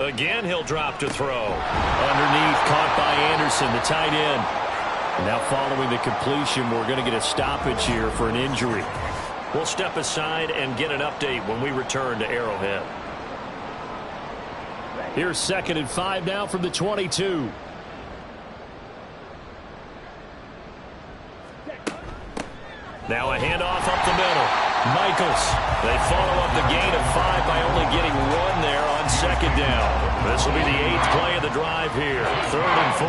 Again, he'll drop to throw. Underneath, caught by Anderson, the tight end. And now following the completion, we're going to get a stoppage here for an injury. We'll step aside and get an update when we return to Arrowhead. Here's 2nd and 5 now from the 22. Now a handoff up the middle. Michaels. They follow up the gain of 5 by only getting 1 there on 2nd down. This will be the 8th play of the drive here. 3rd and 4.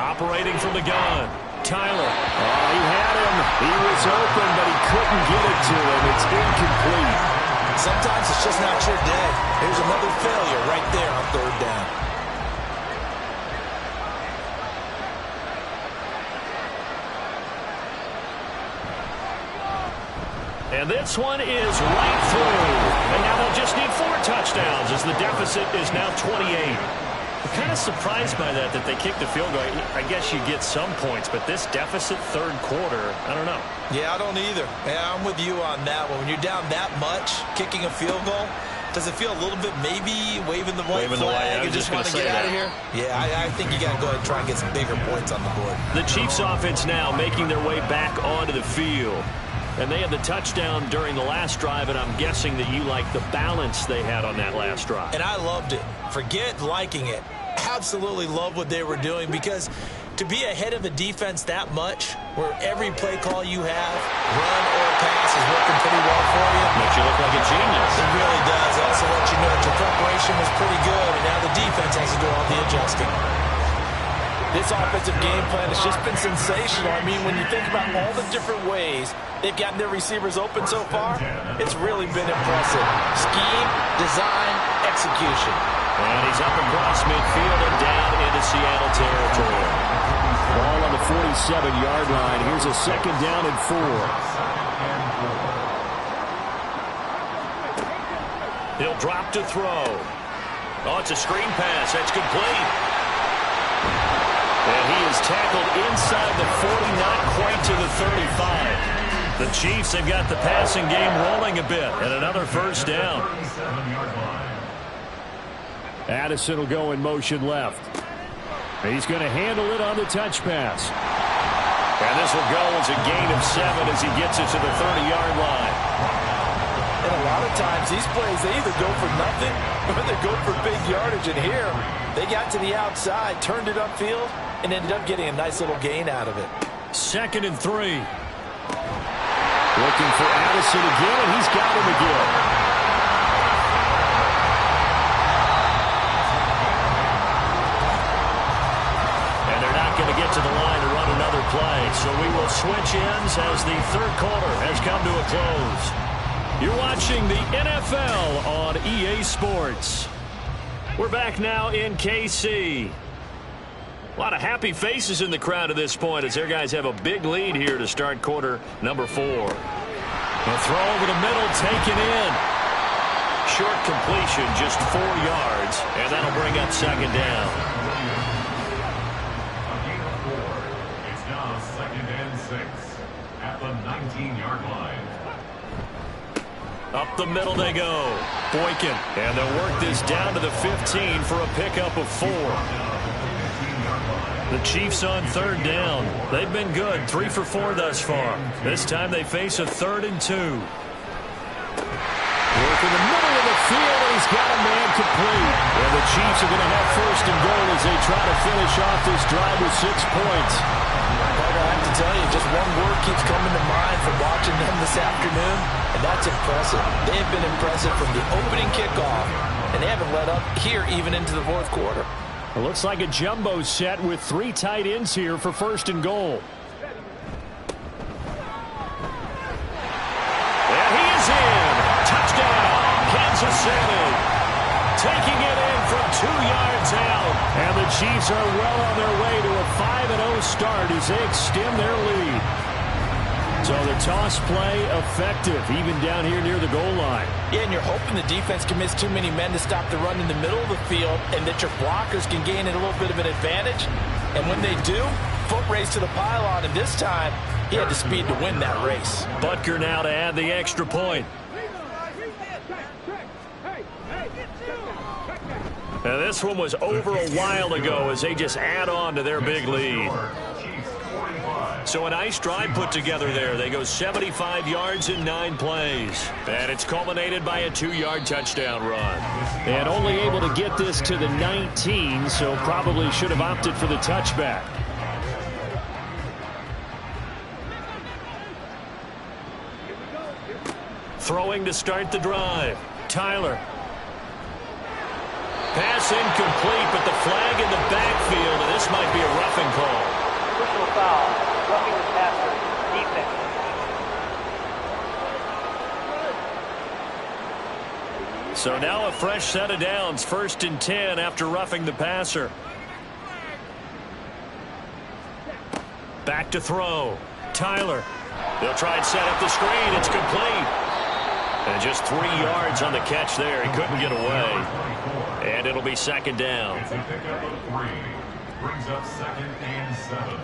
Operating from the gun. Tyler. Oh, he had him. He was open, but he couldn't get it to him. It's incomplete. Sometimes it's just not your day. Here's another failure right there on 3rd down. And this one is right through. And now they'll just need 4 touchdowns as the deficit is now 28. I'm kind of surprised by that they kicked the field goal. I guess you get some points, but this deficit 3rd quarter, I don't know. Yeah, I don't either. Yeah, I'm with you on that one. When you're down that much, kicking a field goal, does it feel a little bit maybe waving the white flag and just want to get out of here? Yeah, I think you got to go ahead and try and get some bigger points on the board. The Chiefs offense now making their way back onto the field. And they had the touchdown during the last drive, and I'm guessing that you like the balance they had on that last drive. And I loved it. Forget liking it. Absolutely love what they were doing, because to be ahead of a defense that much, where every play call you have, run or pass, is working pretty well for you. Makes you look like a genius. It really does. Also lets you know that your preparation was pretty good, and now the defense has to do all the adjusting. This offensive game plan has just been sensational. I mean, when you think about all the different ways they've gotten their receivers open so far, it's really been impressive. Scheme, design, execution. And he's up across midfield and down into Seattle territory. Ball on the 47-yard line. Here's a 2nd down and 4. He'll drop to throw. Oh, it's a screen pass. That's complete. And he is tackled inside the 40, not quite to the 35. The Chiefs have got the passing game rolling a bit, and another 1st down. Addison will go in motion left. He's going to handle it on the touch pass. And this will go as a gain of 7 as he gets it to the 30-yard line. And a lot of times these plays, they either go for nothing or they go for big yardage. And here, they got to the outside, turned it upfield, and ended up getting a nice little gain out of it. 2nd and 3. Looking for Addison again, and he's got him again. And they're not going to get to the line to run another play, so we will switch ends as the 3rd quarter has come to a close. You're watching the NFL on EA Sports. We're back now in KC. A lot of happy faces in the crowd at this point as their guys have a big lead here to start quarter number 4. A throw over the middle, taken in. Short completion, just 4 yards, and that'll bring up 2nd down. It's now 2nd and 6 at the 19-yard line. Up the middle they go. Boykin, and they'll work this down to the 15 for a pickup of 4. The Chiefs on 3rd down. They've been good, 3 for 4 thus far. This time they face a 3rd and 2. Work in the middle of the field, and he's got a man complete. And the Chiefs are going to have 1st and goal as they try to finish off this drive with 6 points. Parker, I have to tell you, just one word keeps coming to mind from watching them this afternoon, and that's impressive. They have been impressive from the opening kickoff, and they haven't let up here even into the 4th quarter. It looks like a jumbo set with 3 tight ends here for 1st and goal. And he is in. Touchdown, Kansas City. Taking it in from 2 yards out. And the Chiefs are well on their way to a 5-0 start as they extend their lead. So the toss play effective, even down here near the goal line. Yeah, and you're hoping the defense can miss too many men to stop the run in the middle of the field and that your blockers can gain a little bit of an advantage. And when they do, foot race to the pylon, and this time he had the speed to win that race. Butker now to add the extra point. Now this one was over a while ago as they just add on to their big lead. So a nice drive put together there. They go 75 yards in 9 plays. And it's culminated by a 2-yard touchdown run. And only able to get this to the 19, so probably should have opted for the touchback. Throwing to start the drive. Tyler. Pass incomplete, but the flag in the backfield, and this might be a roughing call. Personal foul, roughing the passer, defense. So now a fresh set of downs, 1st and 10 after roughing the passer. Back to throw. Tyler. They'll try and set up the screen. It's complete. And just 3 yards on the catch there. He couldn't get away. And it'll be 2nd down. It's a pickup of 3. Brings up 2nd and 7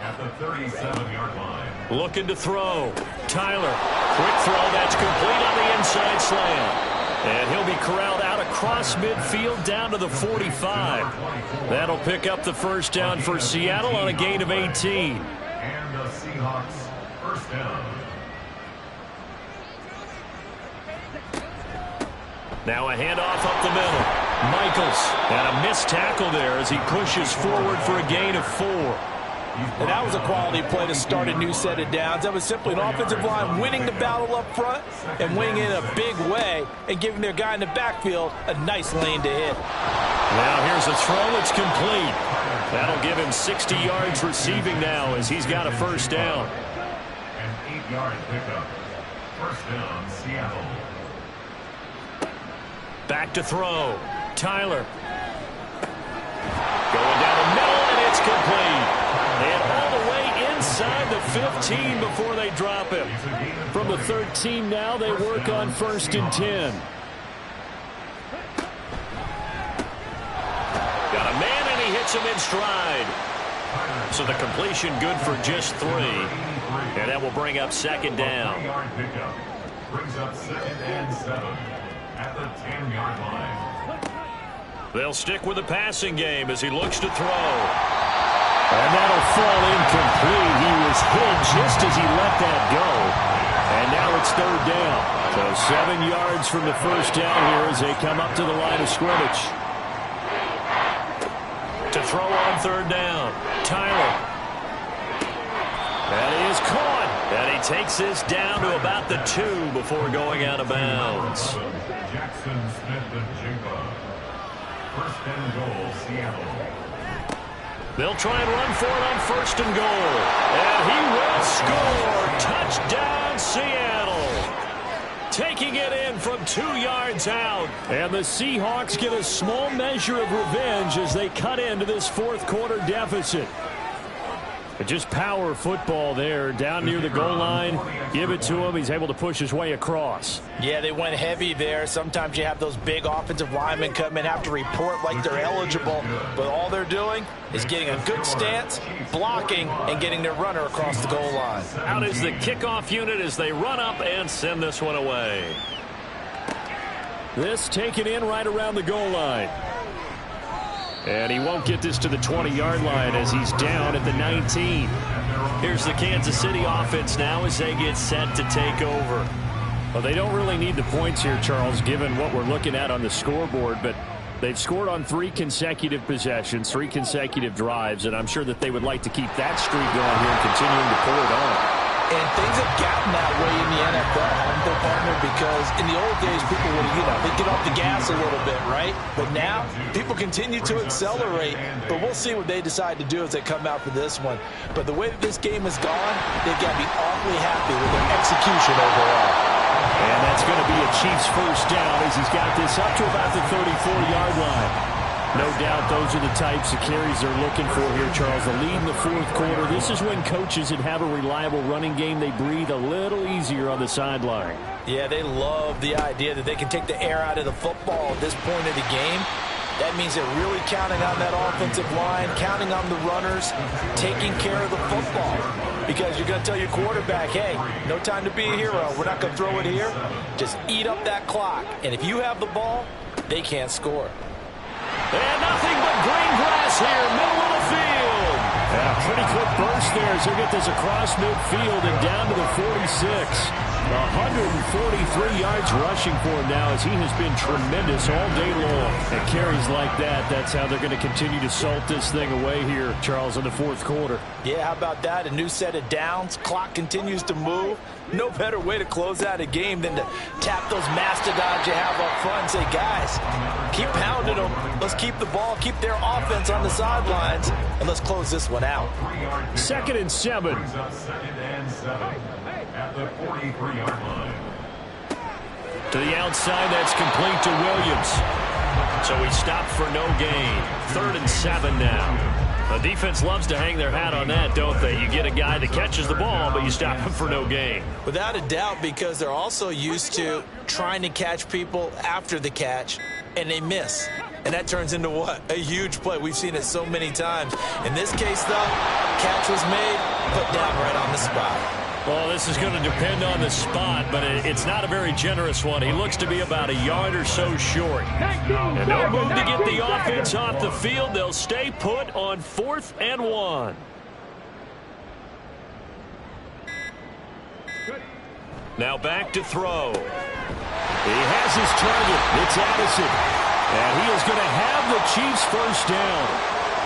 at the 37-yard line. Looking to throw. Tyler. Quick throw. That's complete on the inside slant. And he'll be corralled out across midfield down to the 45. That'll pick up the 1st down for Seattle on a gain of 18. And the Seahawks 1st down. Now a handoff up the middle. Michaels. And a missed tackle there as he pushes forward for a gain of 4. And that was a quality play to start a new set of downs. That was simply an offensive line winning the battle up front and winning in a big way and giving their guy in the backfield a nice lane to hit. Now here's a throw. It's complete. That'll give him 60 yards receiving now as he's got a 1st down. An 8-yard pickup. 1st down, Seattle. Back to throw. Tyler. Going down the middle, and it's complete. And all the way inside the 15 before they drop him. From the 13 now, they work on 1st and 10. Got a man, and he hits him in stride. So the completion good for just 3. And that will bring up 2nd down. 3-yard pickup. Brings up 2nd and 7 at the 10-yard line. They'll stick with the passing game as he looks to throw. And that'll fall incomplete. He was hit just as he let that go. And now it's 3rd down. So 7 yards from the 1st down here as they come up to the line of scrimmage. To throw on 3rd down. Tyler. And he is caught. And he takes this down to about the 2 before going out of bounds. Jackson Smith and Jigba. 1st and goal, Seattle. They'll try and run for it on 1st and goal. And he will score. Touchdown, Seattle. Taking it in from 2 yards out. And the Seahawks get a small measure of revenge as they cut into this 4th quarter deficit. But just power football there down near the goal line. Give it to him. He's able to push his way across. Yeah, they went heavy there. Sometimes you have those big offensive linemen come in, have to report like they're eligible. But all they're doing is getting a good stance, blocking, and getting their runner across the goal line. Out is the kickoff unit as they run up and send this one away. This taken in right around the goal line. And he won't get this to the 20-yard line as he's down at the 19. Here's the Kansas City offense now as they get set to take over. Well, they don't really need the points here, Charles, given what we're looking at on the scoreboard. But they've scored on 3 consecutive possessions, 3 consecutive drives, and I'm sure that they would like to keep that streak going here and continuing to pull it on. And things have gotten that way in the NFL, haven't they, partner? Because in the old days, people would, they'd get off the gas a little bit, right? But now, people continue to accelerate. But we'll see what they decide to do as they come out for this one. But the way that this game has gone, they've got to be awfully happy with their execution overall. And that's going to be a Chiefs 1st down as he's got this up to about the 34-yard line. No doubt those are the types of carries they're looking for here, Charles. The lead in the 4th quarter. This is when coaches that have a reliable running game, they breathe a little easier on the sideline. Yeah, they love the idea that they can take the air out of the football at this point of the game. That means they're really counting on that offensive line, counting on the runners, taking care of the football. Because you're going to tell your quarterback, hey, no time to be a hero. We're not going to throw it here. Just eat up that clock. And if you have the ball, they can't score. And nothing but green grass here, middle of the field. And a pretty quick burst there as he'll get this across midfield and down to the 46. 143 yards rushing for him now as he has been tremendous all day long. And carries like that, that's how they're going to continue to salt this thing away here, Charles, in the fourth quarter. Yeah, how about that? A new set of downs. Clock continues to move. No better way to close out a game than to tap those mastodons you have up front and say, guys, keep pounding them. Let's keep the ball, keep their offense on the sidelines, and let's close this one out. 2nd and 7. Second and 7 at the 43-yard line. To the outside, that's complete to Williams. So he stopped for no gain. 3rd and 7 now. The defense loves to hang their hat on that, don't they? You get a guy that catches the ball, but you stop him for no gain. Without a doubt, because they're also used to trying to catch people after the catch, and they miss. And that turns into what? A huge play. We've seen it so many times. In this case, though, catch was made, put down right on the spot. Well, this is going to depend on the spot, but it's not a very generous one. He looks to be about a yard or so short. And no move to get the offense off the field. They'll stay put on 4th and 1. Now back to throw. He has his target. It's Addison. And he is going to have the Chiefs first down.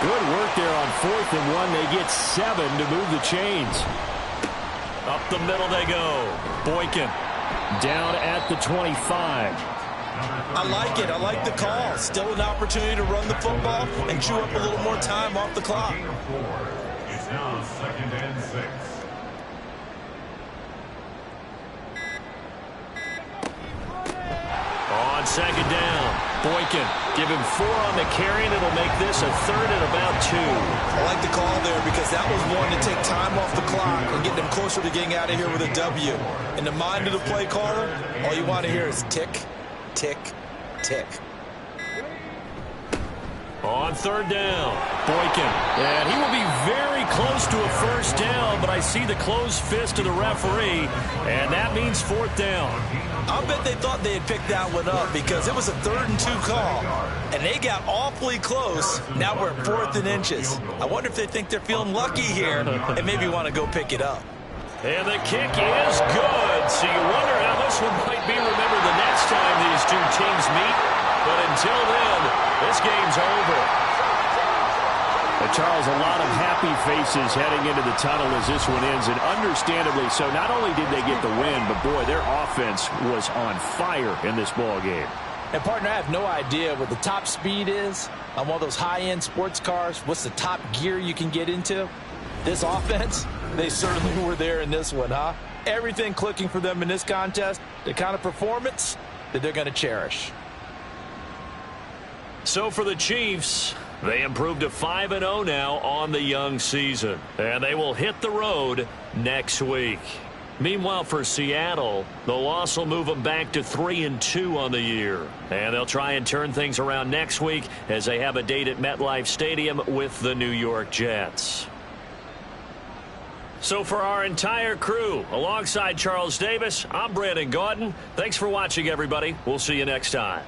Good work there on 4th and 1. They get 7 to move the chains. Up the middle they go. Boykin down at the 25. I like it. I like the call. Still an opportunity to run the football and chew up a little more time off the clock. It's now 2nd and 6. On 2nd down, Boykin. Give him 4 on the carry, and it'll make this a 3rd and about 2. I like the call there because that was one to take time off the clock and get them closer to getting out of here with a W. In the mind of the play caller, all you want to hear is tick, tick, tick. On 3rd down, Boykin. And he will be very close to a first down, but I see the closed fist of the referee, and that means 4th down. I'll bet they thought they had picked that one up because it was a 3rd and 2 call, and they got awfully close. Now we're at 4th and inches. I wonder if they think they're feeling lucky here and maybe want to go pick it up. And the kick is good, so you wonder how this one might be remembered the next time these two teams meet. But until then, this game's over. And Charles, a lot of happy faces heading into the tunnel as this one ends, and understandably so. Not only did they get the win, but boy, their offense was on fire in this ball game. And partner, I have no idea what the top speed is on one of those high-end sports cars. What's the top gear you can get into? This offense, they certainly were there in this one, huh? Everything clicking for them in this contest, the kind of performance that they're going to cherish. So for the Chiefs, they improved to 5-0 now on the young season. And they will hit the road next week. Meanwhile, for Seattle, the loss will move them back to 3-2 on the year. And they'll try and turn things around next week as they have a date at MetLife Stadium with the New York Jets. So for our entire crew, alongside Charles Davis, I'm Brandon Gaudin. Thanks for watching, everybody. We'll see you next time.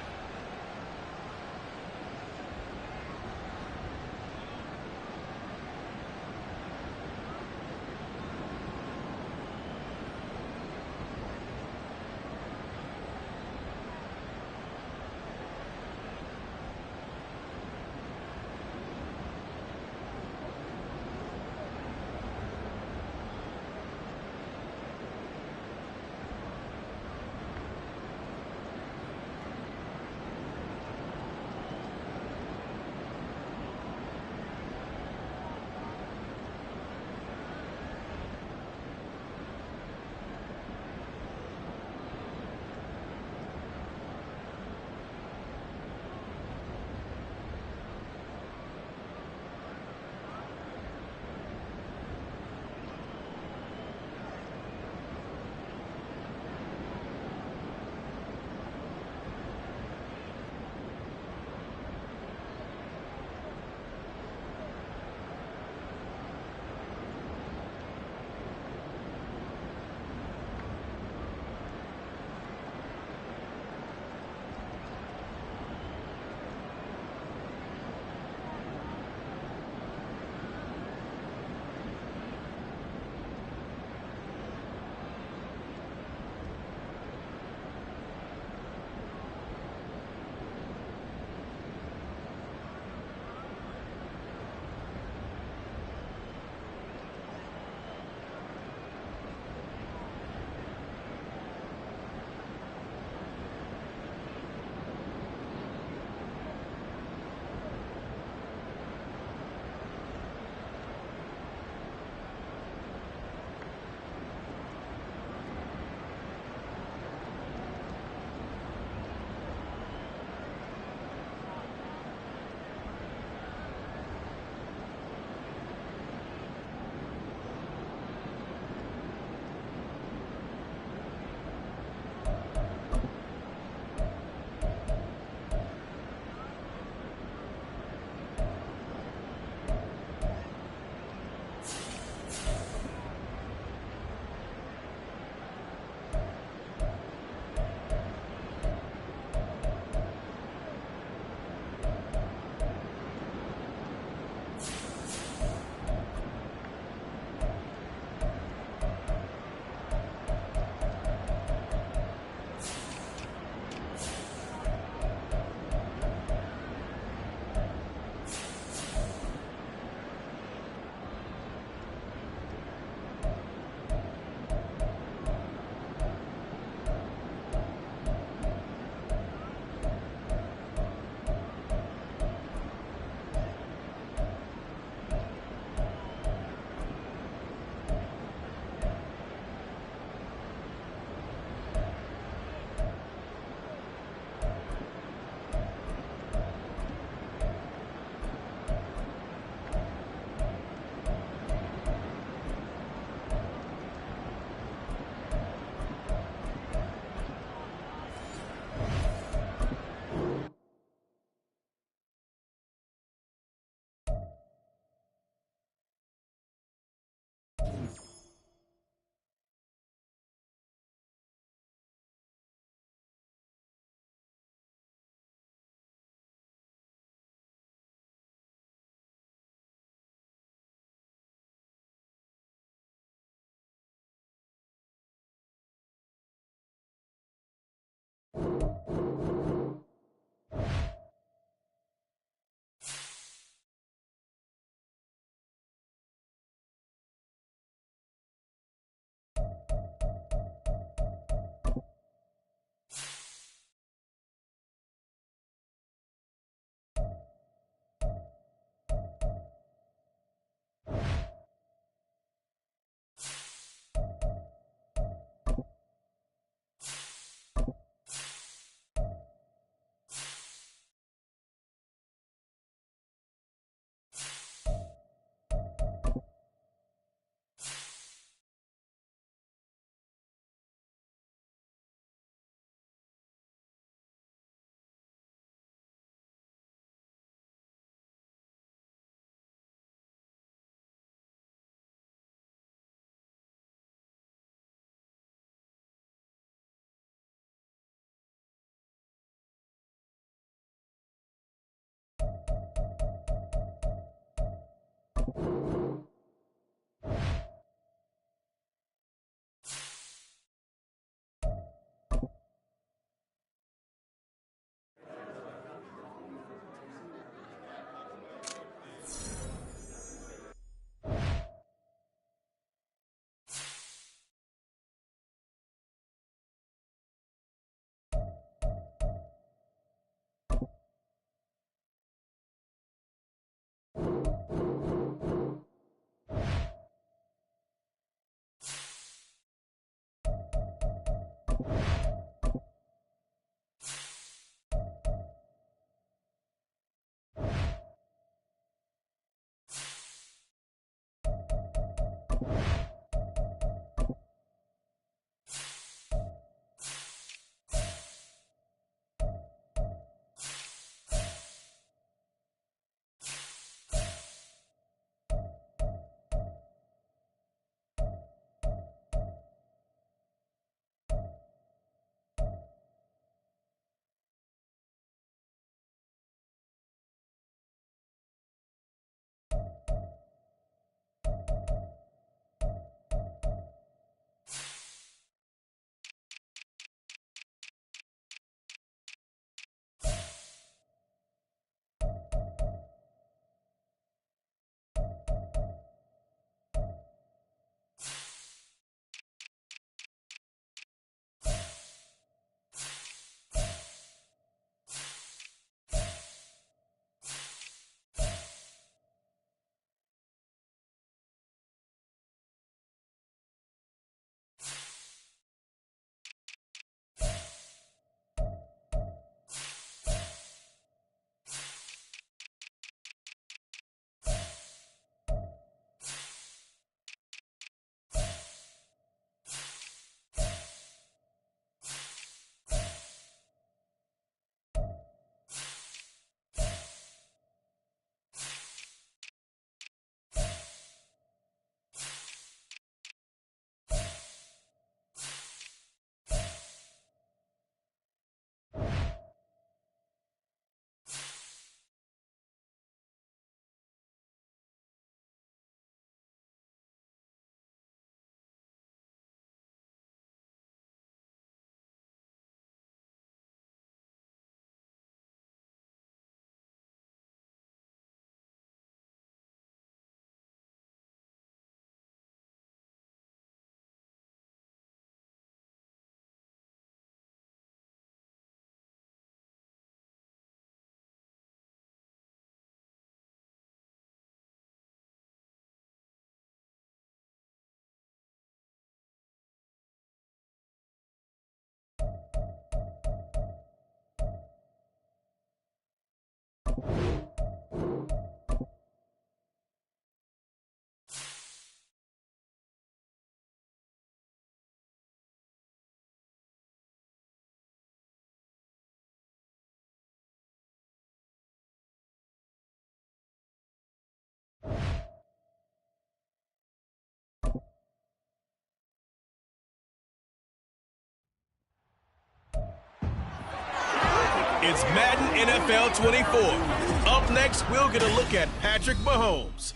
It's Madden NFL 24. Up next, we'll get a look at Patrick Mahomes.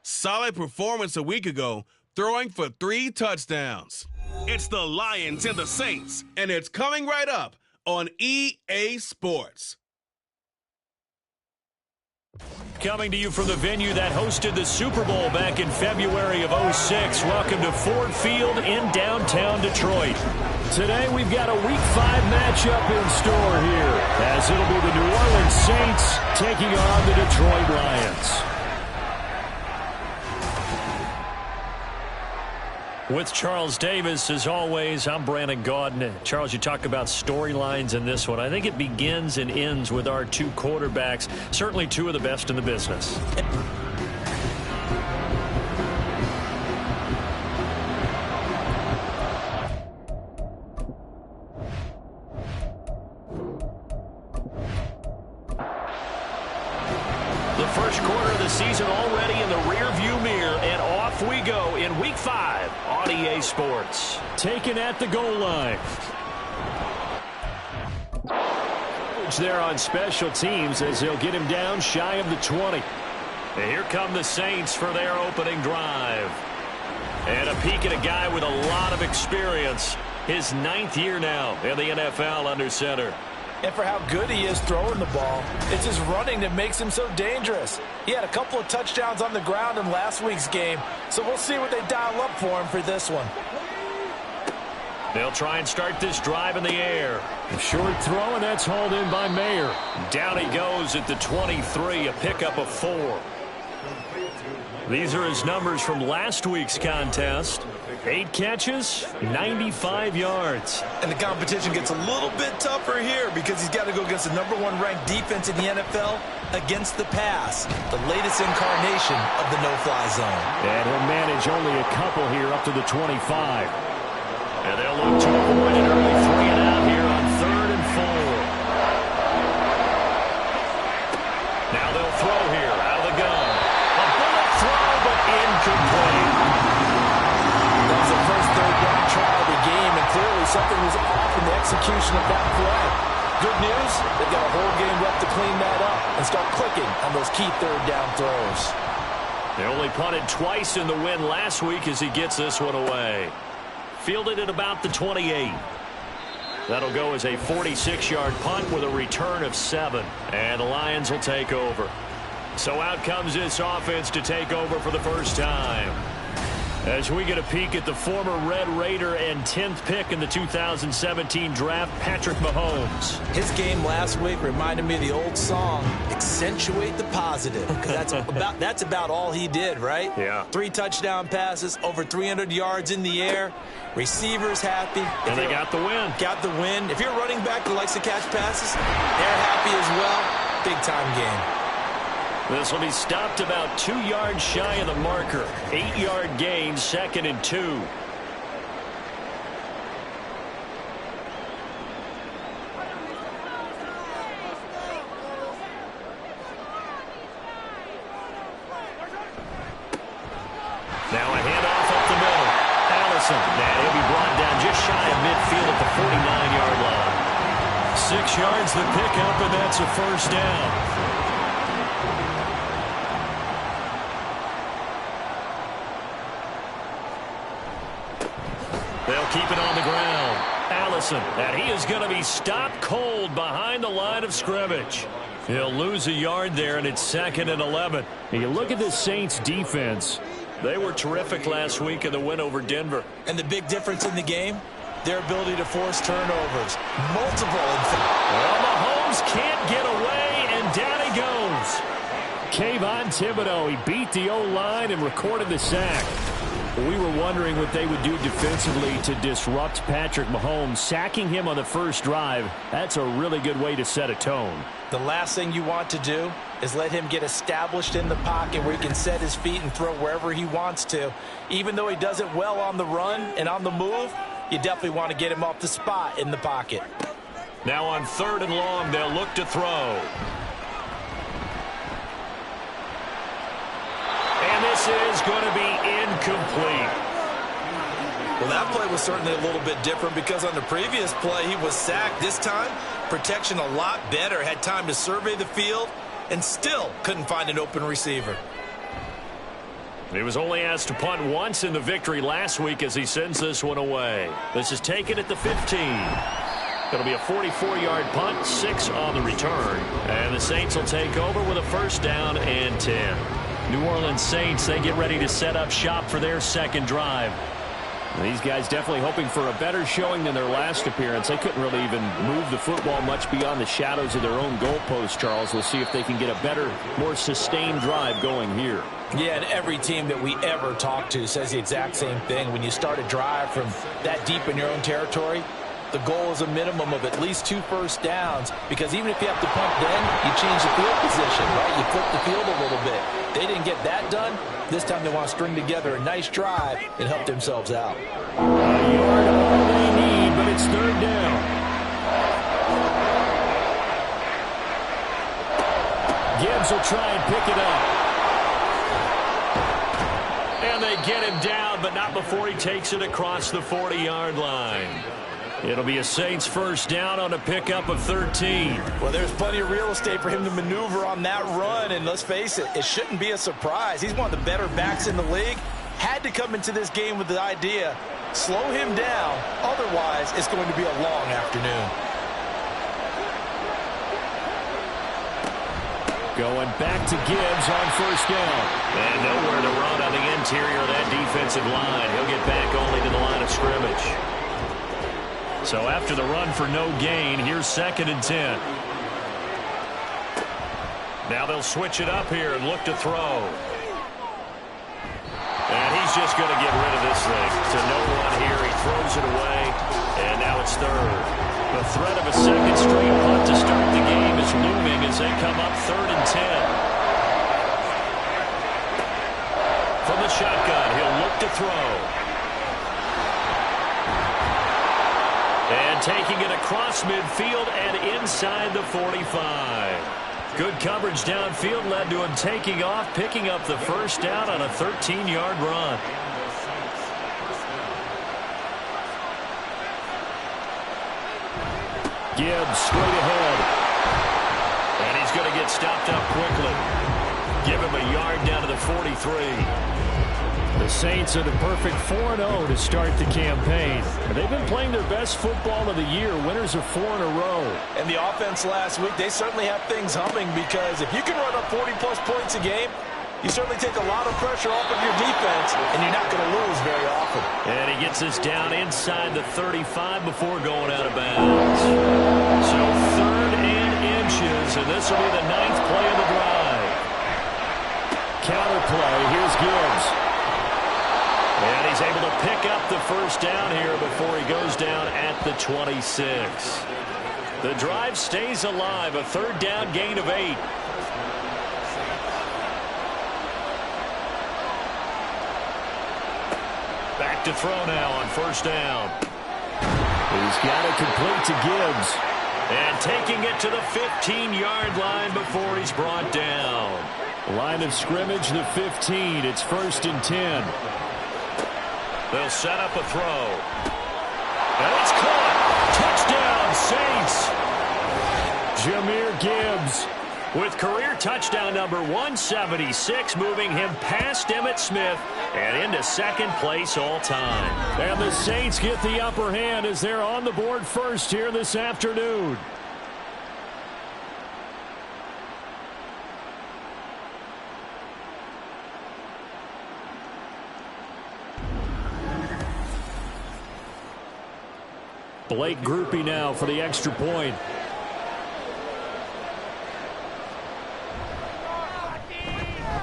Solid performance a week ago, throwing for 3 touchdowns. It's the Lions and the Saints, and it's coming right up on EA Sports. Coming to you from the venue that hosted the Super Bowl back in February of '06. Welcome to Ford Field in downtown Detroit. Today we've got a Week 5 matchup in store here, as it'll be the New Orleans Saints taking on the Detroit Lions. With Charles Davis, as always, I'm Brandon Gaudin. Charles, you talk about storylines in this one. I think it begins and ends with our two quarterbacks, certainly two of the best in the business. The first quarter of the season already in the rearview mirror, and off we go in Week 5 on EA Sports. Taken at the goal line. There on special teams as they'll get him down shy of the 20. And here come the Saints for their opening drive. And a peek at a guy with a lot of experience. His 9th year now in the NFL under center. And for how good he is throwing the ball, it's his running that makes him so dangerous. He had a couple of touchdowns on the ground in last week's game, so we'll see what they dial up for him for this one. They'll try and start this drive in the air. A short throw, and that's hauled in by Mayer. Down he goes at the 23, a pickup of 4. These are his numbers from last week's contest. 8 catches, 95 yards. And the competition gets a little bit tougher here because he's got to go against the #1 ranked defense in the NFL against the pass, the latest incarnation of the no-fly zone. And he'll manage only a couple here up to the 25. And they'll look to avoid an early 3-and-out here on 3rd and 4. Now they'll throw here out of the gun. A bullet throw, but incomplete. That was the first third-down try of the game, and clearly something was off in the execution of that play. Good news, they've got a whole game left to clean that up and start clicking on those key third-down throws. They only punted twice in the win last week as he gets this one away. Fielded at about the 28. That'll go as a 46-yard punt with a return of 7. And the Lions will take over. So out comes this offense to take over for the first time. As we get a peek at the former Red Raider and 10th pick in the 2017 draft, Patrick Mahomes. His game last week reminded me of the old song, Accentuate the Positive. That's about all he did, right? Yeah. 3 touchdown passes, over 300 yards in the air. Receivers happy. And they got the win. Got the win. If you're a running back that likes to catch passes, they're happy as well. Big-time game. This will be stopped about 2 yards shy of the marker. 8-yard gain, 2nd and 2. Now a handoff up the middle. Allison, and he'll be brought down just shy of midfield at the 49-yard line. 6 yards the pickup, and that's a first down. They'll keep it on the ground. Allison, and he is going to be stopped cold behind the line of scrimmage. He'll lose a yard there, and it's 2nd and 11. And you look at the Saints defense. They were terrific last week in the win over Denver. And the big difference in the game, their ability to force turnovers. Multiple, in fact. Well, Mahomes can't get away, and down he goes. Kayvon Thibodeau, he beat the O-line and recorded the sack. We were wondering what they would do defensively to disrupt Patrick Mahomes. Sacking him on the first drive, that's a really good way to set a tone. The last thing you want to do is let him get established in the pocket where he can set his feet and throw wherever he wants to. Even though he does it well on the run and on the move, you definitely want to get him off the spot in the pocket. Now on 3rd and long, they'll look to throw. And this is going to be incomplete. Well, that play was certainly a little bit different because on the previous play, he was sacked. This time, protection a lot better. Had time to survey the field and still couldn't find an open receiver. He was only asked to punt once in the victory last week as he sends this one away. This is taken at the 15. It'll be a 44-yard punt, 6 on the return. And the Saints will take over with a first down and 10. New Orleans Saints, they get ready to set up shop for their second drive. These guys definitely hoping for a better showing than their last appearance. They couldn't really even move the football much beyond the shadows of their own goalpost, Charles. We'll see if they can get a better, more sustained drive going here. Yeah, and every team that we ever talk to says the exact same thing. When you start a drive from that deep in your own territory, the goal is a minimum of at least 2 first downs, because even if you have to punt then, you change the field position, right? You flip the field a little bit. They didn't get that done. This time they want to string together a nice drive and help themselves out. A yard all they need, but it's third down. Gibbs will try and pick it up. And they get him down, but not before he takes it across the 40-yard line. It'll be a Saints first down on a pickup of 13. Well, there's plenty of real estate for him to maneuver on that run, and let's face it, it shouldn't be a surprise. He's one of the better backs in the league. Had to come into this game with the idea, slow him down, otherwise it's going to be a long afternoon. Going back to Gibbs on first down. And nowhere to run on the interior of that defensive line. He'll get back only to the line of scrimmage. So after the run for no gain, here's 2nd and 10. Now they'll switch it up here and look to throw. And he's just going to get rid of this thing. To no one here. He throws it away. And now it's 3rd. The threat of a second straight punt to start the game is looming as they come up 3rd and 10. From the shotgun, he'll look to throw. And taking it across midfield and inside the 45. Good coverage downfield led to him taking off, picking up the first down on a 13-yard run. Gibbs straight ahead. And he's going to get stopped up quickly. Give him a yard down to the 43. The Saints are the perfect 4-0 to start the campaign. They've been playing their best football of the year. Winners of 4 in a row. And the offense last week, they certainly have things humming, because if you can run up 40-plus points a game, you certainly take a lot of pressure off of your defense, and you're not going to lose very often. And he gets this down inside the 35 before going out of bounds. So 3rd and inches, and this will be the 9th play of the drive. Counter play. Here's Gibbs. And he's able to pick up the first down here before he goes down at the 26. The drive stays alive, a 3rd down gain of 8. Back to throw now on first down. He's got it complete to Gibbs. And taking it to the 15-yard line before he's brought down. Line of scrimmage, the 15. It's 1st and 10. They'll set up a throw. And it's caught. Touchdown, Saints. Jahmyr Gibbs with career touchdown number 176, moving him past Emmitt Smith and into 2nd place all time. And the Saints get the upper hand as they're on the board first here this afternoon. Blake Groupie now for the extra point.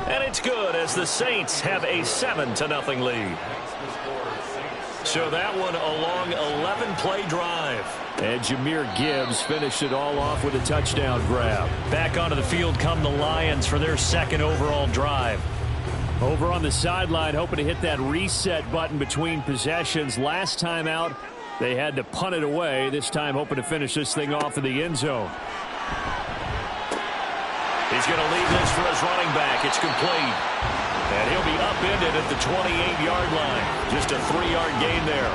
And it's good as the Saints have a 7-0 lead. So that one a long 11-play drive. And Jahmyr Gibbs finished it all off with a touchdown grab. Back onto the field come the Lions for their 2nd overall drive. Over on the sideline, hoping to hit that reset button between possessions. Last time out, they had to punt it away. This time hoping to finish this thing off in the end zone. He's going to leave this for his running back. It's complete. And he'll be upended at the 28-yard line. Just a 3-yard gain there.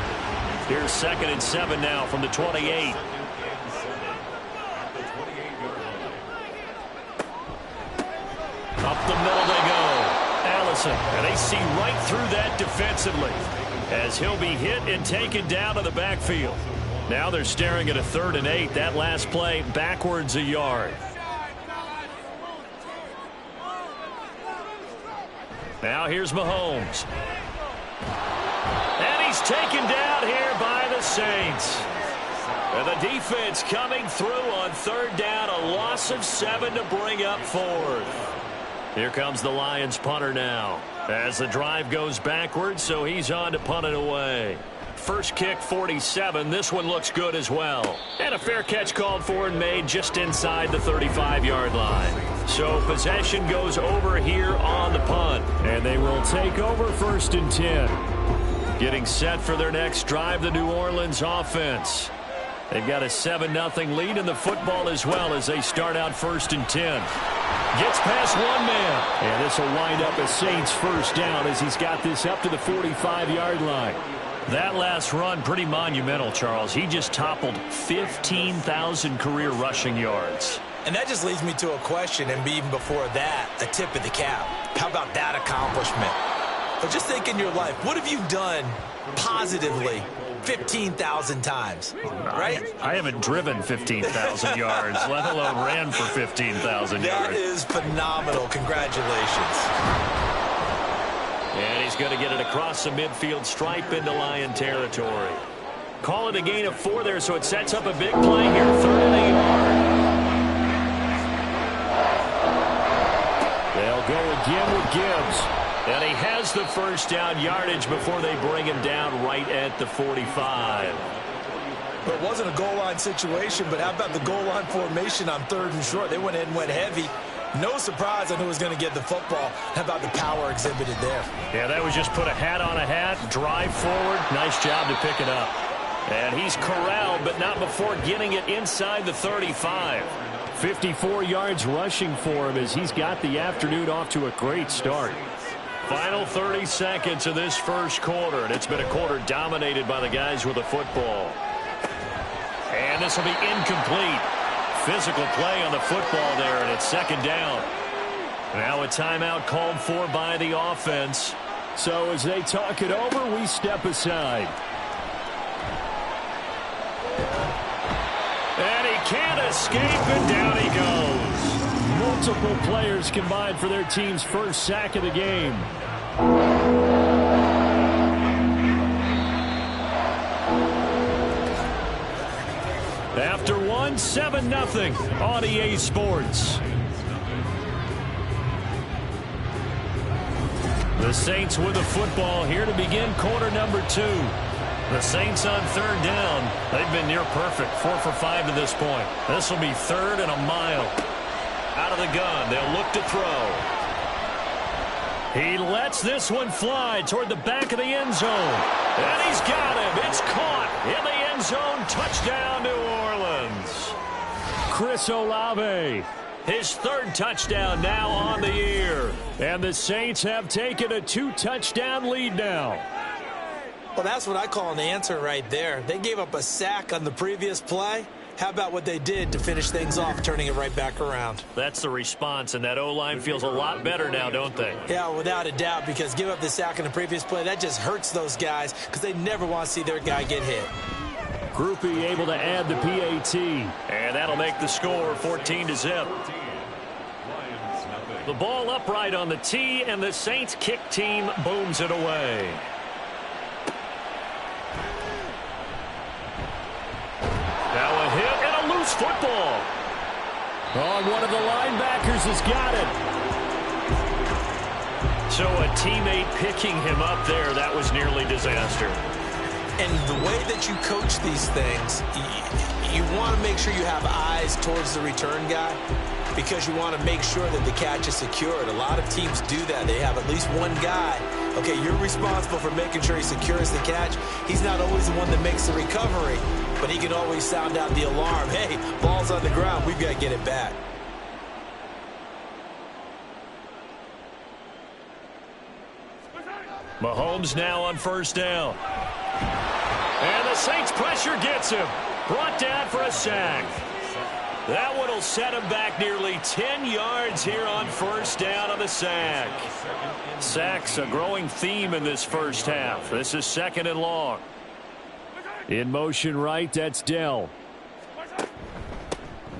Here's 2nd and 7 now from the 28. Up the middle they go. Allison, and they see right through that defensively as he'll be hit and taken down to the backfield. Now they're staring at a 3rd and 8. That last play backwards a yard. Now here's Mahomes. And he's taken down here by the Saints. And the defense coming through on 3rd down. A loss of 7 to bring up 4th. Here comes the Lions punter now. As the drive goes backwards, so he's on to punt it away. First kick, 47. This one looks good as well. And a fair catch called for and made just inside the 35-yard line. So possession goes over here on the punt. And they will take over 1st and 10. Getting set for their next drive, the New Orleans offense. They've got a 7-0 lead in the football as well as they start out 1st and 10. Gets past one man. And this will wind up a Saints 1st down as he's got this up to the 45-yard line. That last run, pretty monumental, Charles. He just toppled 15,000 career rushing yards. And that just leads me to a question, and even before that, a tip of the cap. How about that accomplishment? But just think in your life, what have you done positively 15,000 times, right? I haven't driven 15,000 yards, let alone ran for 15,000 yards. That is phenomenal. Congratulations. And he's going to get it across the midfield stripe into Lion territory. Call it a gain of 4 there, so it sets up a big play here. 3rd and 8. They'll go again with Gibbs. And he has the 1st down yardage before they bring him down right at the 45. Well, it wasn't a goal line situation, but how about the goal line formation on 3rd and short? They went ahead and went heavy. No surprise on who was going to get the football. How about the power exhibited there? Yeah, that was just put a hat on a hat, drive forward. Nice job to pick it up. And he's corralled, but not before getting it inside the 35. 54 yards rushing for him as he's got the afternoon off to a great start. Final 30 seconds of this 1st quarter, and it's been a quarter dominated by the guys with the football. And this will be incomplete. Physical play on the football there, and it's 2nd down. Now a timeout called for by the offense. So as they talk it over, we step aside. And he can't escape, and down he goes. Multiple players combined for their team's 1st sack of the game. After one, 7-0 on EA Sports. The Saints with the football here to begin quarter number 2. The Saints on 3rd down. They've been near perfect, 4 for 5 to this point. This will be 3rd and a mile. Out of the gun, they'll look to throw. He lets this one fly toward the back of the end zone. And he's got him. It's caught in the end zone. Touchdown, New Orleans. Chris Olave. His 3rd touchdown now on the year. And the Saints have taken a 2-touchdown lead now. Well, that's what I call an answer right there. They gave up a sack on the previous play. How about what they did to finish things off, turning it right back around? That's the response, and that O-line feels a lot better now, don't they? Yeah, without a doubt, because give up the sack in the previous play, that just hurts those guys because they never want to see their guy get hit. Groupie able to add the PAT, and that'll make the score 14-0. The ball upright on the tee, and the Saints kick team booms it away. Now a hit and a loose football. Oh, one of the linebackers has got it. So a teammate picking him up there, that was nearly disaster. And the way that you coach these things, you want to make sure you have eyes towards the return guy because you want to make sure that the catch is secured. A lot of teams do that. They have at least one guy. Okay, you're responsible for making sure he secures the catch. He's not always the one that makes the recovery, but he can always sound out the alarm. Hey, ball's on the ground. We've got to get it back. Mahomes now on 1st down. And the Saints pressure gets him. Brought down for a sack. That one will set him back nearly 10 yards here on 1st down on the sack. Sacks a growing theme in this 1st half. This is 2nd and long. In motion right, that's Dell.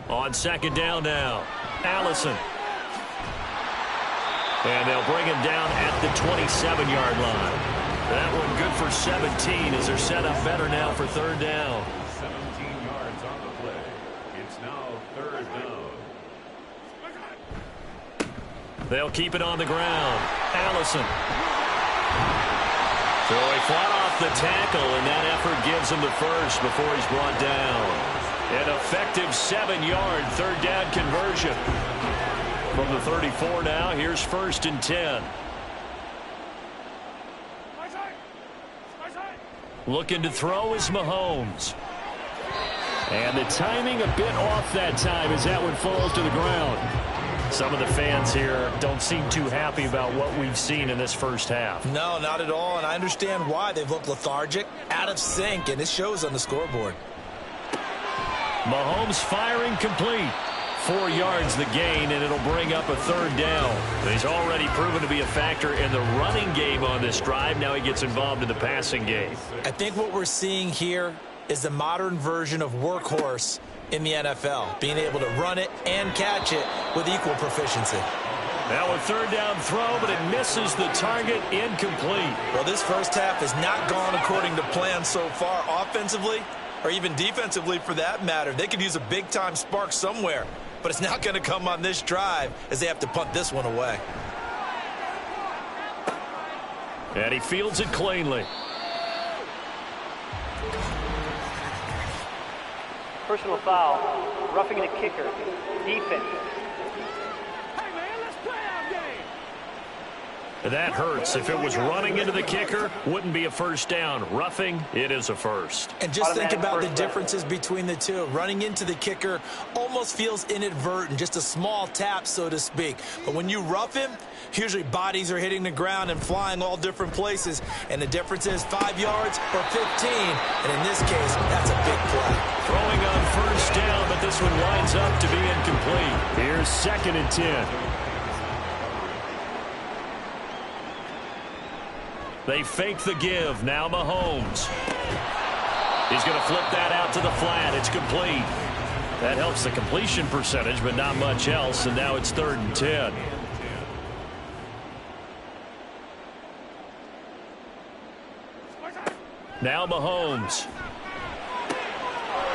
On second down now, Allison. And they'll bring him down at the 27-yard line. That one good for 17 as they're set up better now for third down. 17 yards on the play. It's now third down. They'll keep it on the ground. Allison. So he fought off the tackle, and that effort gives him the first before he's brought down. An effective 7-yard third down conversion. From the 34 now, here's first and 10. Looking to throw is Mahomes. And the timing a bit off that time as that one falls to the ground. Some of the fans here don't seem too happy about what we've seen in this first half. No, not at all, and I understand why. They've looked lethargic, out of sync, and it shows on the scoreboard. Mahomes firing complete. 4 yards the gain, and it'll bring up a third down. He's already proven to be a factor in the running game on this drive. Now he gets involved in the passing game. I think what we're seeing here is the modern version of workhorse in the NFL, being able to run it and catch it with equal proficiency. Now a third down throw, but it misses the target, incomplete. Well, this first half has not gone according to plan so far offensively, or even defensively for that matter. They could use a big-time spark somewhere, but it's not going to come on this drive as they have to punt this one away. And he fields it cleanly. Personal foul, roughing the kicker, defense. That hurts. If it was running into the kicker, wouldn't be a first down. Roughing, it is a first. And just think about the differences between the two. Running into the kicker almost feels inadvertent, just a small tap, so to speak. But when you rough him, usually bodies are hitting the ground and flying all different places. And the difference is 5 yards or 15. And in this case, that's a big play. Throwing on first down, but this one winds up to be incomplete. Here's second and 10. They fake the give. Now Mahomes. He's going to flip that out to the flat. It's complete. That helps the completion percentage, but not much else. And now it's third and 10. Now Mahomes.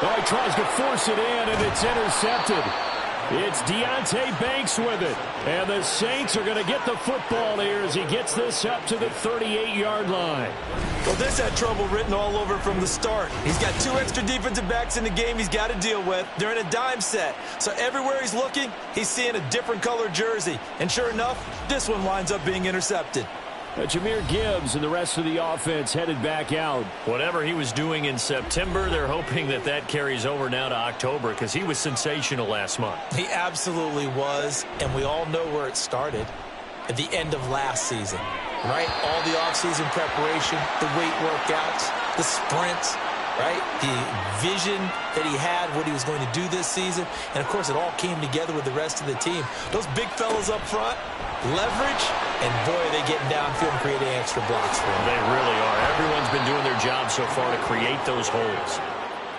Oh, he tries to force it in, and it's intercepted. It's Deonte Banks with it. And the Saints are going to get the football here as he gets this up to the 38-yard line. Well, this had trouble written all over from the start. He's got 2 extra defensive backs in the game he's got to deal with. They're in a dime set. So everywhere he's looking, he's seeing a different color jersey. And sure enough, this one winds up being intercepted. Jahmyr Gibbs and the rest of the offense headed back out. Whatever he was doing in September, they're hoping that that carries over now to October because he was sensational last month. He absolutely was, and we all know where it started at the end of last season, right? All the offseason preparation, the weight workouts, the sprints, right? The vision that he had, what he was going to do this season, and, of course, it all came together with the rest of the team. Those big fellas up front, leverage, and boy, are they getting downfield and creating extra blocks for him. They really are. Everyone's been doing their job so far to create those holes.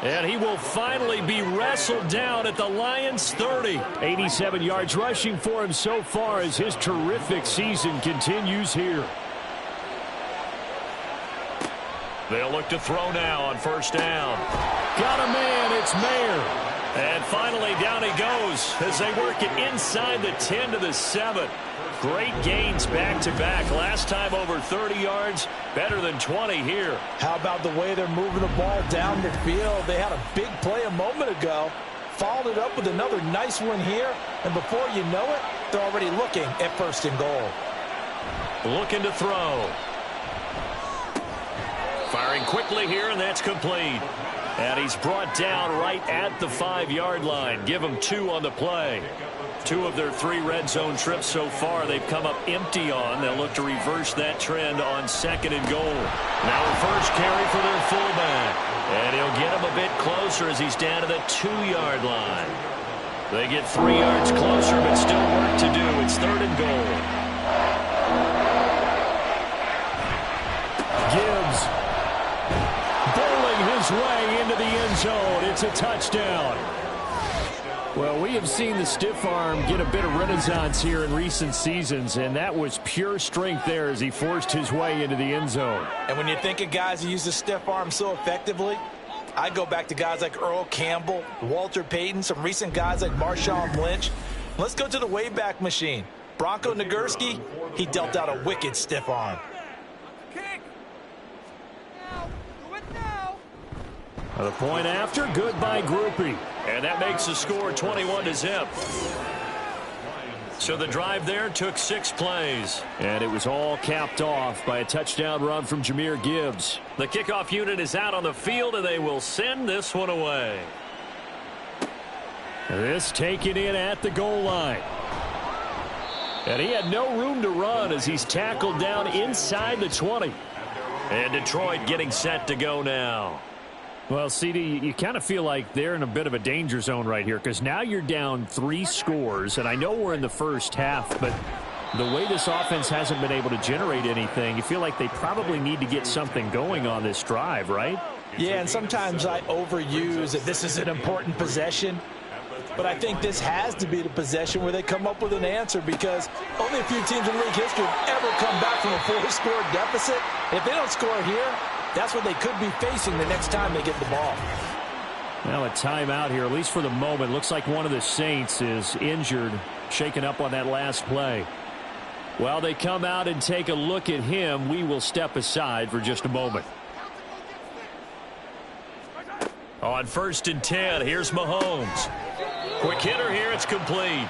And he will finally be wrestled down at the Lions' 30. 87 yards rushing for him so far as his terrific season continues here. They'll look to throw now on first down. Got a man, it's Mayer. And finally down he goes as they work it inside the 10 to the 7. Great gains back-to-back. Last time over 30 yards, better than 20 here. How about the way they're moving the ball down the field? They had a big play a moment ago, followed it up with another nice one here, and before you know it, they're already looking at first and goal. Looking to throw. Firing quickly here, and that's complete. And he's brought down right at the 5-yard line. Give him 2 on the play. 2 of their 3 red zone trips so far they've come up empty on. They'll look to reverse that trend on second and goal. Now a first carry for their fullback. And he'll get him a bit closer as he's down to the 2-yard line. They get 3 yards closer, but still work to do. It's third and goal. Gibbs bowling his way zone. It's a touchdown. Well, we have seen the stiff arm get a bit of renaissance here in recent seasons, and that was pure strength there as he forced his way into the end zone. And when you think of guys who use the stiff arm so effectively, I go back to guys like Earl Campbell, Walter Payton, some recent guys like Marshawn Lynch. Let's go to the Wayback Machine. Bronco Nagurski, he dealt out a wicked stiff arm. The point after, good by Groupie. And that makes the score 21-0. So the drive there took 6 plays. And it was all capped off by a touchdown run from Jahmyr Gibbs. The kickoff unit is out on the field, and they will send this one away. This taken in at the goal line. And he had no room to run as he's tackled down inside the 20. And Detroit getting set to go now. Well, CD, you kind of feel like they're in a bit of a danger zone right here because now you're down 3 scores, and I know we're in the first half, but the way this offense hasn't been able to generate anything, you feel like they probably need to get something going on this drive, right? Yeah, and sometimes I overuse that this is an important possession, but I think this has to be the possession where they come up with an answer because only a few teams in league history have ever come back from a 4-score deficit. If they don't score here, that's what they could be facing the next time they get the ball. Now a timeout here, at least for the moment. Looks like one of the Saints is injured, shaken up on that last play. While they come out and take a look at him, we will step aside for just a moment. On 1st and 10, here's Mahomes. Quick hitter here, it's complete.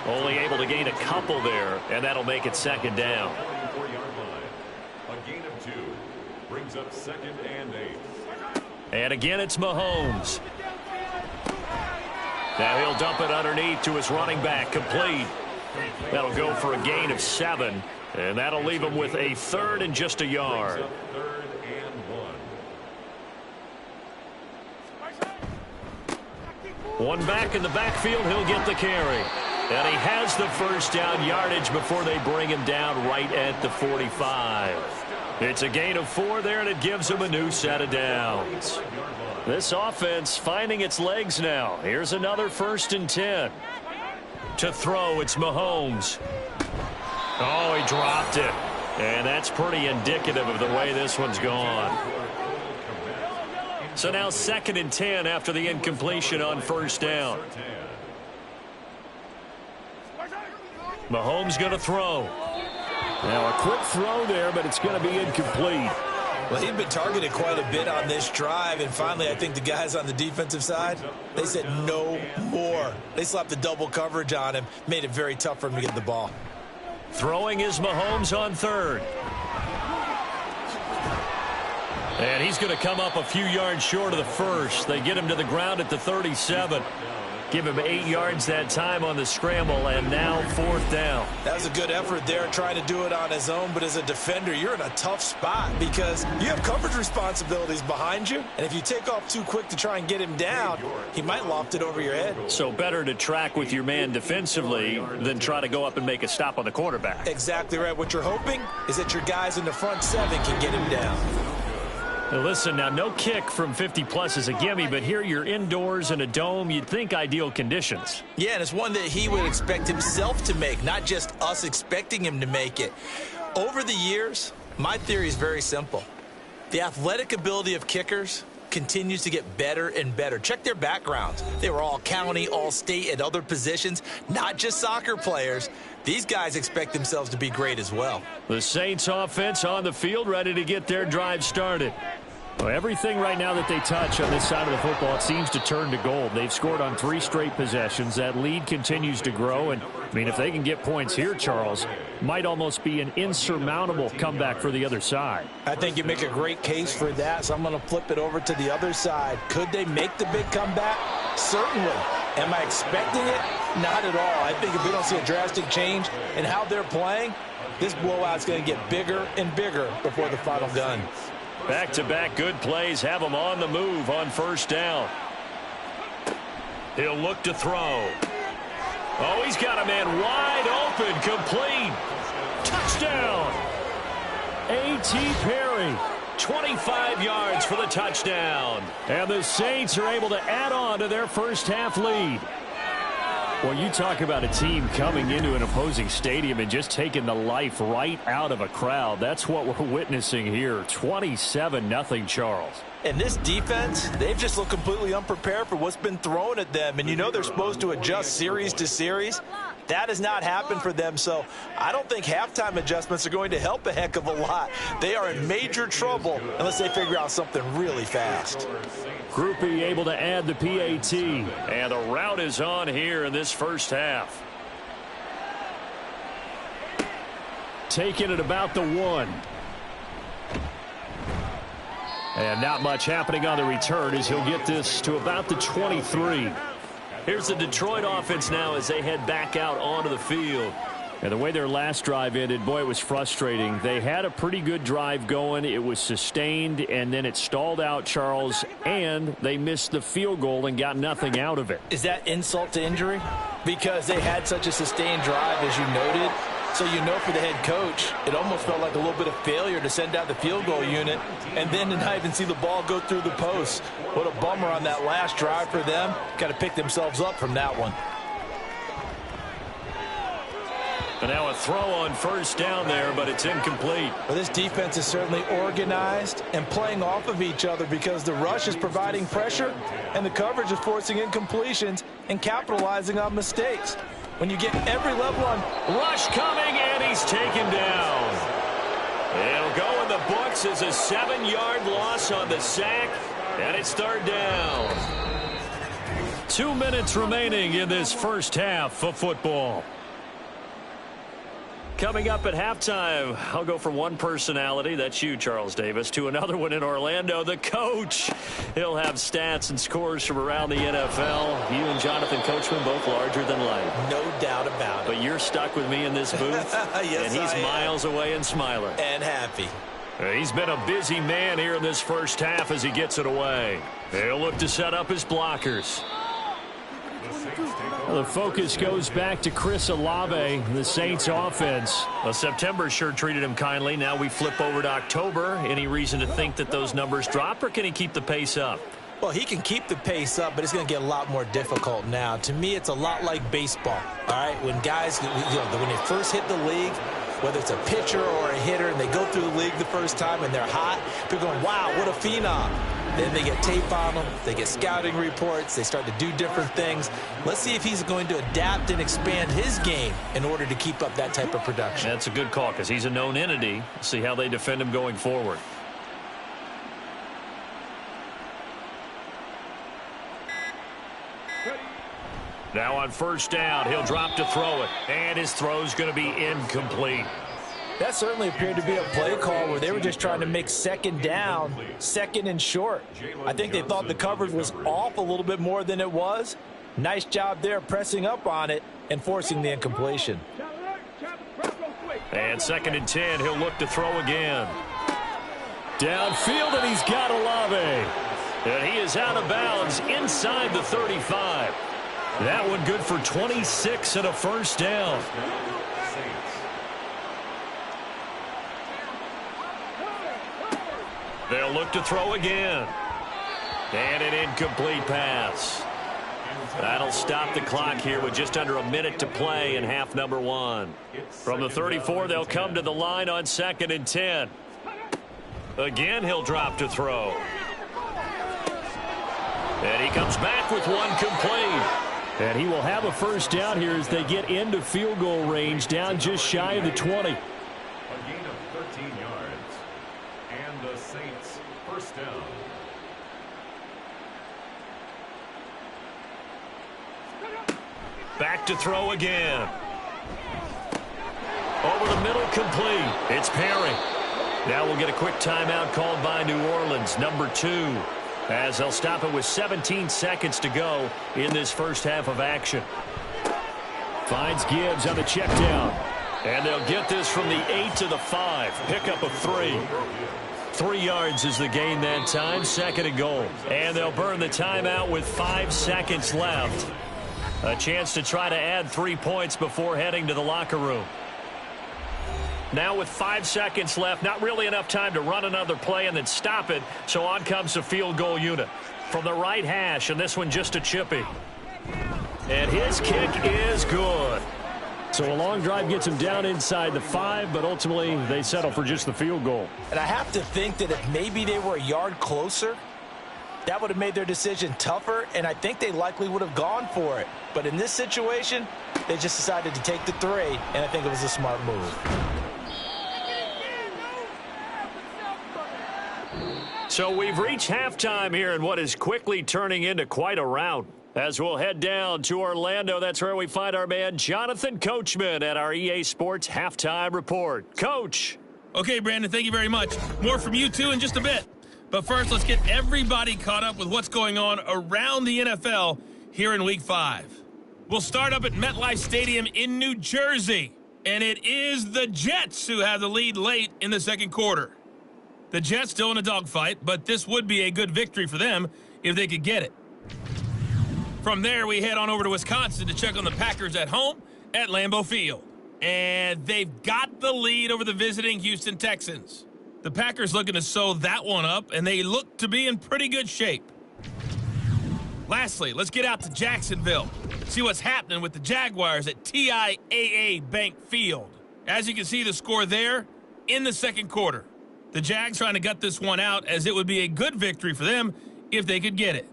Only able to gain a couple there, and that'll make it 2nd down. A gain of 2 brings up 2nd and 8. And again, it's Mahomes. Now he'll dump it underneath to his running back, complete. That'll go for a gain of 7, and that'll leave him with a 3rd and just a yard. 3rd and 1. One back in the backfield, he'll get the carry. And he has the 1st down yardage before they bring him down right at the 45. It's a gain of 4 there, and it gives him a new set of downs. This offense finding its legs now. Here's another 1st and 10. To throw, it's Mahomes. Oh, he dropped it. And that's pretty indicative of the way this one's gone. So now 2nd and 10 after the incompletion on 1st down. Mahomes going to throw. Now a quick throw there, but it's going to be incomplete. Well, he'd been targeted quite a bit on this drive, and finally I think the guys on the defensive side, they said no more. They slapped the double coverage on him, made it very tough for him to get the ball. Throwing is Mahomes on 3rd. And he's going to come up a few yards short of the 1st. They get him to the ground at the 37. Give him 8 yards that time on the scramble, and now 4th down. That was a good effort there, trying to do it on his own, but as a defender, you're in a tough spot because you have coverage responsibilities behind you, and if you take off too quick to try and get him down, he might loft it over your head. So better to track with your man defensively than try to go up and make a stop on the quarterback. Exactly right. What you're hoping is that your guys in the front 7 can get him down. Now listen, now no kick from 50-plus is a gimme, but here you're indoors in a dome. You'd think ideal conditions. Yeah, and it's one that he would expect himself to make, not just us expecting him to make it. Over the years, my theory is very simple. The athletic ability of kickers continues to get better and better. Check their backgrounds. They were all county, all state, at other positions, not just soccer players. These guys expect themselves to be great as well. The Saints offense on the field, ready to get their drive started. Well, everything right now that they touch on this side of the football, it seems to turn to gold. They've scored on 3 straight possessions. That lead continues to grow. And, I mean, if they can get points here, Charles, might almost be an insurmountable comeback for the other side. I think you make a great case for that, so I'm going to flip it over to the other side. Could they make the big comeback? Certainly. Am I expecting it? Not at all. I think if we don't see a drastic change in how they're playing, this blowout's going to get bigger and bigger before the final gun. Back-to-back good plays have him on the move on 1st down. He'll look to throw. Oh, he's got a man wide open, complete. Touchdown. A.T. Perry 25 yards for the touchdown. And the Saints are able to add on to their first half lead. Well, you talk about a team coming into an opposing stadium and just taking the life right out of a crowd. That's what we're witnessing here. 27-0, Charles. And this defense, they've just looked completely unprepared for what's been thrown at them. And you know they're supposed to adjust series to series. That has not happened for them. So I don't think halftime adjustments are going to help a heck of a lot. They are in major trouble unless they figure out something really fast. Group E able to add the PAT. And the route is on here in this first half. Taking it about the 1. And not much happening on the return as he'll get this to about the 23. Here's the Detroit offense now as they head back out onto the field. And the way their last drive ended, boy, it was frustrating. They had a pretty good drive going. It was sustained, and then it stalled out, Charles, and they missed the field goal and got nothing out of it. Is that insult to injury? Because they had such a sustained drive, as you noted. So you know for the head coach, it almost felt like a little bit of failure to send out the field goal unit and then to not even see the ball go through the post. What a bummer on that last drive for them. Got to pick themselves up from that one. And now a throw on first down there, but it's incomplete. Well, this defense is certainly organized and playing off of each other because the rush is providing pressure and the coverage is forcing incompletions and capitalizing on mistakes. When you get every level on rush coming, and he's taken down. It'll go in the books as a 7-yard loss on the sack, and it's third down. 2 minutes remaining in this first half of football. Coming up at halftime, I'll go from one personality, that's you, Charles Davis, to another one in Orlando, the coach. He'll have stats and scores from around the NFL. You and Jonathan Coachman both larger than life. No doubt about it. But you're stuck with me in this booth, yes, and he's miles away and smiling. And happy. He's been a busy man here in this first half as he gets it away. He'll look to set up his blockers. Well, the focus goes back to Chris Olave, the Saints offense. Well, September sure treated him kindly. Now we flip over to October. Any reason to think that those numbers drop, or can he keep the pace up? Well, he can keep the pace up, but it's going to get a lot more difficult now. To me, it's a lot like baseball, all right? When guys, when they first hit the league, whether it's a pitcher or a hitter, and they go through the league the first time and they're hot, people are going, wow, what a phenom. Then they get tape on them, they get scouting reports, they start to do different things. Let's see if he's going to adapt and expand his game in order to keep up that type of production. That's a good call because he's a known entity. See how they defend him going forward. Now on first down, he'll drop to throw it, and his throw's going to be incomplete. That certainly appeared to be a play call where they were just trying to make second down, second and short. I think they thought the coverage was off a little bit more than it was. Nice job there pressing up on it and forcing the incompletion. And second and 10, he'll look to throw again. Downfield, and he's got Olave. And he is out of bounds inside the 35. That one good for 26 and a first down. They'll look to throw again. And an incomplete pass. That'll stop the clock here with just under a minute to play in half number 1. From the 34, they'll come to the line on second and 10. Again, he'll drop to throw. And he comes back with one complete. And he will have a first down here as they get into field goal range, down just shy of the 20. A gain of 13 yards. And the Saints first down. Back to throw again. Over the middle, complete. It's Perry. Now we'll get a quick timeout called by New Orleans, number 2. As they'll stop it with 17 seconds to go in this first half of action. Finds Gibbs on the check down. And they'll get this from the 8 to the 5. Pickup of 3. 3 yards is the gain that time. Second and goal. And they'll burn the timeout with 5 seconds left. A chance to try to add 3 points before heading to the locker room. Now with 5 seconds left, not really enough time to run another play and then stop it, so on comes the field goal unit. From the right hash, and this one just a chippy. And his kick is good. So a long drive gets him down inside the 5, but ultimately they settle for just the field goal. And I have to think that if maybe they were a yard closer, that would have made their decision tougher, and I think they likely would have gone for it. But in this situation, they just decided to take the 3, and I think it was a smart move. So we've reached halftime here in what is quickly turning into quite a rout. As we'll head down to Orlando, that's where we find our man Jonathan Coachman at our EA Sports Halftime Report. Coach. Okay, Brandon, thank you very much. More from you two in just a bit. But first, let's get everybody caught up with what's going on around the NFL here in Week 5. We'll start up at MetLife Stadium in New Jersey. And it is the Jets who have the lead late in the second quarter. The Jets still in a dogfight, but this would be a good victory for them if they could get it. From there, we head on over to Wisconsin to check on the Packers at home at Lambeau Field. And they've got the lead over the visiting Houston Texans. The Packers looking to sew that one up, and they look to be in pretty good shape. Lastly, let's get out to Jacksonville. See what's happening with the Jaguars at TIAA Bank Field. As you can see, the score there in the second quarter. The Jags trying to gut this one out, as it would be a good victory for them if they could get it.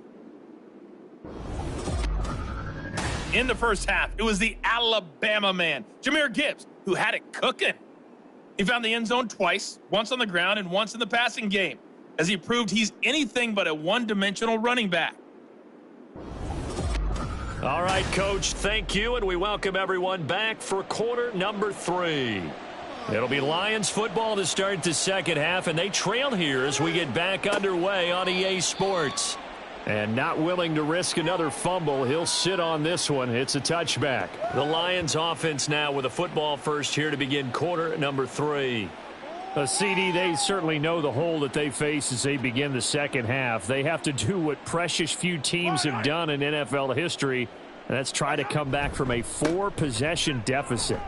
In the first half, it was the Alabama man, Jahmyr Gibbs, who had it cooking. He found the end zone twice, once on the ground and once in the passing game, as he proved he's anything but a one-dimensional running back. All right, Coach, thank you, and we welcome everyone back for quarter number 3. It'll be Lions football to start the second half, and they trail here as we get back underway on EA Sports. And not willing to risk another fumble, he'll sit on this one. It's a touchback. The Lions offense now with a football first here to begin quarter number 3. CD, they certainly know the hole that they face as they begin the second half. They have to do what precious few teams have done in NFL history, and that's try to come back from a 4-possession deficit.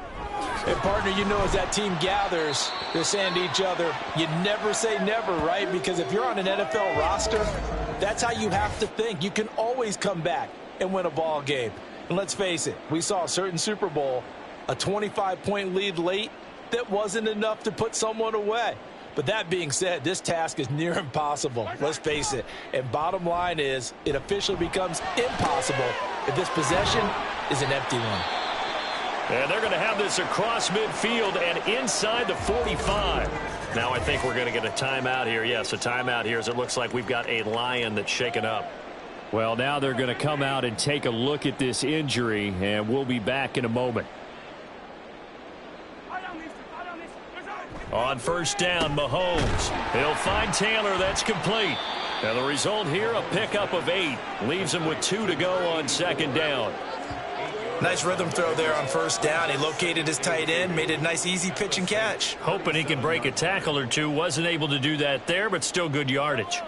And, partner, you know, as that team gathers, they're saying to each other, you never say never, right? Because if you're on an NFL roster, that's how you have to think. You can always come back and win a ball game. And let's face it, we saw a certain Super Bowl, a 25-point lead late, that wasn't enough to put someone away. But that being said, this task is near impossible. Let's face it. And bottom line is, it officially becomes impossible if this possession is an empty one. And they're going to have this across midfield and inside the 45. Now I think we're going to get a timeout here. Yes, a timeout here as it looks like we've got a Lion that's shaken up. Well, now they're going to come out and take a look at this injury, and we'll be back in a moment. On first down, Mahomes. He'll find Taylor. That's complete. And the result here, a pickup of 8. Leaves him with 2 to go on second down. Nice rhythm throw there on first down. He located his tight end, made it a nice easy pitch and catch. Hoping he can break a tackle or two. Wasn't able to do that there, but still good yardage.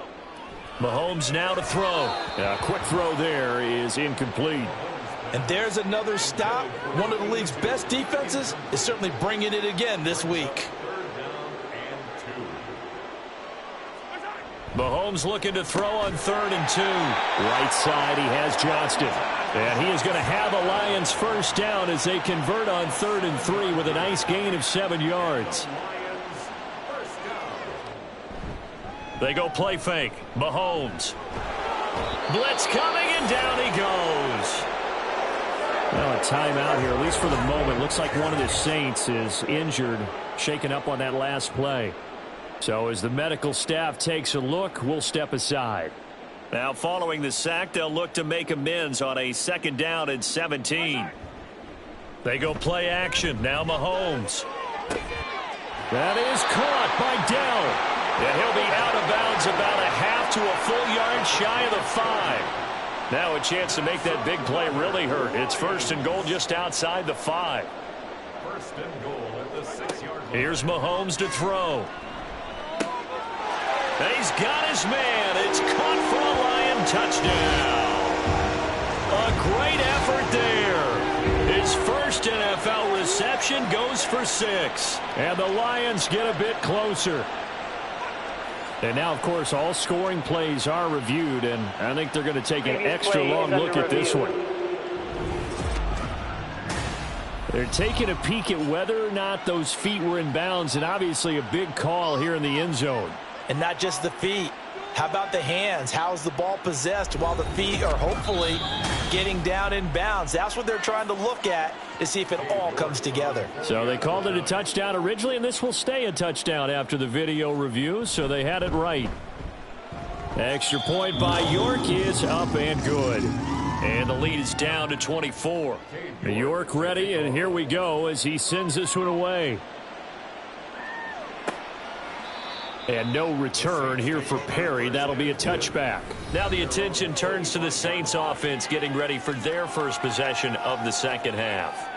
Mahomes now to throw. A quick throw there is incomplete. And there's another stop. One of the league's best defenses is certainly bringing it again this week. Mahomes looking to throw on 3rd and 2. Right side, he has Johnston. And he is going to have a Lions first down as they convert on 3rd and 3 with a nice gain of 7 yards. They go play fake. Mahomes. Blitz coming, and down he goes. Well, a timeout here, at least for the moment. Looks like one of the Saints is injured, shaken up on that last play. So as the medical staff takes a look, we'll step aside. Now following the sack, they'll look to make amends on a 2nd down and 17. They go play action. Now Mahomes. That is caught by Dell. And he'll be out of bounds about a half to a full yard shy of the 5. Now a chance to make that big play really hurt. It's 1st and goal just outside the 5. 1st and goal at the 6-yard line. Here's Mahomes to throw. He's got his man. It's caught for a Lion touchdown. A great effort there. His first NFL NFL reception, goes for 6. And the Lions get a bit closer. And now, of course, all scoring plays are reviewed, and I think they're going to take an extra long look at this one. They're taking a peek at whether or not those feet were in bounds, and obviously a big call here in the end zone. And not just the feet. How about the hands? How's the ball possessed while the feet are hopefully getting down in bounds? That's what they're trying to look at to see if it all comes together. So they called it a touchdown originally, and this will stay a touchdown after the video review, so they had it right. Extra point by York is up and good. And the lead is down to 24. York ready, and here we go as he sends this one away. And no return here for Perry. That'll be a touchback. Now the attention turns to the Saints offense getting ready for their first possession of the second half.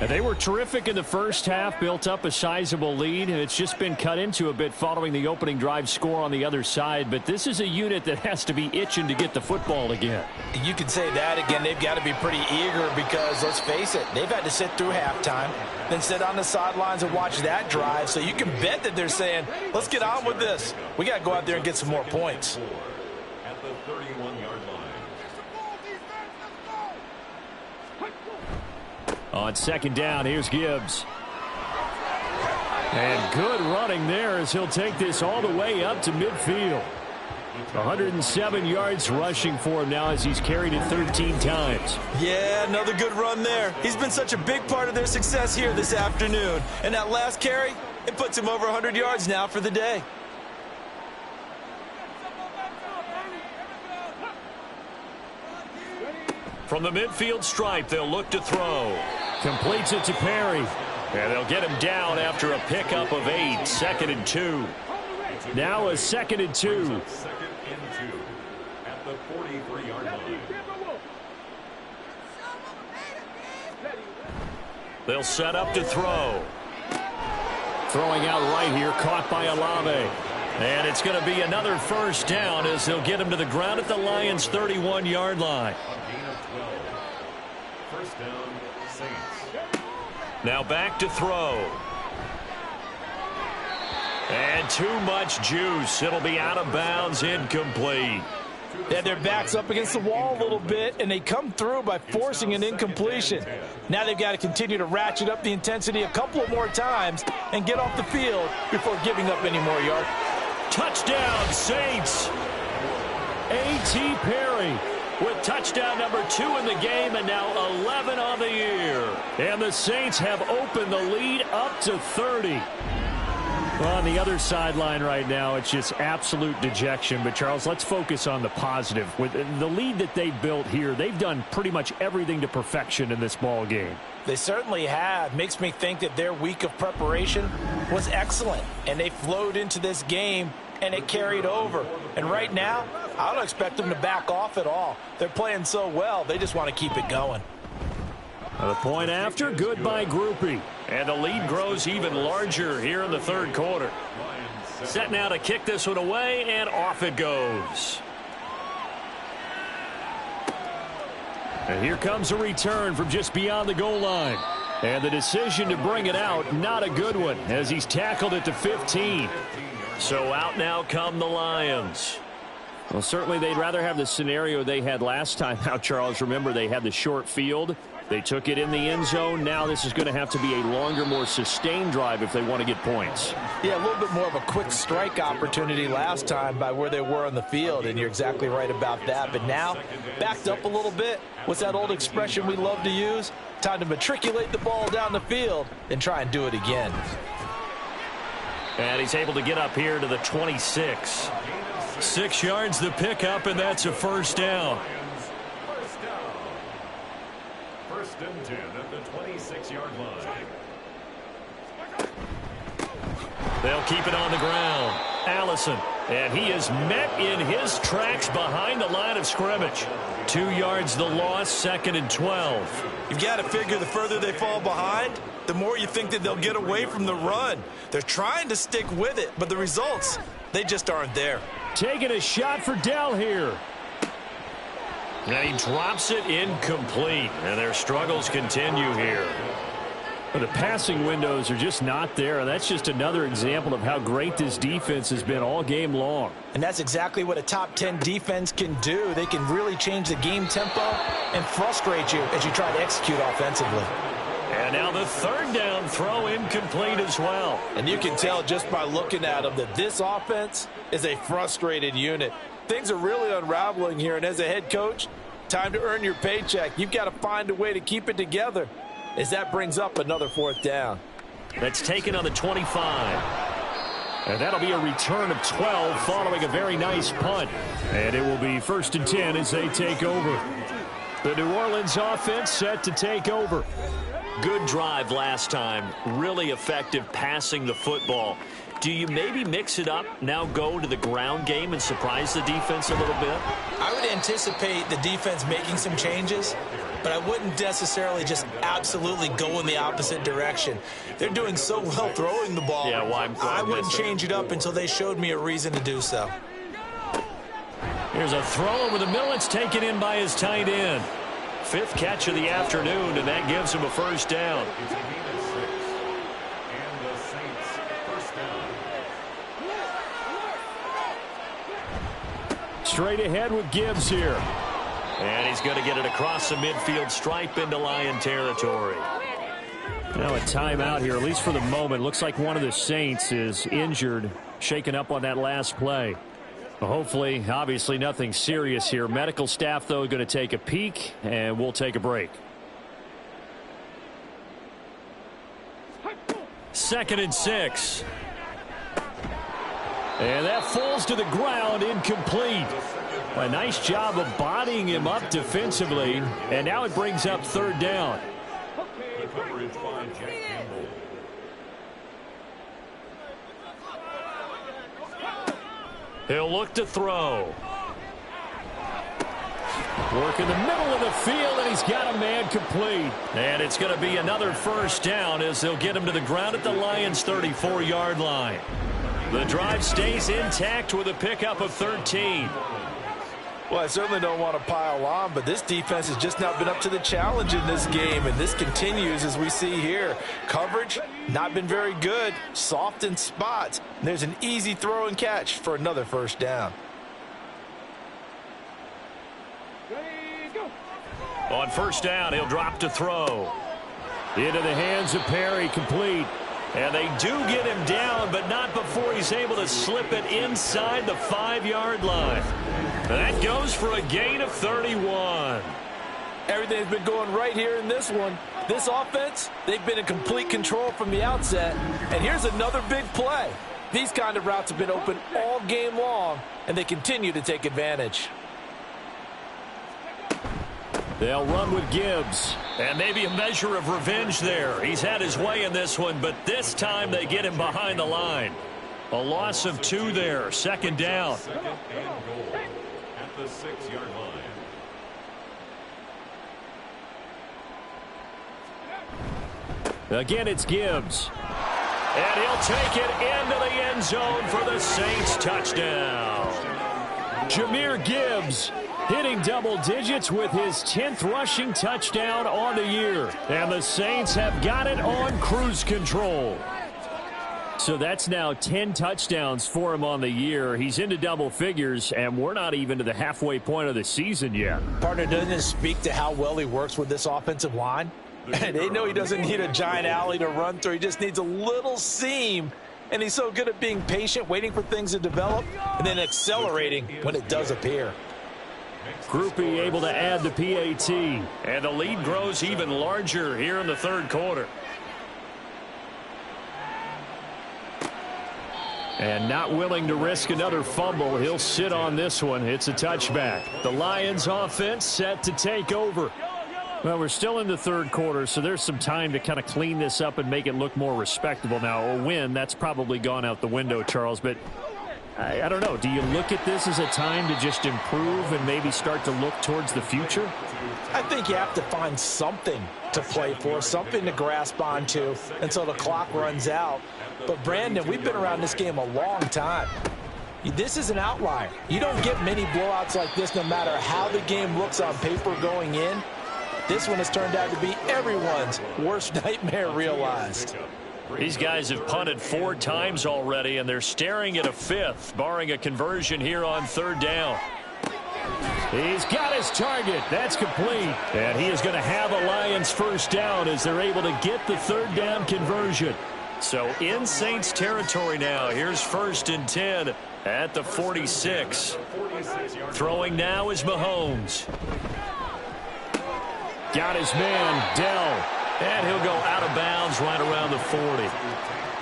And they were terrific in the first half, built up a sizable lead, and it's just been cut into a bit following the opening drive score on the other side. But this is a unit that has to be itching to get the football again. You can say that again. They've got to be pretty eager because, let's face it, they've had to sit through halftime, then sit on the sidelines and watch that drive. So you can bet that they're saying, let's get on with this. We got to go out there and get some more points. At the 31-yard line. On second down, here's Gibbs. And good running there as he'll take this all the way up to midfield. 107 yards rushing for him now as he's carried it 13 times. Yeah, another good run there. He's been such a big part of their success here this afternoon. And that last carry, it puts him over 100 yards now for the day. From the midfield stripe, they'll look to throw. Completes it to Perry. And they'll get him down after a pickup of 8. 2nd and 2. Now a 2nd and 2. 2nd and 2 at the 43-yard line. They'll set up to throw. Throwing out right here, caught by Olave. And it's going to be another first down as they'll get him to the ground at the Lions' 31-yard line. A gain of 12. First down, Saints. Now back to throw. And too much juice. It'll be out of bounds, incomplete. They had their backs up against the wall a little bit, and they come through by forcing an incompletion. Now they've got to continue to ratchet up the intensity a couple of more times and get off the field before giving up any more yards. Touchdown, Saints. A.T. Perry with touchdown number 2 in the game and now 11 on the year. And the Saints have opened the lead up to 30. Well, on the other sideline right now, it's just absolute dejection. But, Charles, let's focus on the positive. With the lead that they built here, they've done pretty much everything to perfection in this ball game. They certainly have. Makes me think that their week of preparation was excellent. And they flowed into this game, and it carried over. And right now, I don't expect them to back off at all. They're playing so well, they just want to keep it going. The point after, good by Groupie. And the lead grows even larger here in the third quarter. Set now to kick this one away, and off it goes. And here comes a return from just beyond the goal line. And the decision to bring it out, not a good one, as he's tackled it to 15. So out now come the Lions. Well, certainly they'd rather have the scenario they had last time out, Charles. Remember, they had the short field. They took it in the end zone. Now this is going to have to be a longer, more sustained drive if they want to get points. Yeah, a little bit more of a quick strike opportunity last time by where they were on the field, and you're exactly right about that. But now, backed up a little bit. What's that old expression we love to use? Time to matriculate the ball down the field and try and do it again. And he's able to get up here to the 26. 6 yards the pickup, and that's a first down. First and 10 at the 26-yard line. They'll keep it on the ground. Allison, and he is met in his tracks behind the line of scrimmage. 2 yards the loss, 2nd and 12. You've got to figure the further they fall behind, the more you think that they'll get away from the run. They're trying to stick with it, but the results, they just aren't there. Taking a shot for Dell here. And he drops it incomplete, and their struggles continue here. The passing windows are just not there. That's just another example of how great this defense has been all game long. And that's exactly what a top 10 defense can do. They can really change the game tempo and frustrate you as you try to execute offensively. And now the third down throw incomplete as well. And you can tell just by looking at them that this offense is a frustrated unit. Things are really unraveling here, and as a head coach, time to earn your paycheck. You've got to find a way to keep it together as that brings up another fourth down. That's taken on the 25. And that'll be a return of 12 following a very nice punt. And it will be 1st and 10 as they take over. The New Orleans offense set to take over. Good drive last time. Really effective passing the football. Do you maybe mix it up, now go to the ground game and surprise the defense a little bit? I would anticipate the defense making some changes, but I wouldn't necessarily just absolutely go in the opposite direction. They're doing so well throwing the ball. Yeah, well, I wouldn't change it up until they showed me a reason to do so. Here's a throw over the middle. It's taken in by his tight end. 5th catch of the afternoon, and that gives him a first down. Straight ahead with Gibbs here. And he's going to get it across the midfield stripe into Lion territory. Now a timeout here, at least for the moment. Looks like one of the Saints is injured, shaken up on that last play. Well, hopefully, obviously nothing serious here. Medical staff, though, going to take a peek, and we'll take a break. 2nd and 6. And that falls to the ground, incomplete. A nice job of bodying him up defensively, and now it brings up 3rd down. He'll look to throw. Work in the middle of the field, and he's got a man complete. And it's going to be another first down as they'll get him to the ground at the Lions' 34-yard line. The drive stays intact with a pickup of 13. Well, I certainly don't want to pile on, but this defense has just not been up to the challenge in this game, and this continues as we see here. Coverage, not been very good, soft in spots. And there's an easy throw and catch for another first down. On first down, he'll drop to throw. Into the hands of Perry, complete. And they do get him down, but not before he's able to slip it inside the 5-yard line. That goes for a gain of 31. Everything's been going right here in this one. This offense, they've been in complete control from the outset. And here's another big play. These kind of routes have been open all game long, and they continue to take advantage. They'll run with Gibbs. And maybe a measure of revenge there. He's had his way in this one, but this time they get him behind the line. A loss of 2 there. 2nd down. 2nd and goal at the 6-yard line. Again, it's Gibbs. And he'll take it into the end zone for the Saints touchdown. Jahmyr Gibbs hitting double digits with his 10th rushing touchdown on the year. And the Saints have got it on cruise control. So that's now 10 touchdowns for him on the year. He's into double figures, and we're not even to the halfway point of the season yet. Partner, doesn't it speak to how well he works with this offensive line? They know he doesn't need a giant alley to run through. He just needs a little seam. And he's so good at being patient, waiting for things to develop, and then accelerating when it does appear. Groupie able to add the PAT. And the lead grows even larger here in the 3rd quarter. And not willing to risk another fumble. He'll sit on this one. It's a touchback. The Lions offense set to take over. Well, we're still in the 3rd quarter, so there's some time to kind of clean this up and make it look more respectable. Now, a win, that's probably gone out the window, Charles, but I don't know. Do you look at this as a time to just improve and maybe start to look towards the future? I think you have to find something to play for, something to grasp onto until the clock runs out. But, Brandon, we've been around this game a long time. This is an outlier. You don't get many blowouts like this no matter how the game looks on paper going in. This one has turned out to be everyone's worst nightmare realized. These guys have punted 4 times already, and they're staring at a 5th, barring a conversion here on 3rd down. He's got his target. That's complete. And he is going to have a Lions first down as they're able to get the 3rd down conversion. So in Saints territory now. Here's 1st and 10 at the 46. Throwing now is Mahomes. Got his man, Dell. And he'll go out of bounds right around the 40.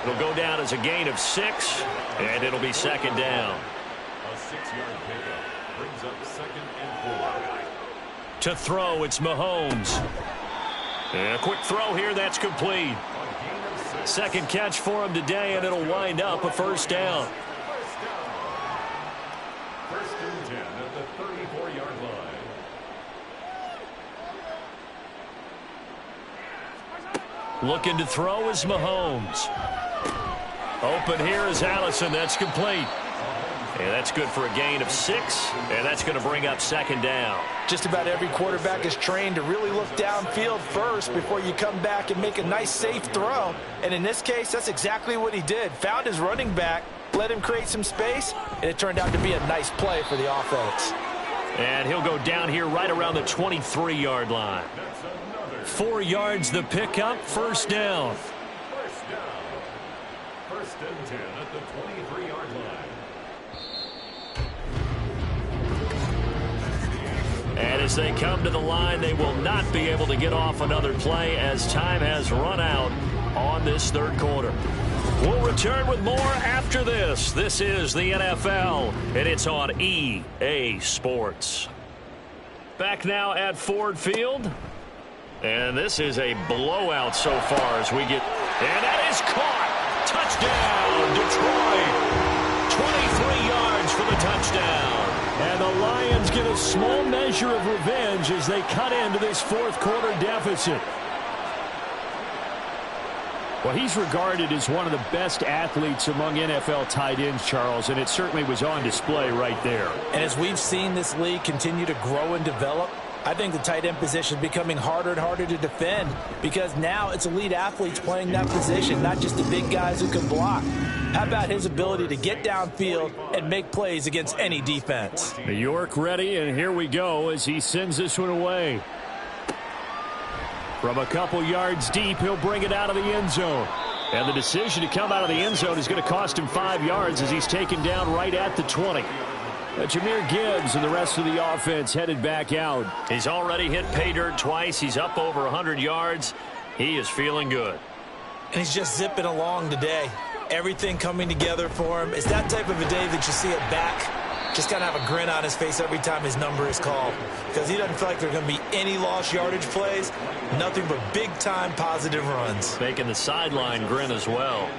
It'll go down as a gain of 6, and it'll be 2nd down. A 6-yard pickup brings up 2nd and 4. To throw, it's Mahomes. And a quick throw here, that's complete. 2nd catch for him today, and it'll wind up a 1st down. 1st and 10 at the 34-yard line. Looking to throw is Mahomes. Open here is Allison. That's complete. And that's good for a gain of 6, and that's going to bring up 2nd down. Just about every quarterback is trained to really look downfield first before you come back and make a nice, safe throw. And in this case, that's exactly what he did. Found his running back, let him create some space, and it turned out to be a nice play for the offense. And he'll go down here right around the 23-yard line. 4 yards the pickup, 1st down. 1st and 10 at the 23-yard line. And as they come to the line, they will not be able to get off another play as time has run out on this 3rd quarter. We'll return with more after this. This is the NFL, and it's on EA Sports. Back now at Ford Field. And this is a blowout so far as we get... And that is caught! Touchdown, Detroit! 23 yards for the touchdown. And the Lions get a small measure of revenge as they cut into this 4th quarter deficit. Well, he's regarded as one of the best athletes among NFL tight ends, Charles, and it certainly was on display right there. And as we've seen this league continue to grow and develop, I think the tight end position is becoming harder and harder to defend because now it's elite athletes playing that position, not just the big guys who can block. How about his ability to get downfield and make plays against any defense? New York ready, and here we go as he sends this one away. From a couple yards deep, he'll bring it out of the end zone. And the decision to come out of the end zone is going to cost him 5 yards as he's taken down right at the 20. Jahmyr Gibbs and the rest of the offense headed back out. He's already hit pay dirt twice. He's up over 100 yards. He is feeling good. And he's just zipping along today. Everything coming together for him. It's that type of a day that you see it back. Just kind of have a grin on his face every time his number is called. Because he doesn't feel like there are going to be any lost yardage plays. Nothing but big-time positive runs. Making the sideline grin as well.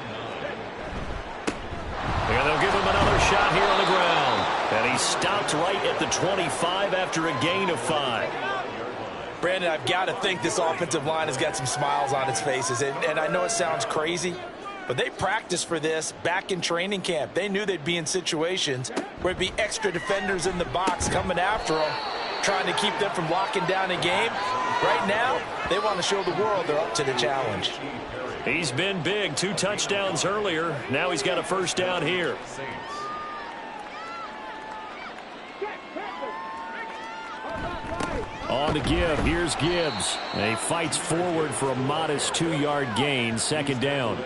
And they'll give him another shot here on the ground. And he stopped right at the 25 after a gain of 5. Brandon, I've got to think this offensive line has got some smiles on its faces. And I know it sounds crazy, but they practiced for this back in training camp. They knew they'd be in situations where it'd be extra defenders in the box coming after them, trying to keep them from locking down a game. Right now, they want to show the world they're up to the challenge. He's been big. 2 touchdowns earlier. Now he's got a 1st down here. On to Gibbs. Here's Gibbs. And he fights forward for a modest 2-yard gain. 2nd down.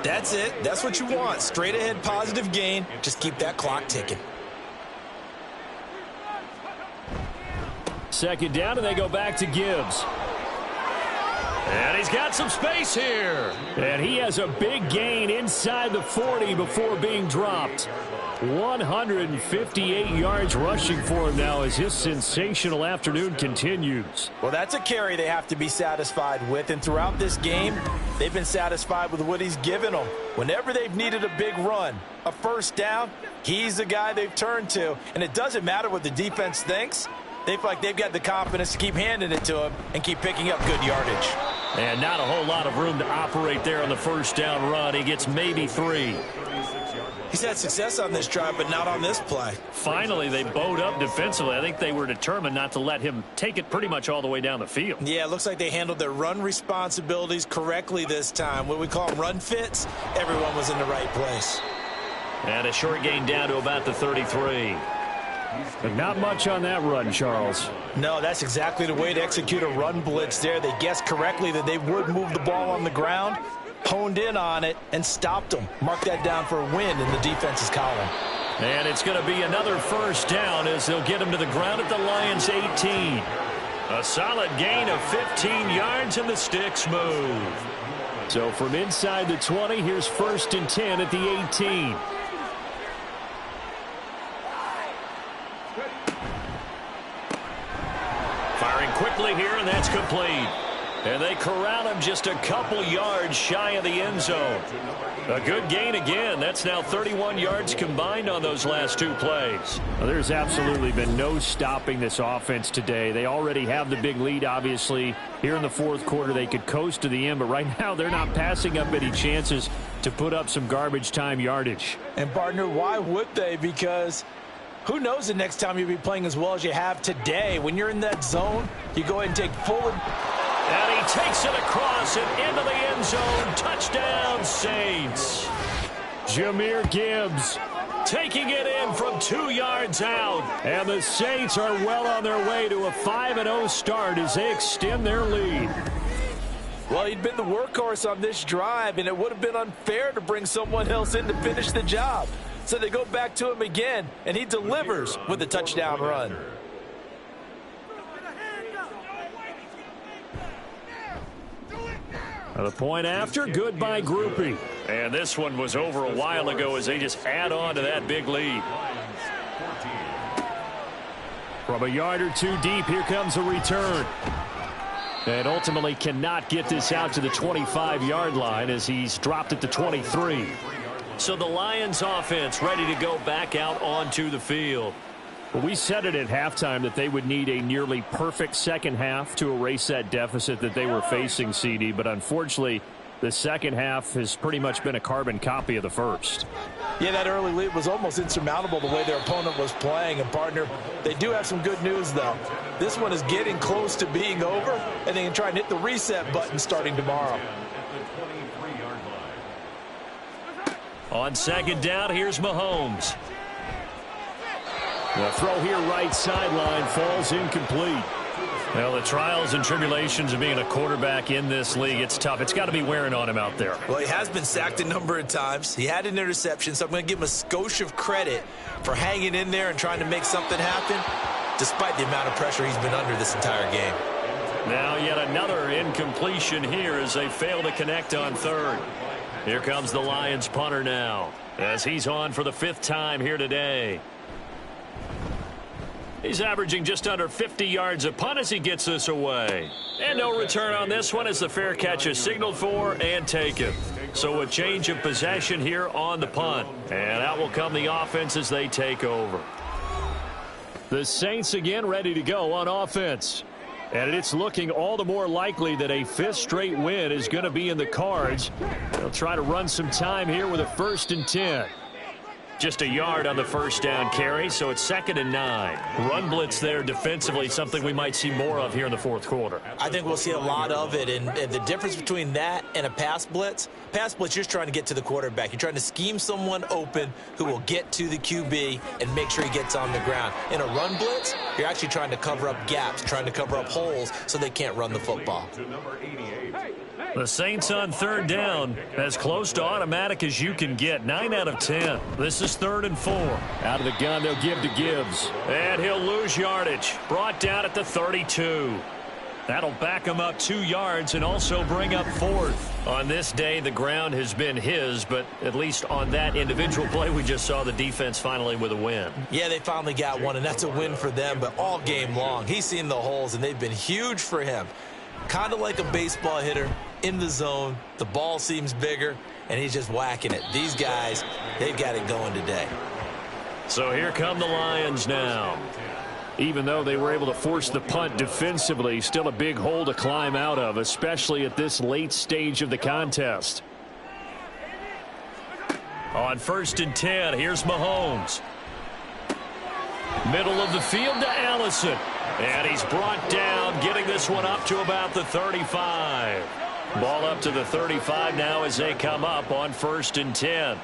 That's it. That's what you want. Straight ahead positive gain. Just keep that clock ticking. 2nd down, and they go back to Gibbs. And he's got some space here. And he has a big gain inside the 40 before being dropped. 158 yards rushing for him now as his sensational afternoon continues. Well, that's a carry they have to be satisfied with. And throughout this game, they've been satisfied with what he's given them. Whenever they've needed a big run, a 1st down, he's the guy they've turned to. And it doesn't matter what the defense thinks. They feel like they've got the confidence to keep handing it to him and keep picking up good yardage. And not a whole lot of room to operate there on the 1st down run. He gets maybe 3. He's had success on this drive, but not on this play. Finally, they bowed up defensively. I think they were determined not to let him take it pretty much all the way down the field. Yeah, it looks like they handled their run responsibilities correctly this time. What we call them run fits, everyone was in the right place. And a short gain down to about the 33. But not much on that run, Charles. No, that's exactly the way to execute a run blitz there. They guessed correctly that they would move the ball on the ground, honed in on it, and stopped them. Mark that down for a win in the defense's column. And it's going to be another first down as they'll get him to the ground at the Lions' 18. A solid gain of 15 yards, and the sticks move. So from inside the 20, here's 1st and 10 at the 18. Firing quickly here, and that's complete. And they corral him just a couple yards shy of the end zone. A good gain again. That's now 31 yards combined on those last 2 plays. Well, there's absolutely been no stopping this offense today. They already have the big lead, obviously. Here in the 4th quarter, they could coast to the end, but right now they're not passing up any chances to put up some garbage time yardage. And, partner, why would they? Because who knows the next time you'll be playing as well as you have today. When you're in that zone, you go ahead and take full. And he takes it across and into the end zone. Touchdown, Saints. Jahmyr Gibbs taking it in from 2 yards out. And the Saints are well on their way to a 5-0 start as they extend their lead. Well, he'd been the workhorse on this drive, and it would have been unfair to bring someone else in to finish the job. So they go back to him again, and he delivers with a touchdown run. The point after, good by Groupie. And this one was over a while ago as they just add on to that big lead. From a yard or 2 deep, here comes a return. And ultimately cannot get this out to the 25-yard line as he's dropped at the 23. So the Lions offense ready to go back out onto the field. Well, we said it at halftime that they would need a nearly perfect second half to erase that deficit that they were facing, CD. But unfortunately, the second half has pretty much been a carbon copy of the first. Yeah, that early lead was almost insurmountable the way their opponent was playing. And, partner, they do have some good news, though. This one is getting close to being over, and they can try and hit the reset button starting tomorrow. On 2nd down, here's Mahomes. The throw here right sideline falls incomplete. Well, the trials and tribulations of being a quarterback in this league, it's tough. It's got to be wearing on him out there. Well, he has been sacked a number of times. He had an interception, so I'm going to give him a skosh of credit for hanging in there and trying to make something happen, despite the amount of pressure he's been under this entire game. Now yet another incompletion here as they fail to connect on 3rd. Here comes the Lions punter now as he's on for the 5th time here today. He's averaging just under 50 yards a punt as he gets this away. And no return on this one as the fair catch is signaled for and taken. So a change of possession here on the punt. And out will come the offense as they take over. The Saints again ready to go on offense. And it's looking all the more likely that a 5th straight win is going to be in the cards. They'll try to run some time here with a 1st and 10. Just a yard on the first down carry, so it's 2nd and 9. Run blitz there defensively, something we might see more of here in the 4th quarter. I think we'll see a lot of it, and the difference between that and a pass blitz, you're just trying to get to the quarterback. You're trying to scheme someone open who will get to the QB and make sure he gets on the ground. In a run blitz, you're actually trying to cover up gaps, trying to cover up holes so they can't run the football. The Saints on 3rd down, as close to automatic as you can get. 9 out of 10. This is 3rd and 4. Out of the gun, they'll give to Gibbs. And he'll lose yardage. Brought down at the 32. That'll back him up 2 yards and also bring up 4th. On this day, the ground has been his, but at least on that individual play, we just saw the defense finally with a win. Yeah, they finally got one, and that's a win for them, but all game long, he's seen the holes, and they've been huge for him. Kind of like a baseball hitter in the zone. The ball seems bigger, and he's just whacking it. These guys, they've got it going today. So here come the Lions now. Even though they were able to force the punt defensively, still a big hole to climb out of, especially at this late stage of the contest. On 1st and 10, here's Mahomes. Middle of the field to Allison. And he's brought down, getting this one up to about the 35. Ball up to the 35 now as they come up on 1st and 10.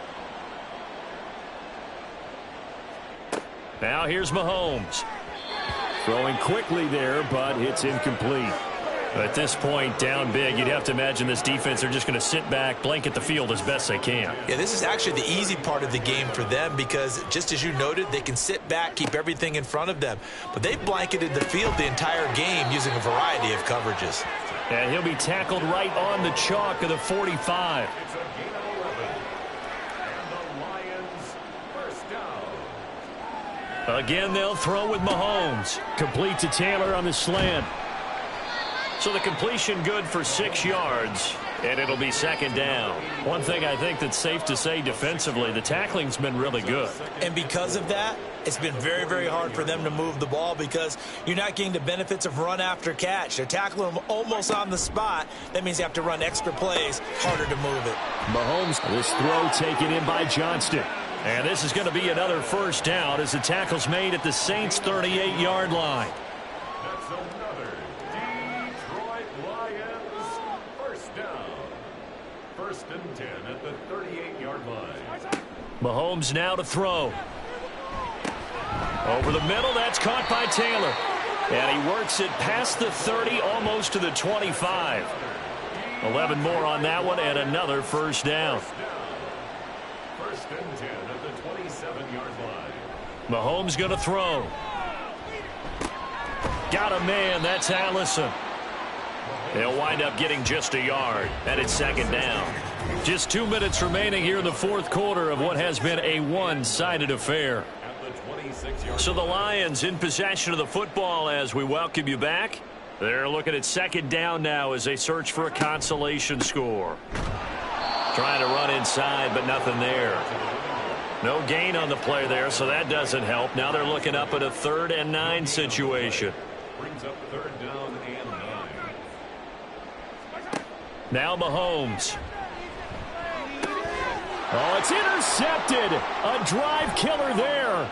Now here's Mahomes. Throwing quickly there, but it's incomplete. At this point, down big, you'd have to imagine this defense are just going to sit back, blanket the field as best they can. Yeah, this is actually the easy part of the game for them because, just as you noted, they can sit back, keep everything in front of them. But they've blanketed the field the entire game using a variety of coverages. And he'll be tackled right on the chalk of the 45. It's a gain of 11. And the Lions first down. Again, they'll throw with Mahomes. Complete to Taylor on the slant. So the completion good for 6 yards, and it'll be 2nd down. One thing I think that's safe to say defensively, the tackling's been really good. And because of that, it's been very, very hard for them to move the ball because you're not getting the benefits of run after catch. They're tackling them almost on the spot. That means you have to run extra plays, harder to move it. Mahomes, this throw taken in by Johnston. And this is going to be another 1st down as the tackle's made at the Saints' 38-yard line. That's another Detroit Lions first down. 1st and 10 at the 38-yard line. Mahomes now to throw. Over the middle, that's caught by Taylor. And he works it past the 30, almost to the 25. 11 more on that one, and another 1st down. 1st and 10 at the 27-yard line. Mahomes going to throw. Got a man, that's Allison. They'll wind up getting just a yard, and it's 2nd down. Just 2 minutes remaining here in the 4th quarter of what has been a one-sided affair. So the Lions in possession of the football as we welcome you back. They're looking at 2nd down now as they search for a consolation score. Trying to run inside, but nothing there. No gain on the play there, so that doesn't help. Now they're looking up at a 3rd and 9 situation. Brings up 3rd down and 9. Now Mahomes. Oh, it's intercepted. A drive killer there.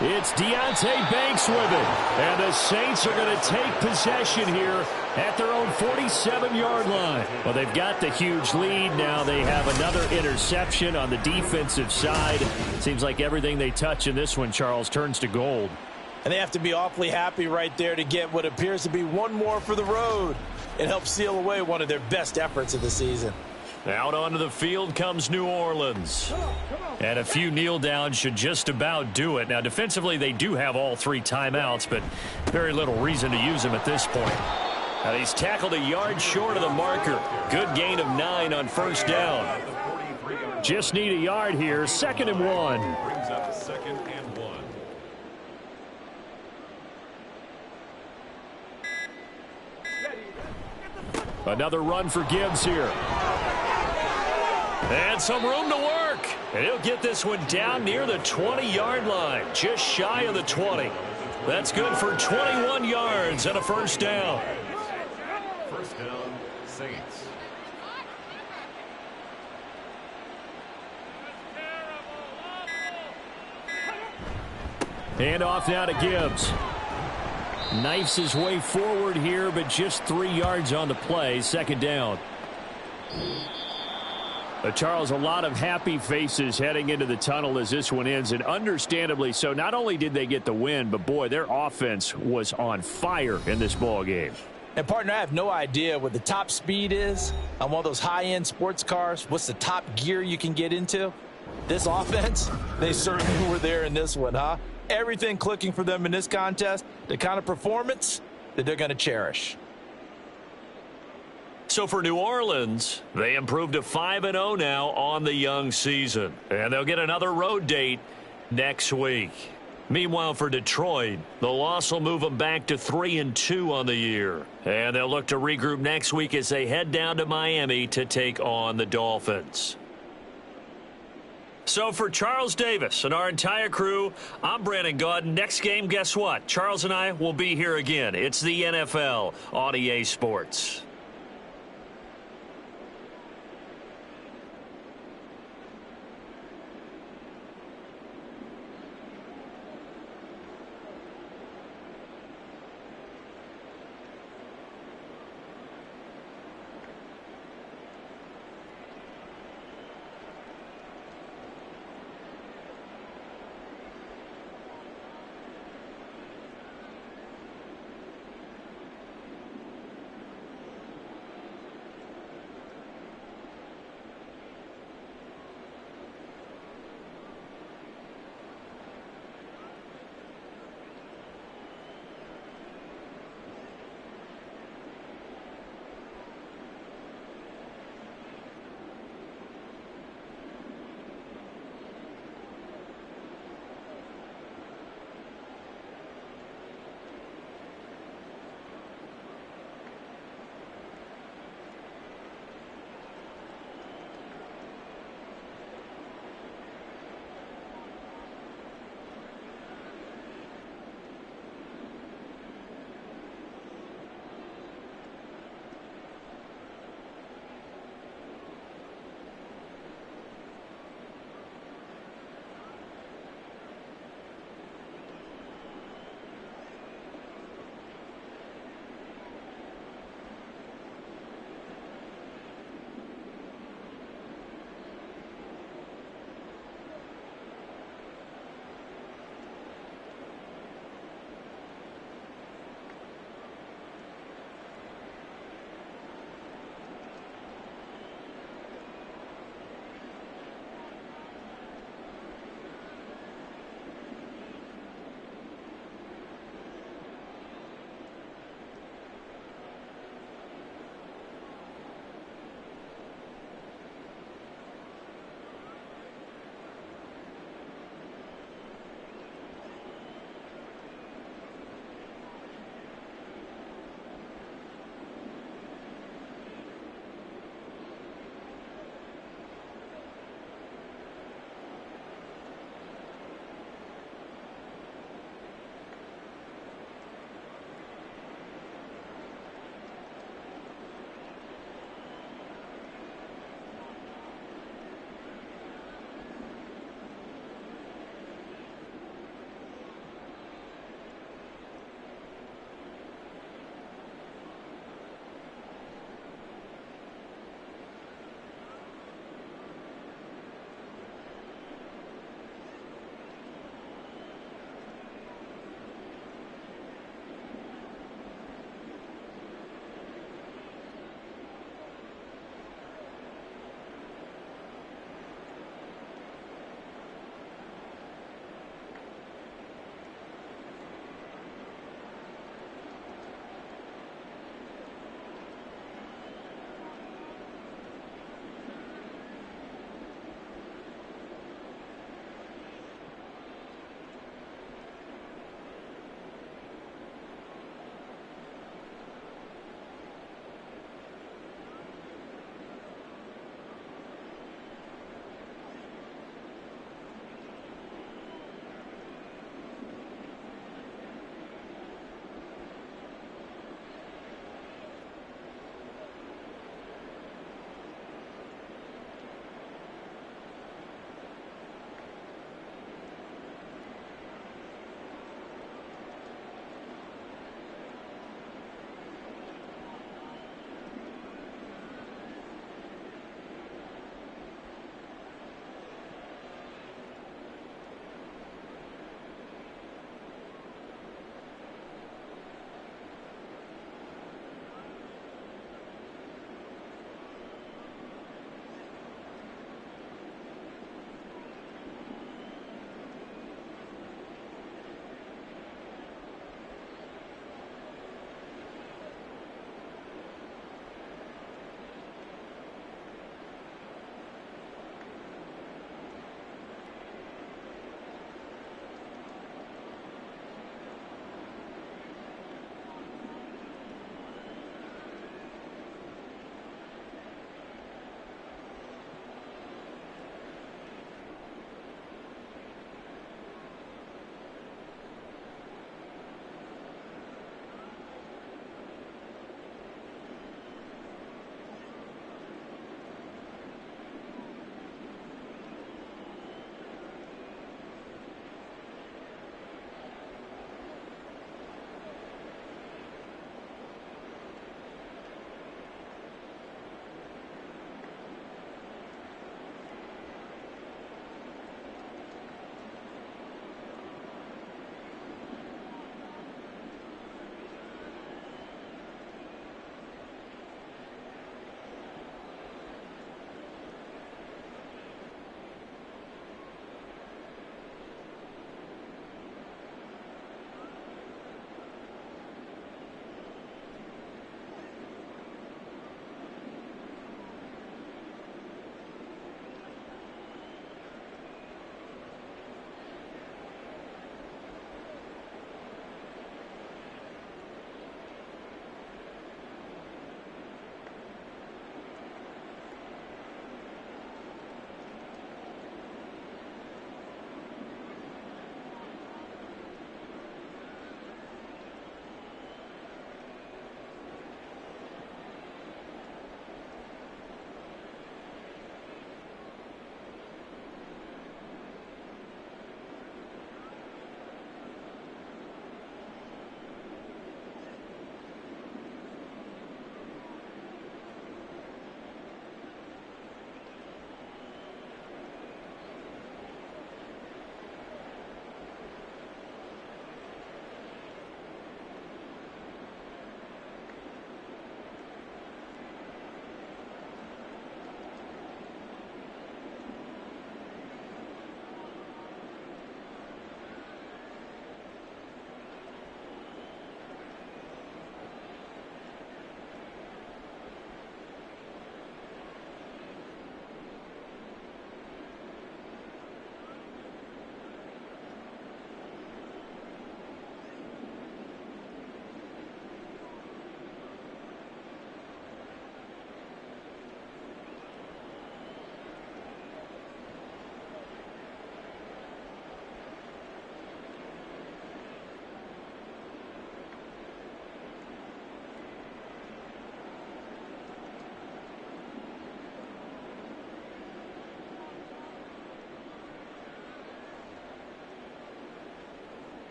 It's Deonte Banks with it. And the Saints are going to take possession here at their own 47-yard line. Well, they've got the huge lead. Now they have another interception on the defensive side. Seems like everything they touch in this one, Charles, turns to gold. And they have to be awfully happy right there to get what appears to be one more for the road. It helps seal away one of their best efforts of the season. Out onto the field comes New Orleans. And a few kneel downs should just about do it. Now, defensively, they do have all 3 timeouts, but very little reason to use them at this point. Now, he's tackled a yard short of the marker. Good gain of 9 on 1st down. Just need a yard here. 2nd and 1. Brings up 2nd and 1. Another run for Gibbs here. And some room to work. And he'll get this one down near the 20-yard line, just shy of the 20. That's good for 21 yards and a 1st down. 1st down, Saints. Hand off now to Gibbs. Knifes his way forward here, but just 3 yards on the play. 2nd down. Charles, a lot of happy faces heading into the tunnel as this one ends, and understandably so. Not only did they get the win, but boy, their offense was on fire in this ball game. And partner, I have no idea what the top speed is on one of those high-end sports cars. What's the top gear you can get into? This offense, they certainly were there in this one, huh? Everything clicking for them in this contest, the kind of performance that they're going to cherish. So for New Orleans, they improved to 5-0 now on the young season. And they'll get another road date next week. Meanwhile, for Detroit, the loss will move them back to 3-2 on the year. And they'll look to regroup next week as they head down to Miami to take on the Dolphins. So for Charles Davis and our entire crew, I'm Brandon Gaudin. Next game, guess what? Charles and I will be here again. It's the NFL on EA Sports.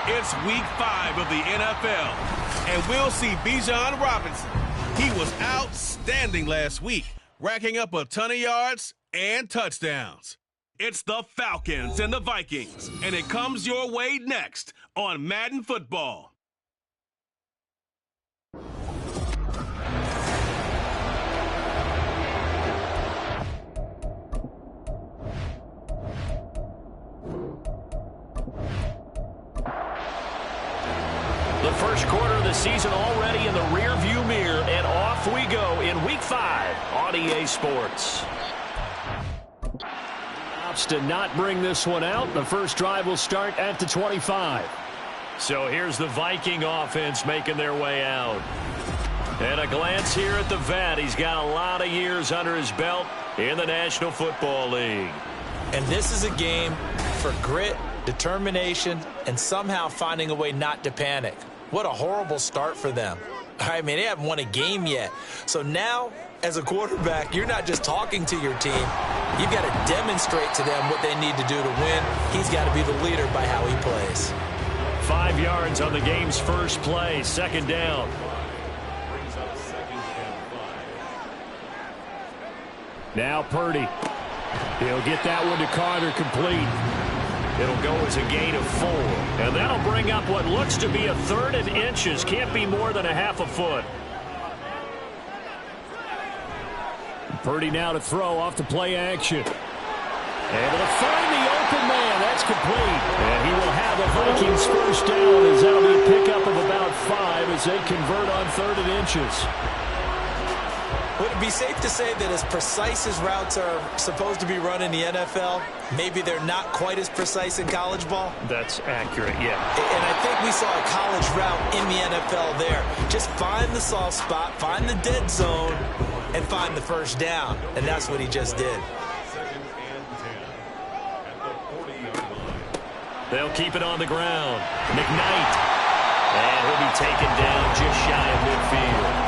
It's week 5 of the NFL, and we'll see Bijan Robinson. He was outstanding last week, racking up a ton of yards and touchdowns. It's the Falcons and the Vikings, and it comes your way next on Madden Football. The first quarter of the season already in the rearview mirror, and off we go in Week 5 on EA Sports. Opts to not bring this one out. The first drive will start at the 25. So here's the Viking offense making their way out. And a glance here at the vet. He's got a lot of years under his belt in the National Football League. And this is a game for grit, determination, and somehow finding a way not to panic. What a horrible start for them. I mean, they haven't won a game yet. So now, as a quarterback, you're not just talking to your team. You've got to demonstrate to them what they need to do to win. He's got to be the leader by how he plays. 5 yards on the game's first play, second down. Now Purdy. He'll get that one to Carter complete. It'll go as a gain of 4. And that'll bring up what looks to be a 3rd and inches. Can't be more than a half a foot. Purdy now to throw off the play action. Able to find the open man. That's complete. And he will have a Vikings first down as that'll be a pickup of about 5 as they convert on 3rd and inches. Would it be safe to say that as precise as routes are supposed to be run in the NFL, maybe they're not quite as precise in college ball? That's accurate, yeah. And I think we saw a college route in the NFL there. Just find the soft spot, find the dead zone, and find the first down. And that's what he just did. They'll keep it on the ground. McKnight. And he'll be taken down just shy of midfield.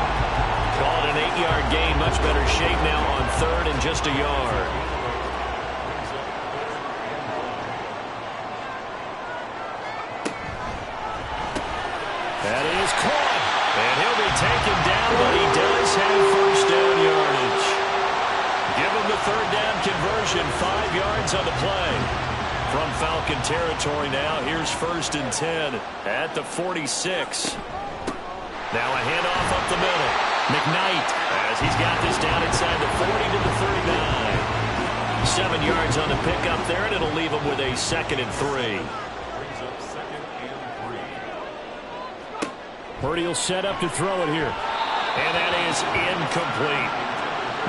Call it an 8-yard gain. Much better shape now on 3rd and just a yard. That is caught. And he'll be taken down, but he does have first down yardage. Give him the 3rd down conversion. 5 yards on the play. From Falcon territory now, here's 1st and 10 at the 46. Now a handoff up the middle. McKnight, as he's got this down inside the 40 to the 39. 7 yards on the pickup there, and it'll leave him with a 2nd and 3. Purdy will set up to throw it here. And that is incomplete.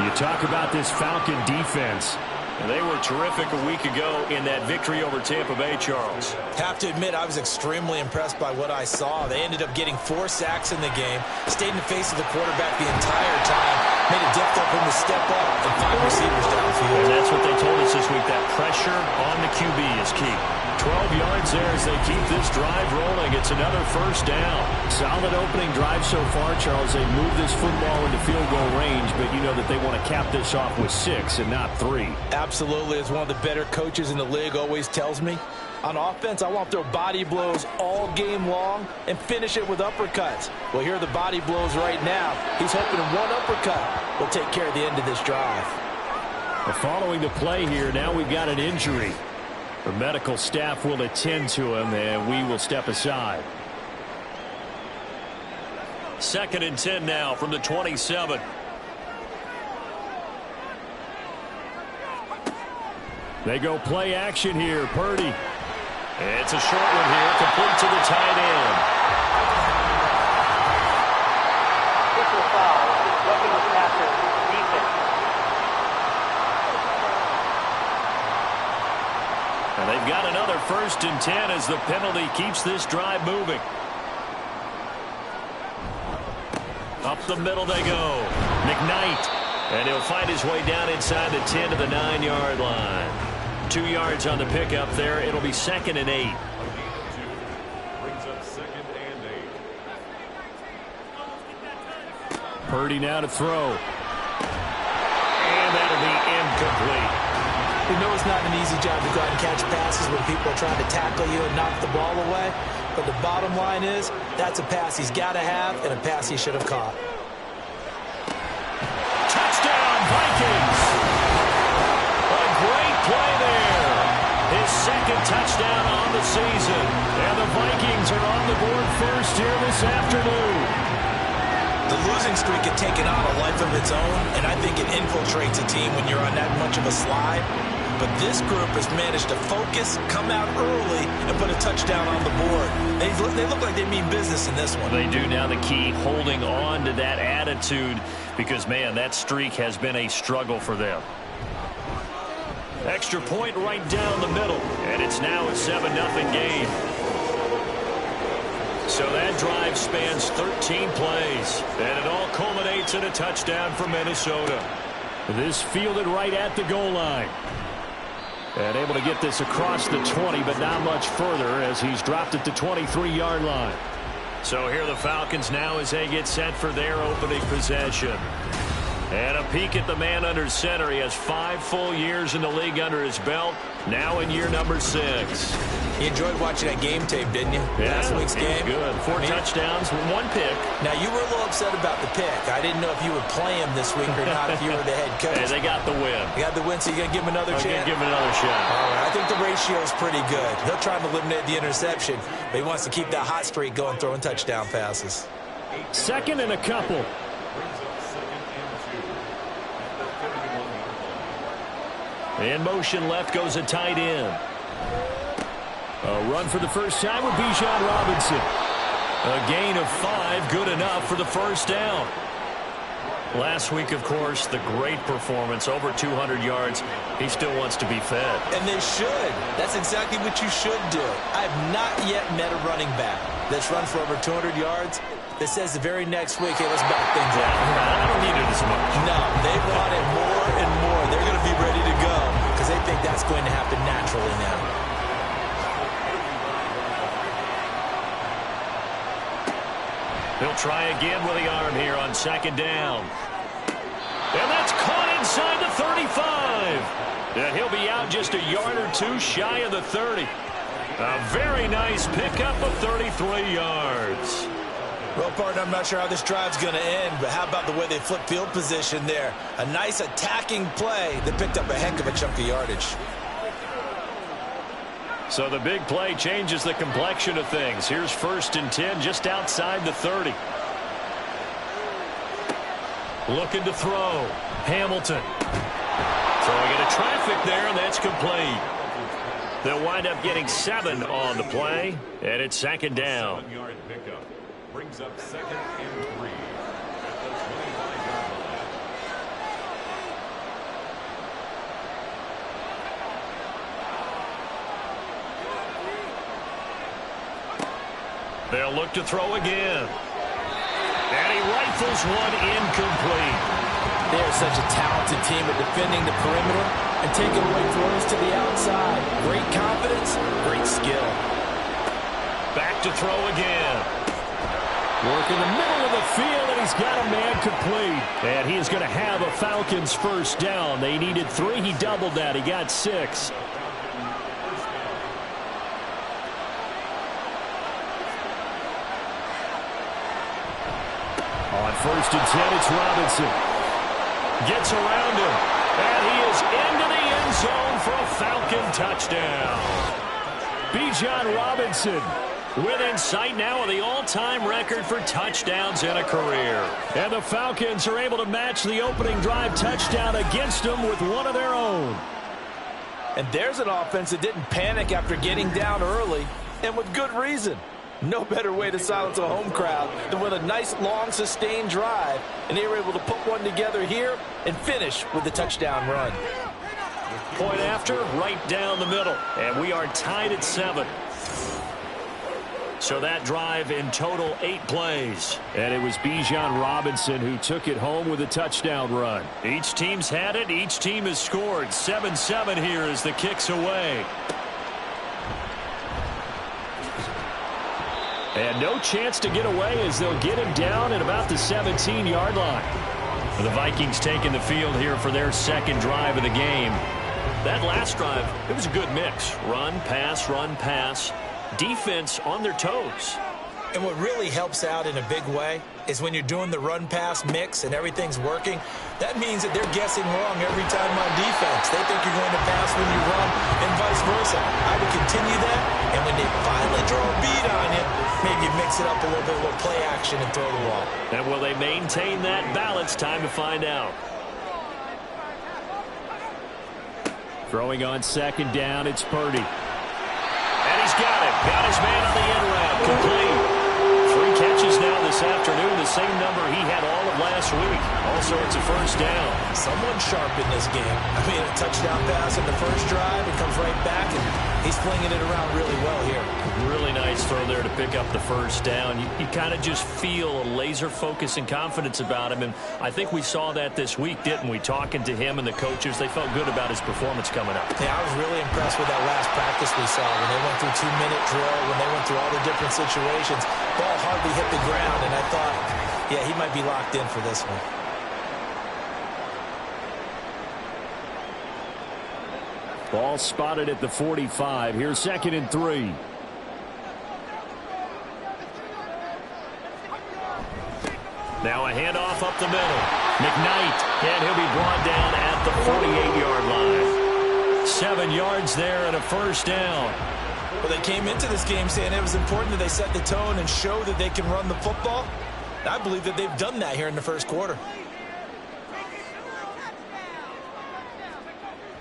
You talk about this Falcon defense. And they were terrific a week ago in that victory over Tampa Bay, Charles. Have to admit, I was extremely impressed by what I saw. They ended up getting 4 sacks in the game, stayed in the face of the quarterback the entire time, made it difficult for him to step up and find receivers downfield. And that's what they told us this week, that pressure on the QB is key. 12 yards yards there as they keep this drive rolling. It's another first down. Solid opening drive so far, Charles. They moved this football into field goal range, but you know that they want to cap this off with 6 and not 3. Absolutely. As one of the better coaches in the league always tells me, on offense, I want to throw body blows all game long and finish it with uppercuts. Well, here are the body blows right now. He's hoping one uppercut will take care of the end of this drive. Well, following the play here, now we've got an injury. The medical staff will attend to him, and we will step aside. 2nd and 10 now from the 27. They go play action here. Purdy. It's a short one here, complete to the tight end. Personal foul, roughing the passer, defense. And they've got another 1st and 10 as the penalty keeps this drive moving. Up the middle they go. McKnight. And he'll find his way down inside the 10 to the 9-yard line. 2 yards on the pickup there. It'll be 2nd and 8. Brings up 2nd and 8. Purdy now to throw. And that'll be incomplete. We know it's not an easy job to go out and catch passes when people are trying to tackle you and knock the ball away. But the bottom line is, that's a pass he's got to have and a pass he should have caught. Touchdown, Vikings! A great play there. His 2nd touchdown on the season. And the Vikings are on the board first here this afternoon. The losing streak had taken on a life of its own, and I think it infiltrates a team when you're on that much of a slide. But this group has managed to focus, come out early, and put a touchdown on the board. They look like they mean business in this one. They do. Now the key, holding on to that attitude, because, man, that streak has been a struggle for them. Extra point right down the middle, and it's now a 7-0 game. So that drive spans 13 plays, and it all culminates in a touchdown for Minnesota. This fielded right at the goal line. And able to get this across the 20, but not much further as he's dropped it to 23-yard line. So here are the Falcons now as they get set for their opening possession. And a peek at the man under center. He has 5 full years in the league under his belt. Now in year number 6. You enjoyed watching that game tape, didn't you? Yeah, Last week's game. Good. 4 touchdowns, 1 pick. Now, you were a little upset about the pick. I didn't know if you would play him this week or not if you were the head coach. Hey, they got the win. You got the win, so you're going to give him another chance? Give him another shot. All right, I think the ratio is pretty good. He'll try to eliminate the interception, but he wants to keep that hot streak going, throwing touchdown passes. 2nd and a couple. In motion left goes a tight end. A run for the first time with Bijan Robinson. A gain of 5, good enough for the first down. Last week, of course, the great performance, over 200 yards. He still wants to be fed. And they should. That's exactly what you should do. I have not yet met a running back that's run for over 200 yards that says the very next week, hey, let's back things up. I don't need it as much. No, they want it more and more. They're going to be ready to go because they think that's going to happen naturally now. He'll try again with the arm here on 2nd down. And that's caught inside the 35. And he'll be out just a yard or 2 shy of the 30. A very nice pickup of 33 yards. Well, partner, I'm not sure how this drive's going to end, but how about the way they flip field position there? A nice attacking play that picked up a heck of a chunk of yardage. So the big play changes the complexion of things. Here's 1st and 10 just outside the 30. Looking to throw. Hamilton. Throwing into traffic there, and that's complete. They'll wind up getting 7 on the play, and it's 2nd down. 7-yard pickup. Brings up 2nd and 3 at the 25-yard line. They'll look to throw again. And he rifles one incomplete. They are such a talented team at defending the perimeter and taking away throws to the outside. Great confidence, great skill. to throw again. Work in the middle of the field, and he's got a man complete. And he is going to have a Falcons first down. They needed 3. He doubled that. He got 6. On 1st and 10, it's Robinson. Gets around him. And he is into the end zone for a Falcon touchdown. Bijan Robinson within sight now of the all-time record for touchdowns in a career. And the Falcons are able to match the opening drive touchdown against them with one of their own. And there's an offense that didn't panic after getting down early, and with good reason. No better way to silence a home crowd than with a nice, long, sustained drive. And they were able to put one together here and finish with the touchdown run. Point after, right down the middle. And we are tied at 7. So that drive in total 8 plays. And it was Bijan Robinson who took it home with a touchdown run. Each team's had it. Each team has scored. 7-7 here as the kick's away. And no chance to get away as they'll get him down at about the 17-yard line. The Vikings taking the field here for their second drive of the game. That last drive, it was a good mix. Run, pass. Defense on their toes. And what really helps out in a big way is when you're doing the run-pass mix and everything's working, that means that they're guessing wrong every time on defense. They think you're going to pass when you run and vice versa. I would continue that, and when they finally draw a beat on you, maybe mix it up a little bit with play action and throw the ball. And will they maintain that balance? Time to find out. Throwing on 2nd down, it's Purdy. And he's got it. Got his man on the end route. Complete. 3 catches now this afternoon. The same number he had all of last week. Also, it's a first down. Someone sharp in this game. I mean, a touchdown pass in the first drive. It comes right back, and he's flinging it around really well here. Really nice throw there to pick up the first down. You kind of just feel a laser focus and confidence about him, and I think we saw that this week, didn't we? Talking to him and the coaches, they felt good about his performance coming up. Yeah, I was really impressed with that last practice we saw when they went through 2-minute drill, when they went through all the different situations. Ball hardly hit the ground, and I thought, yeah, he might be locked in for this one. Ball spotted at the 45. Here's 2nd and 3. Now a handoff up the middle. McKnight, and he'll be brought down at the 48-yard line. 7 yards there and a first down. Well, they came into this game saying it was important that they set the tone and show that they can run the football. I believe that they've done that here in the first quarter.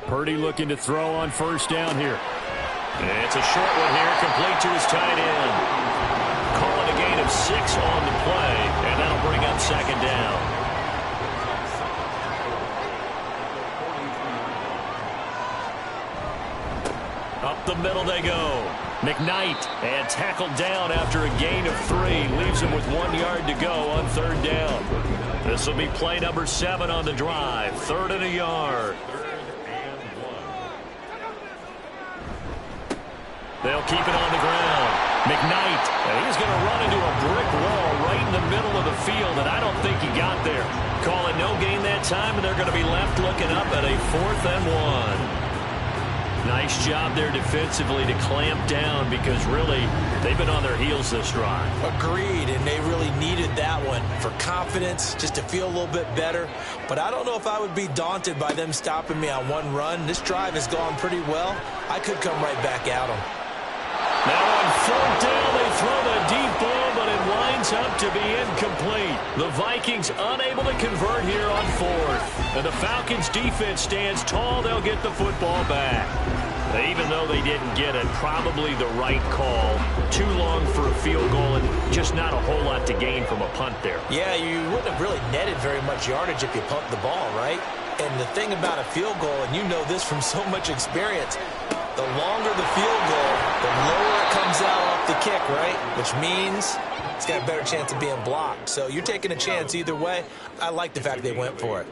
Purdy looking to throw on first down here. It's a short one here, complete to his tight end. Calling a gain of 6 on the play, and that'll bring up 2nd down. Up the middle they go. McKnight, and tackled down after a gain of 3. Leaves him with 1 yard to go on 3rd down. This will be play number 7 on the drive. 3rd and a yard. They'll keep it on the ground. McKnight, and he's going to run into a brick wall right in the middle of the field, and I don't think he got there. Call it no gain that time, and they're going to be left looking up at a 4th and 1. Nice job there defensively to clamp down because really they've been on their heels this drive. Agreed, and they really needed that one for confidence, just to feel a little bit better. But I don't know if I would be daunted by them stopping me on one run. This drive has gone pretty well. I could come right back at them. Now on 4th down, they throw the deep ball, but it winds up to be incomplete. The Vikings unable to convert here on 4th. And the Falcons' defense stands tall. They'll get the football back. Even though they didn't get it, probably the right call. Too long for a field goal and just not a whole lot to gain from a punt there. Yeah, you wouldn't have really netted very much yardage if you pumped the ball, right? And the thing about a field goal, and you know this from so much experience, the longer the field goal, the lower it comes out off the kick, right? Which means it's got a better chance of being blocked. So you're taking a chance either way. I like the fact they went for it.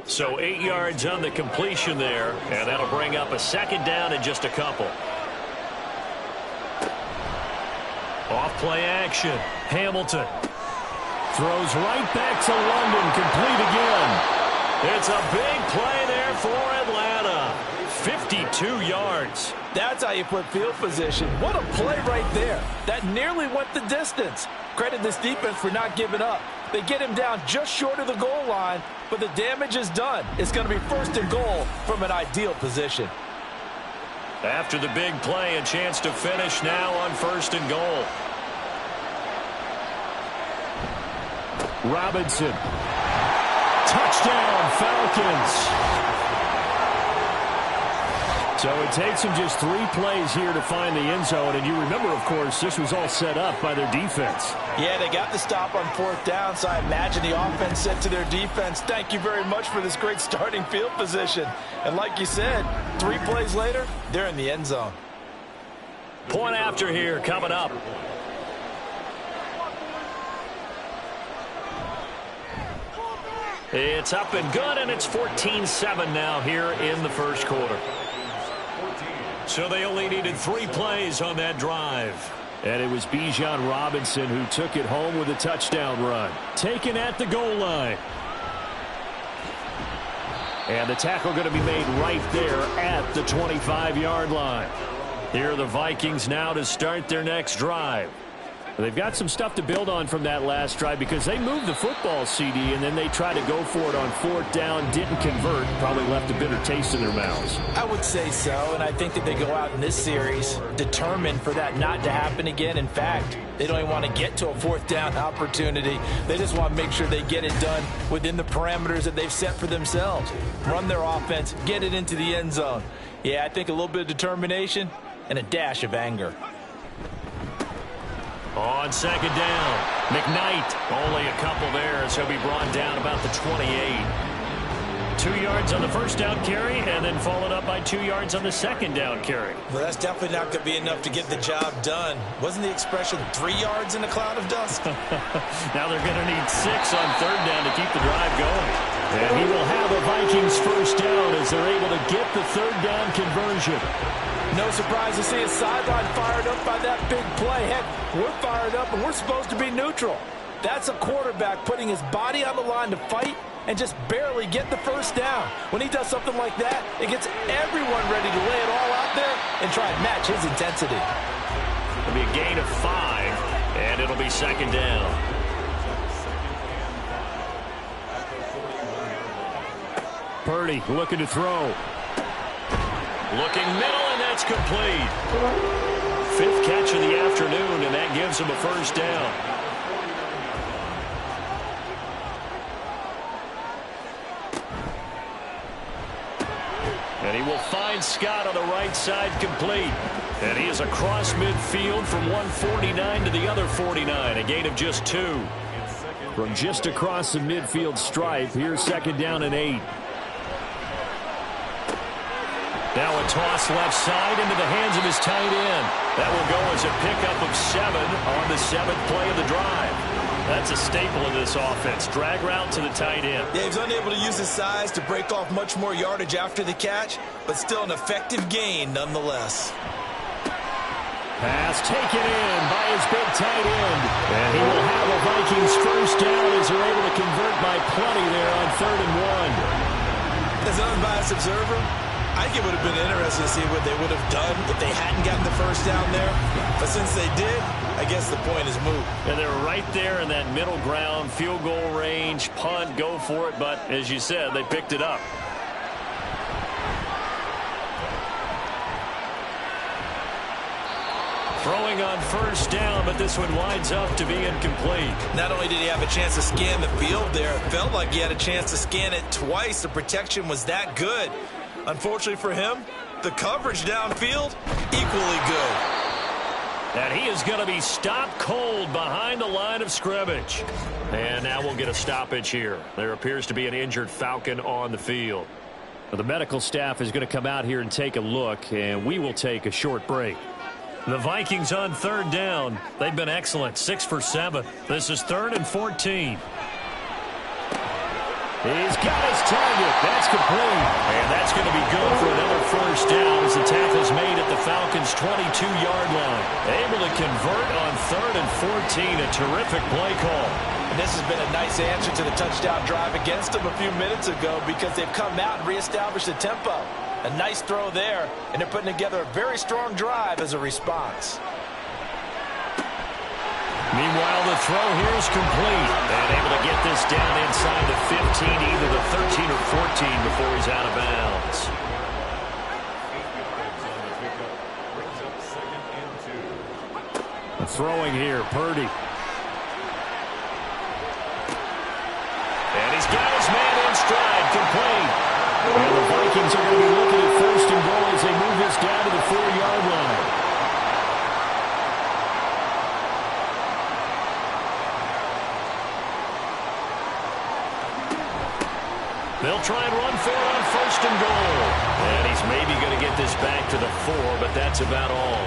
So 8 yards on the completion there, and that'll bring up a 2nd down in just a couple. Off play action. Hamilton throws right back to London, complete again. It's a big play there for Atlanta. 52 yards. That's how you put field position. What a play right there. That nearly went the distance. Credit this defense for not giving up. They get him down just short of the goal line, but the damage is done. It's going to be 1st and goal from an ideal position. After the big play, a chance to finish now on 1st and goal. Robinson. Touchdown, Falcons. So it takes them just 3 plays here to find the end zone. And you remember, of course, this was all set up by their defense. Yeah, they got the stop on 4th down, so I imagine the offense said to their defense, thank you very much for this great starting field position. And like you said, 3 plays later, they're in the end zone. Point after here coming up. It's up and good, and it's 14-7 now here in the 1st quarter. So they only needed 3 plays on that drive. And it was Bijan Robinson who took it home with a touchdown run. Taken at the goal line. And the tackle going to be made right there at the 25-yard line. Here are the Vikings now to start their next drive. They've got some stuff to build on from that last drive because they moved the football, CD, and then they tried to go for it on 4th down, didn't convert, probably left a bitter taste in their mouths. I would say so, and I think that they go out in this series determined for that not to happen again. In fact, they don't even want to get to a 4th down opportunity. They just want to make sure they get it done within the parameters that they've set for themselves. Run their offense, get it into the end zone. Yeah, I think a little bit of determination and a dash of anger. On 2nd down, McKnight, only a couple there as he'll be brought down about the 28. 2 yards on the 1st down carry, and then followed up by 2 yards on the 2nd down carry. Well, that's definitely not going to be enough to get the job done. Wasn't the expression 3 yards in a cloud of dust? Now they're going to need 6 on 3rd down to keep the drive going. And he will have a Vikings 1st down as they're able to get the 3rd down conversion. No surprise to see a sideline fired up by that big play. Heck, we're fired up, and we're supposed to be neutral. That's a quarterback putting his body on the line to fight and just barely get the 1st down. When he does something like that, it gets everyone ready to lay it all out there and try and match his intensity. It'll be a gain of 5, and it'll be 2nd down. Purdy looking to throw. Looking middle, and that's complete. 5th catch of the afternoon, and that gives him a 1st down. And he will find Scott on the right side complete. And he is across midfield from 149 to the other 49, a gain of just 2. From just across the midfield stripe, here's 2nd down and 8. Now a toss left side into the hands of his tight end. That will go as a pickup of 7 on the 7th play of the drive. That's a staple of this offense. Drag route to the tight end. Yeah, he's unable to use his size to break off much more yardage after the catch, but still an effective gain nonetheless. Pass taken in by his big tight end. And he will have a Vikings 1st down as they're able to convert by plenty there on 3rd and 1. As an unbiased observer, I think it would have been interesting to see what they would have done if they hadn't gotten the 1st down there. But since they did, I guess the point is moot. And they're right there in that middle ground, field goal range, punt, go for it. But as you said, they picked it up. Throwing on 1st down, but this one winds up to be incomplete. Not only did he have a chance to scan the field there, it felt like he had a chance to scan it twice. The protection was that good. Unfortunately for him, the coverage downfield, equally good. And he is going to be stopped cold behind the line of scrimmage. And now we'll get a stoppage here. There appears to be an injured Falcon on the field. Well, the medical staff is going to come out here and take a look, and we will take a short break. The Vikings on 3rd down. They've been excellent, 6 for 7. This is 3rd and 14. He's got his target. That's complete. And that's going to be good for another 1st down as the tackle's made at the Falcons' 22-yard line. Able to convert on 3rd and 14. A terrific play call. And this has been a nice answer to the touchdown drive against them a few minutes ago because they've come out and reestablished the tempo. A nice throw there, and they're putting together a very strong drive as a response. Meanwhile, the throw here is complete. And able to get this down inside the 15, either the 13 or 14 before he's out of bounds. Throwing here, Purdy. And he's got his man in stride, complete. And the Vikings are going to be looking at 1st and goal as they move this down to the 4-yard line. They'll try and run for it on 1st and goal. And he's maybe going to get this back to the 4, but that's about all.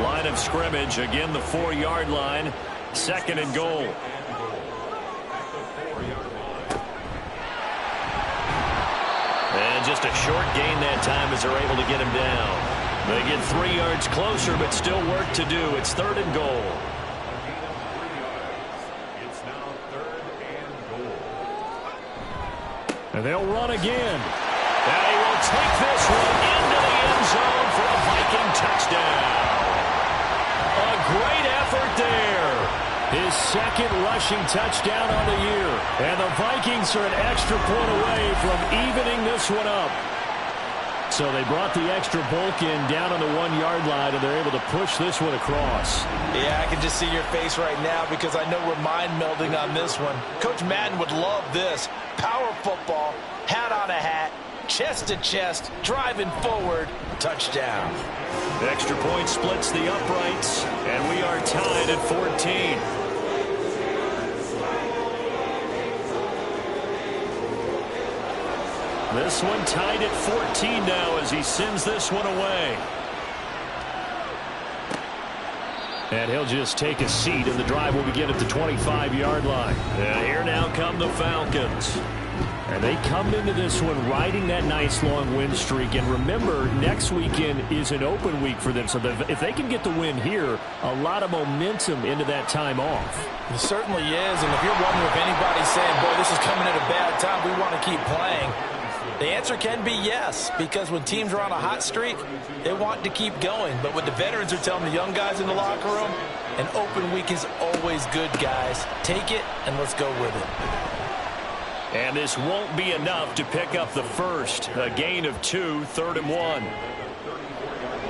Line of scrimmage, again the 4-yard line, 2nd and goal. And just a short gain that time as they're able to get him down. They get 3 yards closer, but still work to do. It's 3rd and goal. It's now 3rd and goal. And they'll run again. And he will take this one into the end zone for a Viking touchdown. A great effort there. His 2nd rushing touchdown on the year. And the Vikings are an extra point away from evening this one up. So they brought the extra bulk in down on the 1-yard line, and they're able to push this one across. Yeah, I can just see your face right now because I know we're mind melding on this one. Coach Madden would love this. Power football, hat on a hat, chest to chest, driving forward, touchdown. The extra point splits the uprights, and we are tied at 14. This one tied at 14 now as he sends this one away. And he'll just take a seat, and the drive will begin at the 25-yard line. And here now come the Falcons. And they come into this one riding that nice long win streak. And remember, next weekend is an open week for them. So if they can get the win here, a lot of momentum into that time off. It certainly is. And if you're wondering if anybody's saying, boy, this is coming at a bad time, we want to keep playing, the answer can be yes, because when teams are on a hot streak, they want to keep going. But what the veterans are telling the young guys in the locker room, an open week is always good, guys. Take it, and let's go with it. And this won't be enough to pick up the first. A gain of 2, 3rd and 1.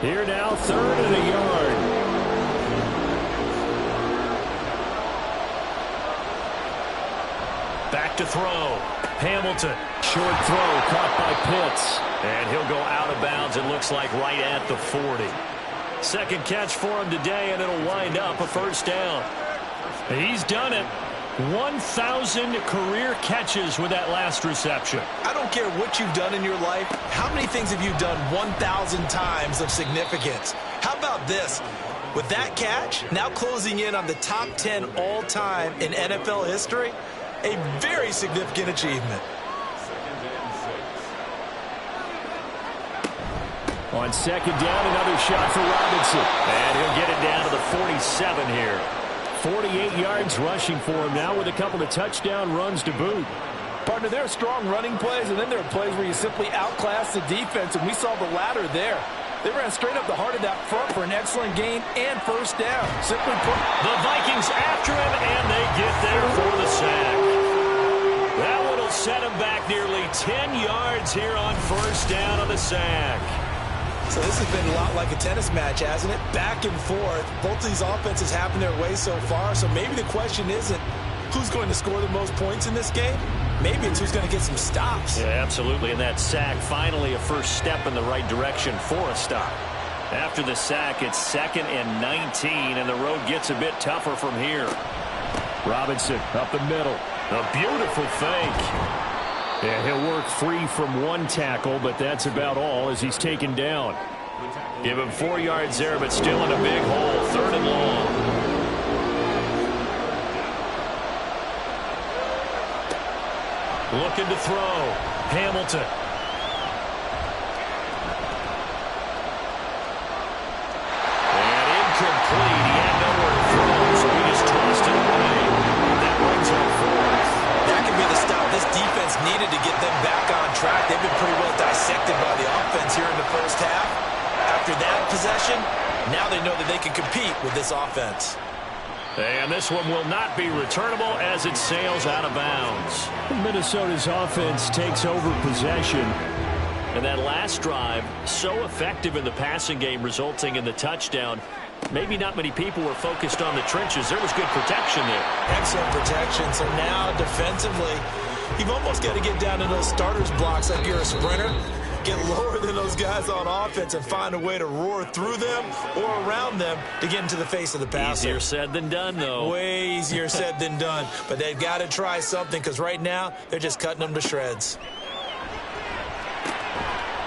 Here now, 3rd and a yard. Back to throw. Hamilton. Short throw caught by Pitts. And he'll go out of bounds, it looks like, right at the 40. 2nd catch for him today, and it'll wind up a 1st down. He's done it. 1,000 career catches with that last reception. I don't care what you've done in your life. How many things have you done 1,000 times of significance? How about this? With that catch, now closing in on the top 10 all-time in NFL history, a very significant achievement. On 2nd down, another shot for Robinson. And he'll get it down to the 47 here. 48 yards rushing for him now with a couple of touchdown runs to boot. Partner, there are strong running plays, and then there are plays where you simply outclass the defense, and we saw the latter there. They ran straight up the heart of that front for an excellent gain and 1st down. Simply put, the Vikings after him, and they get there for the sack. That one will set him back nearly 10 yards here on 1st down on the sack. So this has been a lot like a tennis match, hasn't it? Back and forth. Both of these offenses having their way so far. So maybe the question isn't who's going to score the most points in this game. Maybe it's who's going to get some stops. Yeah, absolutely. And that sack, finally a first step in the right direction for a stop. After the sack, it's 2nd and 19, and the road gets a bit tougher from here. Robinson up the middle. A beautiful fake. Yeah, he'll work free from one tackle, but that's about all as he's taken down. Give him 4 yards there, but still in a big hole. 3rd and long. Looking to throw. Hamilton. And incomplete. He had no possession. Now they know that they can compete with this offense. And this one will not be returnable as it sails out of bounds. Minnesota's offense takes over possession. And that last drive, so effective in the passing game, resulting in the touchdown. Maybe not many people were focused on the trenches. There was good protection there. Excellent protection. So now defensively, you've almost got to get down in those starters blocks like you're a sprinter. Get lower than those guys on offense and find a way to roar through them or around them to get into the face of the passer. Easier said than done, though. Way easier said than done. But they've got to try something because right now they're just cutting them to shreds.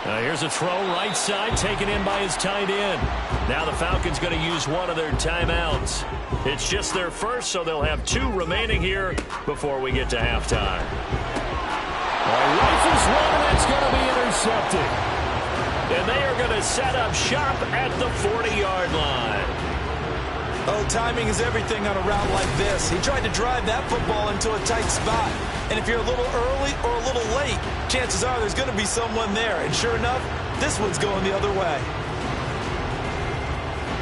Here's a throw right side taken in by his tight end. Now the Falcons going to use one of their timeouts. It's just their first, so they'll have 2 remaining here before we get to halftime. Rifles one, and that's going to be intercepted. And they are going to set up shop at the 40-yard line. Oh, timing is everything on a route like this. He tried to drive that football into a tight spot. And if you're a little early or a little late, chances are there's going to be someone there. And sure enough, this one's going the other way.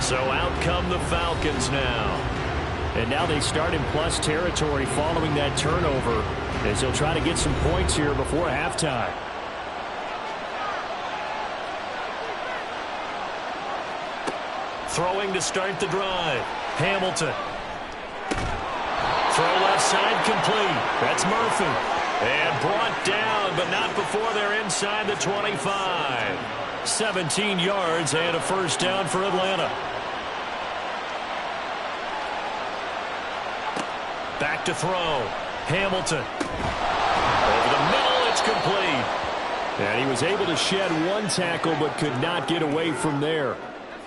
So out come the Falcons now. And now they start in plus territory following that turnover, as they'll try to get some points here before halftime. Throwing to start the drive. Hamilton. Throw left side complete. That's Murphy. And brought down, but not before they're inside the 25. 17 yards and a first down for Atlanta. Back to throw. Hamilton. Over the middle, it's complete. And he was able to shed one tackle, but could not get away from there.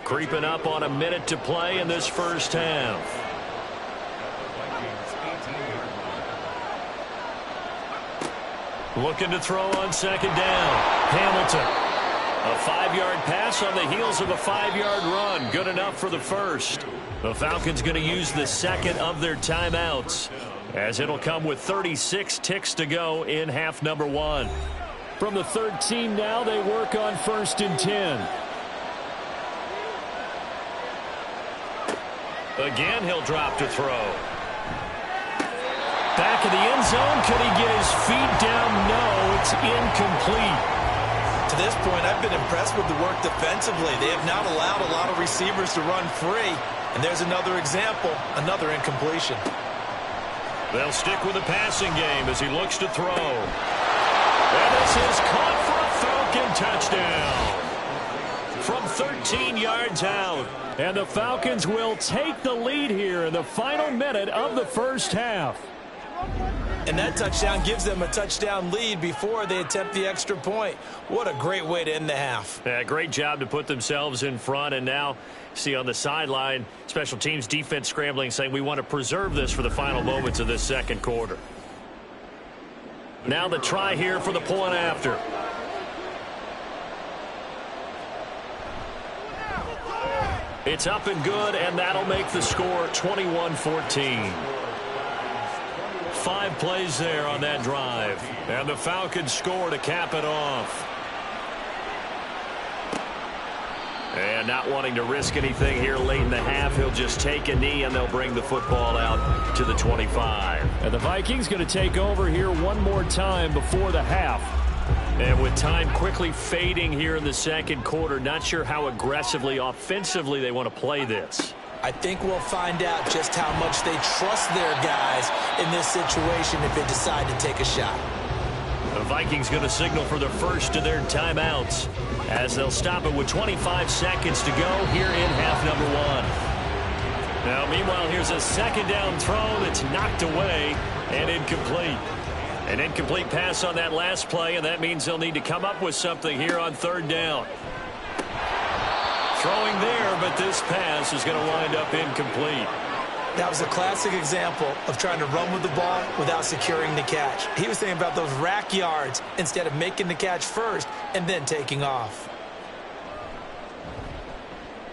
Creeping up on a minute to play in this first half. Looking to throw on second down. Hamilton. A 5-yard pass on the heels of a 5-yard run. Good enough for the first. The Falcons going to use the second of their timeouts, as it'll come with 36 ticks to go in half number 1. From the 13 now, they work on 1st and 10. Again, he'll drop to throw. Back of the end zone. Could he get his feet down? No, it's incomplete. To this point, I've been impressed with the work defensively. They have not allowed a lot of receivers to run free. And there's another example, another incompletion. They'll stick with the passing game as he looks to throw. And this is caught for a Falcon touchdown. From 13 yards out. And the Falcons will take the lead here in the final minute of the first half. And that touchdown gives them a touchdown lead before they attempt the extra point. What a great way to end the half. Yeah, great job to put themselves in front. And now, see on the sideline, special teams defense scrambling, saying we want to preserve this for the final moments of this second quarter. Now the try here for the point after. It's up and good, and that'll make the score 21-14. 5 plays there on that drive. And the Falcons score to cap it off. And not wanting to risk anything here late in the half, he'll just take a knee, and they'll bring the football out to the 25. And the Vikings going to take over here one more time before the half. And with time quickly fading here in the second quarter, not sure how aggressively, offensively they want to play this. I think we'll find out just how much they trust their guys in this situation if they decide to take a shot. The Vikings going to signal for the first of their timeouts as they'll stop it with 25 seconds to go here in half number 1. Now, meanwhile, here's a second down throw that's knocked away and incomplete. An incomplete pass on that last play, and that means they'll need to come up with something here on third down. Throwing there, but this pass is going to wind up incomplete. That was a classic example of trying to run with the ball without securing the catch. He was thinking about those rack yards instead of making the catch first and then taking off.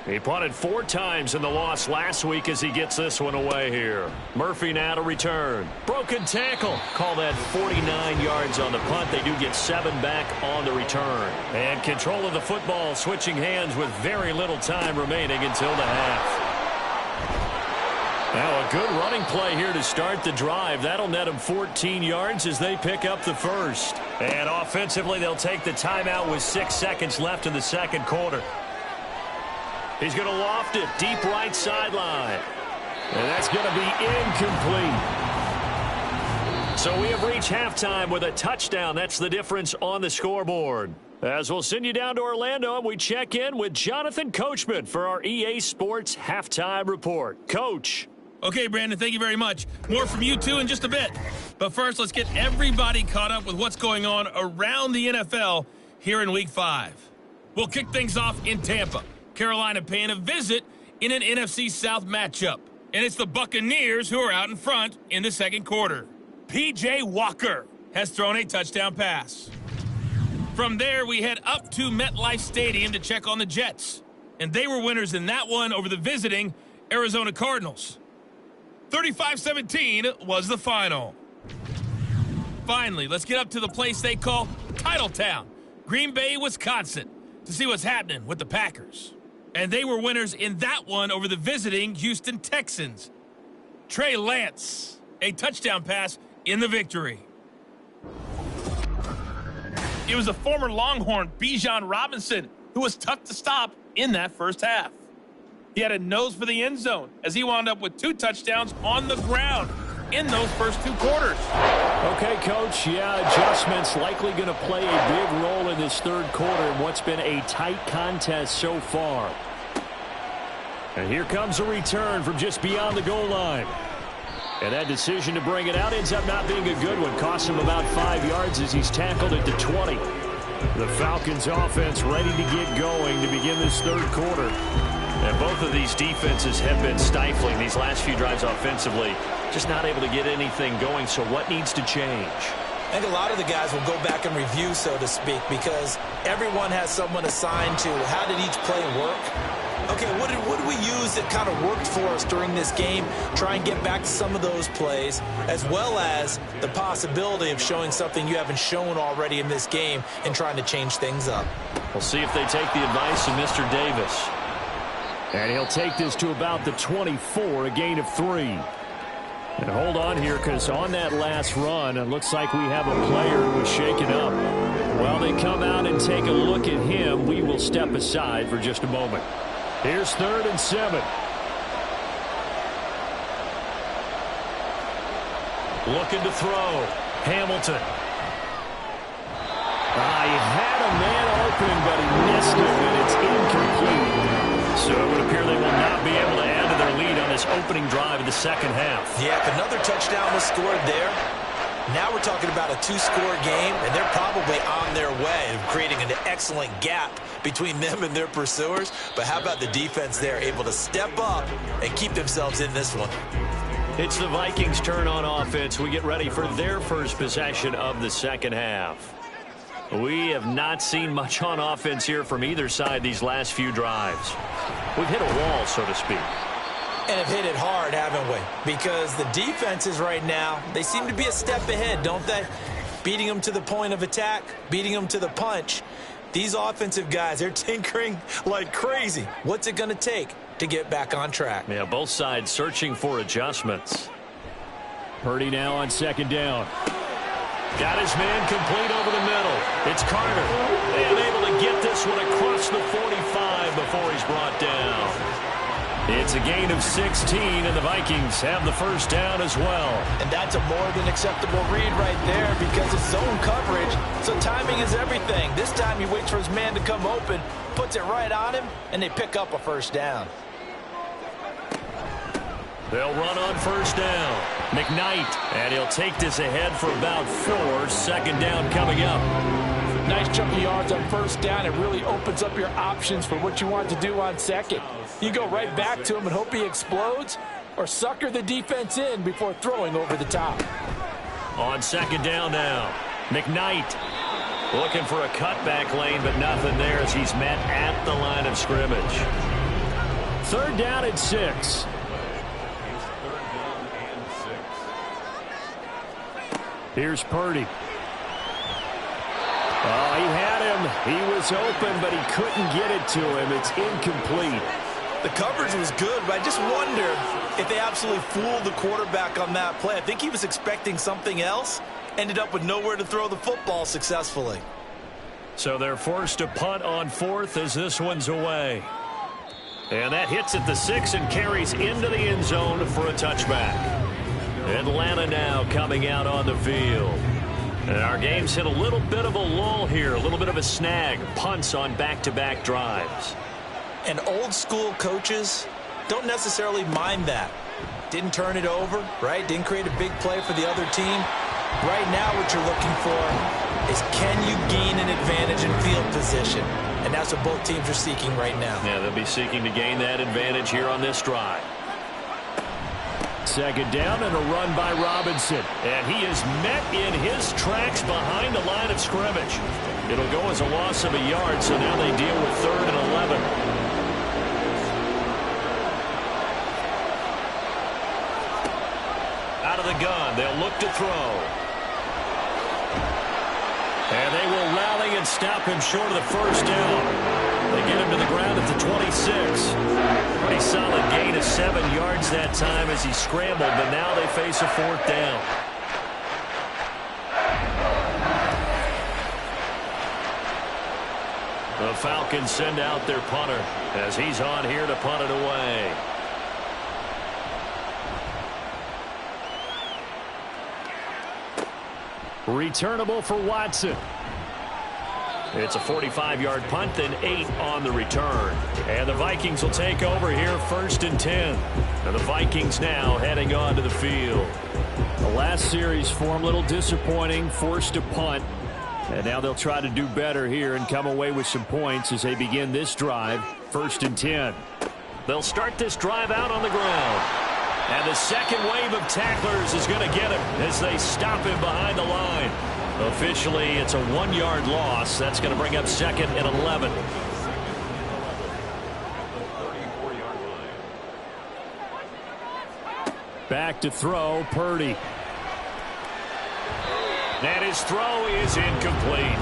He punted 4 times in the loss last week as he gets this one away here. Murphy now to return. Broken tackle. Call that 49 yards on the punt. They do get 7 back on the return. And control of the football, switching hands with very little time remaining until the half. Now a good running play here to start the drive. That'll net them 14 yards as they pick up the first. And offensively, they'll take the timeout with 6 seconds left in the second quarter. He's going to loft it deep right sideline. And that's going to be incomplete. So we have reached halftime with a touchdown. That's the difference on the scoreboard. As we'll send you down to Orlando, and we check in with Jonathan Coachman for our EA Sports Halftime Report. Coach. Okay, Brandon, thank you very much. More from you two in just a bit. But first, let's get everybody caught up with what's going on around the NFL here in Week 5. We'll kick things off in Tampa. Carolina paying a visit in an NFC South matchup. And it's the Buccaneers who are out in front in the second quarter. P.J. Walker has thrown a touchdown pass. From there, we head up to MetLife Stadium to check on the Jets. And they were winners in that one over the visiting Arizona Cardinals. 35-17 was the final. Finally, let's get up to the place they call Titletown, Green Bay, Wisconsin, to see what's happening with the Packers. And they were winners in that one over the visiting Houston Texans. Trey Lance, a touchdown pass in the victory. It was the former Longhorn Bijan Robinson who was tough to stop in that first half. He had a nose for the end zone as he wound up with 2 touchdowns on the ground in those first 2 quarters. Okay, Coach, adjustments likely going to play a big role in this third quarter in what's been a tight contest so far. And here comes a return from just beyond the goal line. And that decision to bring it out ends up not being a good one. Costs him about 5 yards as he's tackled at the 20. The Falcons offense ready to get going to begin this third quarter. And both of these defenses have been stifling these last few drives offensively. Just not able to get anything going. So what needs to change? I think a lot of the guys will go back and review, so to speak, because everyone has someone assigned to how did each play work. Okay, what did we use that kind of worked for us during this game? Try and get back to some of those plays, as well as the possibility of showing something you haven't shown already in this game and trying to change things up. We'll see if they take the advice of Mr. Davis. And he'll take this to about the 24, a gain of 3. And hold on here, because on that last run, it looks like we have a player who was shaken up. While they come out and take a look at him, we will step aside for just a moment. Here's 3rd and 7. Looking to throw. Hamilton. He had a man open, but he missed him, and it's incomplete. So it would appear they will not be able to add to their lead on this opening drive of the second half. Yeah, if another touchdown was scored there, now we're talking about a 2-score game, and they're probably on their way of creating an excellent gap between them and their pursuers. But how about the defense there, able to step up and keep themselves in this one? It's the Vikings' turn on offense. We get ready for their first possession of the second half. We have not seen much on offense here from either side these last few drives. We've hit a wall, so to speak. And have hit it hard, haven't we? Because the defenses right now, they seem to be a step ahead, don't they? Beating them to the point of attack, beating them to the punch. These offensive guys, they're tinkering like crazy. What's it going to take to get back on track? Yeah, both sides searching for adjustments. Purdy now on second down. Got his man complete over the middle. It's Carter. And able to get this one across the 45 before he's brought down. It's a gain of 16, and the Vikings have the first down as well. And that's a more than acceptable read right there because it's zone coverage, so timing is everything. This time he waits for his man to come open, puts it right on him, and they pick up a first down. They'll run on first down. McKnight, and he'll take this ahead for about 4. Second down coming up. Nice chunk of yards on first down. It really opens up your options for what you want to do on second. You go right back to him and hope he explodes, or sucker the defense in before throwing over the top. On second down now, McKnight looking for a cutback lane, but nothing there as he's met at the line of scrimmage. 3rd down and 6. Here's Purdy. Oh, he had him. He was open, but he couldn't get it to him. It's incomplete. The coverage was good, but I just wonder if they absolutely fooled the quarterback on that play. I think he was expecting something else. Ended up with nowhere to throw the football successfully. So they're forced to punt on 4th as this one's away. And that hits at the 6 and carries into the end zone for a touchback. Atlanta now coming out on the field. And our game's hit a little bit of a lull here, a little bit of a snag. Punts on back-to-back drives. And old school coaches don't necessarily mind that. Didn't turn it over, right? Didn't create a big play for the other team. Right now what you're looking for is, can you gain an advantage in field position? And that's what both teams are seeking right now. Yeah, they'll be seeking to gain that advantage here on this drive. 2nd down and a run by Robinson. And he is met in his tracks behind the line of scrimmage. It'll go as a loss of a yard, so now they deal with 3rd and 11. Out of the gun, they'll look to throw. And they will rally and stop him short of the 1st down. They get him to the ground at the 26. Pretty solid gain of 7 yards that time as he scrambled, but now they face a 4th down. The Falcons send out their punter as he's on here to punt it away. Returnable for Watson. It's a 45-yard punt, then 8 on the return. And the Vikings will take over here 1st and 10. And the Vikings now heading on to the field. The last series for him, a little disappointing, forced to punt. And now they'll try to do better here and come away with some points as they begin this drive, 1st and 10. They'll start this drive out on the ground. And the second wave of tacklers is going to get him as they stop him behind the line. Officially, it's a 1-yard loss. That's going to bring up 2nd and 11. Back to throw, Purdy. And his throw is incomplete.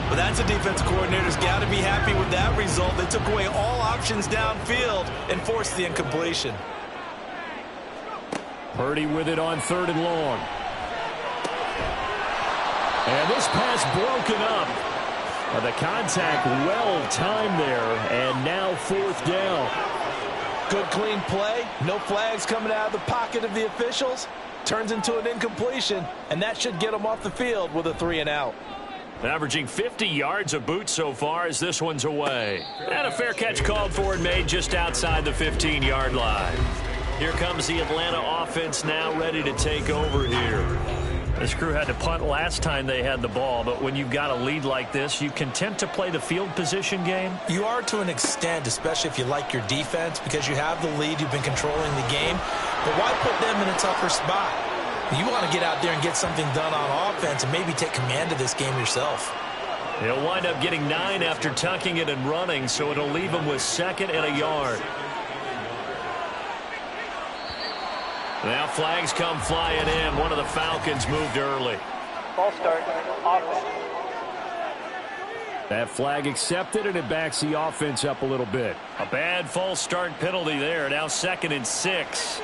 But that's a defense coordinator's got to be happy with that result. They took away all options downfield and forced the incompletion. Purdy with it on 3rd and long. And this pass broken up. The contact well timed there, and now 4th down. Good clean play. No flags coming out of the pocket of the officials. Turns into an incompletion, and that should get them off the field with a 3 and out. Averaging 50 yards a boot so far as this one's away. And a fair catch called for and made just outside the 15-yard line. Here comes the Atlanta offense now ready to take over here. This crew had to punt last time they had the ball, but when you've got a lead like this, you content to play the field position game? You are to an extent, especially if you like your defense, because you have the lead, you've been controlling the game. But why put them in a tougher spot? You want to get out there and get something done on offense and maybe take command of this game yourself. He'll wind up getting 9 after tucking it and running, so it'll leave him with 2nd and a yard. Now flags come flying in. One of the Falcons moved early. Ball start, offense. That flag accepted, and it backs the offense up a little bit. A bad false start penalty there. Now 2nd and 6.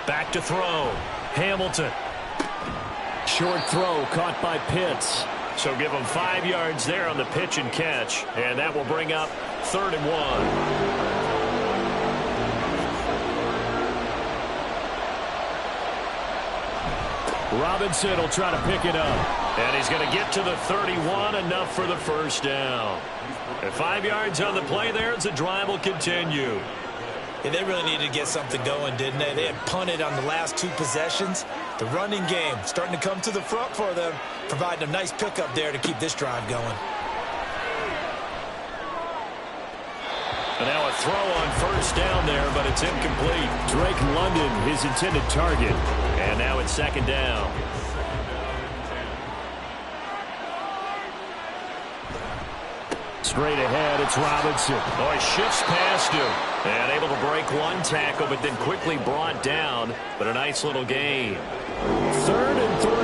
Back to throw. Hamilton. Short throw caught by Pitts. So give him 5 yards there on the pitch and catch. And that will bring up 3rd and 1. Robinson will try to pick it up. And he's going to get to the 31, enough for the 1st down. And 5 yards on the play there as the drive will continue. Yeah, they really needed to get something going, didn't they? They had punted on the last 2 possessions. The running game starting to come to the front for them, providing a nice pickup there to keep this drive going. And now a throw on 1st down there, but it's incomplete. Drake London, his intended target. And now it's 2nd down. Straight ahead, it's Robinson. Oh, he shifts past him. And able to break one tackle, but then quickly brought down. But a nice little gain. 3rd and 3.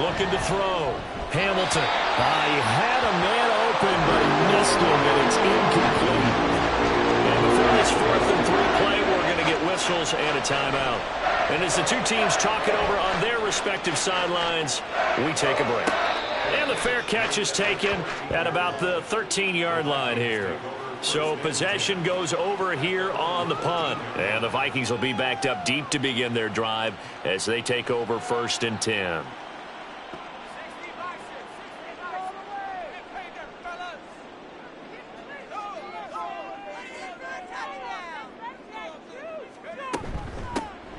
Looking to throw. Hamilton. He had a man open, but he missed him, and it's incomplete. And before this 4th and 3 play, we're going to get whistles and a timeout. And as the two teams talk it over on their respective sidelines, we take a break. And the fair catch is taken at about the 13-yard line here. So possession goes over here on the punt. And the Vikings will be backed up deep to begin their drive as they take over 1st and 10.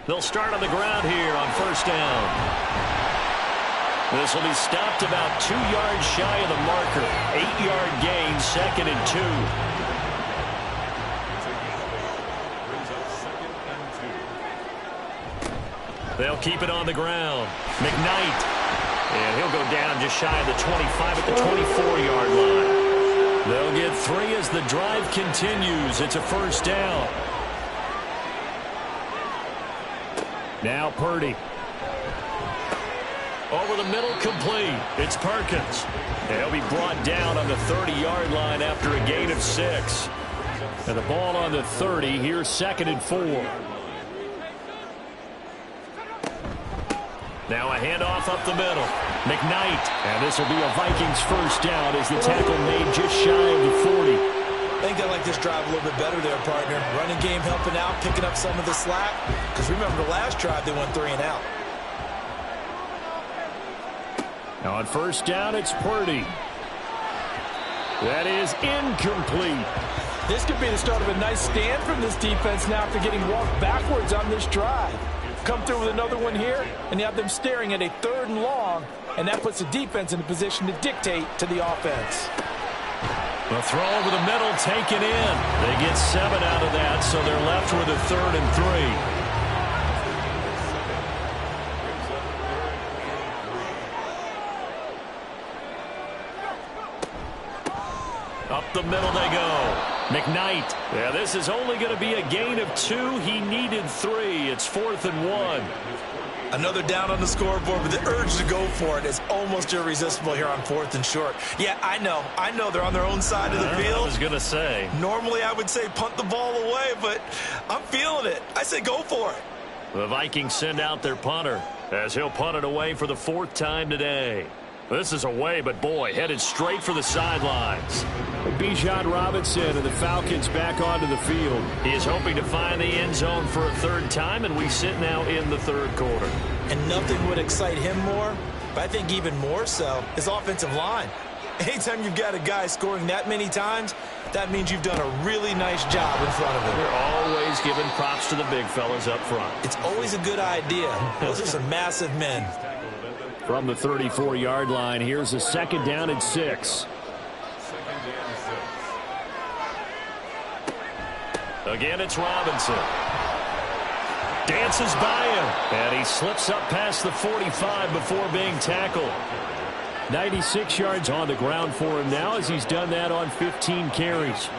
They'll start on the ground here on 1st down. This will be stopped about 2 yards shy of the marker. 8-yard gain, 2nd and 2. They'll keep it on the ground. McKnight. And he'll go down just shy of the 25 at the 24-yard line. They'll get 3 as the drive continues. It's a 1st down. Now Purdy. Over the middle, complete. It's Perkins. And he'll be brought down on the 30-yard line after a gain of 6. And the ball on the 30. Here's 2nd and 4. Now a handoff up the middle. McKnight. And this will be a Vikings 1st down as the tackle made just shy of the 40. I think they like this drive a little bit better there, partner. Running game helping out, picking up some of the slack. Because remember the last drive, they went 3 and out. Now on 1st down, it's Purdy. That is incomplete. This could be the start of a nice stand from this defense now after getting walked backwards on this drive. Come through with another one here, and you have them staring at a 3rd and long, and that puts the defense in a position to dictate to the offense. The throw over the middle, taken in. They get 7 out of that, so they're left with a 3rd and 3. Up the middle they go. McKnight. Yeah, this is only going to be a gain of 2. He needed 3. It's 4th and 1. Another down on the scoreboard, but the urge to go for it is almost irresistible here on 4th and short. Yeah, I know they're on their own side of the field. I was going to say. Normally I would say punt the ball away, but I'm feeling it. I say go for it. The Vikings send out their punter as he'll punt it away for the 4th time today. This is away, but boy, headed straight for the sidelines. Bijan Robinson and the Falcons back onto the field. He is hoping to find the end zone for a 3rd time, and we sit now in the 3rd quarter. And nothing would excite him more, but I think even more so, his offensive line. Anytime you've got a guy scoring that many times, that means you've done a really nice job in front of him. We're always giving props to the big fellas up front. It's always a good idea. Those are some massive men. From the 34-yard line, here's a 2nd down and 6. Again, it's Robinson. Dances by him. And he slips up past the 45 before being tackled. 96 yards on the ground for him now as he's done that on 15 carries.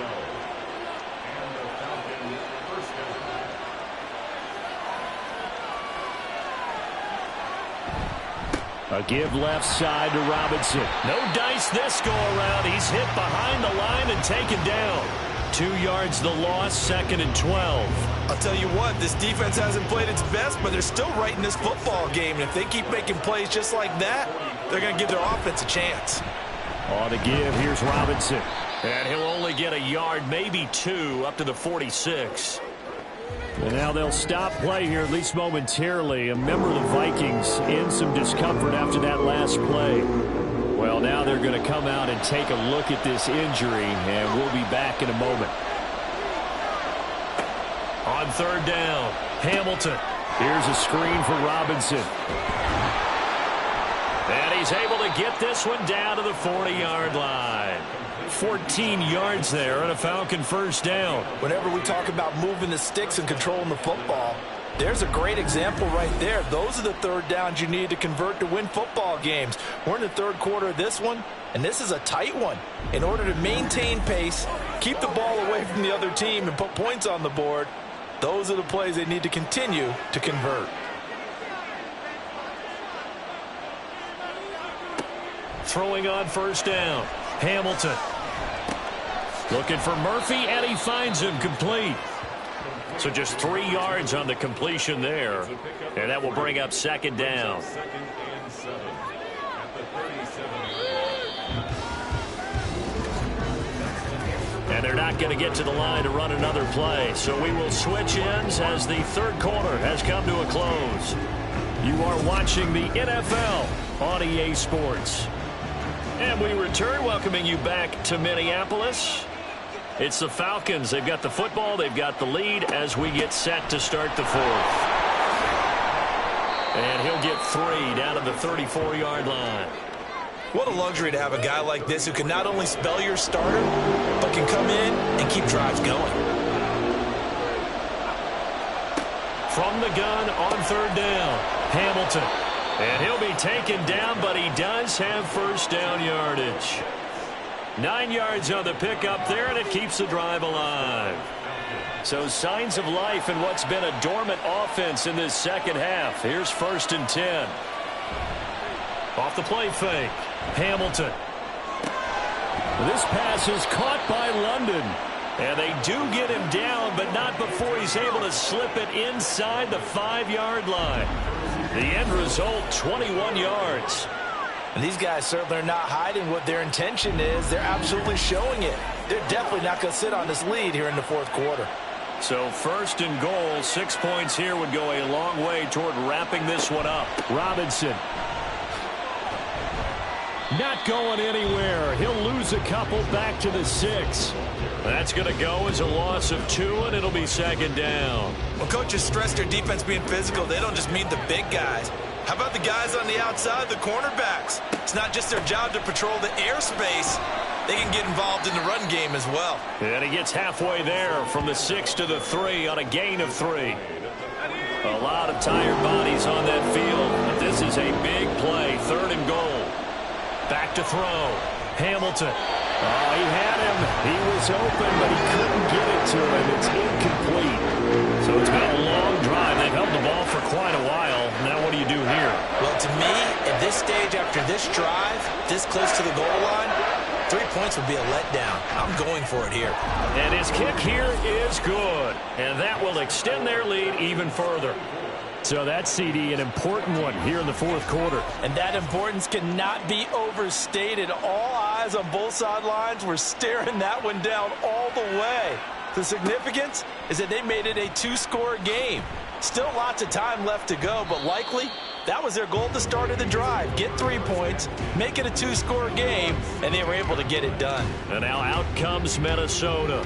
A give left side to Robinson. No dice this go around. He's hit behind the line and taken down. 2 yards the loss, 2nd and 12. I'll tell you what, this defense hasn't played its best, but they're still right in this football game. And if they keep making plays just like that, they're going to give their offense a chance. On the give, here's Robinson. And he'll only get a yard, maybe 2, up to the 46. And now they'll stop play here, at least momentarily. A member of the Vikings in some discomfort after that last play. Well, now they're going to come out and take a look at this injury, and we'll be back in a moment. On 3rd down, Hamilton. Here's a screen for Robinson. And he's able to get this one down to the 40-yard line. 14 yards there and a Falcon 1st down. Whenever we talk about moving the sticks and controlling the football, There's a great example right there. Those are the third downs you need to convert to win football games. We're in the third quarter of this one, and this is a tight one. In order to maintain pace, keep the ball away from the other team, and put points on the board, those are the plays they need to continue to convert. Throwing on first down. Hamilton. Looking for Murphy, and he finds him complete. So just 3 yards on the completion there. And that will bring up second down. And they're not going to get to the line to run another play. So we will switch ends as the third quarter has come to a close. You are watching the NFL on EA Sports. And we return, welcoming you back to Minneapolis. It's the Falcons. They've got the football. They've got the lead as we get set to start the fourth. And he'll get 3 down to the 34-yard line. What a luxury to have a guy like this who can not only spell your starter, but can come in and keep drives going. From the gun on third down, Hamilton. And he'll be taken down, but he does have first down yardage. 9 yards on the pickup there, and it keeps the drive alive. So signs of life in what's been a dormant offense in this second half. Here's 1st and 10. Off the play fake, Hamilton. This pass is caught by London. And they do get him down, but not before he's able to slip it inside the 5-yard line. The end result, 21 yards. And these guys certainly are not hiding what their intention is. They're absolutely showing it. They're definitely not going to sit on this lead here in the fourth quarter. So 1st and goal, 6 points here would go a long way toward wrapping this one up. Robinson. Not going anywhere. He'll lose a couple back to the 6. That's going to go as a loss of 2, and it'll be second down. Well, coaches stress their defense being physical. They don't just mean the big guys. How about the guys on the outside, the cornerbacks? It's not just their job to patrol the airspace. They can get involved in the run game as well. And he gets halfway there from the 6 to the 3 on a gain of 3. A lot of tired bodies on that field, but this is a big play. 3rd and goal. Back to throw. Hamilton. Oh, he had him. He was open, but he couldn't get it to him. It's incomplete. So it's been a long drive. They've held the ball for quite a while. Now what do you do here? Well, to me, at this stage after this drive, this close to the goal line, 3 points would be a letdown. I'm going for it here. And his kick here is good. And that will extend their lead even further. So that's, CD, an important one here in the fourth quarter. And that importance cannot be overstated. All eyes on both sidelines were staring that one down all the way. The significance is that they made it a 2-score game. Still lots of time left to go, but likely that was their goal at the start of the drive. Get 3 points, make it a 2-score game, and they were able to get it done. And now out comes Minnesota.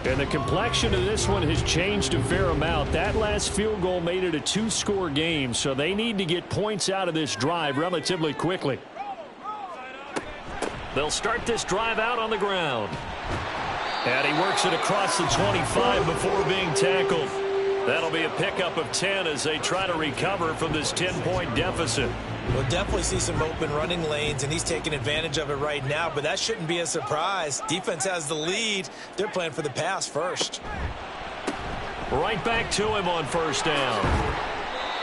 And the complexion of this one has changed a fair amount. That last field goal made it a 2-score game, so they need to get points out of this drive relatively quickly. They'll start this drive out on the ground. And he works it across the 25 before being tackled. That'll be a pickup of 10 as they try to recover from this 10-point deficit. We'll definitely see some open running lanes, and he's taking advantage of it right now, but that shouldn't be a surprise. Defense has the lead. They're playing for the pass first. Right back to him on first down.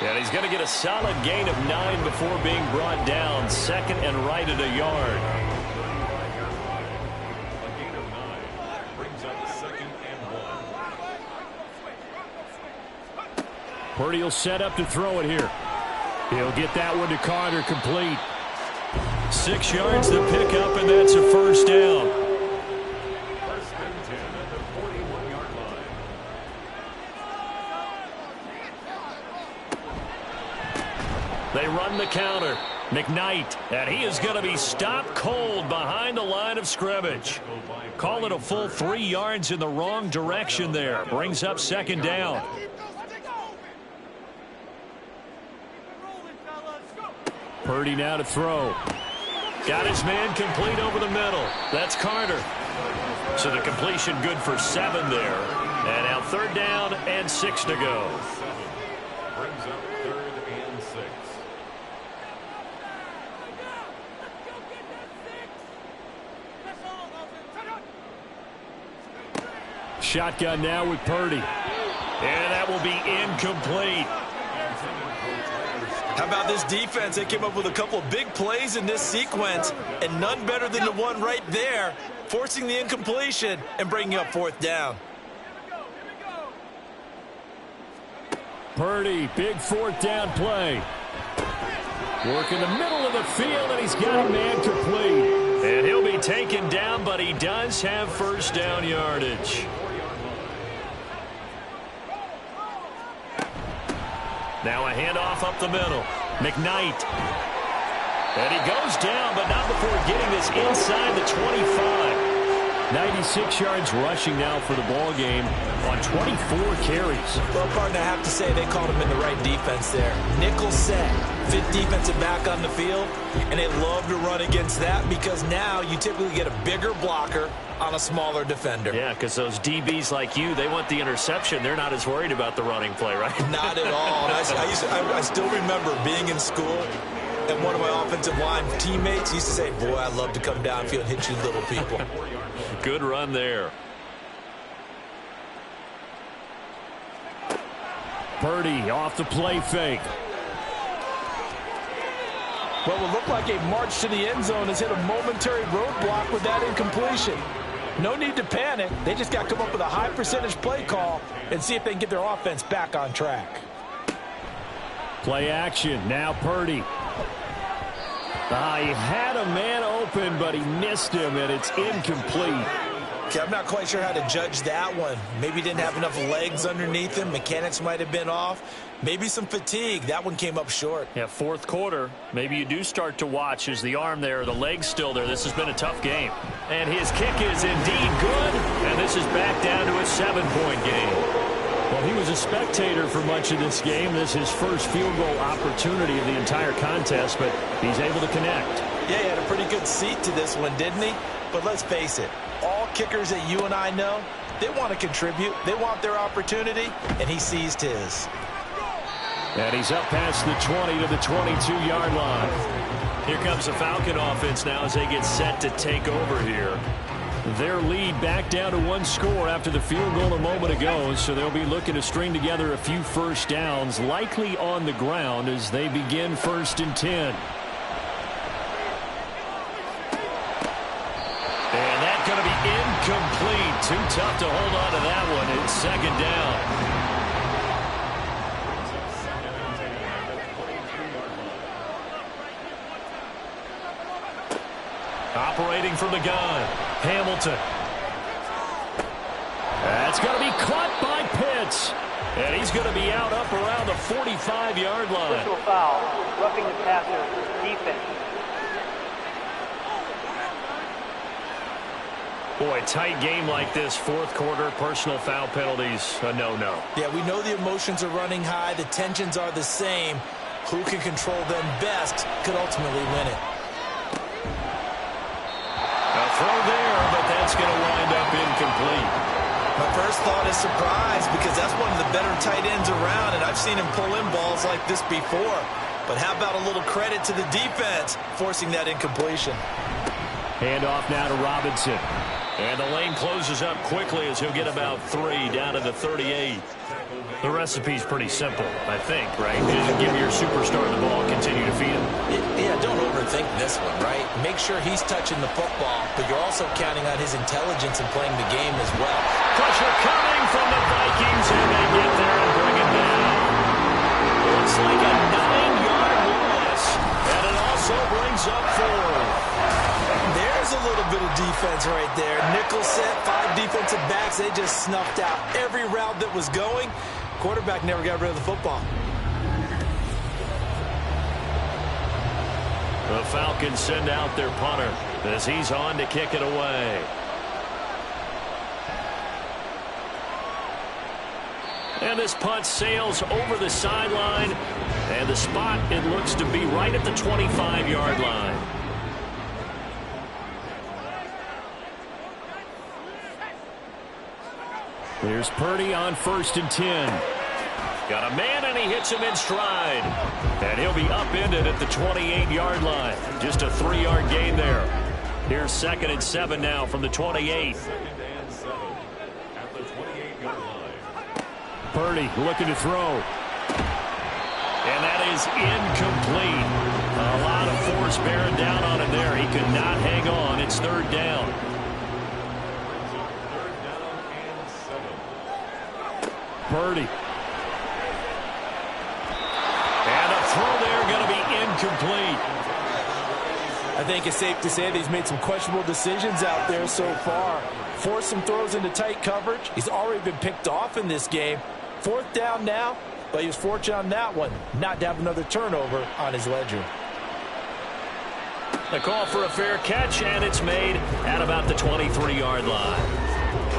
And he's going to get a solid gain of 9 before being brought down. 2nd and right at a yard. A gain of 9 brings up 2nd and 1. Purdy will set up to throw it here. He'll get that one to Carter, complete. 6 yards to pick up, and that's a first down. 1st and 10 at the 41-yard line. They run the counter. McKnight, and he is going to be stopped cold behind the line of scrimmage. Call it a full 3 yards in the wrong direction there. Brings up second down. Purdy now to throw. Got his man complete over the middle. That's Carter. So the completion good for 7 there. And now 3rd down and 6 to go. brings up 3rd and 6. Shotgun now with Purdy. And that will be incomplete. How about this defense? They came up with a couple of big plays in this sequence, and none better than the one right there, forcing the incompletion and bringing up 4th down. Purdy, big 4th down play. Work in the middle of the field, and he's got a man complete. And he'll be taken down, but he does have 1st down yardage. Now a handoff up the middle. McKnight. And he goes down, but not before getting this inside the 25. 96 yards rushing now for the ball game on 24 carries. Well, partner, I have to say they called him in the right defense there. Nickel set, 5th defensive back on the field, and they love to run against that because now you typically get a bigger blocker on a smaller defender. Yeah, because those DBs like you, they want the interception. They're not as worried about the running play, right? Not at all. And I still remember being in school, and one of my offensive line teammates used to say, boy, I love to come downfield and hit you little people. Good run there. Purdy off the play fake. What will look like a march to the end zone has hit a momentary roadblock with that incompletion. No need to panic. They just got to come up with a high percentage play call and see if they can get their offense back on track. Play action. Now Purdy. He had a man open, but he missed him, and it's incomplete. Okay, I'm not quite sure how to judge that one. Maybe he didn't have enough legs underneath him. Mechanics might have been off. Maybe some fatigue. That one came up short. Yeah, 4th quarter. Maybe you do start to watch as the arm there, the leg's still there. This has been a tough game. And his kick is indeed good, and this is back down to a 7-point game. Well, he was a spectator for much of this game. This is his first field goal opportunity of the entire contest, but he's able to connect. Yeah, he had a pretty good seat to this one, didn't he? But let's face it, all kickers that you and I know, they want to contribute. They want their opportunity, and he seized his. And he's up past the 20 to the 22-yard line. Here comes the Falcon offense now as they get set to take over here. Their lead back down to 1 score after the field goal a moment ago, so they'll be looking to string together a few 1st downs, likely on the ground as they begin 1st and 10. And that's going to be incomplete. Too tough to hold on to that one. It's 2nd down. Operating from the gun, Hamilton. That's going to be caught by Pitts. And he's going to be out up around the 45-yard line. Personal foul, roughing the passer, defense. Boy, tight game like this, 4th quarter, personal foul penalties, a no-no. Yeah, we know the emotions are running high. The tensions are the same. Who can control them best could ultimately win it. Throw there, but that's going to wind up incomplete. My first thought is surprise because that's one of the better tight ends around, and I've seen him pull in balls like this before. But how about a little credit to the defense forcing that incompletion? Handoff now to Robinson. And the lane closes up quickly as he'll get about 3 down to the 38. The recipe's pretty simple, I think, right? Just give your superstar the ball, continue to feed him. Yeah, don't overthink this one, right? Make sure he's touching the football, but you're also counting on his intelligence in playing the game as well. Pressure coming from the Vikings, and they get there and bring it down. Looks like a 9-yard loss, and it also brings up 4. There's a little bit of defense right there. Nickel set, 5 defensive backs. They just snuffed out every route that was going. Quarterback never got rid of the football. The Falcons send out their punter as he's on to kick it away. And this punt sails over the sideline. And the spot, it looks to be right at the 25-yard line. Here's Purdy on 1st and 10. Got a man, and he hits him in stride. And he'll be upended at the 28-yard line. Just a 3-yard gain there. Here's 2nd and 7 now from the 28. Purdy looking to throw. And that is incomplete. A lot of force bearing down on him there. He could not hang on. It's 3rd down. Purdy. And a throw there going to be incomplete. I think it's safe to say that he's made some questionable decisions out there so far. Forced some throws into tight coverage. He's already been picked off in this game. 4th down now, but he was fortunate on that one not to have another turnover on his ledger. The call for a fair catch, and it's made at about the 23-yard line.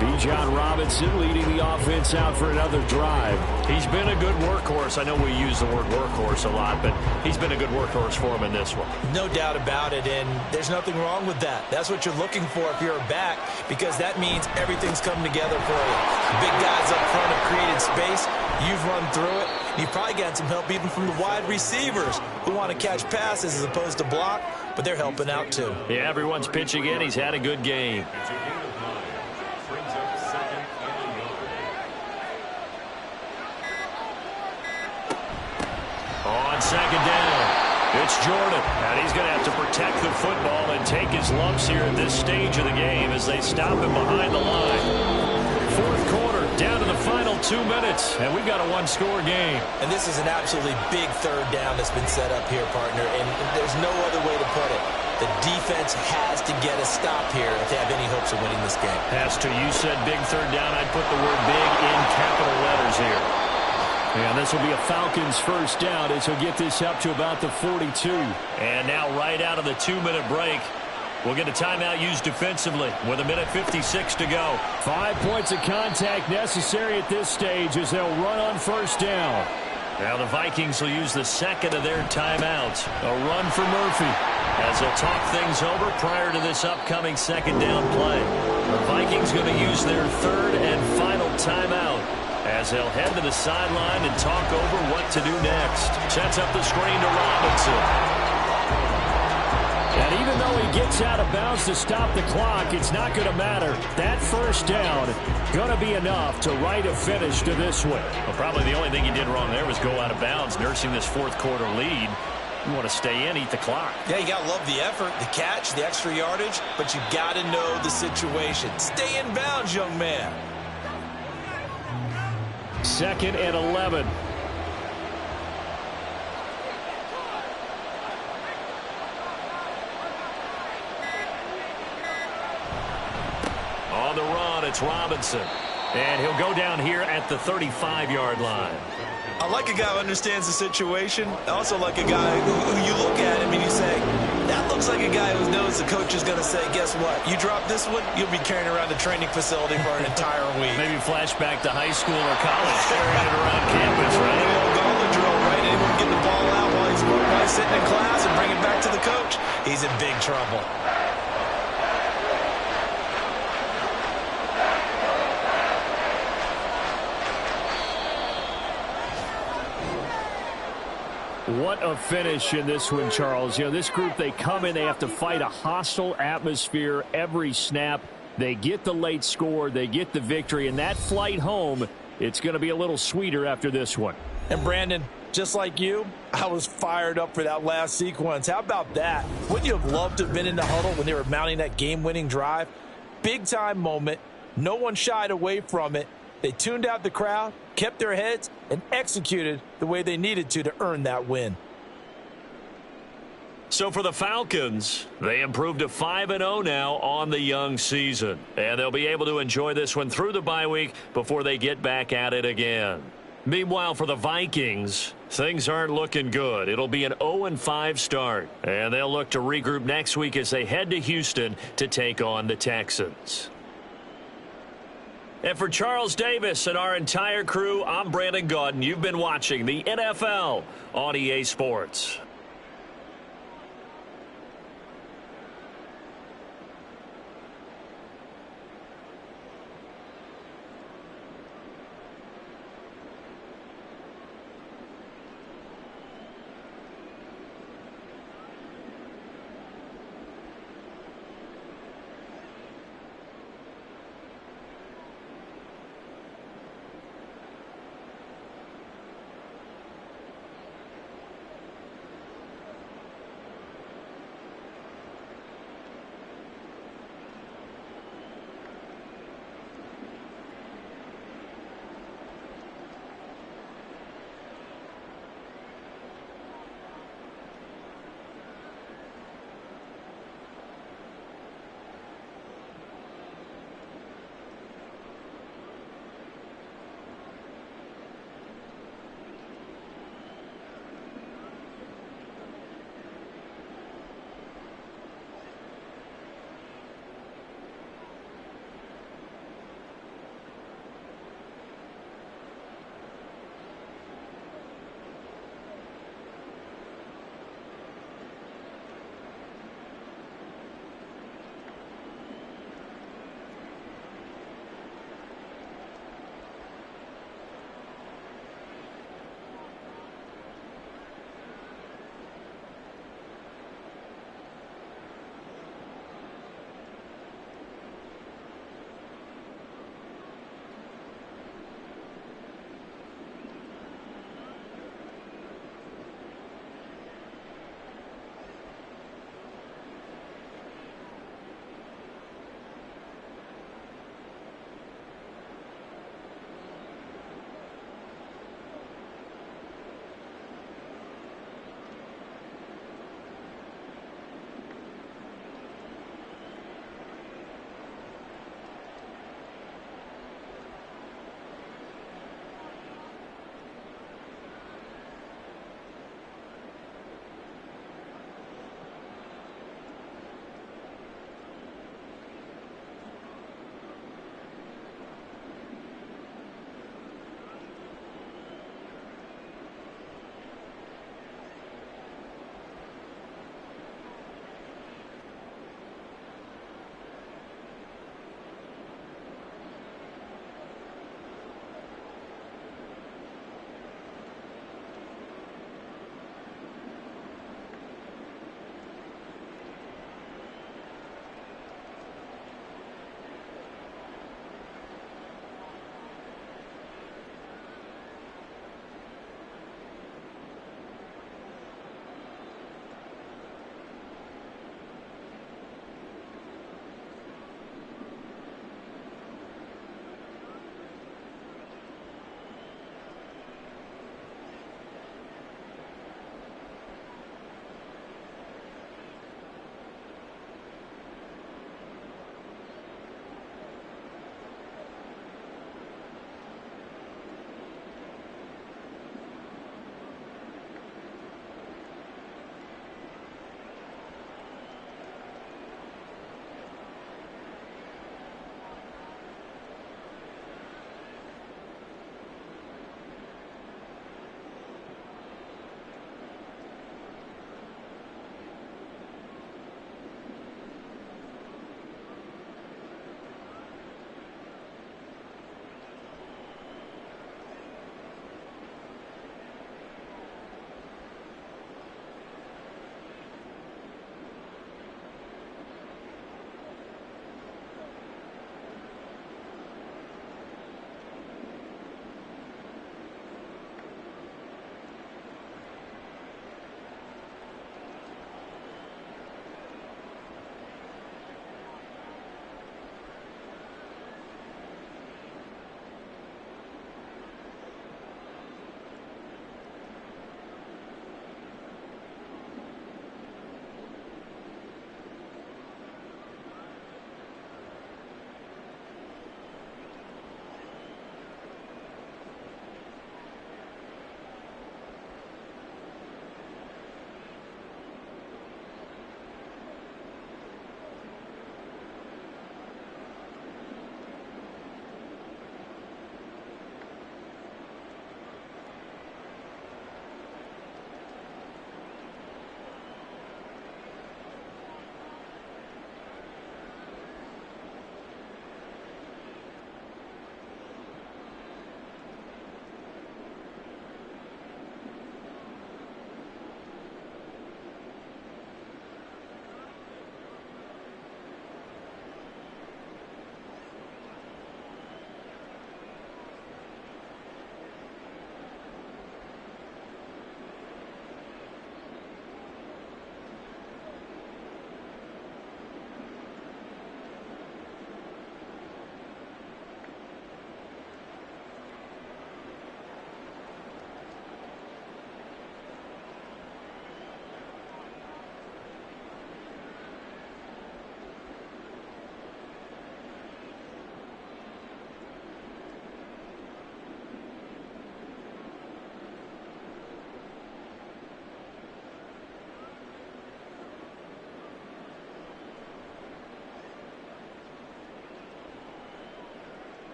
Bijan Robinson leading the offense out for another drive. He's been a good workhorse. I know we use the word workhorse a lot, but he's been a good workhorse for him in this one. No doubt about it, and there's nothing wrong with that. That's what you're looking for if you're a back, because that means everything's coming together for you. Big guys up front have created space. You've run through it. You've probably gotten some help even from the wide receivers who want to catch passes as opposed to block, but they're helping out too. Yeah, everyone's pitching in. He's had a good game. On 2nd down, it's Jordan, and he's going to have to protect the football and take his lumps here at this stage of the game as they stop him behind the line. 4th quarter, down to the final 2 minutes, and we've got a 1-score game. And this is an absolutely big 3rd down that's been set up here, partner, and there's no other way to put it. The defense has to get a stop here if they have any hopes of winning this game. Has to. You said big 3rd down. I'd put the word big in capital letters here. And this will be a Falcons 1st down as he'll get this up to about the 42. And now right out of the 2-minute break, we'll get a timeout used defensively with 1:56 to go. 5 points of contact necessary at this stage as they'll run on 1st down. Now the Vikings will use the 2nd of their timeouts. A run for Murphy as they'll talk things over prior to this upcoming 2nd down play. The Vikings going to use their 3rd and final timeout as they'll head to the sideline and talk over what to do next. Sets up the screen to Robinson. And even though he gets out of bounds to stop the clock, it's not going to matter. That 1st down going to be enough to write a finish to this one. Well, probably the only thing he did wrong there was go out of bounds, nursing this 4th quarter lead. You want to stay in, eat the clock. Yeah, you got to love the effort, the catch, the extra yardage, but you got to know the situation. Stay in bounds, young man. 2nd and 11. On the run, it's Robinson. And he'll go down here at the 35-yard line. I like a guy who understands the situation. I also like a guy who you look at him and you say, that looks like a guy who knows the coach is going to say, guess what? You drop this one, you'll be carrying around the training facility for an entire week. Maybe flashback to high school or college, carrying it around campus, right? The old gauntlet drill, right? Anyone get the ball out while he's sitting in class and bring it back to the coach. He's in big trouble. What a finish in this one, Charles. You know, this group, they come in, they have to fight a hostile atmosphere every snap. They get the late score, they get the victory, and that flight home, it's going to be a little sweeter after this one. And Brandon, just like you, I was fired up for that last sequence. How about that? Wouldn't you have loved to have been in the huddle when they were mounting that game-winning drive? Big-time moment. No one shied away from it. They tuned out the crowd, kept their heads, and executed the way they needed to earn that win. So for the Falcons, they improved to 5-0 now on the young season. And they'll be able to enjoy this one through the bye week before they get back at it again. Meanwhile, for the Vikings, things aren't looking good. It'll be an 0-5 start. And they'll look to regroup next week as they head to Houston to take on the Texans. And for Charles Davis and our entire crew, I'm Brandon Gaudin. You've been watching the NFL on EA Sports.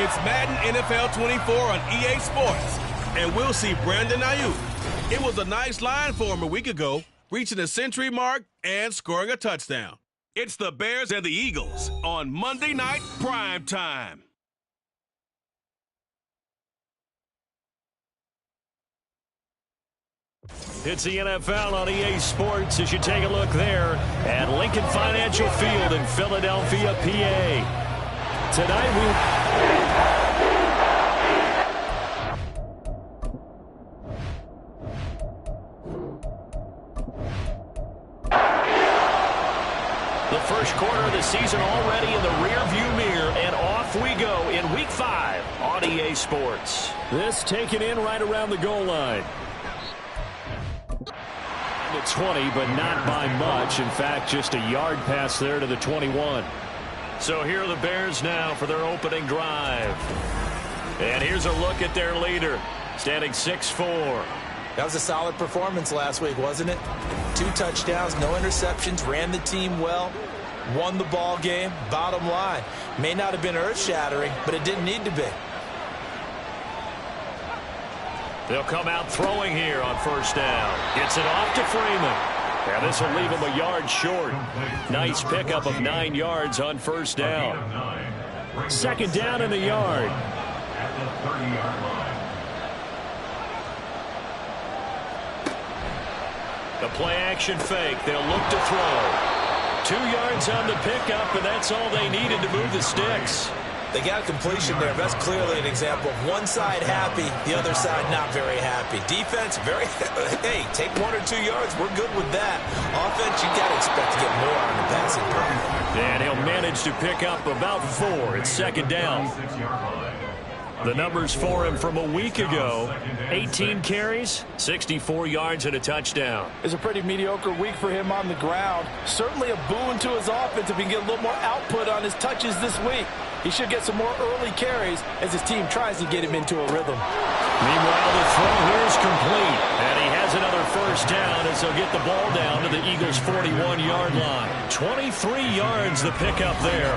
It's Madden NFL 24 on EA Sports, and we'll see Brandon Ayuk. It was a nice line for him a week ago, reaching the century mark and scoring a touchdown. It's the Bears and the Eagles on Monday Night Prime Time. It's the NFL on EA Sports as you take a look there at Lincoln Financial Field in Philadelphia, PA. Tonight the first quarter of the season already in the rearview mirror, and off we go in Week 5 on EA Sports. This taken in right around the goal line. To 20, but not by much. In fact, just a yard pass there to the 21. So here are the Bears now for their opening drive. And here's a look at their leader, standing 6'4". That was a solid performance last week, wasn't it? 2 touchdowns, no interceptions, ran the team well, won the ball game. Bottom line, may not have been earth-shattering, but it didn't need to be. They'll come out throwing here on first down. Gets it off to Freeman. Yeah, this will leave him a yard short. Nice pickup of 9 yards on first down. Second down in the yard. At the 30-yard line. The play-action fake. They'll look to throw. 2 yards on the pickup, and that's all they needed to move the sticks. They got a completion there. That's clearly an example of one side happy, the other side not very happy. Defense, hey, take 1 or 2 yards. We're good with that. Offense, you got to expect to get more on the passing play. And he'll manage to pick up about 4. It's second down. The numbers for him from a week ago: 18 carries, 64 yards, and a touchdown. It's a pretty mediocre week for him on the ground. Certainly a boon to his offense if he can get a little more output on his touches this week. He should get some more early carries as his team tries to get him into a rhythm. Meanwhile, the throw here is complete, and he has another first down as they'll get the ball down to the Eagles' 41-yard line. 23 yards the pickup there.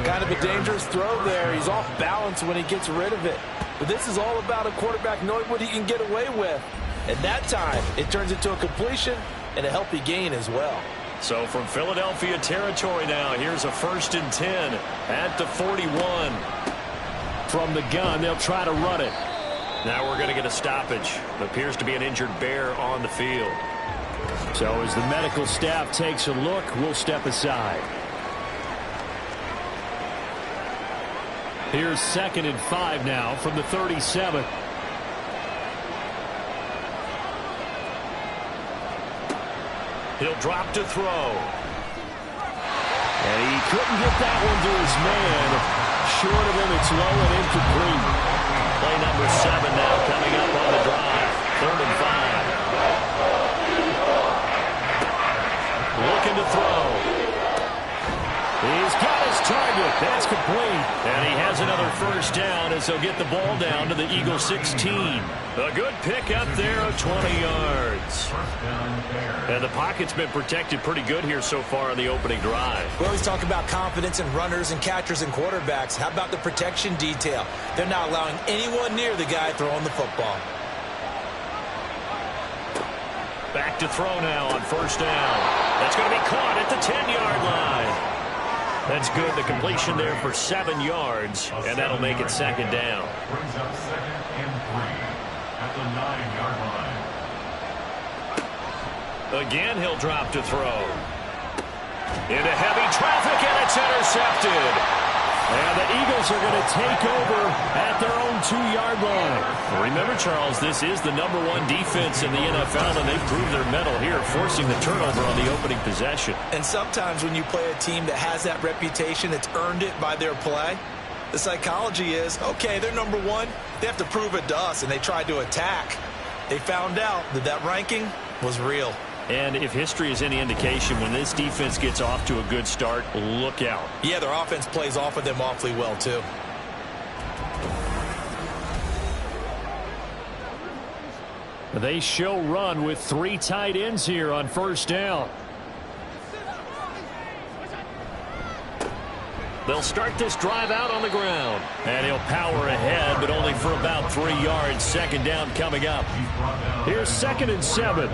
Kind of a dangerous throw there. He's off balance when he gets rid of it. But this is all about a quarterback knowing what he can get away with. At that time, it turns into a completion and a healthy gain as well. So from Philadelphia territory now, here's a 1st and 10 at the 41. From the gun, they'll try to run it. Now we're going to get a stoppage. It appears to be an injured Bear on the field. So as the medical staff takes a look, we'll step aside. Here's 2nd and 5 now from the 37. He'll drop to throw. And he couldn't get that one to his man. Short of him, it's low and incomplete. Play number 7 now coming up on the drive. 3rd and 5. first down as they'll get the ball down to the Eagles 16. A good pick up there of 20 yards. And the pocket's been protected pretty good here so far on the opening drive. We always talk about confidence in runners and catchers and quarterbacks. How about the protection detail? They're not allowing anyone near the guy throwing the football. Back to throw now on first down. That's going to be caught at the 10-yard line. That's good. The completion there for 7 yards, and that'll make it second down. Brings up 2nd and 3 at the 9-yard line. Again, he'll drop to throw. Into heavy traffic, and it's intercepted. And the Eagles are going to take over at their own 2-yard line. Remember, Charles, this is the #1 defense in the NFL, and they've proved their mettle here, forcing the turnover on the opening possession. And sometimes when you play a team that has that reputation, it's earned it by their play. The psychology is, okay, they're #1. They have to prove it to us, and they tried to attack. They found out that that ranking was real. And if history is any indication, when this defense gets off to a good start, look out. Yeah, their offense plays off of them awfully well, too. They show run with 3 tight ends here on first down. They'll start this drive out on the ground. And he'll power ahead, but only for about 3 yards. Second down coming up. Here's 2nd and 7.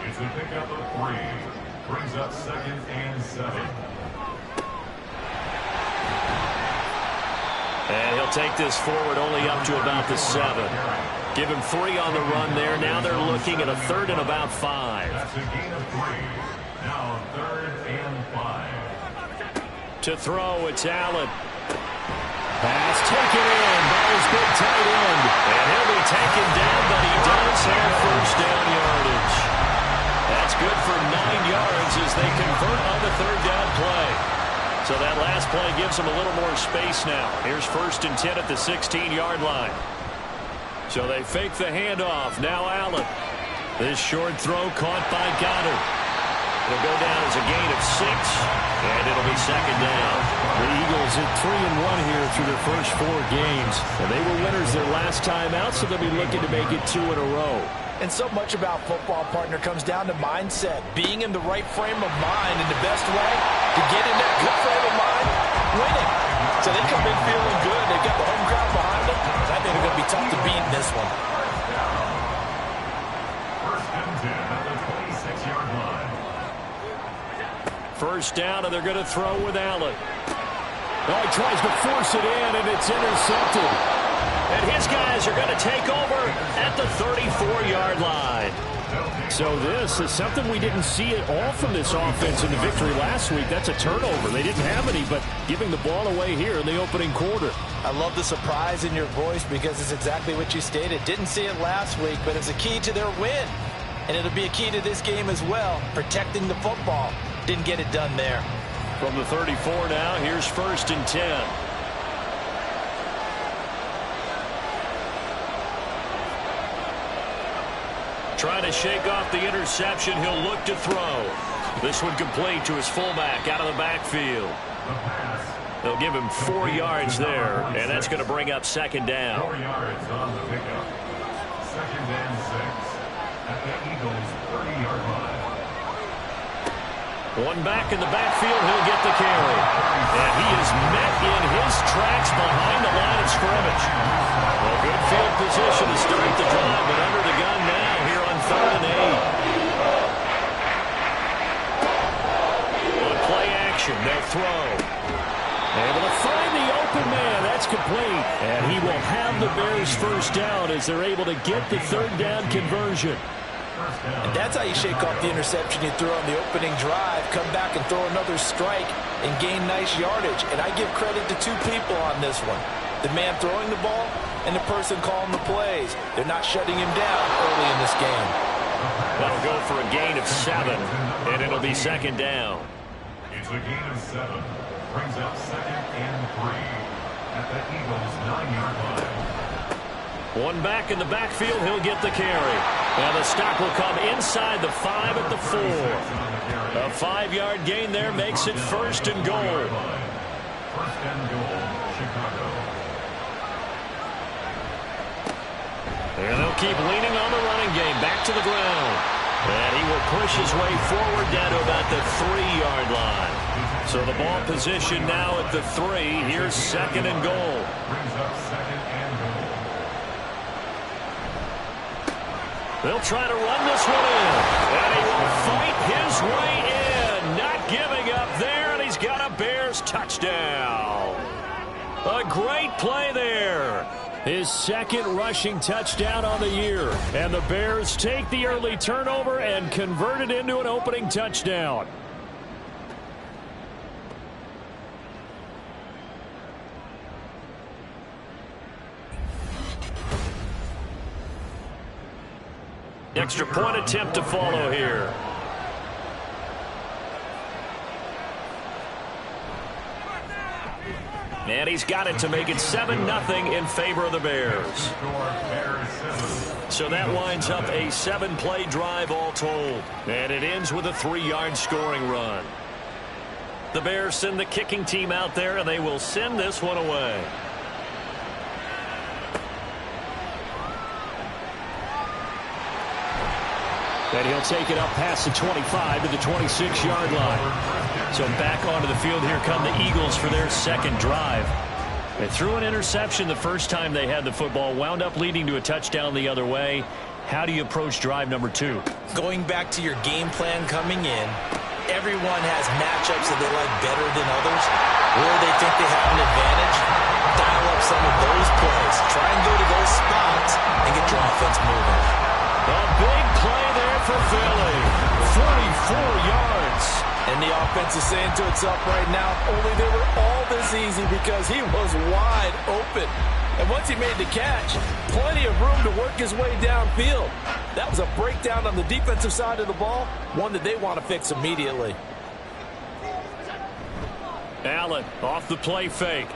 It's a pickup of 3. Brings up 2nd and 7. And he'll take this forward only up to about the 7. Give him 3 on the run there. Now they're looking at a 3rd and about 5. That's a gain of 3. Now 3rd and 5. To throw, it's Allen. Pass taken in by his big tight end. And he'll be taken down, but he does have first down yardage. That's good for 9 yards as they convert on the 3rd down play. So that last play gives them a little more space now. Here's 1st and 10 at the 16-yard line. So they fake the handoff. Now Allen. This short throw caught by Goddard. It'll go down as a gain of 6, and it'll be second down. The Eagles at 3-1 here through their first 4 games. And they were winners their last time out, so they'll be looking to make it 2 in a row. And so much about football, partner, comes down to mindset. Being in the right frame of mind, and the best way to get in that good frame of mind, winning. So they come in feeling good. They've got the home crowd behind them. I think they're going to be tough to beat in this one. 1st and 10 at the 26-yard line. First down, and they're going to throw with Allen. Oh, he tries to force it in, and it's intercepted. And his guys are going to take over at the 34-yard line. So this is something we didn't see at all from this offense in the victory last week. That's a turnover. They didn't have any, but giving the ball away here in the opening quarter. I love the surprise in your voice because it's exactly what you stated. Didn't see it last week, but it's a key to their win. And it'll be a key to this game as well, protecting the football. Didn't get it done there. From the 34 now, here's 1st and 10. Trying to shake off the interception. He'll look to throw. This one complete to his fullback out of the backfield. They'll give him 4 yards there, and that's going to bring up second down. 4 yards on the pickup. 2nd and 6 at the Eagles' 30-yard line. One back in the backfield, he'll get the carry. And he is met in his tracks behind the line of scrimmage. Well, good field position to start the drive, but under the gun now here on 3rd and 8. On play action, they'll throw. Able to find the open man. That's complete. And he will have the Bears first down as they're able to get the 3rd down conversion. And that's how you shake off the interception you threw on the opening drive, come back and throw another strike and gain nice yardage. And I give credit to 2 people on this one. The man throwing the ball and the person calling the plays. They're not shutting him down early in this game. That'll go for a gain of 7, and it'll be second down. It's a gain of 7. Brings up 2nd and 3 at the Eagles' 9-yard line. One back in the backfield, he'll get the carry. Now the stop will come inside the 5 at the 4. A 5-yard gain there makes it 1st and goal. 1st and goal, Chicago. And they'll keep leaning on the running game. Back to the ground. And he will push his way forward down to about the 3-yard line. So the ball position now at the 3. Here's 2nd and goal. They'll try to run this one in. And he will fight his way in. Not giving up there. And he's got a Bears touchdown. A great play there. His 2nd rushing touchdown on the year. And the Bears take the early turnover and convert it into an opening touchdown. Extra point attempt to follow here. And he's got it to make it 7-0 in favor of the Bears. So that winds up a 7-play drive all told. And it ends with a 3-yard scoring run. The Bears send the kicking team out there, and they will send this one away. And he'll take it up past the 25 to the 26-yard line. So back onto the field, here come the Eagles for their 2nd drive. They threw an interception the first time they had the football, wound up leading to a touchdown the other way. How do you approach drive number 2? Going back to your game plan coming in, everyone has matchups that they like better than others, where they think they have an advantage. Dial up some of those plays. Try and go to those spots and get your offense moving. A big play there for Philly. 44 yards. And the offense is saying to itself right now, only they were all this easy because he was wide open. And once he made the catch, plenty of room to work his way downfield. That was a breakdown on the defensive side of the ball, one that they want to fix immediately. Allen off the play fake.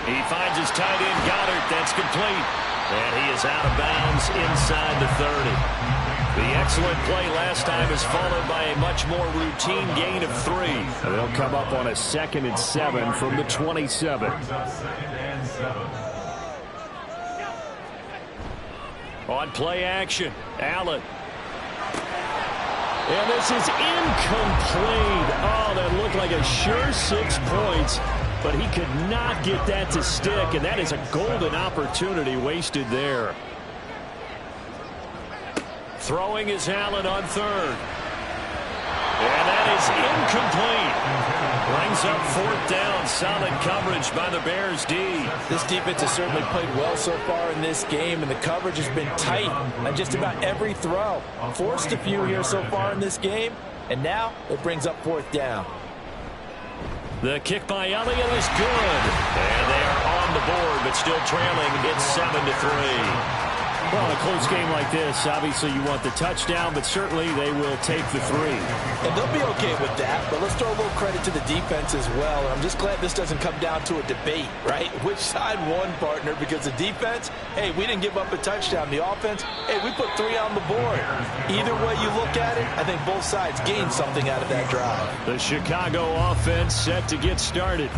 He finds his tight end, Goddard. That's complete. And he is out of bounds inside the 30. The excellent play last time is followed by a much more routine gain of 3. And they'll come up on a 2nd and 7 from the 27. On play action, Allen. And this is incomplete. Oh, that looked like a sure 6 points. But he could not get that to stick, and that is a golden opportunity wasted there. Throwing is Allen on 3rd. And that is incomplete. Brings up 4th down. Solid coverage by the Bears D. This defense has certainly played well so far in this game, and the coverage has been tight on just about every throw. Forced a few here so far in this game, and now it brings up 4th down. The kick by Elliott is good. And they are on the board, but still trailing. It's 7-3. Well, in a close game like this, obviously you want the touchdown, but certainly they will take the 3. And they'll be okay with that, but let's throw a little credit to the defense as well. I'm just glad this doesn't come down to a debate, right? Which side won, partner? Because the defense, hey, we didn't give up a touchdown. The offense, hey, we put 3 on the board. Either way you look at it, I think both sides gained something out of that drive. The Chicago offense set to get started.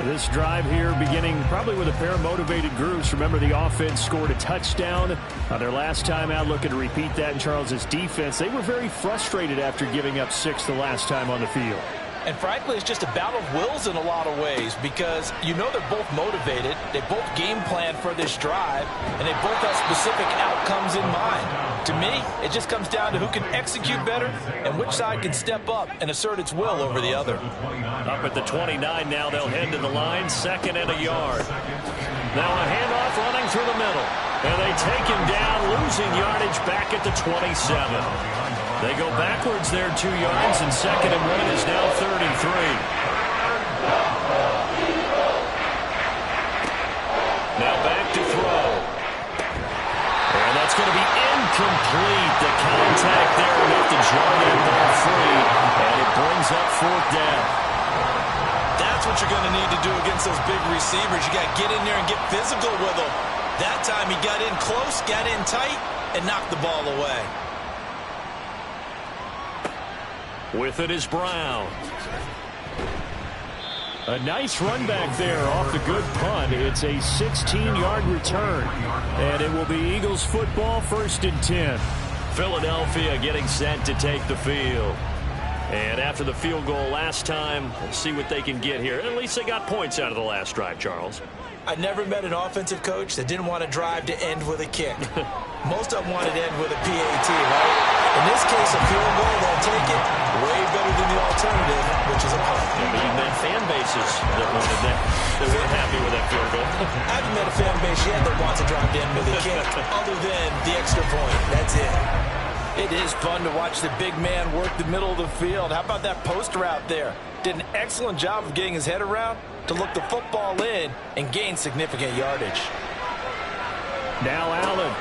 This drive here beginning probably with a pair of motivated groups. Remember, the offense scored a touchdown on their last time out. Looking to repeat that in Charles's defense. They were very frustrated after giving up 6 the last time on the field. And frankly, it's just a battle of wills in a lot of ways because you know they're both motivated. They both game plan for this drive, and they both have specific outcomes in mind. To me, it just comes down to who can execute better and which side can step up and assert its will over the other. Up at the 29 now, they'll head to the line, 2nd and a yard. Now a handoff running through the middle. And they take him down, losing yardage back at the 27. They go backwards there 2 yards, and 2nd and 1 is now 33. Now back to throw. And that's going to be incomplete. The contact there enough to draw that ball free, and it brings up 4th down. That's what you're going to need to do against those big receivers. You got to get in there and get physical with them. That time he got in close, got in tight, and knocked the ball away. With it is Brown. A nice run back there off the good punt. It's a 16-yard return. And it will be Eagles football, 1st and 10. Philadelphia getting set to take the field. And after the field goal last time, we'll see what they can get here. At least they got points out of the last drive, Charles. I never met an offensive coach that didn't want to drive to end with a kick. Most of them wanted to end with a PAT, right? In this case, a field goal, they'll take it. Way better than the alternative, which is a punt. Yeah, but you've met fan bases that wanted that. They weren't happy with that field goal. I haven't met a fan base yet that wants to drive to end with a kick, other than the extra point. That's it. It is fun to watch the big man work the middle of the field. How about that post route there? Did an excellent job of getting his head around to look the football in and gain significant yardage. Now Allen.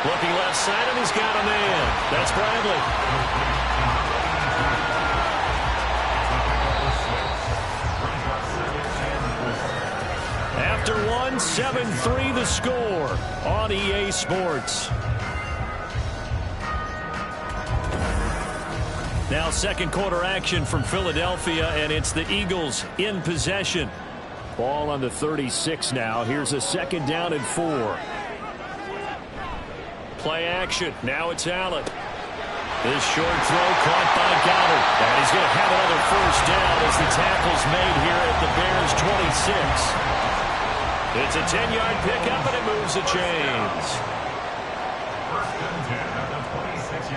Looking left side, and he's got a man. That's Bradley. After one, 7-3 the score on EA Sports. Now second quarter action from Philadelphia, and it's the Eagles in possession. Ball on the 36 now. Here's a 2nd down and 4. Play action. Now it's Allen. This short throw caught by Goddard. And he's going to have another 1st down as the tackle's made here at the Bears' 26. It's a 10-yard pickup, and it moves the chains.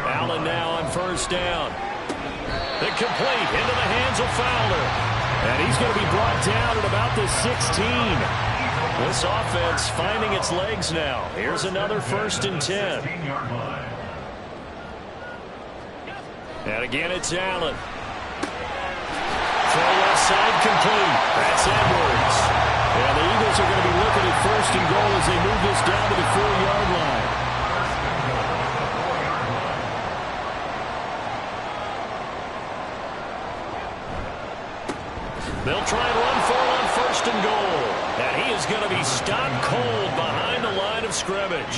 Allen now on 1st down. Incomplete into the hands of Fowler. And he's going to be brought down at about the 16. This offense finding its legs now. Here's another 1st and 10. And again, it's Allen. Throw left side complete. That's Edwards. And the Eagles are going to be looking at 1st and goal as they move this down to the 4-yard line. They'll try and run for it on 1st and goal. And he is going to be stopped cold behind the line of scrimmage.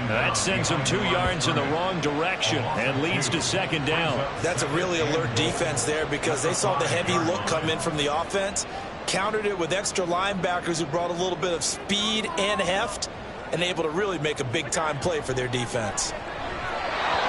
That sends him 2 yards in the wrong direction and leads to 2nd down. That's a really alert defense there because they saw the heavy look come in from the offense, countered it with extra linebackers who brought a little bit of speed and heft, and able to really make a big-time play for their defense.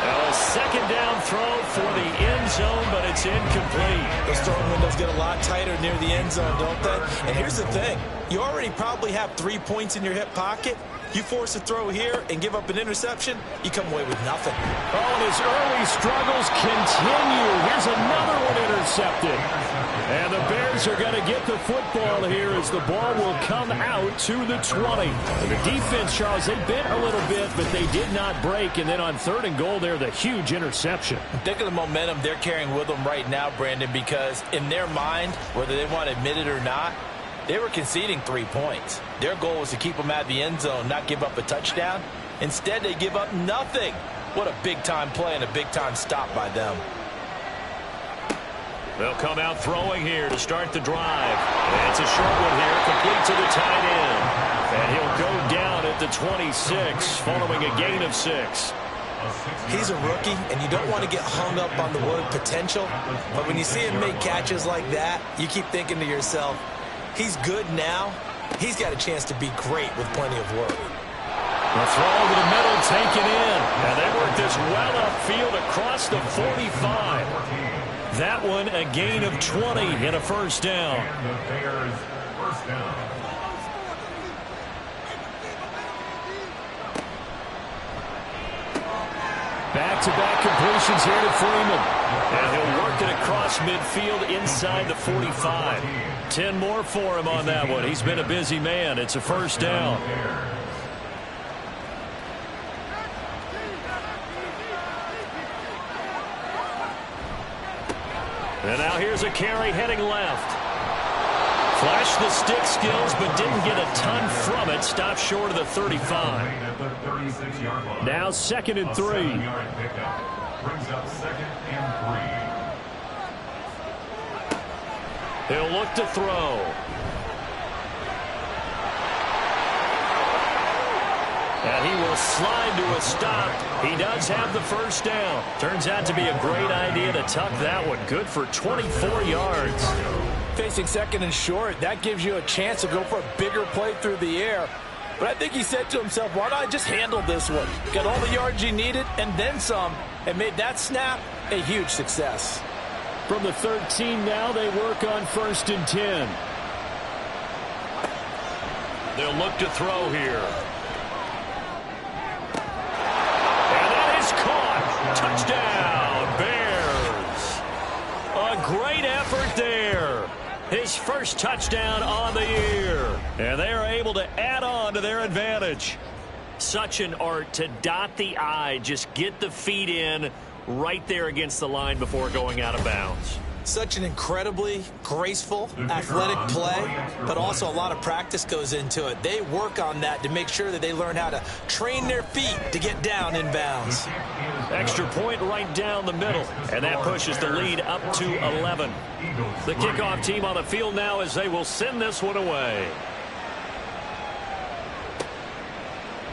A 2nd down throw for the end zone, but it's incomplete. Those throwing windows get a lot tighter near the end zone, don't they? And here's the thing. You already probably have 3 points in your hip pocket. You force a throw here and give up an interception, you come away with nothing. Oh, and his early struggles continue. Here's another one intercepted. And the Bears are going to get the football here as the ball will come out to the 20. And the defense, Charles, they bent a little bit, but they did not break. And then on 3rd and goal there, the huge interception. Think of the momentum they're carrying with them right now, Brandon, because in their mind, whether they want to admit it or not, they were conceding 3 points. Their goal was to keep them out of the end zone, not give up a touchdown. Instead, they give up nothing. What a big-time play and a big-time stop by them. They'll come out throwing here to start the drive. And it's a short one here, complete to the tight end. And he'll go down at the 26 following a gain of 6. He's a rookie, and you don't want to get hung up on the word potential. But when you see him make catches like that, you keep thinking to yourself, he's good now. He's got a chance to be great with plenty of work. The throw over the middle taken in. And they work this well upfield across the 45. That one a gain of 20 and a 1st down. And the Bears' 1st down. Back-to-back completions here to Freeman. And he'll work it across midfield inside the 45. 10 more for him on that one. He's been a busy man. It's a 1st down. And now here's a carry heading left. Flashed the stick skills, but didn't get a ton from it. Stopped short of the 35. Now 2nd and 3. Brings up 2nd and 3. He'll look to throw. And he will slide to a stop. He does have the 1st down. Turns out to be a great idea to tuck that one. Good for 24 yards. facing second and short, that gives you a chance to go for a bigger play through the air. But I think he said to himself, why not just handle this one? Got all the yards he needed and then some, and made that snap a huge success. From the 13 now, they work on 1st and 10. They'll look to throw here. And that is caught. Touchdown, Bears. A great effort there. His first touchdown on the year. And they are able to add on to their advantage. Such an art to dot the I, just get the feet in right there against the line before going out of bounds. Such an incredibly graceful, athletic play, but also a lot of practice goes into it. They work on that to make sure that they learn how to train their feet to get down in bounds. Extra point right down the middle, and that pushes the lead up to 11. The kickoff team on the field now as they will send this one away.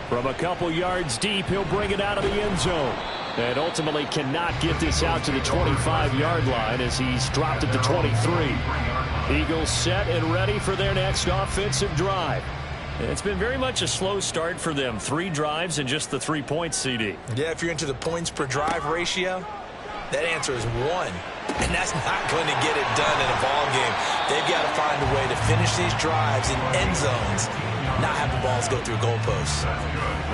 From a couple yards deep, he'll bring it out of the end zone. And ultimately cannot get this out to the 25-yard line as he's dropped it to 23. Eagles set and ready for their next offensive drive. It's been very much a slow start for them. 3 drives and just the 3 points, CD. Yeah, if you're into the points per drive ratio, that answer is 1. And that's not going to get it done in a ball game. They've got to find a way to finish these drives in end zones, not have the balls go through goalposts.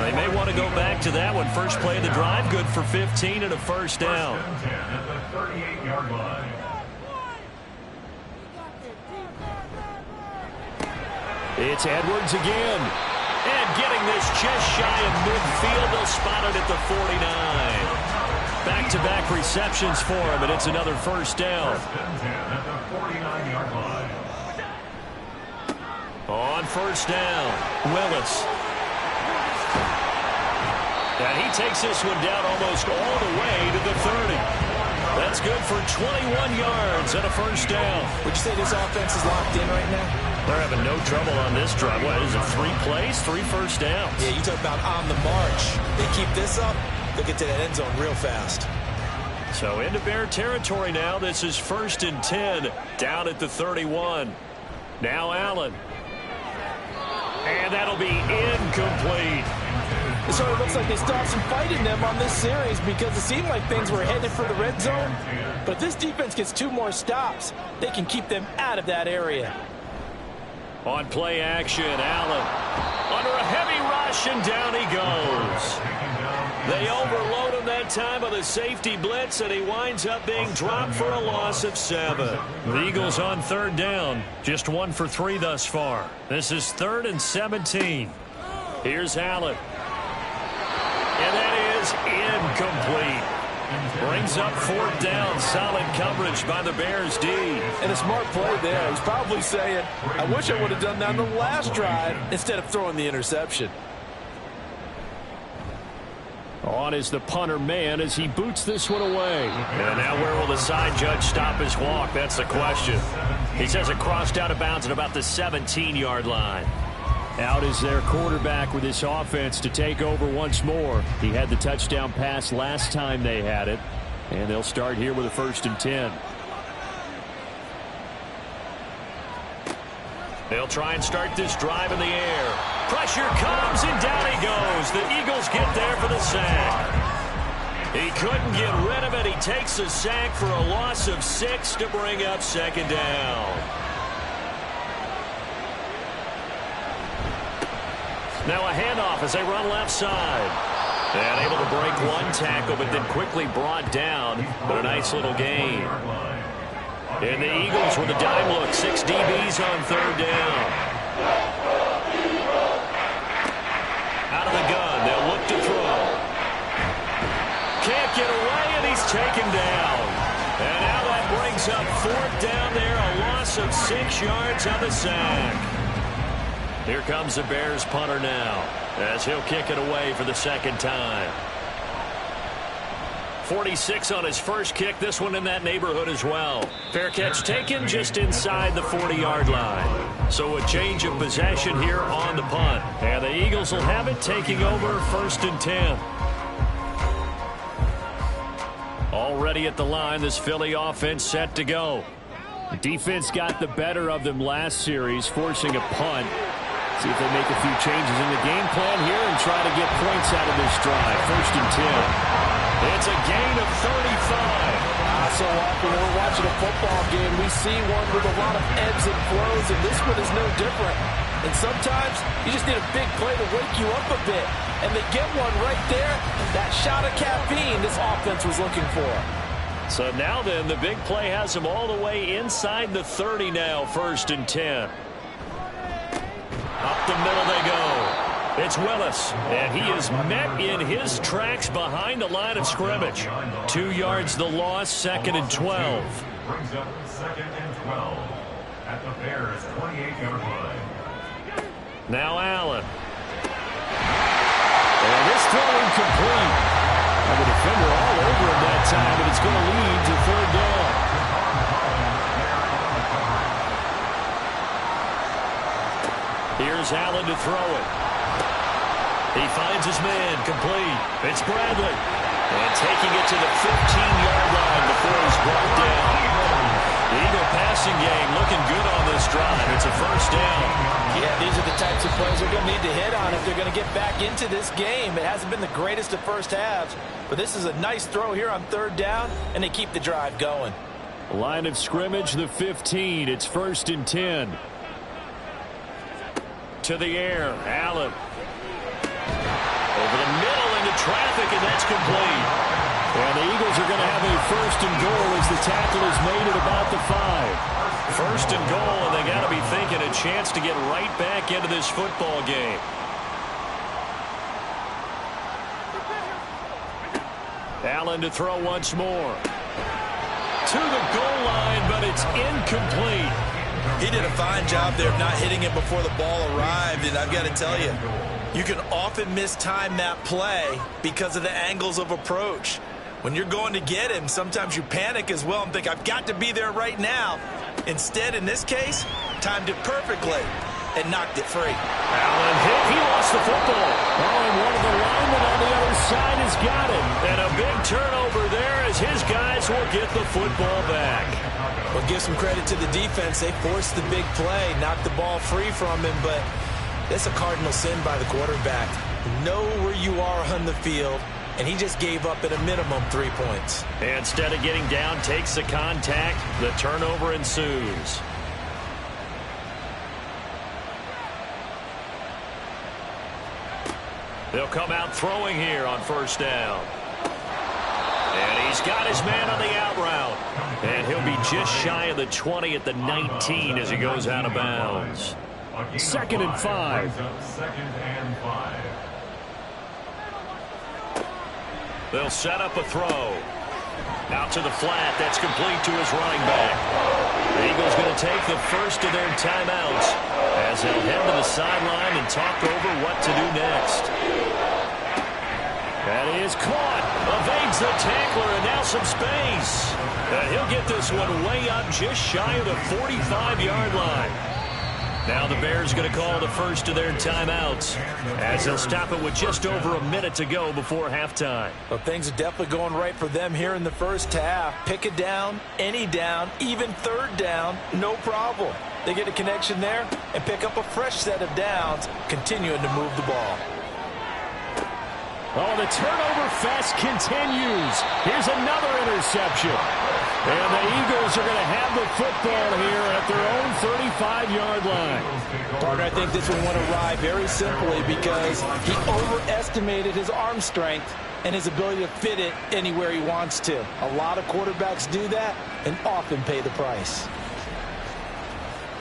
They may want to go back to that one. First play of the drive, good for 15 and a first down. At the 38-yard line. It's Edwards again. And getting this just shy of midfield. They'll spot it at the 49. Back-to-back receptions for him, and it's another first down. At the 49-yard line. On first down, Willis. And he takes this one down almost all the way to the 30. That's good for 21 yards and a first down. Would you say this offense is locked in right now? They're having no trouble on this drive. What is it, 3 plays, 3 first downs? Yeah, you talk about on the march. They keep this up, they'll get to that end zone real fast. So into Bear territory now. This is 1st and 10 down at the 31. Now Allen. And that'll be incomplete. It sort of looks like they still have some fight in them on this series because it seemed like things were headed for the red zone. But if this defense gets 2 more stops, they can keep them out of that area. On play action, Allen under a heavy rush, and down he goes. They overload him that time with a safety blitz, and he winds up being dropped for a loss of 7. The Eagles on 3rd down, just 1 for 3 thus far. This is 3rd and 17. Here's Allen. And that is incomplete. Brings up 4th down. Solid coverage by the Bears D. And a smart play there. He's probably saying, I wish I would have done that on the last drive instead of throwing the interception. On is the punter man as he boots this one away. And now where will the side judge stop his walk? That's the question. He says it crossed out of bounds at about the 17-yard line. Out is their quarterback with this offense to take over once more. He had the touchdown pass last time they had it. And they'll start here with a 1st and 10. They'll try and start this drive in the air. Pressure comes, and down he goes. The Eagles get there for the sack. He couldn't get rid of it. He takes a sack for a loss of 6 to bring up 2nd down. Now a handoff as they run left side. And able to break 1 tackle, but then quickly brought down. But a nice little gain. And the Eagles with a dime look. 6 DBs on 3rd down. Out of the gun. They'll look to throw. Can't get away, and he's taken down. And now that brings up 4th down there. A loss of 6 yards on the sack. Here comes the Bears punter now as he'll kick it away for the 2nd time. 46 on his first kick. This one in that neighborhood as well. Fair catch taken just inside the 40-yard line. So a change of possession here on the punt. And the Eagles will have it, taking over 1st and 10. Already at the line, this Philly offense set to go. Defense got the better of them last series, forcing a punt. See if they make a few changes in the game plan here and try to get points out of this drive. 1st and 10. It's a gain of 35. So often when we're watching a football game, we see one with a lot of ebbs and flows, and this one is no different. And sometimes you just need a big play to wake you up a bit. And they get one right there. That shot of caffeine this offense was looking for. So now then, the big play has them all the way inside the 30 now. 1st and 10. Up the middle they go. It's Willis, and he is met in his tracks behind the line of scrimmage. 2 yards the loss, 2nd and 12. Brings up 2nd and 12 at the Bears' 28-yard line. Now Allen. And this throw incomplete. And the defender all over him that time, but it's going to lead to 3rd down. Here's Allen to throw it. He finds his man, complete. It's Bradley. And taking it to the 15-yard line before he's brought down. The Eagle passing game looking good on this drive. It's a 1st down. Yeah, these are the types of plays they're going to need to hit on if they're going to get back into this game. It hasn't been the greatest of first halves, but this is a nice throw here on 3rd down, and they keep the drive going. Line of scrimmage, the 15. It's 1st and 10. To the air, Allen. Over the middle into traffic, and that's complete. And the Eagles are going to have a 1st and goal as the tackle is made at about the 5. 1st and goal, and they got to be thinking a chance to get right back into this football game. Allen to throw once more. To the goal line, but it's incomplete. He did a fine job there of not hitting it before the ball arrived, and I've got to tell you, you can often mistime that play because of the angles of approach. When you're going to get him, sometimes you panic as well and think, I've got to be there right now. Instead, in this case, timed it perfectly and knocked it free. Allen hit. He lost the football. Oh, and one of the linemen on the other side has got it. And a big turnover there as his guys will get the football back. Well, give some credit to the defense. They forced the big play, knocked the ball free from him, but that's a cardinal sin by the quarterback. Know where you are on the field, and he just gave up at a minimum 3 points. Instead of getting down, takes the contact. The turnover ensues. They'll come out throwing here on 1st down. And he's got his man on the out route. And he'll be just shy of the 20 at the 19 as he goes out of bounds. 2nd and 5. 2nd and 5. They'll set up a throw. Out to the flat. That's complete to his running back. The Eagles going to take the first of their timeouts as they'll head to the sideline and talk over what to do next. And he is caught. Evades the tackler, and now some space. And he'll get this one way up just shy of the 45-yard line. Now the Bears going to call the first of their timeouts as they'll stop it with just over a minute to go before halftime. Well, things are definitely going right for them here in the first half. Pick a down, any down, even 3rd down, no problem. They get a connection there and pick up a fresh set of downs, continuing to move the ball. Oh, the turnover fest continues. Here's another interception. And the Eagles are going to have the football here at their own 35-yard line. Partner, I think this one went awry very simply because he overestimated his arm strength and his ability to fit it anywhere he wants to. A lot of quarterbacks do that and often pay the price.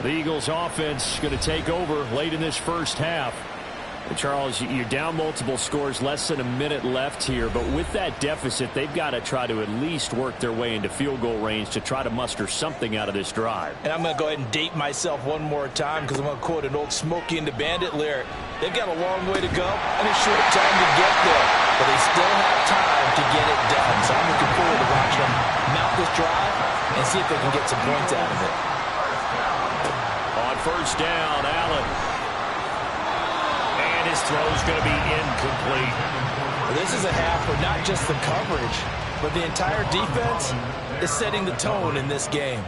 The Eagles offense going to take over late in this first half. And Charles, you're down multiple scores, less than a minute left here. But with that deficit, they've got to try to at least work their way into field goal range to try to muster something out of this drive. And I'm going to go ahead and date myself one more time because I'm going to quote an old Smokey and the Bandit lyric. They've got a long way to go and a short time to get there. But they still have time to get it done. So I'm looking forward to watching them mount this drive and see if they can get some points out of it. On 1st down, Allen. His throw's going to be incomplete. This is a half where not just the coverage, but the entire defense is setting the tone in this game.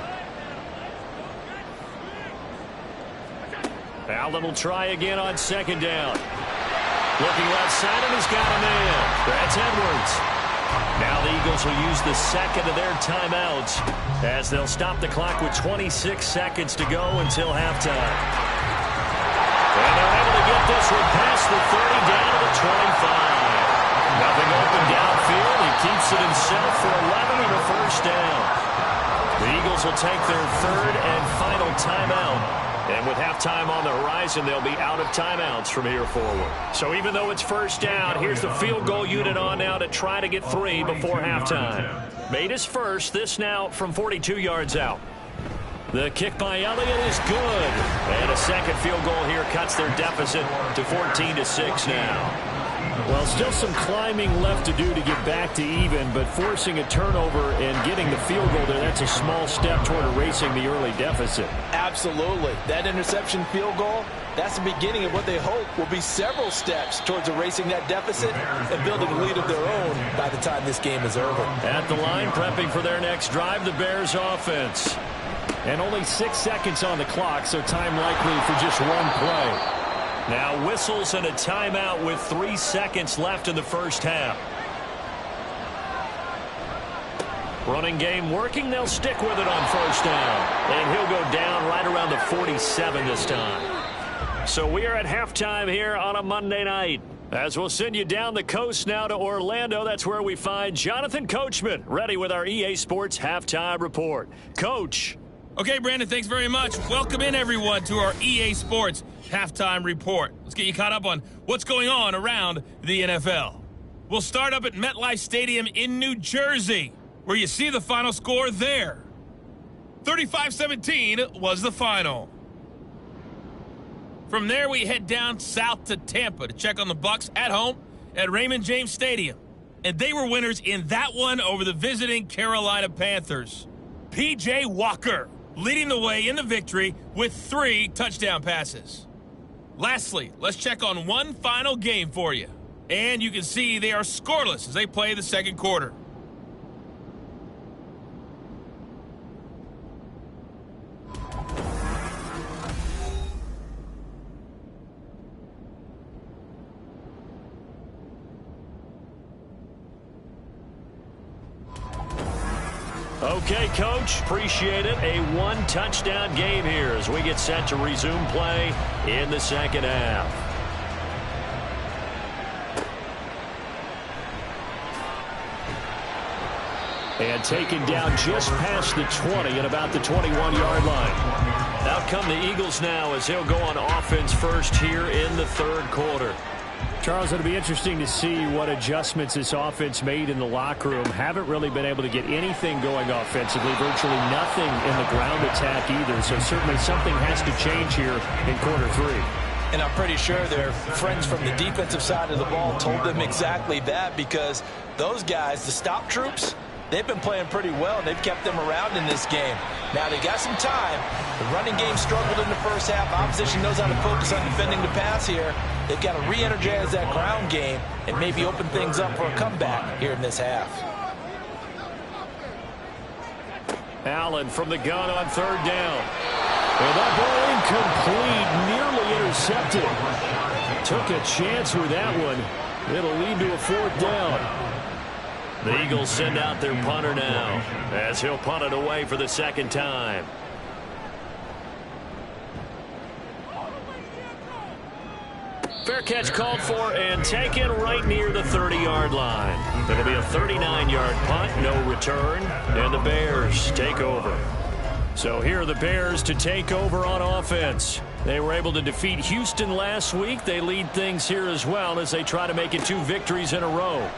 Allen will try again on second down. Looking left side, and he's got a man. That's Edwards. Now the Eagles will use the second of their timeouts as they'll stop the clock with 26 seconds to go until halftime. And they're able to get this one past the 30 down to the 25. Nothing open downfield. He keeps it himself for 11 and a first down. The Eagles will take their third and final timeout. And with halftime on the horizon, they'll be out of timeouts from here forward. So even though it's first down, here's the field goal unit on now to try to get 3 before halftime. Made his first, this now from 42 yards out. The kick by Elliott is good. And a second field goal here cuts their deficit to 14-6 now. Well, still some climbing left to do to get back to even, but forcing a turnover and getting the field goal there, that's a small step toward erasing the early deficit. Absolutely. That interception field goal, that's the beginning of what they hope will be several steps towards erasing that deficit and building a lead of their own by the time this game is over. At the line, prepping for their next drive, the Bears offense. And only 6 seconds on the clock, so time likely for just one play. Now whistles and a timeout with 3 seconds left in the first half. Running game working. They'll stick with it on first down. And he'll go down right around the 47 this time. So we are at halftime here on a Monday night. As we'll send you down the coast now to Orlando, that's where we find Jonathan Coachman, ready with our EA Sports Halftime Report. Coach. Okay, Brandon, thanks very much. Welcome in, everyone, to our EA Sports Halftime Report. Let's get you caught up on what's going on around the NFL. We'll start up at MetLife Stadium in New Jersey, where you see the final score there. 35-17 was the final. From there, we head down south to Tampa to check on the Bucs at home at Raymond James Stadium. And they were winners in that one over the visiting Carolina Panthers. P.J. Walker leading the way in the victory with 3 touchdown passes. Lastly, let's check on one final game for you. And you can see they are scoreless as they play the second quarter. Okay, Coach, appreciate it. A 1-touchdown game here as we get set to resume play in the second half. And taken down just past the 20 at about the 21-yard line. Out come the Eagles now as they'll go on offense first here in the third quarter. Charles, it'll be interesting to see what adjustments this offense made in the locker room. Haven't really been able to get anything going offensively, virtually nothing in the ground attack either. So certainly something has to change here in quarter 3. And I'm pretty sure their friends from the defensive side of the ball told them exactly that, because those guys, the stop troops, they've been playing pretty well, and they've kept them around in this game. Now, they got some time. The running game struggled in the first half. Opposition knows how to focus on defending the pass here. They've got to re-energize that ground game and maybe open things up for a comeback here in this half. Allen from the gun on third down. And that ball incomplete, nearly intercepted. Took a chance with that one. It'll lead to a 4th down. The Eagles send out their punter now as he'll punt it away for the second time. Fair catch called for and taken right near the 30-yard line. It'll be a 39-yard punt, no return, and the Bears take over. So here are the Bears to take over on offense. They were able to defeat Houston last week. They lead things here as well as they try to make it 2 victories in a row.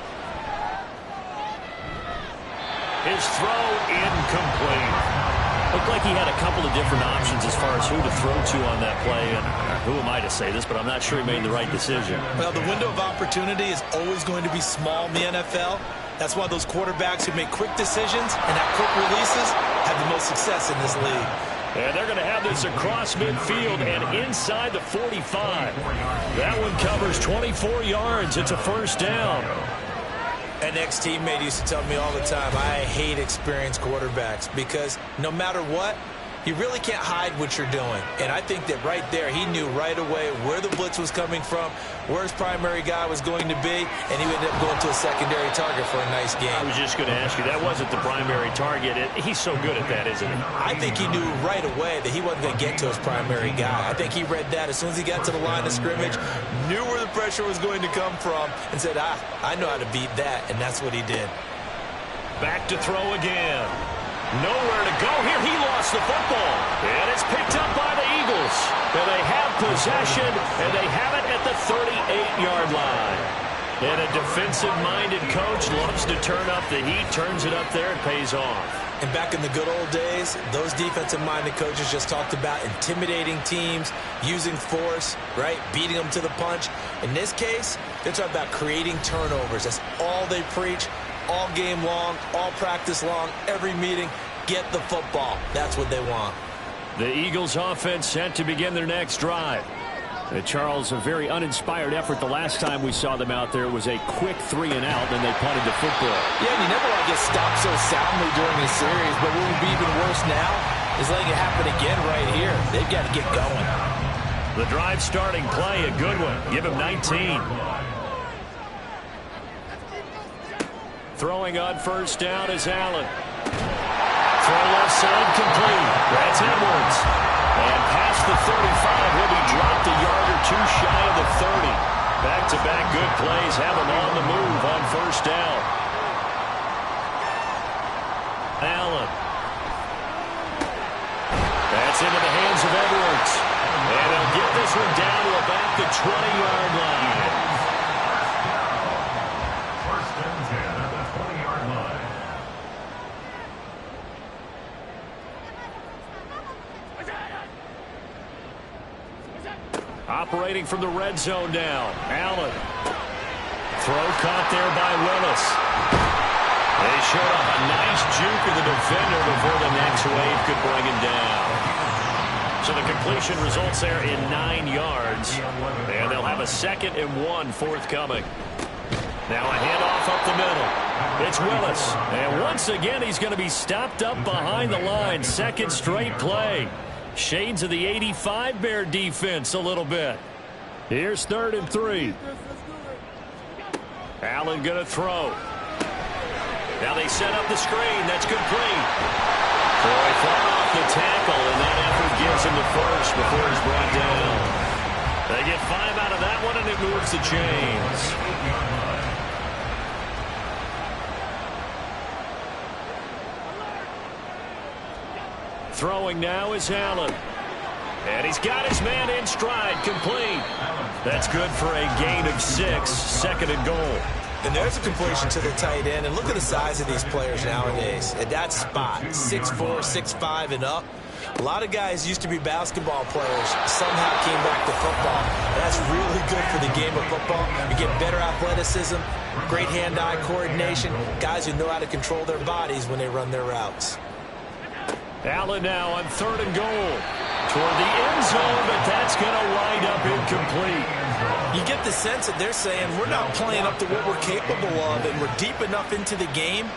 His throw incomplete. Looked like he had a couple of different options as far as who to throw to on that play. And who am I to say this, but I'm not sure he made the right decision. Well, the window of opportunity is always going to be small in the NFL. That's why those quarterbacks who make quick decisions and have quick releases have the most success in this league. And they're going to have this across midfield and inside the 45. That one covers 24 yards. It's a first down. An ex-teammate used to tell me all the time, I hate experienced quarterbacks because no matter what, You really can't hide what you're doing. And I think that right there, he knew right away where the blitz was coming from, where his primary guy was going to be, and he ended up going to a secondary target for a nice game. I was just going to ask you, that wasn't the primary target. He's so good at that, isn't he? I think he knew right away that he wasn't going to get to his primary guy. I think he read that as soon as he got to the line of scrimmage, knew where the pressure was going to come from, and said, I know how to beat that, and that's what he did. Back to throw again. Nowhere to go here. He lost the football. And it's picked up by the Eagles. And they have possession, and they have it at the 38-yard line. And a defensive-minded coach loves to turn up the heat, turns it up there, and pays off. And back in the good old days, those defensive-minded coaches just talked about intimidating teams, using force, right, beating them to the punch. In this case, they're talking about creating turnovers. That's all they preach. All game long, all practice long, every meeting, get the football. That's what they want. The Eagles offense set to begin their next drive. Charles, a very uninspired effort the last time we saw them out there. It was a quick 3 and out, and they punted the football. Yeah, and you never want to get stopped so soundly during a series, but what would be even worse now is letting it happen again right here. They've got to get going. The drive starting play, a good one. Give him 19. Throwing on first down is Allen. Throw left side complete. That's Edwards. And past the 35, he'll be dropped a yard or two shy of the 30. Back-to-back good plays have him on the move on first down. Allen. That's into the hands of Edwards. And he'll get this one down to about the 20-yard line. Operating from the red zone now. Allen. Throw caught there by Willis. They showed up a nice juke of the defender before the next wave could bring him down. So the completion results there in 9 yards. And they'll have a 2nd and 1 forthcoming. Now a handoff up the middle. It's Willis. And once again, he's going to be stopped up behind the line. 2nd straight play. Shades of the 85 Bear defense a little bit. Here's 3rd and 3. Allen going to throw. Now they set up the screen. That's complete. Boy, far off the tackle, and that effort gives him the first before he's brought down. They get 5 out of that one, and it moves the chains. Throwing now is Allen. And he's got his man in stride, complete. That's good for a gain of 6, 2nd and goal. And there's a completion to the tight end. And look at the size of these players nowadays. At that spot, 6'4", 6'5", and up. A lot of guys used to be basketball players, somehow came back to football. That's really good for the game of football. You get better athleticism, great hand-eye coordination, guys who know how to control their bodies when they run their routes. Allen now on 3rd and goal. Toward the end zone, but that's going to wind up incomplete. You get the sense that they're saying we're not playing up to what we're capable of, and we're deep enough into the game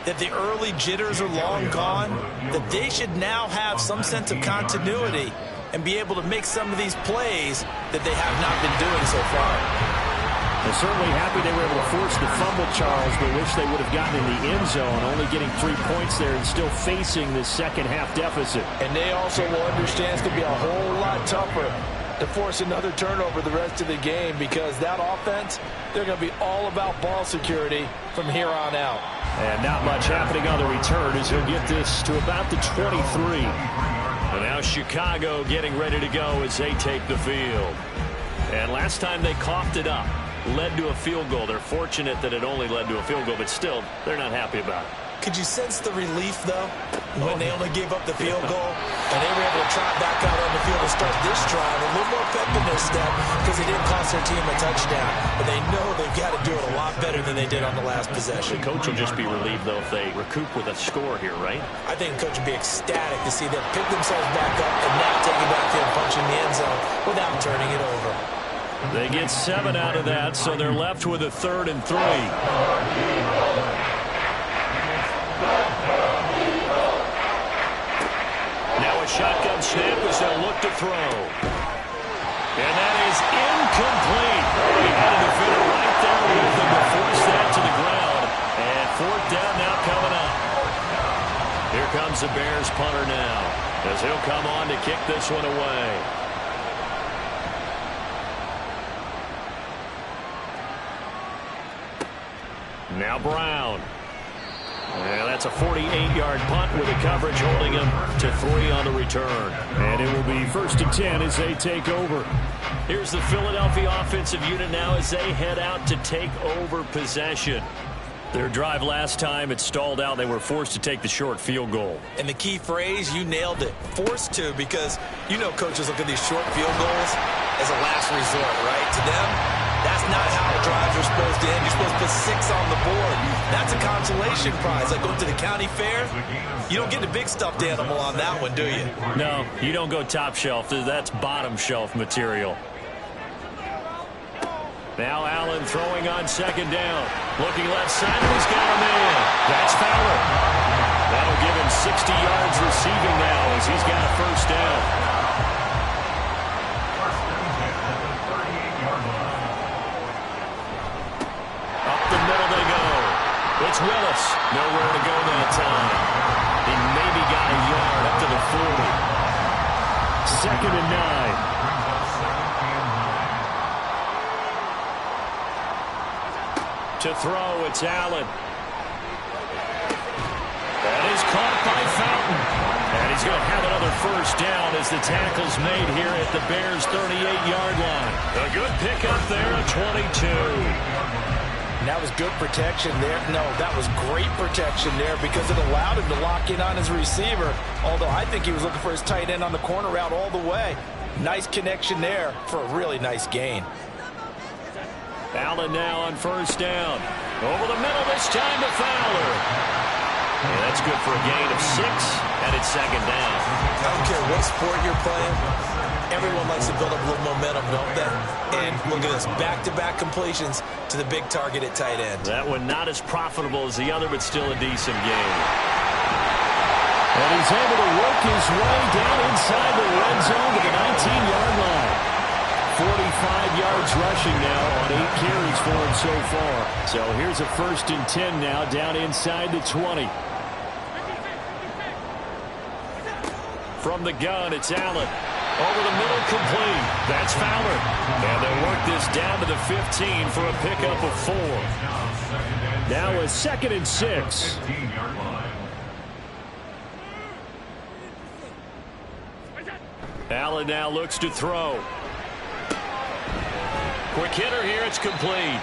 that the early jitters are long gone, that they should now have some sense of continuity and be able to make some of these plays that they have not been doing so far. They're certainly happy they were able to force the fumble, Charles, but wish they would have gotten in the end zone, only getting 3 points there and still facing this second-half deficit. And they also will understand it's going to be a whole lot tougher to force another turnover the rest of the game because that offense, they're going to be all about ball security from here on out. And not much happening on the return as he'll get this to about the 23. And now Chicago getting ready to go as they take the field. And last time they coughed it up. Led to a field goal. They're fortunate that it only led to a field goal, but still, they're not happy about it. Could you sense the relief, though, when they only gave up the field goal and they were able to trot back out on the field and start this drive? A little more pep in their step because it didn't cost their team a touchdown. But they know they've got to do it a lot better than they did on the last possession. The coach will just be relieved, though, if they recoup with a score here, right? I think the coach would be ecstatic to see them pick themselves back up and now take it back there and punch in the end zone without turning it over. They get 7 out of that, so they're left with a 3rd and 3. Now a the Bears punter now, as he'll come on to kick this one away. Now Brown. And that's a 48-yard punt with the coverage holding him to 3 on the return. And it will be 1st and 10 as they take over. Here's the Philadelphia offensive unit now as they head out to take over possession. Their drive last time, it stalled out. They were forced to take the short field goal. And the key phrase, you nailed it. Forced to, because you know coaches look at these short field goals as a last resort, right? To them, that's not how drives are supposed to end. You're supposed to put 6 on the board. That's a consolation prize. Like going to the county fair, you don't get the big stuffed animal on that one, do you? No, you don't go top shelf. That's bottom shelf material. Now Allen throwing on 2nd down. Looking left side, he's got him in. That's Fowler. That'll give him 60 yards receiving now as he's got a 1st down. Up the middle they go. It's Willis. Nowhere to go that time. He maybe got a yard up to the 40. 2nd and 9. To throw, it's Allen. That is caught by Fountain. And he's going to have another 1st down as the tackle's made here at the Bears' 38-yard line. A good pickup there, a 22. And that was good protection there. No, that was great protection there because it allowed him to lock in on his receiver, although I think he was looking for his tight end on the corner route all the way. Nice connection there for a really nice gain. Allen now on 1st down. Over the middle this time to Fowler. Yeah, that's good for a gain of 6, and it's 2nd down. I don't care what sport you're playing. Everyone likes to build up a little momentum, don't they? And look at this, back-to-back completions to the big target at tight end. That one not as profitable as the other, but still a decent game. And he's able to work his way down inside the red zone to the 19-yard line. 45 yards rushing now on 8 carries for him so far. So here's a 1st and 10 now down inside the 20. From the gun, it's Allen. Over the middle, complete. That's Fowler. And they'll work this down to the 15 for a pickup of 4. Now a 2nd and 6. Allen now looks to throw. Quick hitter here, it's complete.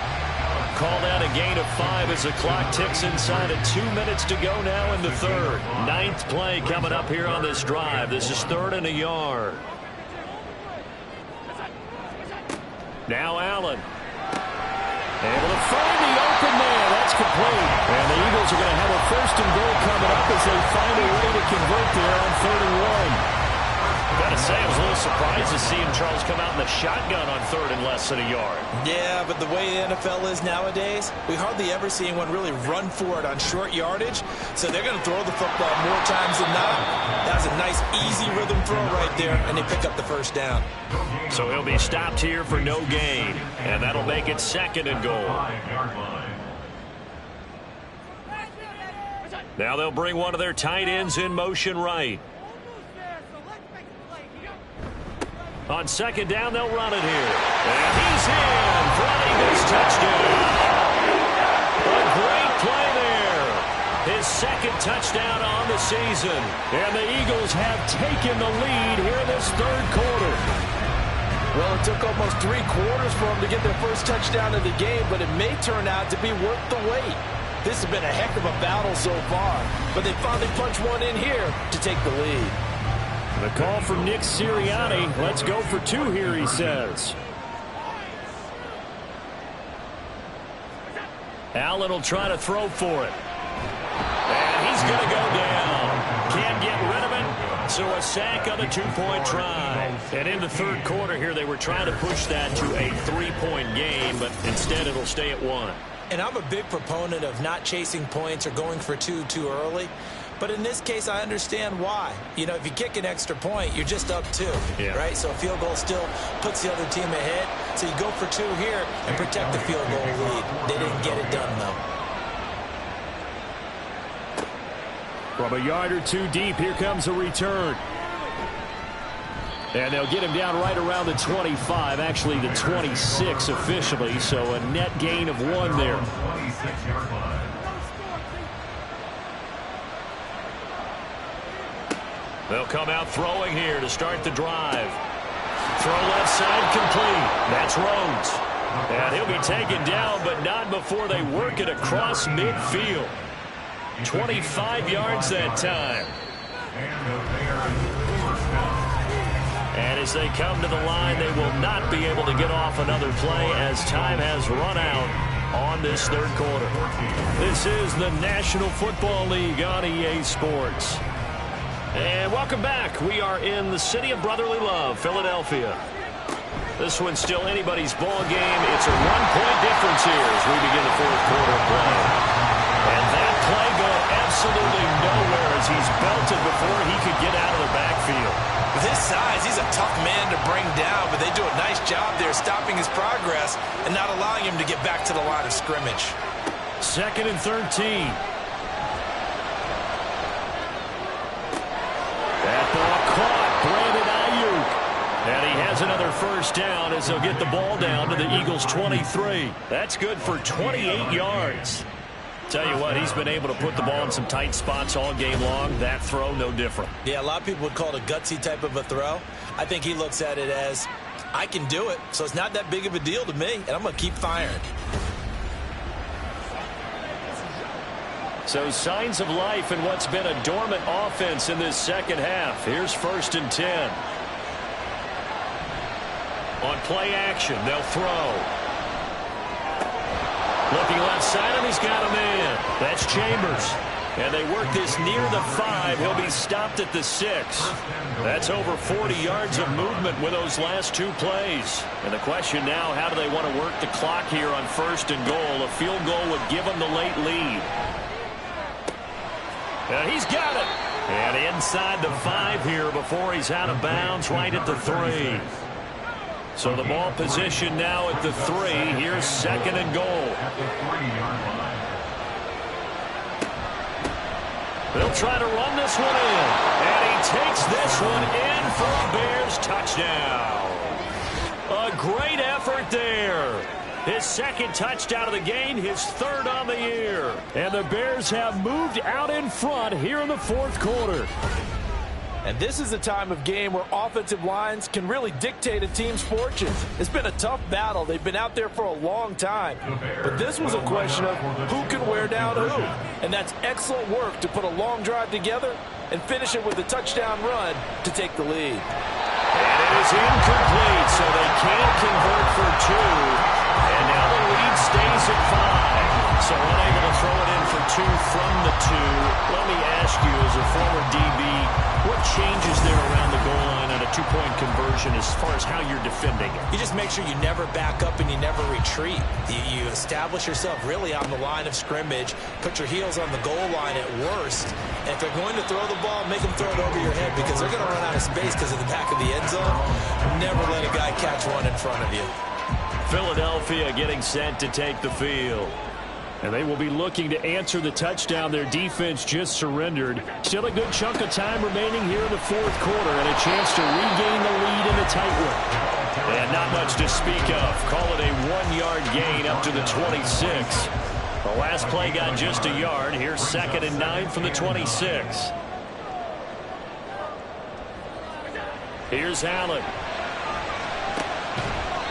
Called out a gain of 5 as the clock ticks inside of 2 minutes to go now in the 3rd. 9th play coming up here on this drive. This is 3rd and a yard. Now Allen. Able to find the open man. That's complete. And the Eagles are going to have a 1st and goal coming up as they find a way to convert there on 3rd and 1. Gotta say, I was a little surprised to see him, Charles, come out in the shotgun on 3rd and less than a yard. Yeah, but the way the NFL is nowadays, we hardly ever see anyone really run for it on short yardage. So they're going to throw the football more times than not. That was a nice, easy rhythm throw right there, and they pick up the 1st down. So he'll be stopped here for no gain, and that'll make it 2nd and goal. Now they'll bring one of their tight ends in motion right. On 2nd down, they'll run it here. And he's in for an Eagles touchdown. A great play there. His 2nd touchdown on the season. And the Eagles have taken the lead here in this 3rd quarter. Well, it took almost 3 quarters for them to get their 1st touchdown of the game, but it may turn out to be worth the wait. This has been a heck of a battle so far, but they finally punched one in here to take the lead. The call from Nick Sirianni. Let's go for 2 here, he says. Allen will try to throw for it. And he's going to go down. Can't get rid of it. So a sack on a 2-point try. And in the 3rd quarter here, they were trying to push that to a 3-point game, but instead it'll stay at 1. And I'm a big proponent of not chasing points or going for 2 too early. But in this case, I understand why. You know, if you kick an extra point, you're just up 2, right? So a field goal still puts the other team ahead. So you go for 2 here and protect the field goal lead. They didn't get it done, though. From a yard or two deep, here comes a return. And they'll get him down right around the 25, actually the 26 officially, so a net gain of 1 there. They'll come out throwing here to start the drive. Throw left side complete. That's Rhodes. And he'll be taken down, but not before they work it across midfield. 25 yards that time. And as they come to the line, they will not be able to get off another play as time has run out on this third quarter. This is the National Football League on EA Sports. And welcome back. We are in the city of brotherly love, Philadelphia. This one's still anybody's ball game. It's a 1-point difference here as we begin the fourth quarter play. And that play going absolutely nowhere as he's belted before he could get out of the backfield. With his size, he's a tough man to bring down, but they do a nice job there stopping his progress and not allowing him to get back to the line of scrimmage. 2nd and 13. That ball caught. Brandon Ayuk. And he has another first down as they'll get the ball down to the Eagles' 23. That's good for 28 yards. Tell you what, he's been able to put the ball in some tight spots all game long. That throw, no different. Yeah, a lot of people would call it a gutsy type of a throw. I think he looks at it as, I can do it, so it's not that big of a deal to me, and I'm going to keep firing. So signs of life in what's been a dormant offense in this second half. Here's 1st and 10. On play action, they'll throw. Looking left side, and he's got a man. That's Chambers. And they work this near the 5. He'll be stopped at the 6. That's over 40 yards of movement with those last 2 plays. And the question now, how do they want to work the clock here on 1st and goal? A field goal would give them the late lead. And he's got it. And inside the 5 here before he's out of bounds, right at the 3. So the ball position now at the 3. Here's 2nd and goal. They'll try to run this one in. And he takes this one in for a Bears touchdown. A great effort there. His 2nd touchdown of the game, his 3rd on the year. And the Bears have moved out in front here in the 4th quarter. And this is a time of game where offensive lines can really dictate a team's fortunes. It's been a tough battle. They've been out there for a long time. But this was a question of who can wear down who. And that's excellent work to put a long drive together and finish it with a touchdown run to take the lead. And it is incomplete, so they can't convert for 2. And now the lead stays at 5. So unable to throw it in for 2 from the 2. Let me ask you, as a former DB, what changes there around the goal line on a 2-point conversion as far as how you're defending it? You just make sure you never back up and you never retreat. You establish yourself really on the line of scrimmage, put your heels on the goal line at worst, and if they're going to throw the ball, make them throw it over your head because they're going to run out of space because of the back of the end zone. Never let a guy catch one in front of you. Philadelphia getting set to take the field. And they will be looking to answer the touchdown their defense just surrendered. Still a good chunk of time remaining here in the 4th quarter and a chance to regain the lead in the tight one. And not much to speak of. Call it a 1-yard gain up to the 26. The last play got just a yard. Here's 2nd and 9 from the 26. Here's Allen.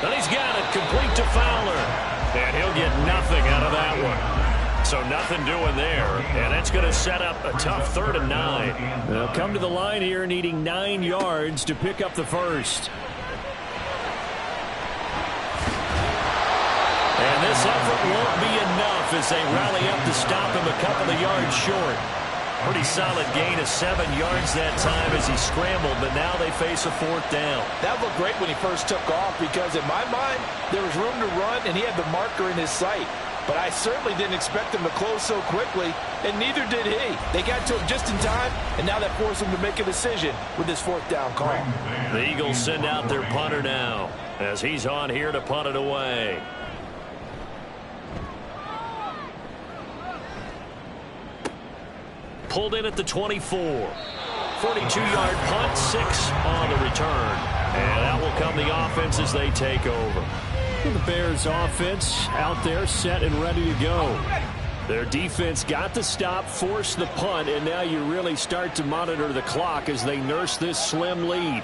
And he's got it complete to Fowler. And he'll get nothing out of that one. So nothing doing there. And that's going to set up a tough 3rd and 9. They'll come to the line here needing 9 yards to pick up the first. And this effort won't be enough as they rally up to stop him a couple of yards short. Pretty solid gain of 7 yards that time as he scrambled, but now they face a 4th down. That looked great when he first took off because in my mind, there was room to run and he had the marker in his sight. But I certainly didn't expect him to close so quickly, and neither did he. They got to him just in time, and now that forced him to make a decision with this 4th down call. The Eagles send out their punter now as he's on here to punt it away. pulled in at the 24. 42-yard punt, 6 on the return. And out will come the offense as they take over. The Bears offense out there set and ready to go. Their defense got the stop, forced the punt, and now you really start to monitor the clock as they nurse this slim lead.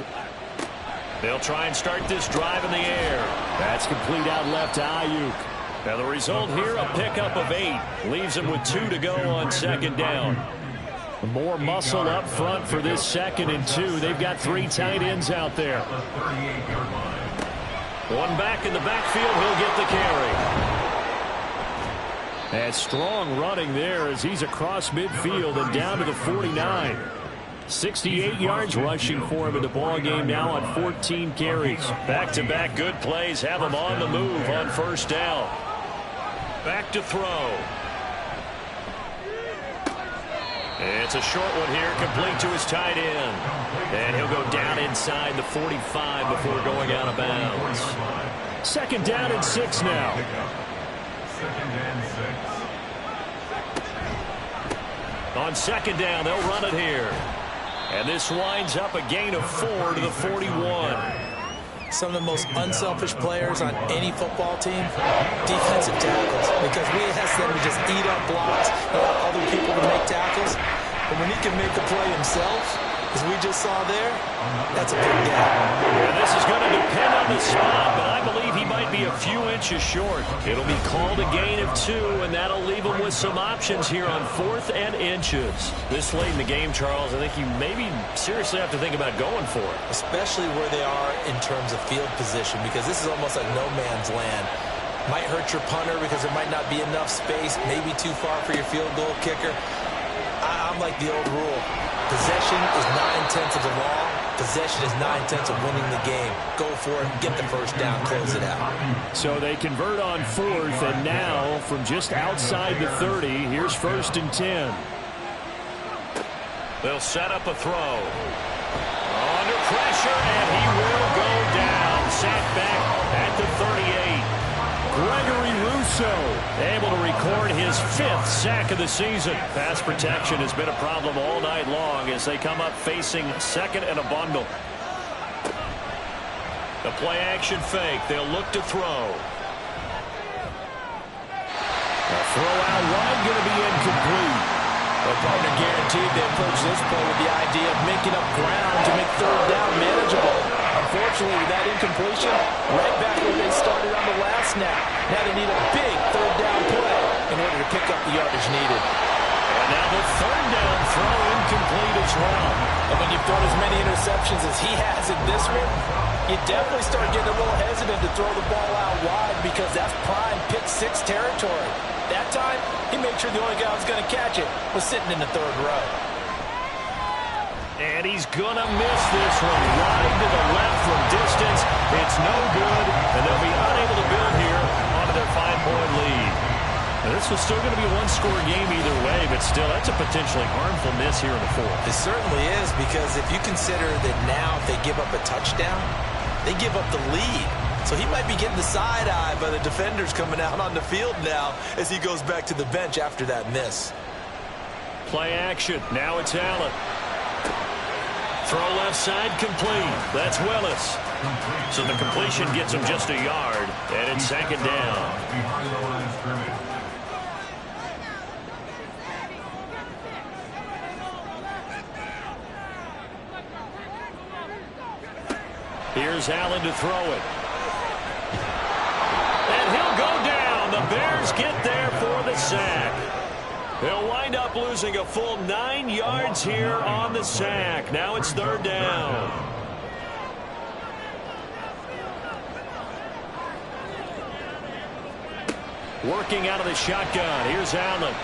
They'll try and start this drive in the air. That's complete out left to Ayuk. Now the result here, a pickup of 8. Leaves them with 2 to go on second down. More muscle up front for this 2nd and 2. They've got 3 tight ends out there. One back in the backfield, he'll get the carry. And strong running there as he's across midfield and down to the 49. 68 yards rushing for him in the ball game now on 14 carries. Back-to-back good plays have him on the move on first down. Back to throw. It's a short one here, complete to his tight end. And he'll go down inside the 45 before going out of bounds. 2nd down and 6 now. 2nd and 6. On 2nd down, they'll run it here. And this winds up a gain of 4 to the 41. Some of the most unselfish players on any football team, defensive tackles, because we ask them to just eat up blocks and allow other people to make tackles. But when he can make a play himself, as we just saw there, that's a big gap. Yeah, this is going to depend on the spot, but I believe he might be a few inches short. It'll be called a gain of 2, and that'll leave him with some options here on 4th and inches. This late in the game, Charles, I think you maybe seriously have to think about going for it. Especially where they are in terms of field position, because this is almost like no man's land. Might hurt your punter because there might not be enough space, maybe too far for your field goal kicker. I'm like the old rule. Possession is 9/10 of the law. Possession is 9/10 of winning the game. Go for it, get the first down, close it out. So they convert on 4th, and now from just outside the 30, here's 1st and 10. They'll set up a throw. Under pressure, and he will go down. Sacked back at the 38. Gregory Rousseau able to record his 5th sack of the season. Pass protection has been a problem all night long as they come up facing 2nd and a bundle. The play action fake. They'll look to throw. A throw out wide going to be incomplete. The partner guaranteed they approach this play with the idea of making up ground to make 3rd down manageable. Unfortunately, with that incompletion, right back where they started on the last snap. Now they need a big 3rd down play in order to pick up the yardage needed. And now the 3rd down throw incomplete as well. And when you've thrown as many interceptions as he has in this one, you definitely start getting a little hesitant to throw the ball out wide because that's prime pick 6 territory. That time, he made sure the only guy who was going to catch it was sitting in the 3rd row. And he's going to miss this one. Wide to the left from distance. It's no good, and they'll be unable to build here onto their 5-point lead. Now, this was still going to be a one-score game either way, but still, that's a potentially harmful miss here in the 4th. It certainly is, because if you consider that now if they give up a touchdown, they give up the lead. So he might be getting the side eye by the defenders coming out on the field now as he goes back to the bench after that miss. Play action. Now it's Allen. Throw left side complete. That's Willis. So the completion gets him just a yard, and it's 2nd down. Behind the line of scrimmage. Here's Allen to throw it. And he'll go down. The Bears get there for the sack. They'll wind up losing a full 9 yards here on the sack. Now it's 3rd down. Working out of the shotgun. Here's Allen.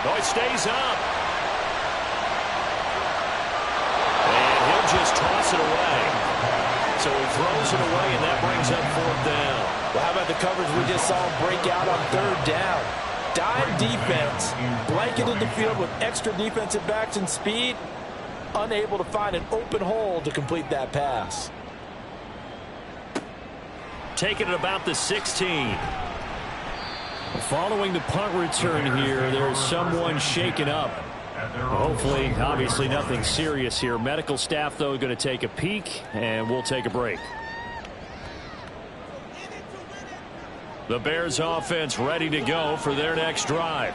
Oh, it stays up. And he'll just toss it away. So he throws it away, and that brings up 4th down. Well, how about the coverage we just saw him break out on 3rd down? Dime defense, blanketed the field with extra defensive backs and speed, unable to find an open hole to complete that pass. Taking it about the 16. Following the punt return here, there's someone shaken up. Hopefully, obviously nothing serious here. Medical staff, though, going to take a peek, and we'll take a break. The Bears offense ready to go for their next drive.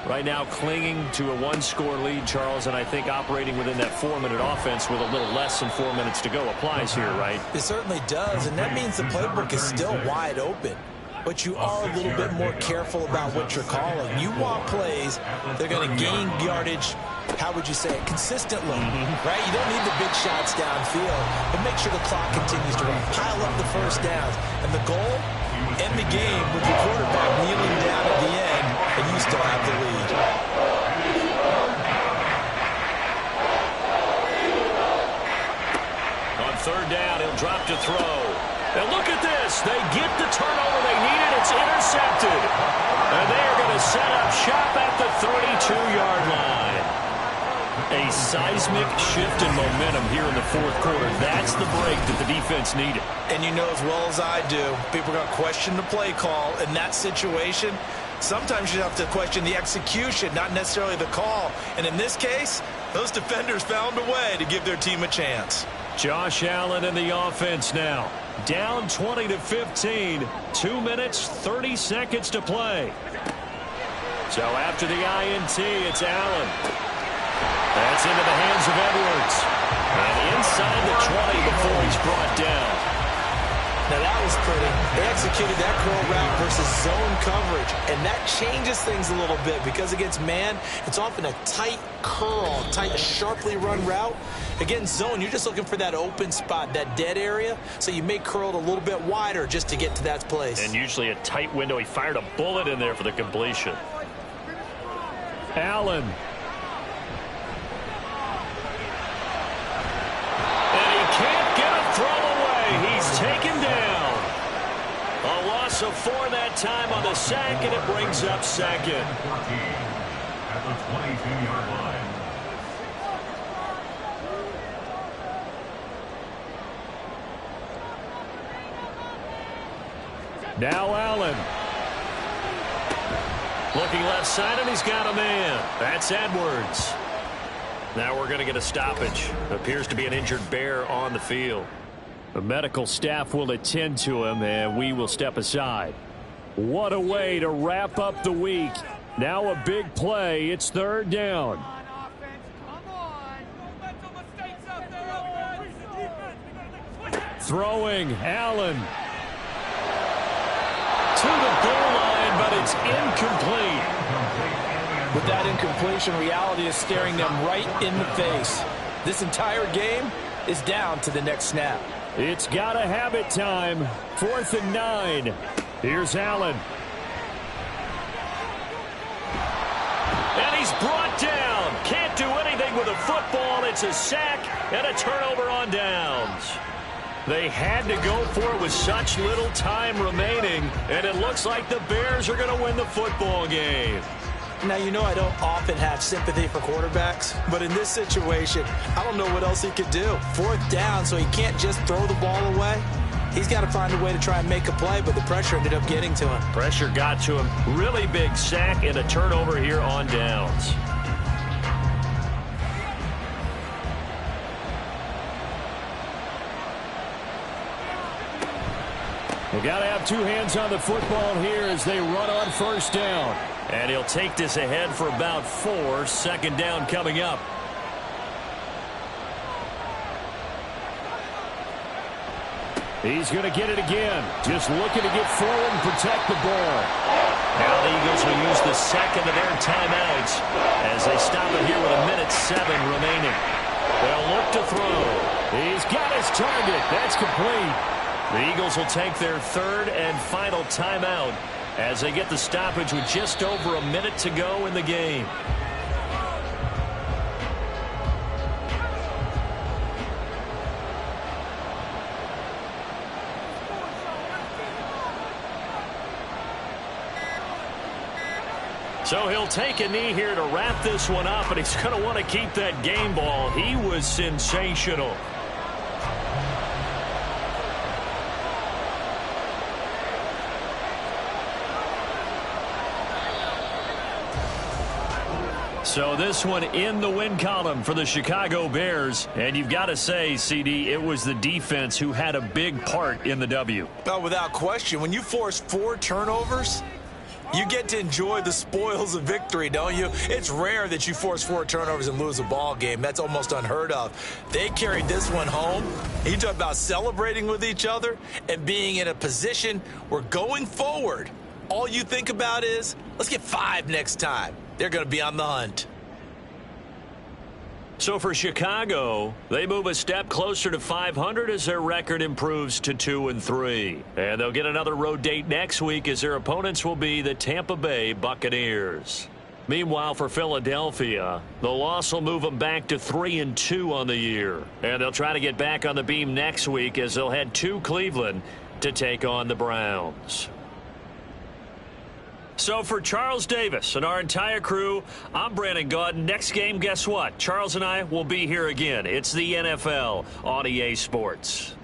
Right now clinging to a one-score lead, Charles, and I think operating within that 4-minute offense with a little less than 4 minutes to go applies here, right? It certainly does, and that means the playbook is still wide open. But you are a little bit more careful about what you're calling. You want plays they're going to gain yardage, how would you say it, consistently, right? You don't need the big shots downfield, but make sure the clock continues to run. Pile up the first downs. And the goal, end the game with your quarterback kneeling down at the end, and you still have the lead. On third down, he'll drop to throw. And look at this. They get the turnover they needed. It's intercepted. And they are going to set up shop at the 32-yard line. A seismic shift in momentum here in the fourth quarter. That's the break that the defense needed. And you know as well as I do, people are going to question the play call in that situation. Sometimes you have to question the execution, not necessarily the call. And in this case, those defenders found a way to give their team a chance. Josh Allen in the offense now. Down 20-15. 2 minutes, 30 seconds to play. So after the INT, it's Allen. That's into the hands of Edwards. And inside the 20 before he's brought down. Now that was pretty. They executed that curl route versus zone coverage, and that changes things a little bit because against man, it's often a tight curl, tight, sharply run route. Against zone, you're just looking for that open spot, that dead area, so you may curl it a little bit wider just to get to that place. And usually a tight window. He fired a bullet in there for the completion. Allen. And he can't get a throw away. He's taken down. A loss of 4 that time on the sack, and it brings up second. At the 22-yard line. Now Allen. Looking left side, and he's got a man. That's Edwards. Now we're going to get a stoppage. Appears to be an injured Bear on the field. The medical staff will attend to him, and we will step aside. What a way to wrap up the week. Now a big play. It's third down. Throwing, Allen. To the goal line, but it's incomplete. With that incompletion, reality is staring them right in the face. This entire game is down to the next snap. It's got to have it time. 4th and 9. Here's Allen. And he's brought down. Can't do anything with a football. It's a sack and a turnover on downs. They had to go for it with such little time remaining, and it looks like the Bears are going to win the football game. Now, you know I don't often have sympathy for quarterbacks, but in this situation, I don't know what else he could do. 4th down, so he can't just throw the ball away. He's got to find a way to try and make a play, but the pressure ended up getting to him. Pressure got to him. Really big sack and a turnover here on downs. They got to have 2 hands on the football here as they run on first down. And he'll take this ahead for about 4. 2nd down coming up. He's going to get it again. Just looking to get forward and protect the ball. Now the Eagles will use the second of their timeouts as they stop it here with 1:07 remaining. They'll look to throw. He's got his target. That's complete. The Eagles will take their 3rd and final timeout as they get the stoppage with just over 1 minute to go in the game. So he'll take a knee here to wrap this one up, and he's going to want to keep that game ball. He was sensational. So this one in the win column for the Chicago Bears. And you've got to say, CD, it was the defense who had a big part in the W. Well, without question, when you force 4 turnovers, you get to enjoy the spoils of victory, don't you? It's rare that you force 4 turnovers and lose a ball game. That's almost unheard of. They carried this one home. You talk about celebrating with each other and being in a position where going forward, all you think about is, let's get 5 next time. They're going to be on the hunt. So for Chicago, they move a step closer to 500 as their record improves to 2-3. And they'll get another road date next week as their opponents will be the Tampa Bay Buccaneers. Meanwhile, for Philadelphia, the loss will move them back to 3-2 on the year. And they'll try to get back on the beam next week as they'll head to Cleveland to take on the Browns. So for Charles Davis and our entire crew, I'm Brandon Gaudin. Next game, guess what? Charles and I will be here again. It's the NFL on EA Sports.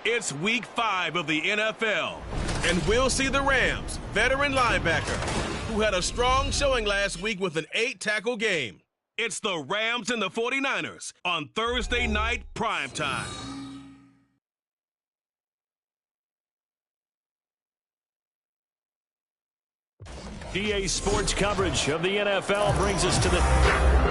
It's week 5 of the NFL, and we'll see the Rams' veteran linebacker, who had a strong showing last week with an 8-tackle game. It's the Rams and the 49ers on Thursday night primetime. EA Sports coverage of the NFL brings us to the...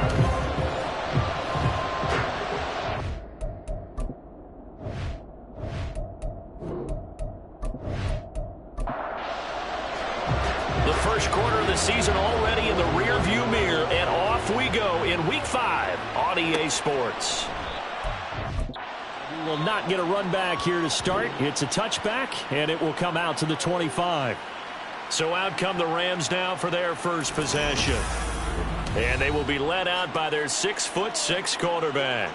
First quarter of the season already in the rearview mirror, and off we go in Week 5 on EA Sports. We will not get a run back here to start. It's a touchback, and it will come out to the 25. So out come the Rams now for their first possession. And they will be led out by their 6'6" quarterback.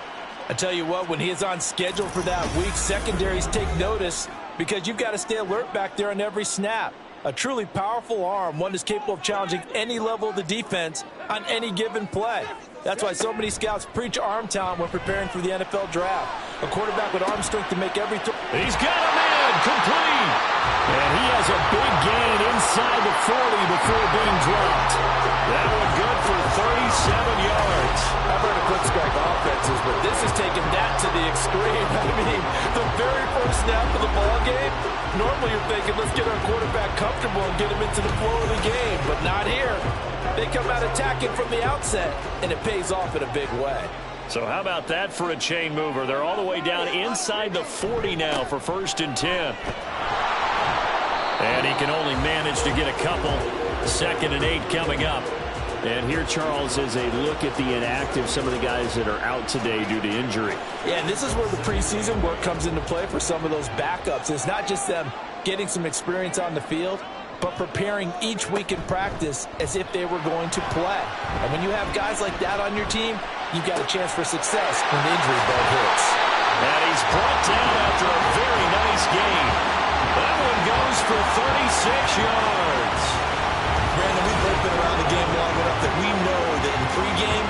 I tell you what, when he is on schedule for that week, secondaries take notice because you've got to stay alert back there on every snap. A truly powerful arm, one that's capable of challenging any level of the defense on any given play. That's why so many scouts preach arm talent when preparing for the NFL draft. A quarterback with arm strength to make every throw. He's got a man, complete. And he has a big gain inside the 40 before being dropped. That one good for 37 yards. I've heard of quick strike offenses, but this has taken that to the extreme. I mean, the very first snap of the ball game, normally you're thinking, let's get our quarterback comfortable and get him into the flow of the game, but not here. They come out attacking from the outset, and it pays off in a big way. So how about that for a chain mover? They're all the way down inside the 40 now for 1st and 10. And he can only manage to get a couple. 2nd and 8 coming up. And here, Charles, is a look at the inactive, some of the guys that are out today due to injury. Yeah, and this is where the preseason work comes into play for some of those backups. It's not just them getting some experience on the field, but preparing each week in practice as if they were going to play. And when you have guys like that on your team, you've got a chance for success when the injury bug hits. And he's brought down after a very nice game. That one goes for 36 yards. Brandon, we've both been around the game long enough that we know that in pregame,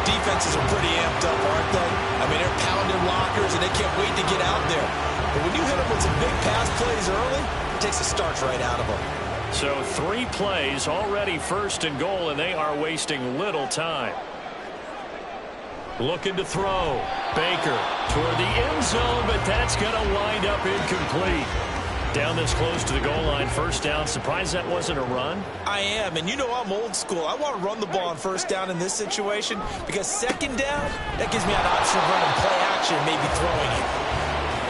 defenses are pretty amped up, aren't they? I mean, they're pounding lockers, and they can't wait to get out there. But when you hit them with some big pass plays early, it takes the starch right out of them. So 3 plays, already 1st and goal, and they are wasting little time. Looking to throw. Baker toward the end zone, but that's going to wind up incomplete. Down this close to the goal line, 1st down. Surprised that wasn't a run? I am, and you know I'm old school. I want to run the ball on 1st down in this situation because 2nd down, that gives me an option of running play action, maybe throwing it.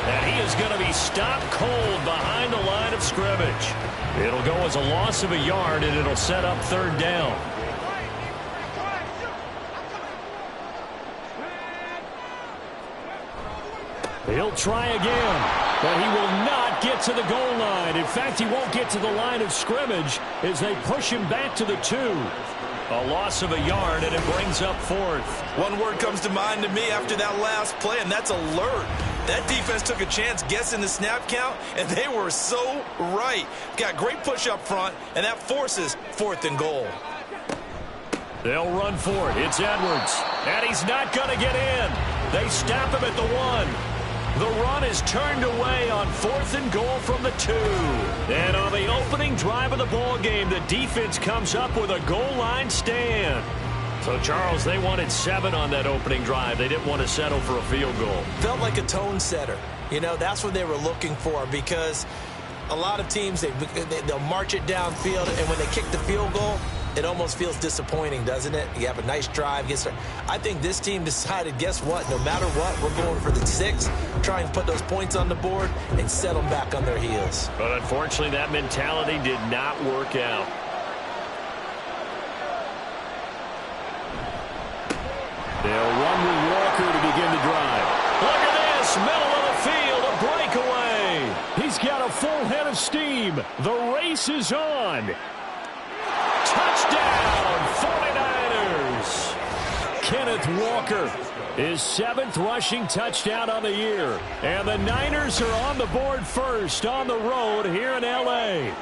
And he is going to be stopped cold behind the line of scrimmage. It'll go as a loss of a yard, and it'll set up third down. He'll try again, but he will not get to the goal line. In fact, he won't get to the line of scrimmage as they push him back to the 2. A loss of a yard, and it brings up fourth. One word comes to mind to me after that last play, and that's alert. That defense took a chance guessing the snap count, and they were so right. Got great push up front, and that forces 4th and goal. They'll run for it. It's Edwards, and he's not going to get in. They stop him at the 1. The run is turned away on 4th and goal from the 2. And on the opening drive of the ball game, the defense comes up with a goal line stand. So, Charles, they wanted 7 on that opening drive. They didn't want to settle for a field goal. Felt like a tone setter. You know, that's what they were looking for, because a lot of teams, they'll march it downfield, and when they kick the field goal, it almost feels disappointing, doesn't it? You have a nice drive. I think this team decided, guess what? No matter what, we're going for the 6, try and put those points on the board and set them back on their heels. But unfortunately, that mentality did not work out. They'll run with Walker to begin the drive. Look at this, middle of the field, a breakaway. He's got a full head of steam. The race is on. Touchdown, 49ers. Kenneth Walker, his 7th rushing touchdown on the year. And the Niners are on the board first on the road here in L.A.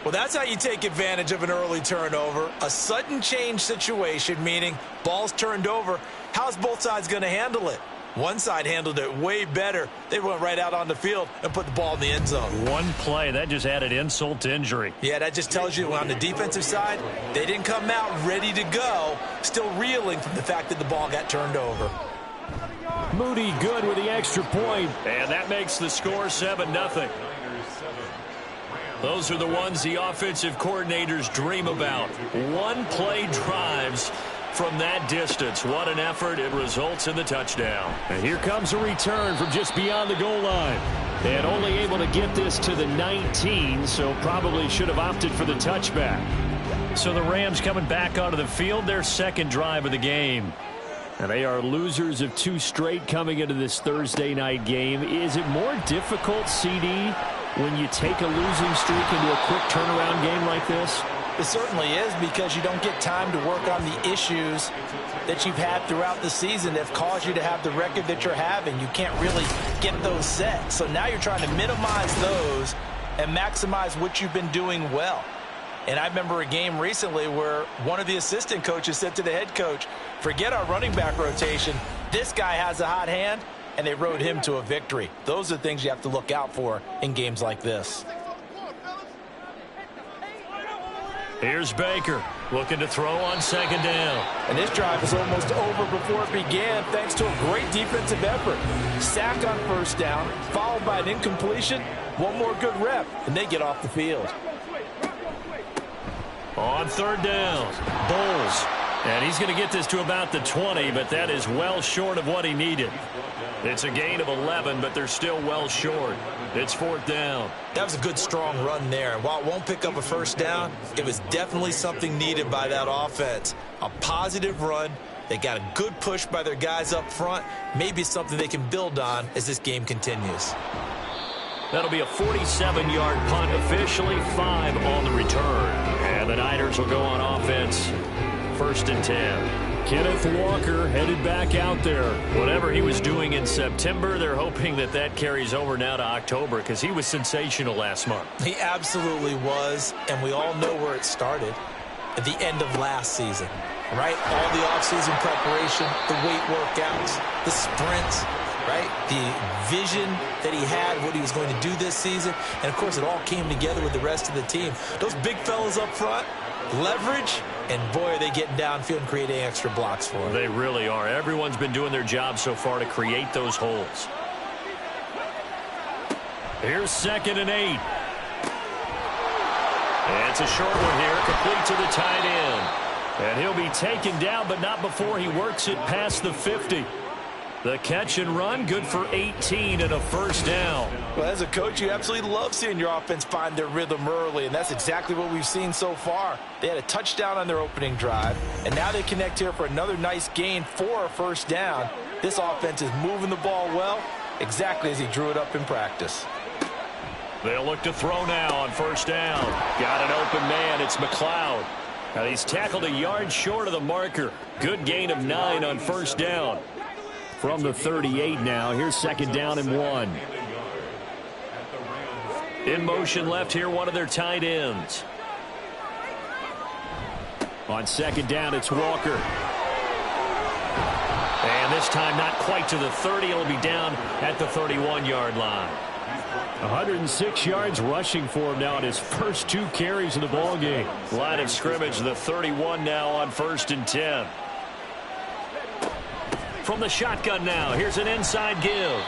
Well, that's how you take advantage of an early turnover. A sudden change situation, meaning ball's turned over. How's both sides going to handle it? One side handled it way better. They went right out on the field and put the ball in the end zone. One play, that just added insult to injury. Yeah, that just tells you on the defensive side, they didn't come out ready to go, still reeling from the fact that the ball got turned over. Moody good with the extra point, and that makes the score 7-0. Those are the ones the offensive coordinators dream about. One-play drives from that distance. What an effort. It results in the touchdown. And here comes a return from just beyond the goal line. And only able to get this to the 19, so probably should have opted for the touchback. So the Rams coming back onto the field, their 2nd drive of the game. And they are losers of 2 straight coming into this Thursday night game. Is it more difficult, CD, when you take a losing streak into a quick turnaround game like this? It certainly is, because you don't get time to work on the issues that you've had throughout the season that have caused you to have the record that you're having. You can't really get those set. So now you're trying to minimize those and maximize what you've been doing well. And I remember a game recently where one of the assistant coaches said to the head coach, forget our running back rotation. This guy has a hot hand, and they rode him to a victory. Those are the things you have to look out for in games like this. Here's Baker looking to throw on 2nd down. And this drive was almost over before it began thanks to a great defensive effort. Sack on 1st down, followed by an incompletion. One more good rep, and they get off the field. On 3rd down, Bowles. And he's going to get this to about the 20, but that is well short of what he needed. It's a gain of 11, but they're still well short. It's 4th down. That was a good, strong run there. While it won't pick up a 1st down, it was definitely something needed by that offense. A positive run. They got a good push by their guys up front. Maybe something they can build on as this game continues. That'll be a 47-yard punt, officially 5 on the return. And the Niners will go on offense, 1st and 10. Kenneth Walker headed back out there. Whatever he was doing in September, they're hoping that that carries over now to October, because he was sensational last month. He absolutely was, and we all know where it started, at the end of last season, right? All the offseason preparation, the weight workouts, the sprints, right? The vision that he had, what he was going to do this season, and of course it all came together with the rest of the team. Those big fellas up front, leverage, and boy, are they getting downfield and creating extra blocks for him. They really are. Everyone's been doing their job so far to create those holes. Here's 2nd and 8. And it's a short one here, complete to the tight end. And he'll be taken down, but not before he works it past the 50. The catch and run, good for 18 and a first down. Well, as a coach, you absolutely love seeing your offense find their rhythm early, and that's exactly what we've seen so far. They had a touchdown on their opening drive, and now they connect here for another nice gain for a first down. This offense is moving the ball well, exactly as he drew it up in practice. They'll look to throw now on first down. Got an open man. It's McLeod. Now he's tackled a yard short of the marker. Good gain of 9 on first down. From the 38 now, here's second down and 1. In motion left here, one of their tight ends. On second down, it's Walker. And this time not quite to the 30. It'll be down at the 31-yard line. 106 yards rushing for him now in his first 2 carries of the ball game. Line of scrimmage, the 31 now on first and 10. From the shotgun now, here's an inside give.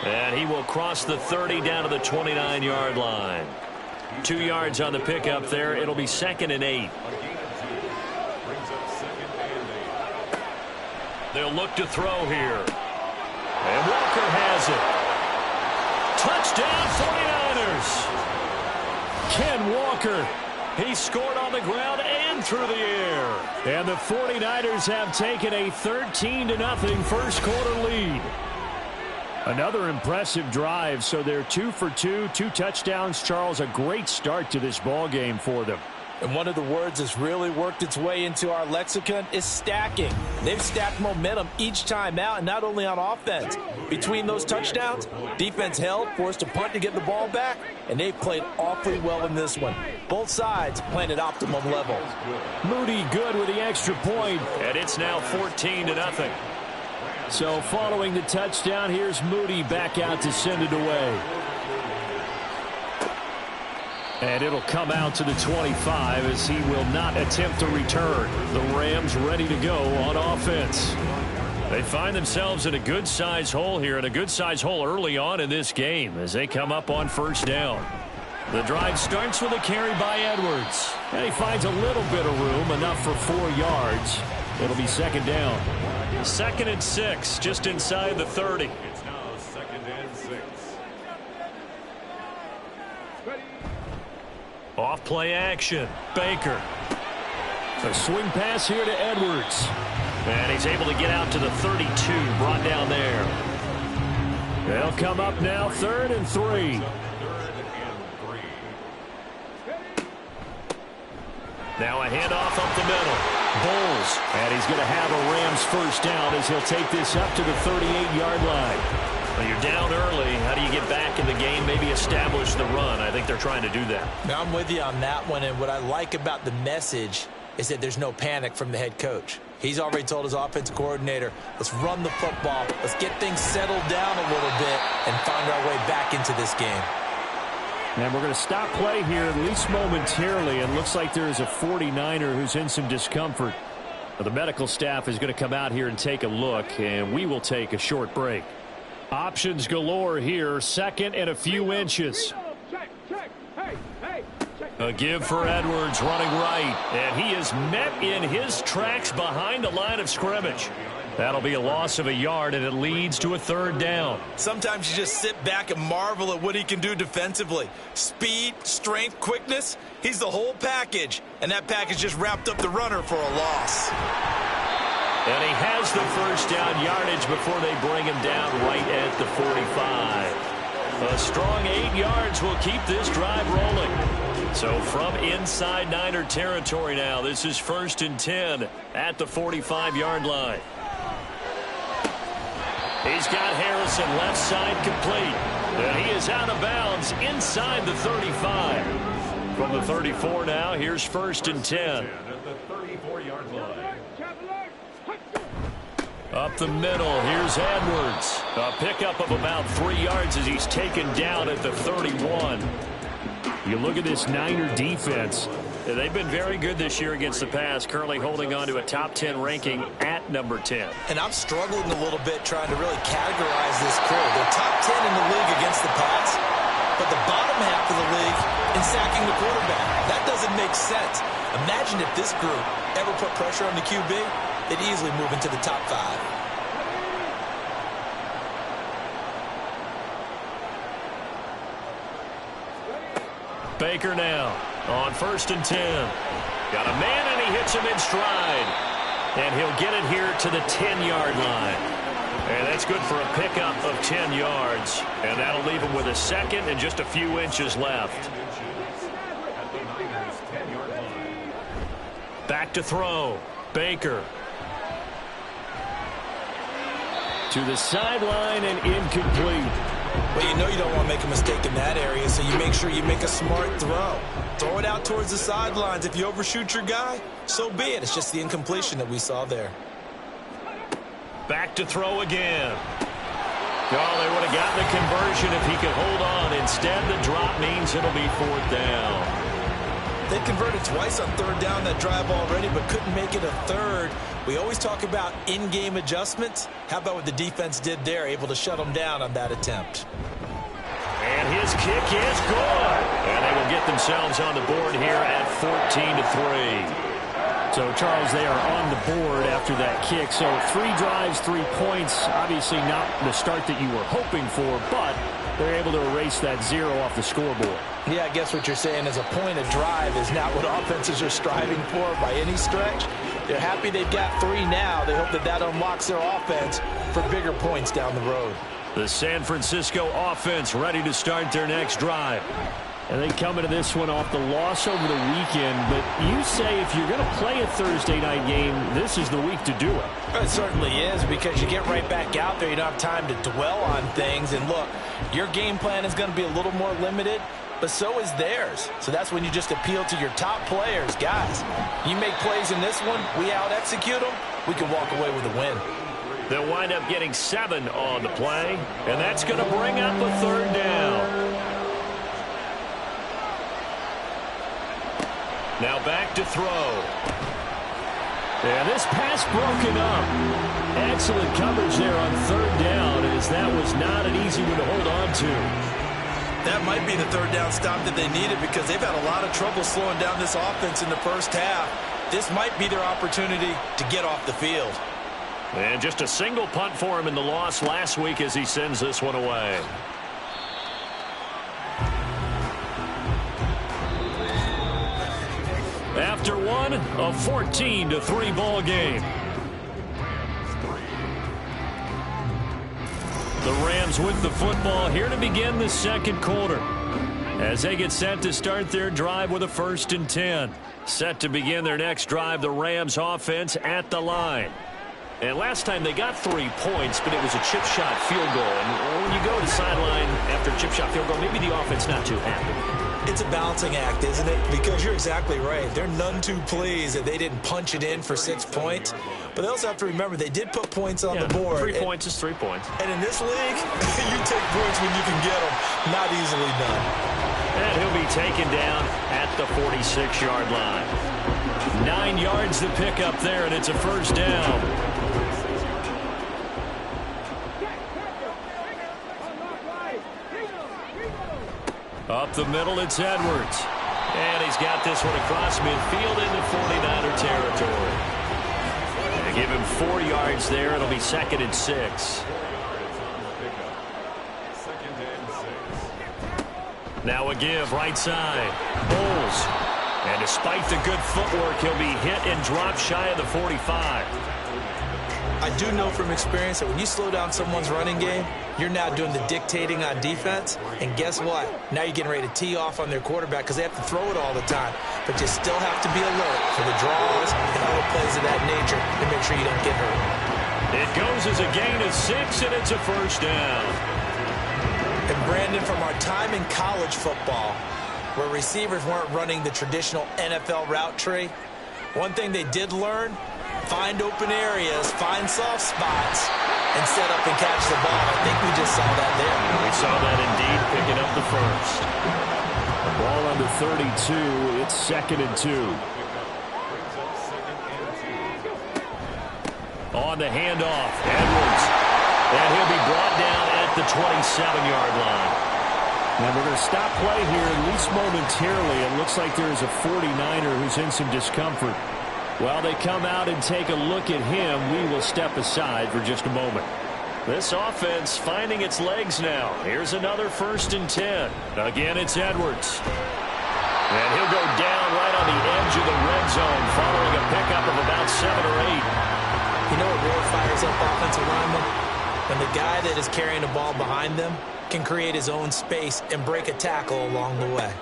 And he will cross the 30 down to the 29-yard line. 2 yards on the pickup there. It'll be second and 8. They'll look to throw here. And Walker has it. Touchdown 49ers. Ken Walker. He scored on the ground and through the air. And the 49ers have taken a 13-0 first quarter lead. Another impressive drive, so they're 2 for 2, 2 touchdowns. Charles, a great start to this ball game for them. And one of the words that's really worked its way into our lexicon is stacking. They've stacked momentum each time out, and not only on offense. Between those touchdowns, defense held, forced a punt to get the ball back, and they played awfully well in this one. Both sides playing at optimum level. Moody good with the extra point, and it's now 14-0. So following the touchdown, here's Moody back out to send it away. And it'll come out to the 25 as he will not attempt to return. The Rams ready to go on offense. They find themselves in a good-sized hole here, and a good-sized hole early on in this game as they come up on first down. The drive starts with a carry by Edwards. And he finds a little bit of room, enough for 4 yards. It'll be second down. Second and 6, just inside the 30. It's now second and 6. Off play action. Baker. A swing pass here to Edwards. And he's able to get out to the 32, brought down there. They'll come up now, 3rd and 3. Now a handoff up the middle. Bulls. And he's going to have a Rams first down as he'll take this up to the 38-yard line. Well, you're down early. How do you get back in the game, maybe establish the run? I think they're trying to do that. Now, I'm with you on that one, and what I like about the message is that there's no panic from the head coach. He's already told his offensive coordinator, let's run the football, let's get things settled down a little bit and find our way back into this game. And we're going to stop play here, at least momentarily. It looks like there is a 49er who's in some discomfort. But the medical staff is going to come out here and take a look, and we will take a short break. Options galore here, second and a few inches. A give for Edwards running right, and he is met in his tracks behind the line of scrimmage. That'll be a loss of a yard, and it leads to a 3rd down. Sometimes you just sit back and marvel at what he can do defensively. Speed, strength, quickness, he's the whole package, and that package just wrapped up the runner for a loss. And he has the first down yardage before they bring him down right at the 45. A strong 8 yards will keep this drive rolling. So from inside Niner territory now, this is 1st and 10 at the 45-yard line. He's got Harrison left side complete. And he is out of bounds inside the 35. From the 34 now, here's 1st and 10. At the 34-yard line. Up the middle, here's Edwards. A pickup of about 3 yards as he's taken down at the 31. You look at this Niner defense. They've been very good this year against the pass, currently holding on to a top 10 ranking at number 10. And I'm struggling a little bit trying to really categorize this crew. They're top 10 in the league against the pass, but the bottom half of the league in sacking the quarterback. That doesn't make sense. Imagine if this group ever put pressure on the QB, they'd easily move into the top 5. Baker now on 1st and 10. Got a man, and he hits him in stride. And he'll get it here to the 10-yard line. And that's good for a pickup of 10 yards. And that'll leave him with a second and just a few inches left. Back to throw. Baker. To the sideline and incomplete. Well, you know you don't want to make a mistake in that area, so you make sure you make a smart throw. Throw it out towards the sidelines. If you overshoot your guy, so be it. It's just the incompletion that we saw there. Back to throw again. Oh, they would have gotten the conversion if he could hold on. Instead, the drop means it'll be 4th down. They converted twice on 3rd down that drive already, but couldn't make it a 3rd. We always talk about in-game adjustments. How about what the defense did there, able to shut them down on that attempt? And his kick is good. And they will get themselves on the board here at 14-3. So, Charles, they are on the board after that kick. So 3 drives, 3 points. Obviously not the start that you were hoping for, but they're able to erase that 0 off the scoreboard. Yeah, I guess what you're saying is a point of drive is not what offenses are striving for by any stretch. They're happy they've got 3 now. They hope that that unlocks their offense for bigger points down the road. The San Francisco offense ready to start their next drive. And they come into this one off the loss over the weekend. But you say if you're going to play a Thursday night game, this is the week to do it. It certainly is, because you get right back out there. You don't have time to dwell on things. And look, your game plan is going to be a little more limited, but so is theirs. So that's when you just appeal to your top players. Guys, you make plays in this one, we out-execute them, we can walk away with a win. They'll wind up getting 7 on the play, and that's going to bring up a 3rd down. Now back to throw. And this pass broken up. Excellent coverage there on 3rd down, as that was not an easy one to hold on to. That might be the 3rd down stop that they needed, because they've had a lot of trouble slowing down this offense in the first half. This might be their opportunity to get off the field. And just a single punt for him in the loss last week as he sends this one away. After one, a 14-3 ball game. The Rams with the football here to begin the second quarter, as they get set to start their drive with a 1st and 10. Set to begin their next drive, the Rams offense at the line. And last time they got 3 points, but it was a chip shot field goal. And when you go to the sideline after a chip shot field goal, maybe the offense not too happy. It's a balancing act, isn't it? Because you're exactly right. They're none too pleased that they didn't punch it in for 6 points. But they also have to remember they did put points on the board. 3 points is 3 points. And in this league, you take points when you can get them. Not easily done. And he'll be taken down at the 46-yard line. 9 yards to pick up there, and it's a 1st down. Up the middle, it's Edwards. And he's got this one across midfield into 49er territory. They give him 4 yards there. It'll be 2nd and 6. Now a give, right side. Bowles. And despite the good footwork, he'll be hit and dropped shy of the 45. I do know from experience that when you slow down someone's running game, you're now doing the dictating on defense. And guess what? Now you're getting ready to tee off on their quarterback because they have to throw it all the time. But you still have to be alert for the draws and other plays of that nature to make sure you don't get hurt. It goes as a gain of 6, and it's a 1st down. And Brandon, from our time in college football, where receivers weren't running the traditional NFL route tree, one thing they did learn: find open areas, find soft spots, and set up and catch the ball. I think we just saw that there. We saw that indeed, picking up the 1st. The ball on the 32. It's 2nd and 2. On the handoff, Edwards. And he'll be brought down at the 27-yard line. Now we're going to stop play here, at least momentarily. It looks like there's a 49er who's in some discomfort. While they come out and take a look at him, we will step aside for just a moment. This offense finding its legs now. Here's another 1st and 10. Again, it's Edwards. And he'll go down right on the edge of the red zone following a pickup of about 7 or 8. You know what really fires up offensive linemen? When the guy that is carrying the ball behind them can create his own space and break a tackle along the way.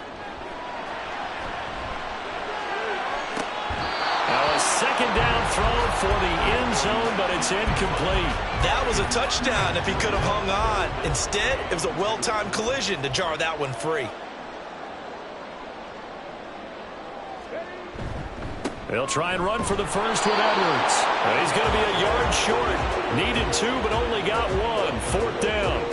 Now a second down throw for the end zone, but it's incomplete. That was a touchdown if he could have hung on. Instead, it was a well-timed collision to jar that one free. They'll try and run for the first with Edwards. And he's going to be a yard short. Needed 2, but only got 1. 4th down.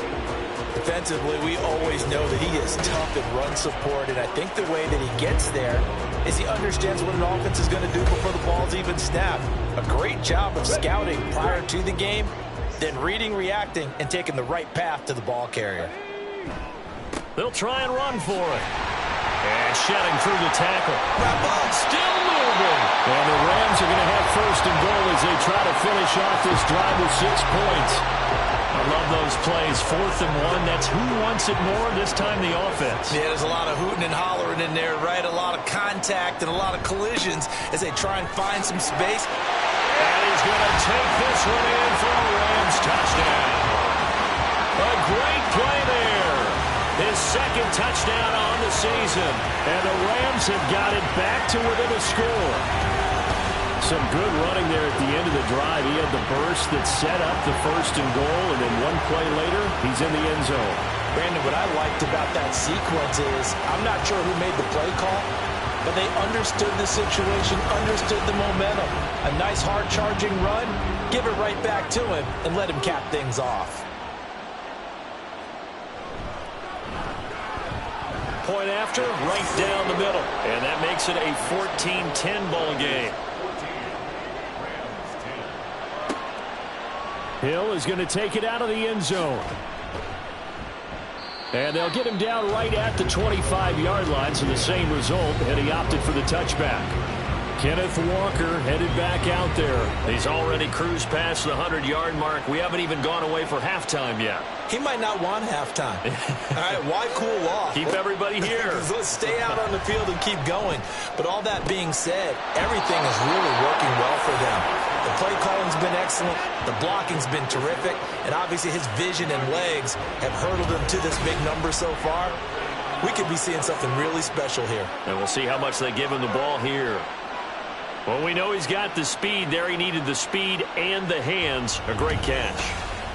Defensively, we always know that he is tough in run support, and I think the way that he gets there is he understands what an offense is going to do before the ball's even snapped. A great job of scouting prior to the game, then reading, reacting, and taking the right path to the ball carrier. They'll try and run for it. And shedding through the tackle. Still moving. And the Rams are going to have first and goal as they try to finish off this drive with 6 points. I love those plays. 4th and 1. That's who wants it more, this time the offense. Yeah, there's a lot of hooting and hollering in there, right? A lot of contact and a lot of collisions as they try and find some space. And he's going to take this one in for a Rams touchdown. A great play there. His second touchdown on the season. And the Rams have got it back to within a score. Some good running there at the end of the drive. He had the burst that set up the first and goal, and then one play later, he's in the end zone. Brandon, what I liked about that sequence is I'm not sure who made the play call, but they understood the situation, understood the momentum. A nice hard-charging run, give it right back to him, and let him cap things off. Point after, right down the middle. And that makes it a 14-10 ball game. Hill is going to take it out of the end zone. And they'll get him down right at the 25-yard line, so the same result, and he opted for the touchback. Kenneth Walker headed back out there. He's already cruised past the 100-yard mark. We haven't even gone away for halftime yet. He might not want halftime. All right, why cool off? Keep everybody here. Let's stay out on the field and keep going. But all that being said, everything is really working well for them. The play calling's been excellent. The blocking's been terrific. And obviously his vision and legs have hurdled him to this big number so far. We could be seeing something really special here. And we'll see how much they give him the ball here. Well, we know he's got the speed there. He needed the speed and the hands. A great catch.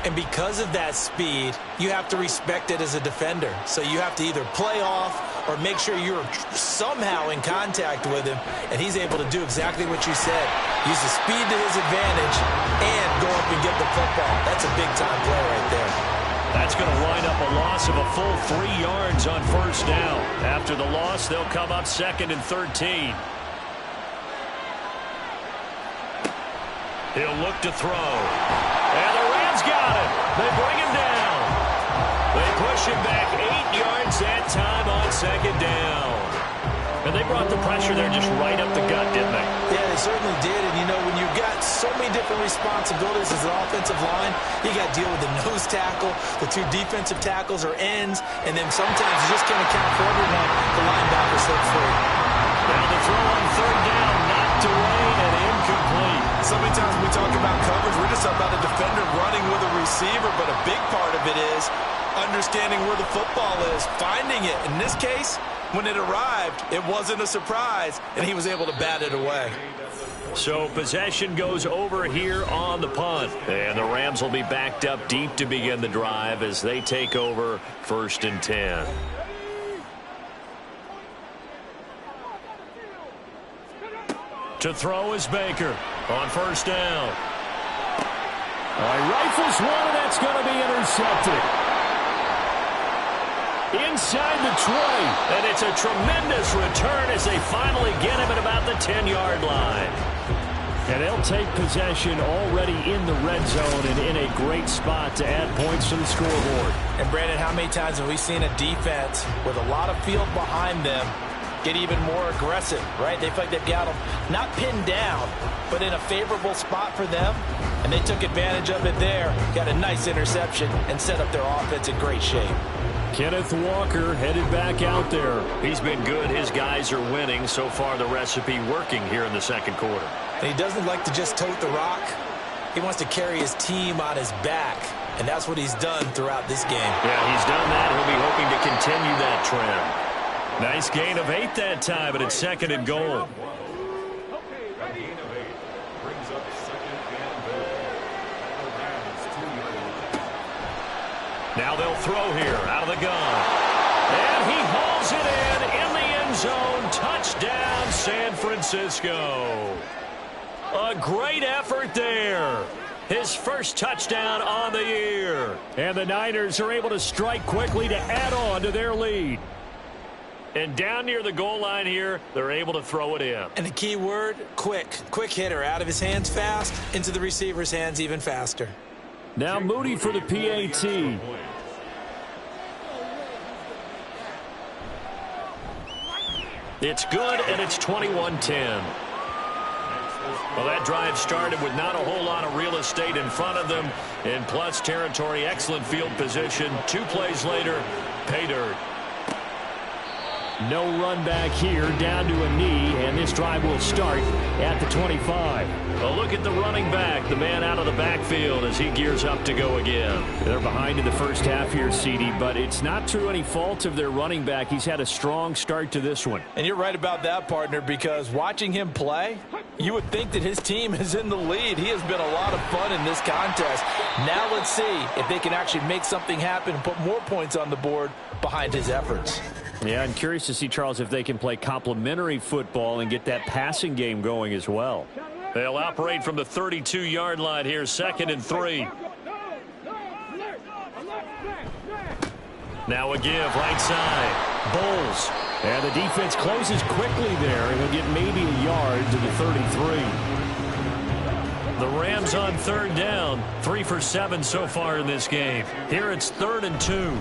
And because of that speed, you have to respect it as a defender. So you have to either play off or make sure you're somehow in contact with him, and he's able to do exactly what you said. Use the speed to his advantage and go up and get the football. That's a big-time play right there. That's going to wind up a loss of a full 3 yards on first down. After the loss, they'll come up 2nd and 13. He'll look to throw. And the Rams got him. They bring him down. They push him back 8 yards that time on 2nd down. And they brought the pressure there just right up the gut, didn't they? Yeah, they certainly did. And, you know, when you've got so many different responsibilities as an offensive line, you got to deal with the nose tackle, the 2 defensive tackles or ends, and then sometimes you just can't account for everyone. The linebacker slips free. Now the throw on 3rd down, knocked away and incomplete. So many times when we talk about coverage, we're just talking about a defender running with a receiver, but a big part of it is understanding where the football is, finding it. In this case, when it arrived, it wasn't a surprise, and he was able to bat it away. So possession goes over here on the punt. And the Rams will be backed up deep to begin the drive as they take over 1st and 10. To throw is Baker on 1st down. Rifles one, and that's going to be intercepted. Inside the 20, and it's a tremendous return as they finally get him at about the 10-yard line. And they'll take possession already in the red zone and in a great spot to add points to the scoreboard. And, Brandon, how many times have we seen a defense with a lot of field behind them get even more aggressive, right? They feel like they've got them not pinned down, but in a favorable spot for them, and they took advantage of it there, got a nice interception, and set up their offense in great shape. Kenneth Walker headed back out there. He's been good. His guys are winning. So far, the recipe working here in the second quarter. And he doesn't like to just tote the rock. He wants to carry his team on his back, and that's what he's done throughout this game. Yeah, he's done that. He'll be hoping to continue that trend. Nice gain of 8 that time, but it's second and goal. Now they'll throw here out of the gun. And he hauls it in the end zone. Touchdown, San Francisco. A great effort there. His first touchdown on the year. And the Niners are able to strike quickly to add on to their lead. And down near the goal line here, they're able to throw it in. And the key word, quick. Quick hitter. Out of his hands fast, into the receiver's hands even faster. Now Moody for the PAT. It's good, and it's 21-10. Well, that drive started with not a whole lot of real estate in front of them. In plus territory, excellent field position. 2 plays later, pay dirt. No run back here, down to a knee, and this drive will start at the 25. A look at the running back, the man out of the backfield as he gears up to go again. They're behind in the first half here, CD, but it's not through any fault of their running back. He's had a strong start to this one. And you're right about that, partner, because watching him play, you would think that his team is in the lead. He has been a lot of fun in this contest. Now let's see if they can actually make something happen and put more points on the board behind his efforts. Yeah, I'm curious to see, Charles, if they can play complementary football and get that passing game going as well. They'll operate from the 32-yard line here, 2nd and 3. Now a give, right side. Bulls. And the defense closes quickly there, and he'll get maybe a yard to the 33. The Rams on 3rd down, 3 for 7 so far in this game. Here it's 3rd and 2.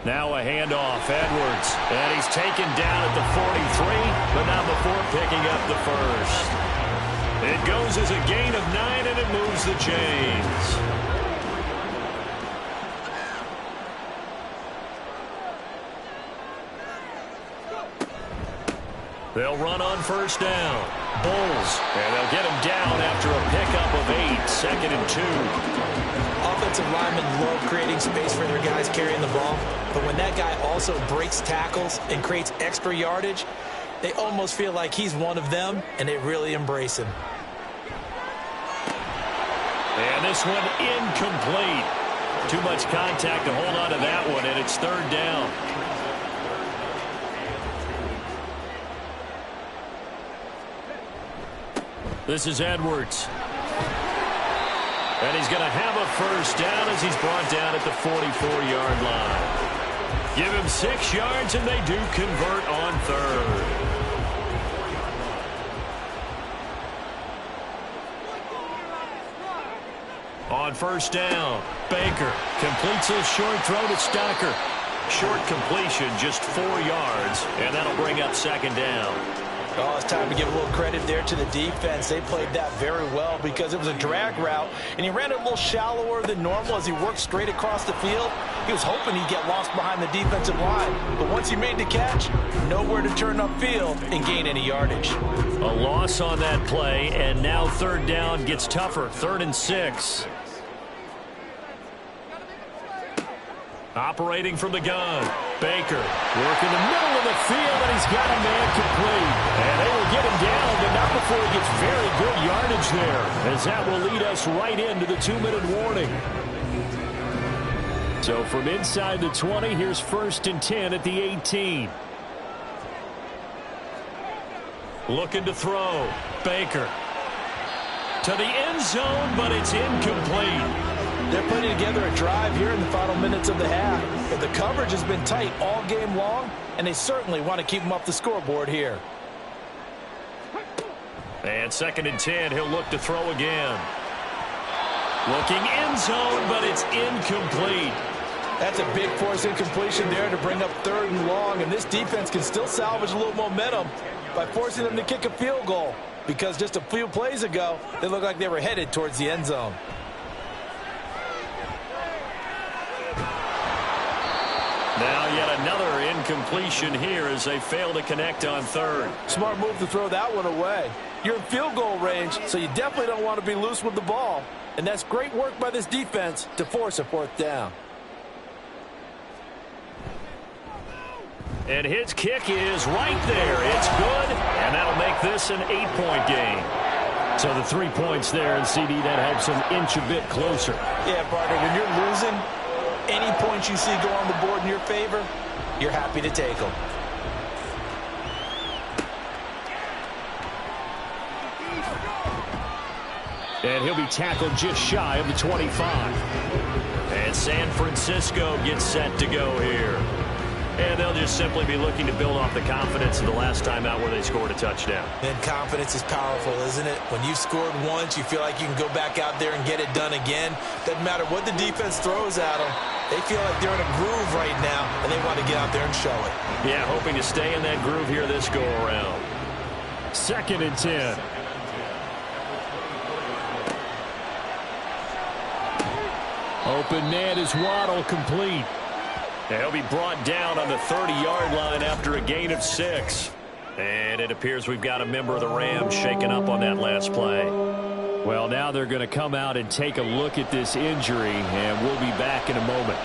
Now a handoff, Edwards, and he's taken down at the 43, but not before picking up the first. It goes as a gain of 9, and it moves the chains. They'll run on 1st down. Bulls, and they'll get him down after a pickup of 8, 2nd and 2. Offensive linemen love creating space for their guys carrying the ball, but when that guy also breaks tackles and creates extra yardage, they almost feel like he's one of them, and they really embrace him. And this one incomplete. Too much contact to hold on to that one, and it's 3rd down. This is Edwards. And he's going to have a 1st down as he's brought down at the 44-yard line. Give him 6 yards, and they do convert on 3rd. On 1st down, Baker completes his short throw to Stocker. Short completion, just 4 yards, and that'll bring up 2nd down. Oh, it's time to give a little credit there to the defense. They played that very well because it was a drag route, and he ran it a little shallower than normal as he worked straight across the field. He was hoping he'd get lost behind the defensive line, but once he made the catch, nowhere to turn upfield and gain any yardage. A loss on that play, and now 3rd down gets tougher, 3rd and 6. Operating from the gun, Baker working the middle of the field, and he's got a man complete. And they will get him down, but not before he gets very good yardage there, as that will lead us right into the 2-minute warning. So from inside the 20, here's 1st and 10 at the 18. Looking to throw, Baker to the end zone, but it's incomplete. They're putting together a drive here in the final minutes of the half. But the coverage has been tight all game long, and they certainly want to keep them off the scoreboard here. And 2nd and 10, he'll look to throw again. Looking end zone, but it's incomplete. That's a big force incompletion there to bring up 3rd and long, and this defense can still salvage a little momentum by forcing them to kick a field goal, because just a few plays ago, they looked like they were headed towards the end zone. Now yet another incompletion here as they fail to connect on 3rd. Smart move to throw that one away. You're in field goal range, so you definitely don't want to be loose with the ball. And that's great work by this defense to force a 4th down. And his kick is right there. It's good, and that'll make this an 8-point game. So the 3 points there, and CD, that helps them inch a bit closer. Yeah, partner, when you're losing, any points you see go on the board in your favor, you're happy to take them. And he'll be tackled just shy of the 25. And San Francisco gets set to go here. And they'll just simply be looking to build off the confidence of the last time out where they scored a touchdown. And confidence is powerful, isn't it? When you've scored once, you feel like you can go back out there and get it done again. Doesn't matter what the defense throws at them. They feel like they're in a groove right now, and they want to get out there and show it. Yeah, hoping to stay in that groove here this go-around. 2nd and 10. Open man is Waddle, complete. He'll be brought down on the 30-yard line after a gain of 6. And it appears we've got a member of the Rams shaken up on that last play. Well, now they're going to come out and take a look at this injury, and we'll be back in a moment.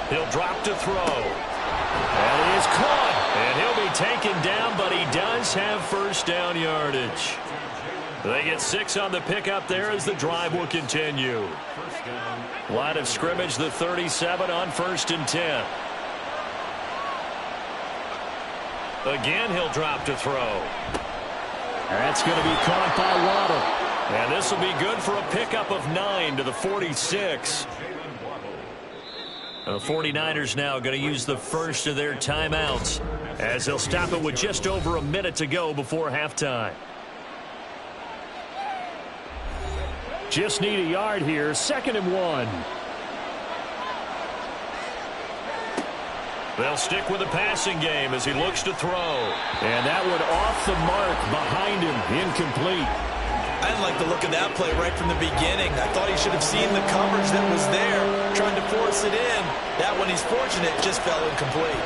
He'll drop to throw. And he is caught. And he'll be taken down, but he does have 1st down yardage. They get 6 on the pickup there as the drive will continue. Line of scrimmage, the 37 on 1st and 10. Again, he'll drop to throw. That's going to be caught by Waddle. And this will be good for a pickup of 9 to the 46. The 49ers now going to use the first of their timeouts as they'll stop it with just over a minute to go before halftime. Just need a yard here. 2nd and 1. They'll stick with the passing game as he looks to throw. And that one off the mark behind him. Incomplete. I didn't like the look of that play right from the beginning. I thought he should have seen the coverage that was there, trying to force it in. That one, he's fortunate, just fell incomplete.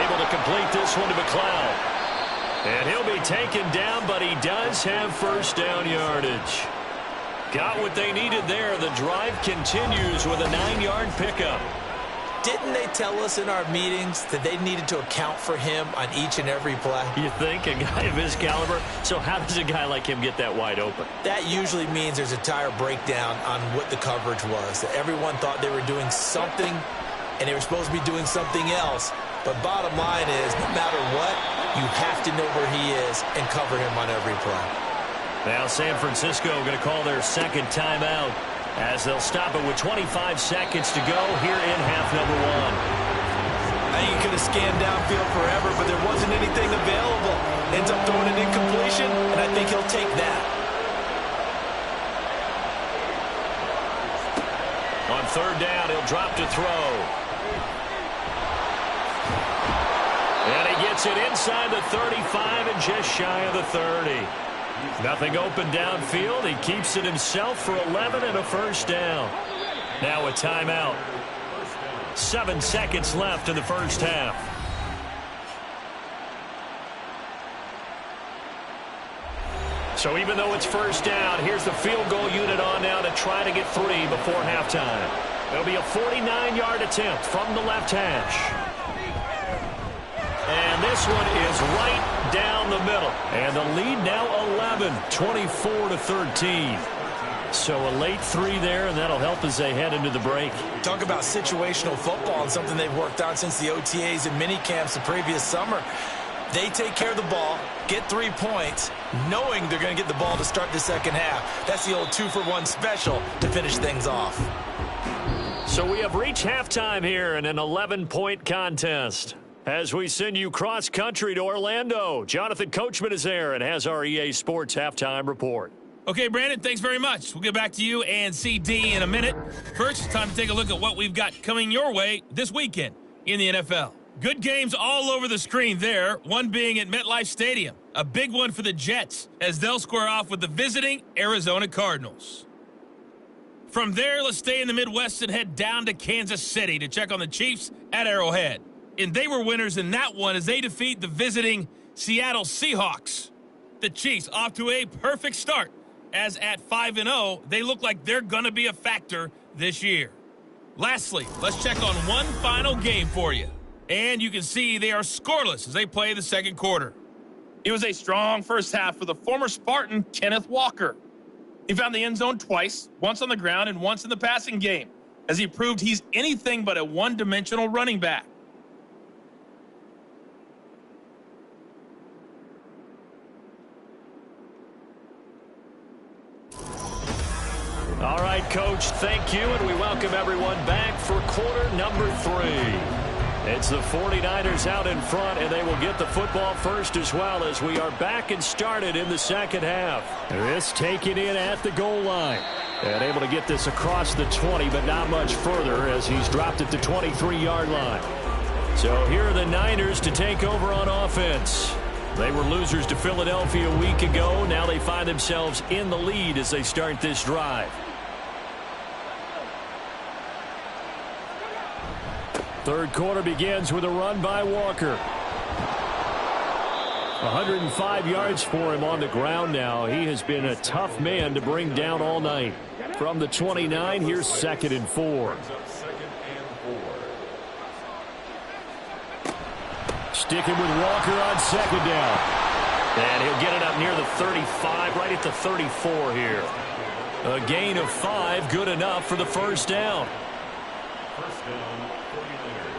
Able to complete this one to McLeod. And he'll be taken down, but he does have 1st down yardage. Got what they needed there. The drive continues with a 9-yard pickup. Didn't they tell us in our meetings that they needed to account for him on each and every play? You think? A guy of his caliber? So how does a guy like him get that wide open? That usually means there's a entire breakdown on what the coverage was. That everyone thought they were doing something, and they were supposed to be doing something else. But bottom line is, no matter what, you have to know where he is and cover him on every play. Now San Francisco going to call their 2nd timeout as they'll stop it with 25 seconds to go here in half number 1. I think he could have scanned downfield forever, but there wasn't anything available. Ends up throwing an incompletion, and I think he'll take that. On 3rd down, he'll drop to throw. And he gets it inside the 35 and just shy of the 30. Nothing open downfield. He keeps it himself for 11 and a 1st down. Now a timeout. 7 seconds left in the 1st half. So even though it's 1st down, here's the field goal unit on now to try to get 3 before halftime. It'll be a 49-yard attempt from the left hash. And this one is right down the middle. And the lead now 11, 24-13. So a late 3 there, and that'll help as they head into the break. Talk about situational football and something they've worked on since the OTAs and mini camps the previous summer. They take care of the ball, get 3 points, knowing they're going to get the ball to start the 2nd half. That's the old 2-for-1 special to finish things off. So we have reached halftime here in an 11-point contest. As we send you cross-country to Orlando, Jonathan Coachman is there and has our EA Sports halftime report. Okay, Brandon, thanks very much. We'll get back to you and CD in a minute. First, it's time to take a look at what we've got coming your way this weekend in the NFL. Good games all over the screen there, one being at MetLife Stadium. A big one for the Jets as they'll square off with the visiting Arizona Cardinals. From there, let's stay in the Midwest and head down to Kansas City to check on the Chiefs at Arrowhead. And they were winners in that one as they defeat the visiting Seattle Seahawks. The Chiefs off to a perfect start, as at 5-0, they look like they're going to be a factor this year. Lastly, let's check on one final game for you. And you can see they are scoreless as they play the second quarter. It was a strong first half for the former Spartan, Kenneth Walker. He found the end zone twice, once on the ground and once in the passing game, as he proved he's anything but a one-dimensional running back. All right, Coach, thank you, and we welcome everyone back for quarter number 3. It's the 49ers out in front, and they will get the football first as well as we are back and started in the second half. This taken in at the goal line. And able to get this across the 20, but not much further as he's dropped it to 23-yard line. So here are the Niners to take over on offense. They were losers to Philadelphia a week ago. Now they find themselves in the lead as they start this drive. Third quarter begins with a run by Walker. 105 yards for him on the ground now. He has been a tough man to bring down all night. From the 29, here's 2nd and 4. Sticking with Walker on 2nd down. And he'll get it up near the 35, right at the 34 here. A gain of 5, good enough for the first down. First down, 49ers.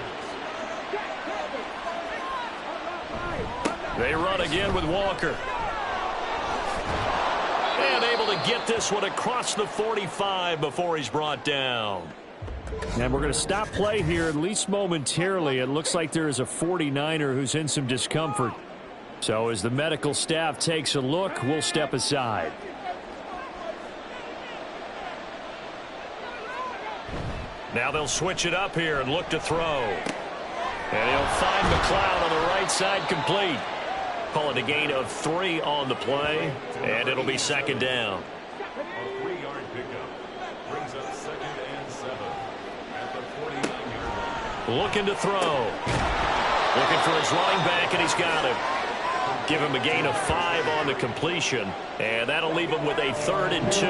They run again with Walker. And able to get this one across the 45 before he's brought down. And we're going to stop play here, at least momentarily. It looks like there is a 49er who's in some discomfort. So as the medical staff takes a look, we'll step aside. Now they'll switch it up here and look to throw. And he'll find McLeod on the right side complete. Call it a gain of 3 on the play, and it'll be 2nd down. A 3-yard pickup brings up 2nd and 7 at the 49-yard line. Looking to throw. Looking for his running back, and he's got him. Give him a gain of 5 on the completion, and that'll leave him with a 3rd and 2.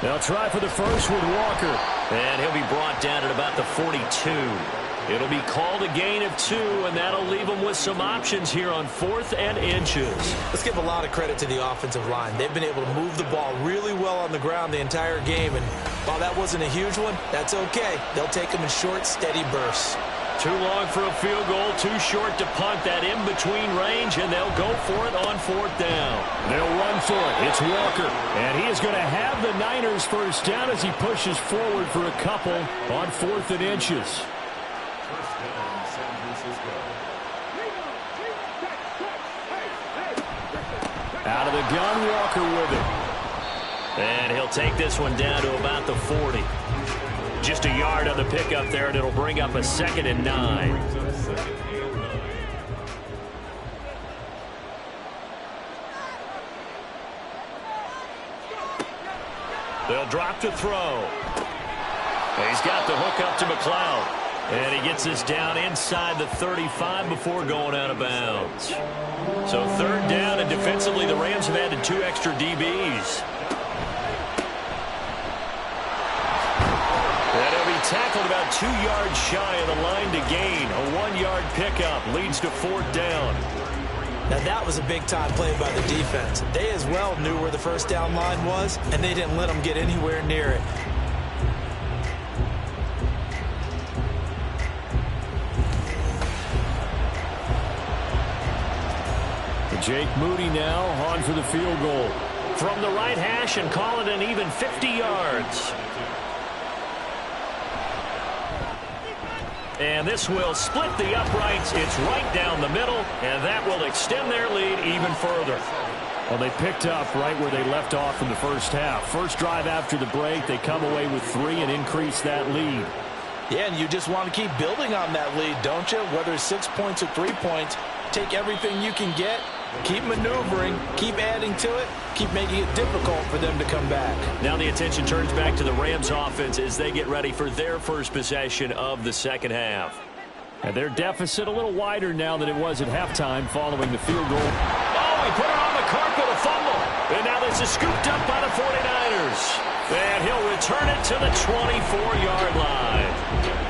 They'll try for the first with Walker. And he'll be brought down at about the 42. It'll be called a gain of 2, and that'll leave him with some options here on 4th and inches. Let's give a lot of credit to the offensive line. They've been able to move the ball really well on the ground the entire game, and while that wasn't a huge one, that's okay. They'll take them in short, steady bursts. Too long for a field goal, too short to punt that in-between range, and they'll go for it on 4th down. They'll run for it. It's Walker, and he is going to have the Niners first down as he pushes forward for a couple on 4th and inches. First down, San Francisco. Out of the gun, Walker with it. And he'll take this one down to about the 40. Just a yard on the pickup there, and it'll bring up a 2nd and 9. They'll drop to throw. He's got the hook up to McLeod. And he gets this down inside the 35 before going out of bounds. So 3rd down, and defensively the Rams have added 2 extra DBs. And he'll be tackled about 2 yards shy of the line to gain. A 1-yard pickup leads to 4th down. Now that was a big-time play by the defense. They as well knew where the first down line was, and they didn't let them get anywhere near it. Jake Moody now on for the field goal. From the right hash and call it an even 50 yards. And this will split the uprights. It's right down the middle, and that will extend their lead even further. Well, they picked up right where they left off in the first half. First drive after the break, they come away with 3 and increase that lead. Yeah, and you just want to keep building on that lead, don't you? Whether it's 6 points or 3 points, take everything you can get, keep maneuvering, keep adding to it, keep making it difficult for them to come back. Now the attention turns back to the Rams offense as they get ready for their first possession of the second half. And their deficit a little wider now than it was at halftime following the field goal. Oh, he put it on the carpet, a fumble. And now this is scooped up by the 49ers. And he'll return it to the 24-yard line.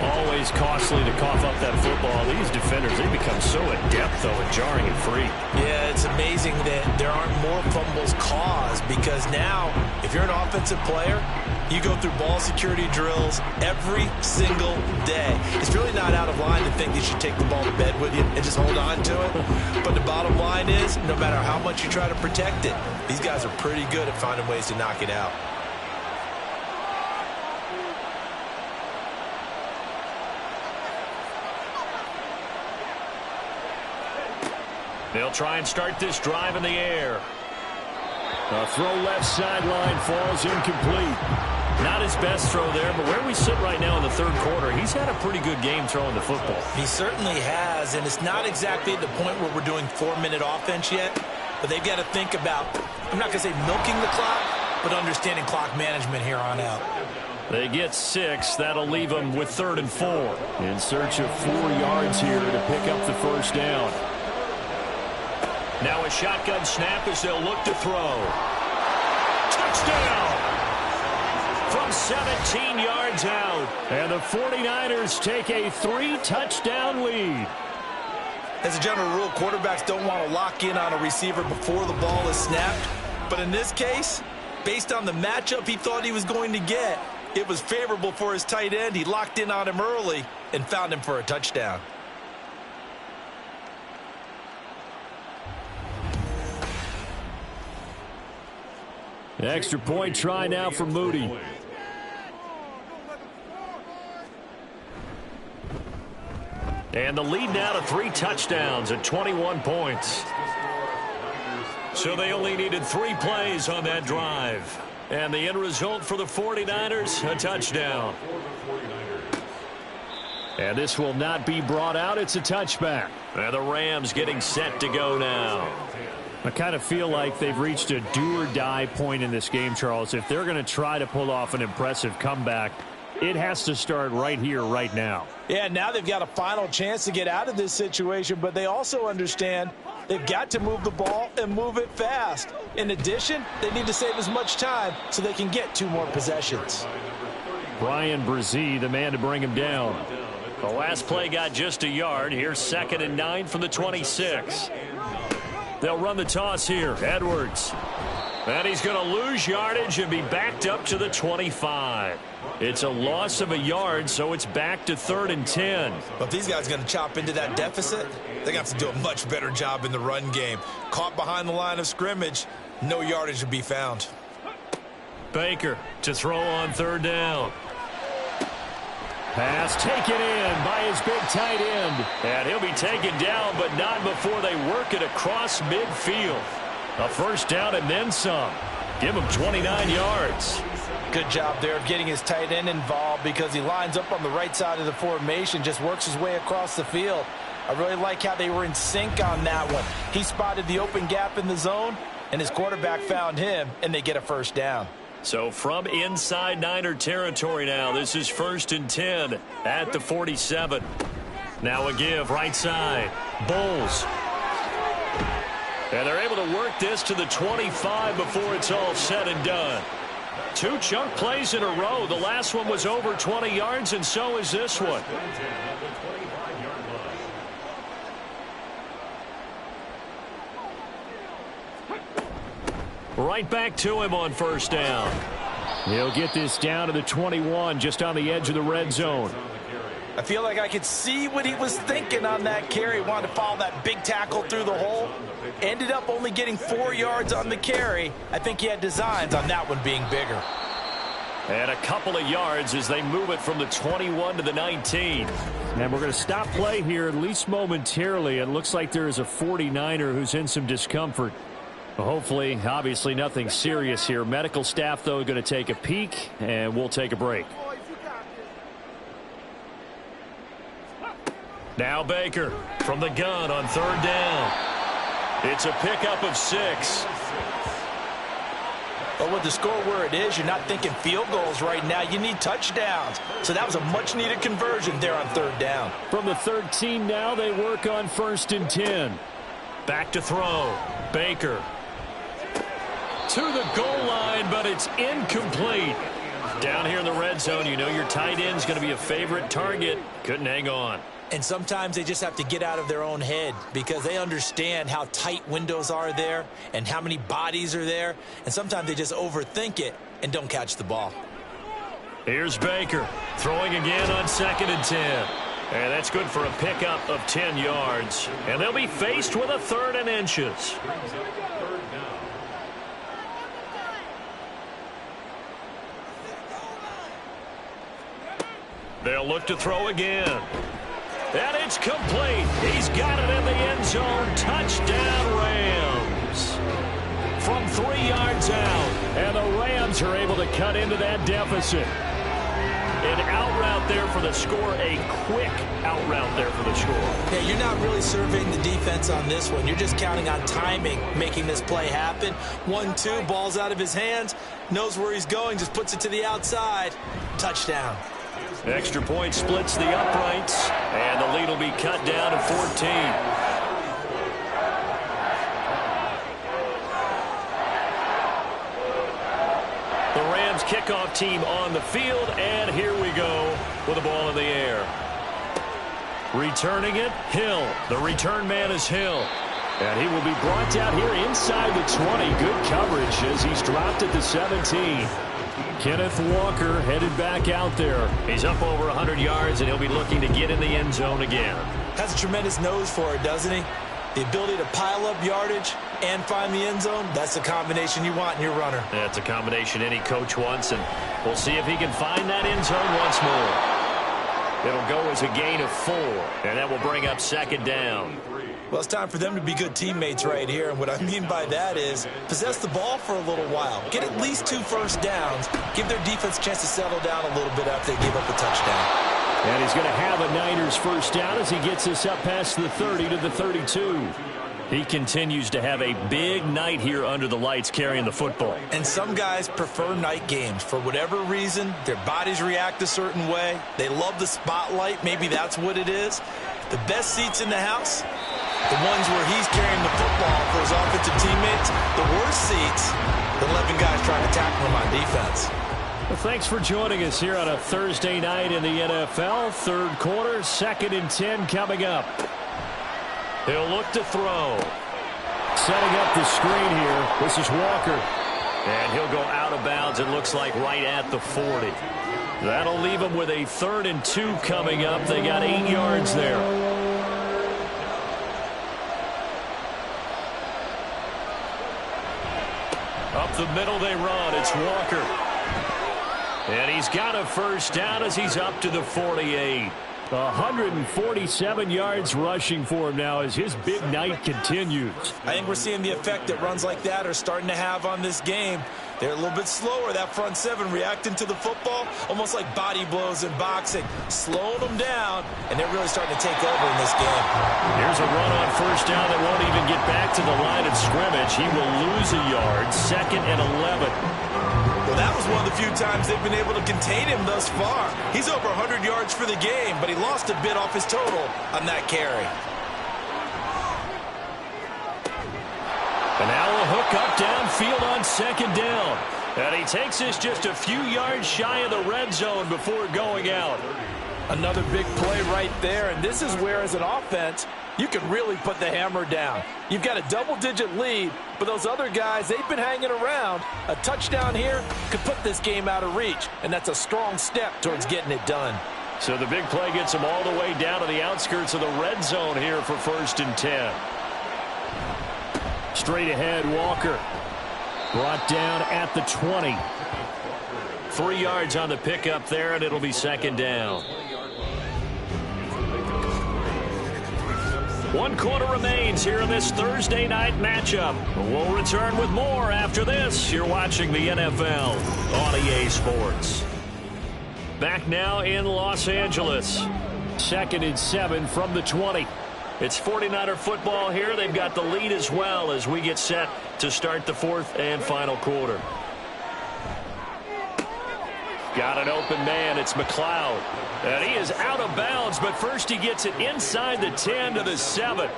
Always costly to cough up that football. These defenders, they become so adept, though, at jarring it free. Yeah, it's amazing that there aren't more fumbles caused because now, if you're an offensive player, you go through ball security drills every single day. It's really not out of line to think you should take the ball to bed with you and just hold on to it. But the bottom line is, no matter how much you try to protect it, these guys are pretty good at finding ways to knock it out. They'll try and start this drive in the air. A throw left sideline falls incomplete. Not his best throw there, but where we sit right now in the third quarter, he's had a pretty good game throwing the football. He certainly has, and it's not exactly at the point where we're doing 4-minute offense yet, but they've got to think about, I'm not going to say milking the clock, but understanding clock management here on out. They get 6. That'll leave them with 3rd and 4. In search of 4 yards here to pick up the first down. Now a shotgun snap as they'll look to throw. Touchdown! From 17 yards out. And the 49ers take a 3-touchdown lead. As a general rule, quarterbacks don't want to lock in on a receiver before the ball is snapped. But in this case, based on the matchup he thought he was going to get, it was favorable for his tight end. He locked in on him early and found him for a touchdown. Extra point try now for Moody. And the lead now to 3 touchdowns at 21 points. So they only needed 3 plays on that drive. And the end result for the 49ers, a touchdown. And this will not be brought out. It's a touchback. And the Rams getting set to go now. I kind of feel like they've reached a do-or-die point in this game, Charles. If they're going to try to pull off an impressive comeback, it has to start right here, right now. Yeah, now they've got a final chance to get out of this situation, but they also understand they've got to move the ball and move it fast. In addition, they need to save as much time so they can get 2 more possessions. Brian Brzee, the man to bring him down. The last play got just a yard. Here's 2nd and 9 from the 26. They'll run the toss here. Edwards. And he's going to lose yardage and be backed up to the 25. It's a loss of a yard, so it's back to 3rd and 10. But if these guys are going to chop into that deficit, they're going to have to do a much better job in the run game. Caught behind the line of scrimmage, no yardage to be found. Baker to throw on 3rd down. Pass taken in by his big tight end. And he'll be taken down, but not before they work it across midfield. A first down and then some. Give him 29 yards. Good job there of getting his tight end involved because he lines up on the right side of the formation, just works his way across the field. I really like how they were in sync on that one. He spotted the open gap in the zone, and his quarterback found him, and they get a first down. So from inside Niner territory now, this is 1st and 10 at the 47. Now a give right side. Bulls. And they're able to work this to the 25 before it's all said and done. 2 chunk plays in a row. The last one was over 20 yards, and so is this one. Right back to him on first down. He'll get this down to the 21, just on the edge of the red zone. I feel like I could see what he was thinking on that carry. Wanted to follow that big tackle through the hole. Ended up only getting 4 yards on the carry. I think he had designs on that one being bigger. And a couple of yards as they move it from the 21 to the 19. And we're going to stop play here, at least momentarily. It looks like there is a 49er who's in some discomfort. Hopefully, obviously, nothing serious here. Medical staff, though, going to take a peek, and we'll take a break. Now Baker from the gun on third down. It's a pickup of 6. But with the score where it is, you're not thinking field goals right now. You need touchdowns. So that was a much-needed conversion there on third down. From the 13 now, they work on 1st and 10. Back to throw. Baker. To the goal line, but it's incomplete. Down here in the red zone, you know your tight end's going to be a favorite target. Couldn't hang on. And sometimes they just have to get out of their own head because they understand how tight windows are there and how many bodies are there. And sometimes they just overthink it and don't catch the ball. Here's Baker throwing again on 2nd and 10. And that's good for a pickup of 10 yards. And they'll be faced with a 3rd and inches. They'll look to throw again. And it's complete. He's got it in the end zone. Touchdown, Rams. From 3 yards out. And the Rams are able to cut into that deficit. An out route there for the score. A quick out route there for the score. Yeah, you're not really surveying the defense on this one. You're just counting on timing, making this play happen. 1-2, ball's out of his hands. Knows where he's going, just puts it to the outside. Touchdown. Extra point splits the uprights, and the lead will be cut down to 14. The Rams kickoff team on the field, and here we go with the ball in the air. Returning it, Hill. The return man is Hill. And he will be brought down here inside the 20. Good coverage as he's dropped at the 17. Kenneth Walker headed back out there. He's up over 100 yards, and he'll be looking to get in the end zone again. Has a tremendous nose for it, doesn't he? The ability to pile up yardage and find the end zone, that's the combination you want in your runner. That's a combination any coach wants, and we'll see if he can find that end zone once more. It'll go as a gain of 4, and that will bring up 2nd down. Well, it's time for them to be good teammates right here. And what I mean by that is possess the ball for a little while. Get at least 2 first downs. Give their defense a chance to settle down a little bit after they give up a touchdown. And he's going to have a Niners first down as he gets us up past the 30 to the 32. He continues to have a big night here under the lights carrying the football. And some guys prefer night games. For whatever reason, their bodies react a certain way. They love the spotlight. Maybe that's what it is. The best seats in the house, the ones where he's carrying the football for his offensive teammates. The worst seats, the 11 guys trying to tackle him on defense. Well, thanks for joining us here on a Thursday night in the NFL. 3rd quarter, 2nd and 10 coming up. He'll look to throw. Setting up the screen here. This is Walker. And he'll go out of bounds, it looks like, right at the 40. That'll leave him with a 3rd and 2 coming up. They got 8 yards there. Up the middle they run. It's Walker. And he's got a first down as he's up to the 48. 147 yards rushing for him now as his big night continues. I think we're seeing the effect that runs like that are starting to have on this game. They're a little bit slower, that front 7 reacting to the football, almost like body blows in boxing, slowing them down, and they're really starting to take over in this game. Here's a run on first down that won't even get back to the line of scrimmage. He will lose a yard, 2nd and 11. Well, that was one of the few times they've been able to contain him thus far. He's over 100 yards for the game, but he lost a bit off his total on that carry. And now a hook up downfield on 2nd down. And he takes us just a few yards shy of the red zone before going out. Another big play right there, and this is where, as an offense, you can really put the hammer down. You've got a double-digit lead, but those other guys, they've been hanging around. A touchdown here could put this game out of reach, and that's a strong step towards getting it done. So the big play gets them all the way down to the outskirts of the red zone here for 1st and 10. Straight ahead, Walker. Brought down at the 20. 3 yards on the pickup there, and it'll be second down. 1 quarter remains here in this Thursday night matchup. We'll return with more after this. You're watching the NFL on EA Sports. Back now in Los Angeles. 2nd and 7 from the 20. It's 49er football here. They've got the lead as well as we get set to start the 4th and final quarter. Got an open man. It's McLeod. And he is out of bounds, but first he gets it inside the 10 to the 7.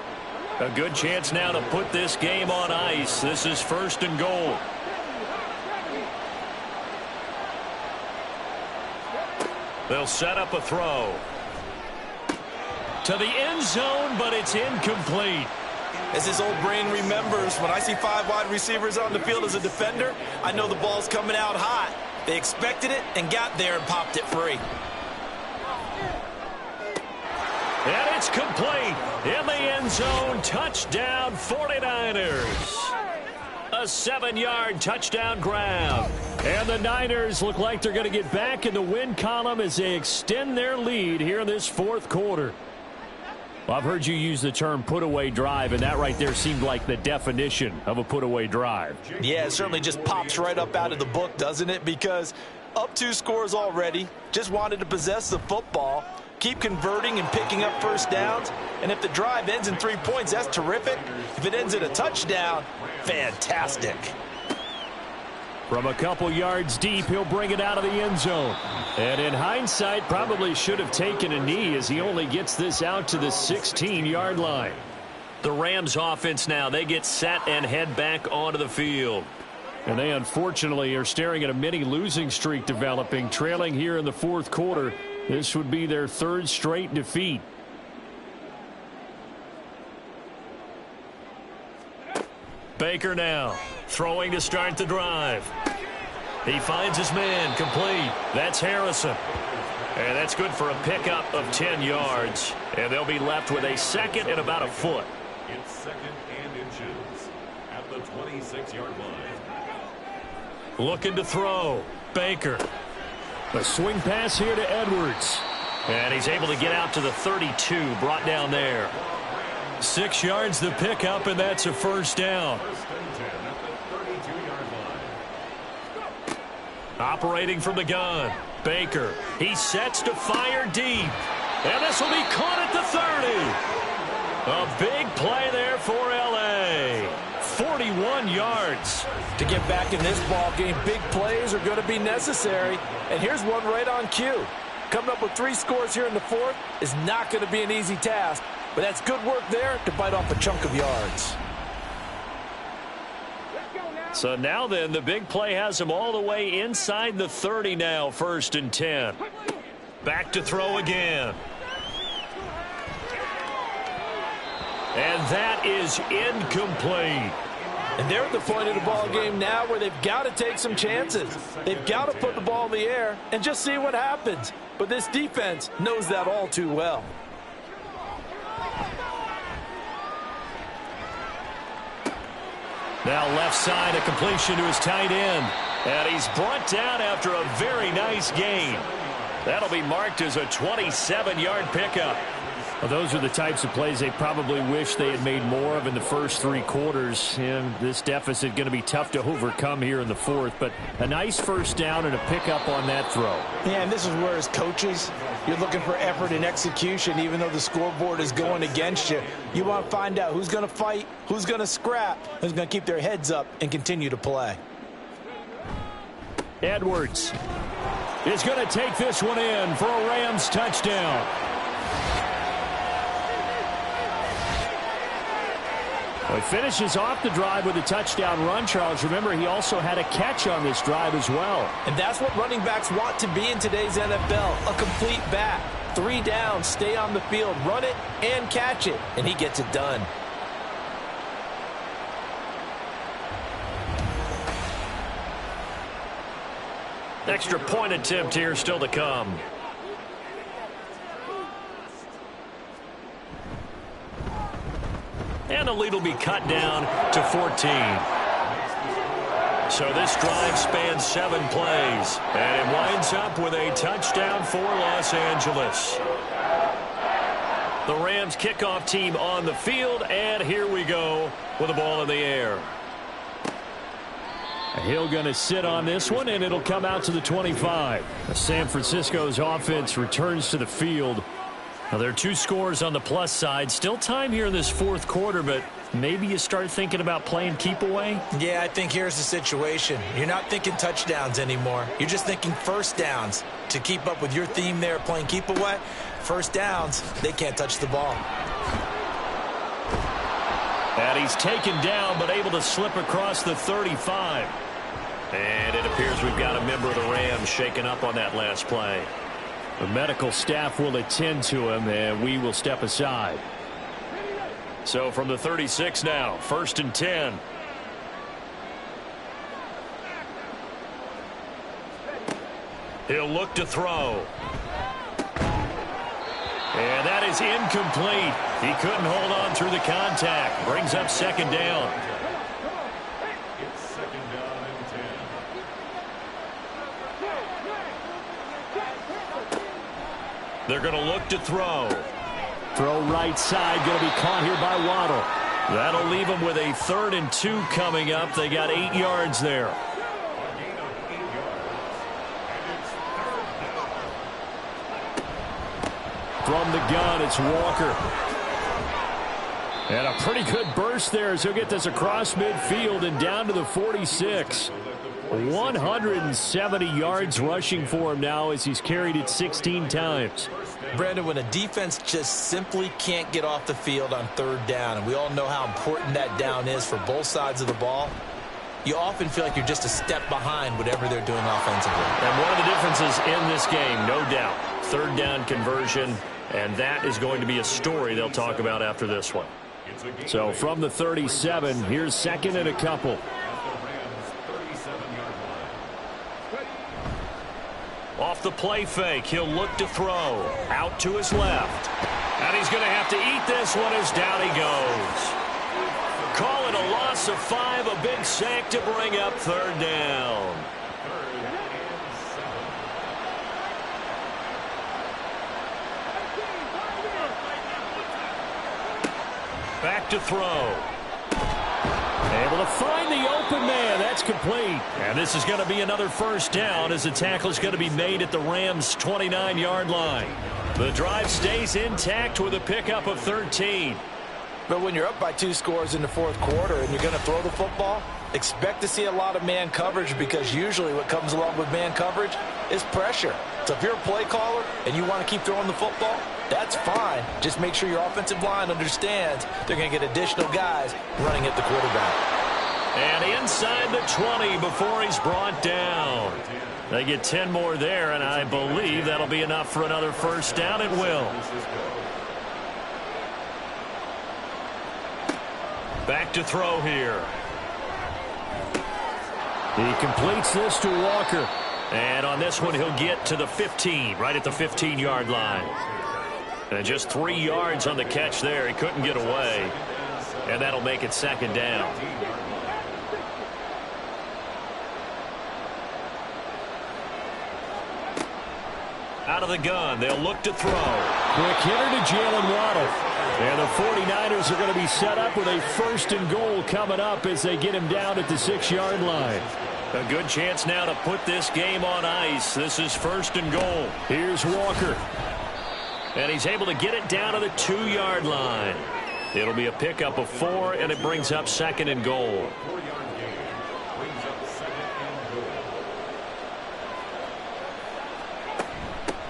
A good chance now to put this game on ice. This is 1st and goal. They'll set up a throw. To the end zone, but it's incomplete. As his old brain remembers, when I see 5 wide receivers on the field as a defender, I know the ball's coming out hot. They expected it and got there and popped it free. And it's complete. In the end zone, touchdown 49ers. A 7-yard touchdown grab. And the Niners look like they're going to get back in the win column as they extend their lead here in this 4th quarter. Well, I've heard you use the term put-away drive, and that right there seemed like the definition of a put-away drive. Yeah, it certainly just pops right up out of the book, doesn't it? Because up 2 scores already, just wanted to possess the football, keep converting and picking up first downs, and if the drive ends in 3 points, that's terrific. If it ends in a touchdown, fantastic. From a couple yards deep, he'll bring it out of the end zone. And in hindsight, probably should have taken a knee as he only gets this out to the 16-yard line. The Rams offense now, they get set and head back onto the field. And they unfortunately are staring at a mini losing streak developing, trailing here in the 4th quarter. This would be their 3rd straight defeat. Baker now throwing to start the drive. He finds his man complete. That's Harrison. And that's good for a pickup of 10 yards. And they'll be left with a 2nd and about a foot. It's 2nd and inches at the 26-yard line. Looking to throw. Baker. A swing pass here to Edwards. And he's able to get out to the 32, brought down there. 6 yards the pickup, and that's a 1st down. 1st and 10 at the 32-yard line. Operating from the gun. Baker. He sets to fire deep. And this will be caught at the 30. A big play there for L.A. 41 yards. To get back in this ball game, big plays are going to be necessary. And here's one right on cue. Coming up with 3 scores here in the 4th is not going to be an easy task. But that's good work there to bite off a chunk of yards. So now then, the big play has him all the way inside the 30 now, 1st and 10. Back to throw again. And that is incomplete. And they're at the point of the ball game now where they've got to take some chances. They've got to put the ball in the air and just see what happens. But this defense knows that all too well. Now left side, a completion to his tight end. And he's brought down after a very nice gain. That'll be marked as a 27-yard pickup. Well, those are the types of plays they probably wish they had made more of in the first 3 quarters. And this deficit going to be tough to overcome here in the 4th. But a nice 1st down and a pickup on that throw. Yeah, and this is where as coaches, you're looking for effort and execution even though the scoreboard is going against you. You want to find out who's going to fight, who's going to scrap, who's going to keep their heads up and continue to play. Edwards is going to take this one in for a Rams touchdown. Well, he finishes off the drive with a touchdown run, Charles. Remember, he also had a catch on this drive as well. And that's what running backs want to be in today's NFL, a complete back. 3 downs, stay on the field, run it, and catch it. And he gets it done. Extra point attempt here still to come. And the lead will be cut down to 14. So this drive spans 7 plays, and it winds up with a touchdown for Los Angeles. The Rams kickoff team on the field, and here we go with the ball in the air. Hill going to sit on this one, and it'll come out to the 25. San Francisco's offense returns to the field. Now, there are 2 scores on the plus side. Still time here in this fourth quarter, but maybe you start thinking about playing keep away? Yeah, I think here's the situation. You're not thinking touchdowns anymore. You're just thinking first downs. To keep up with your theme there, playing keep away, first downs, they can't touch the ball. And he's taken down, but able to slip across the 35. And it appears we've got a member of the Rams shaken up on that last play. The medical staff will attend to him, and we will step aside. So from the 36 now, 1st and 10. He'll look to throw. And that is incomplete. He couldn't hold on through the contact. Brings up 2nd down. It's 2nd down and 10. They're going to look to throw. Throw right side, going to be caught here by Waddle. That'll leave them with a 3rd and 2 coming up. They got 8 yards there. From the gun, it's Walker. And a pretty good burst there as he'll get this across midfield and down to the 46. 170 yards rushing for him now as he's carried it 16 times. Brandon, when a defense just simply can't get off the field on 3rd down, and we all know how important that down is for both sides of the ball, you often feel like you're just a step behind whatever they're doing offensively. And one of the differences in this game, no doubt, 3rd down conversion, and that is going to be a story they'll talk about after this one. So from the 37, here's 2nd and a couple. Off the play fake, he'll look to throw. Out to his left. And he's going to have to eat this one as down he goes. Call it a loss of 5, a big sack to bring up 3rd down. Back to throw. Able to find the open man. That's complete. And this is going to be another 1st down as the tackle is going to be made at the Rams' 29-yard line. The drive stays intact with a pickup of 13. But when you're up by 2 scores in the 4th quarter and you're going to throw the football, expect to see a lot of man coverage, because usually what comes along with man coverage is pressure. So if you're a play caller and you want to keep throwing the football, that's fine. Just make sure your offensive line understands they're going to get additional guys running at the quarterback. And inside the 20 before he's brought down. They get 10 more there, and I believe that'll be enough for another 1st down. It will. Back to throw here. He completes this to Walker. And on this one, he'll get to the 15, right at the 15-yard line. And just 3 yards on the catch there. He couldn't get away. And that'll make it 2nd down. Out of the gun, they'll look to throw. Quick hitter to Jalen Waddle. And the 49ers are going to be set up with a 1st and goal coming up as they get him down at the 6-yard line. A good chance now to put this game on ice. This is 1st and goal. Here's Walker. And he's able to get it down to the 2-yard line. It'll be a pickup of 4, and it brings up 2nd and goal.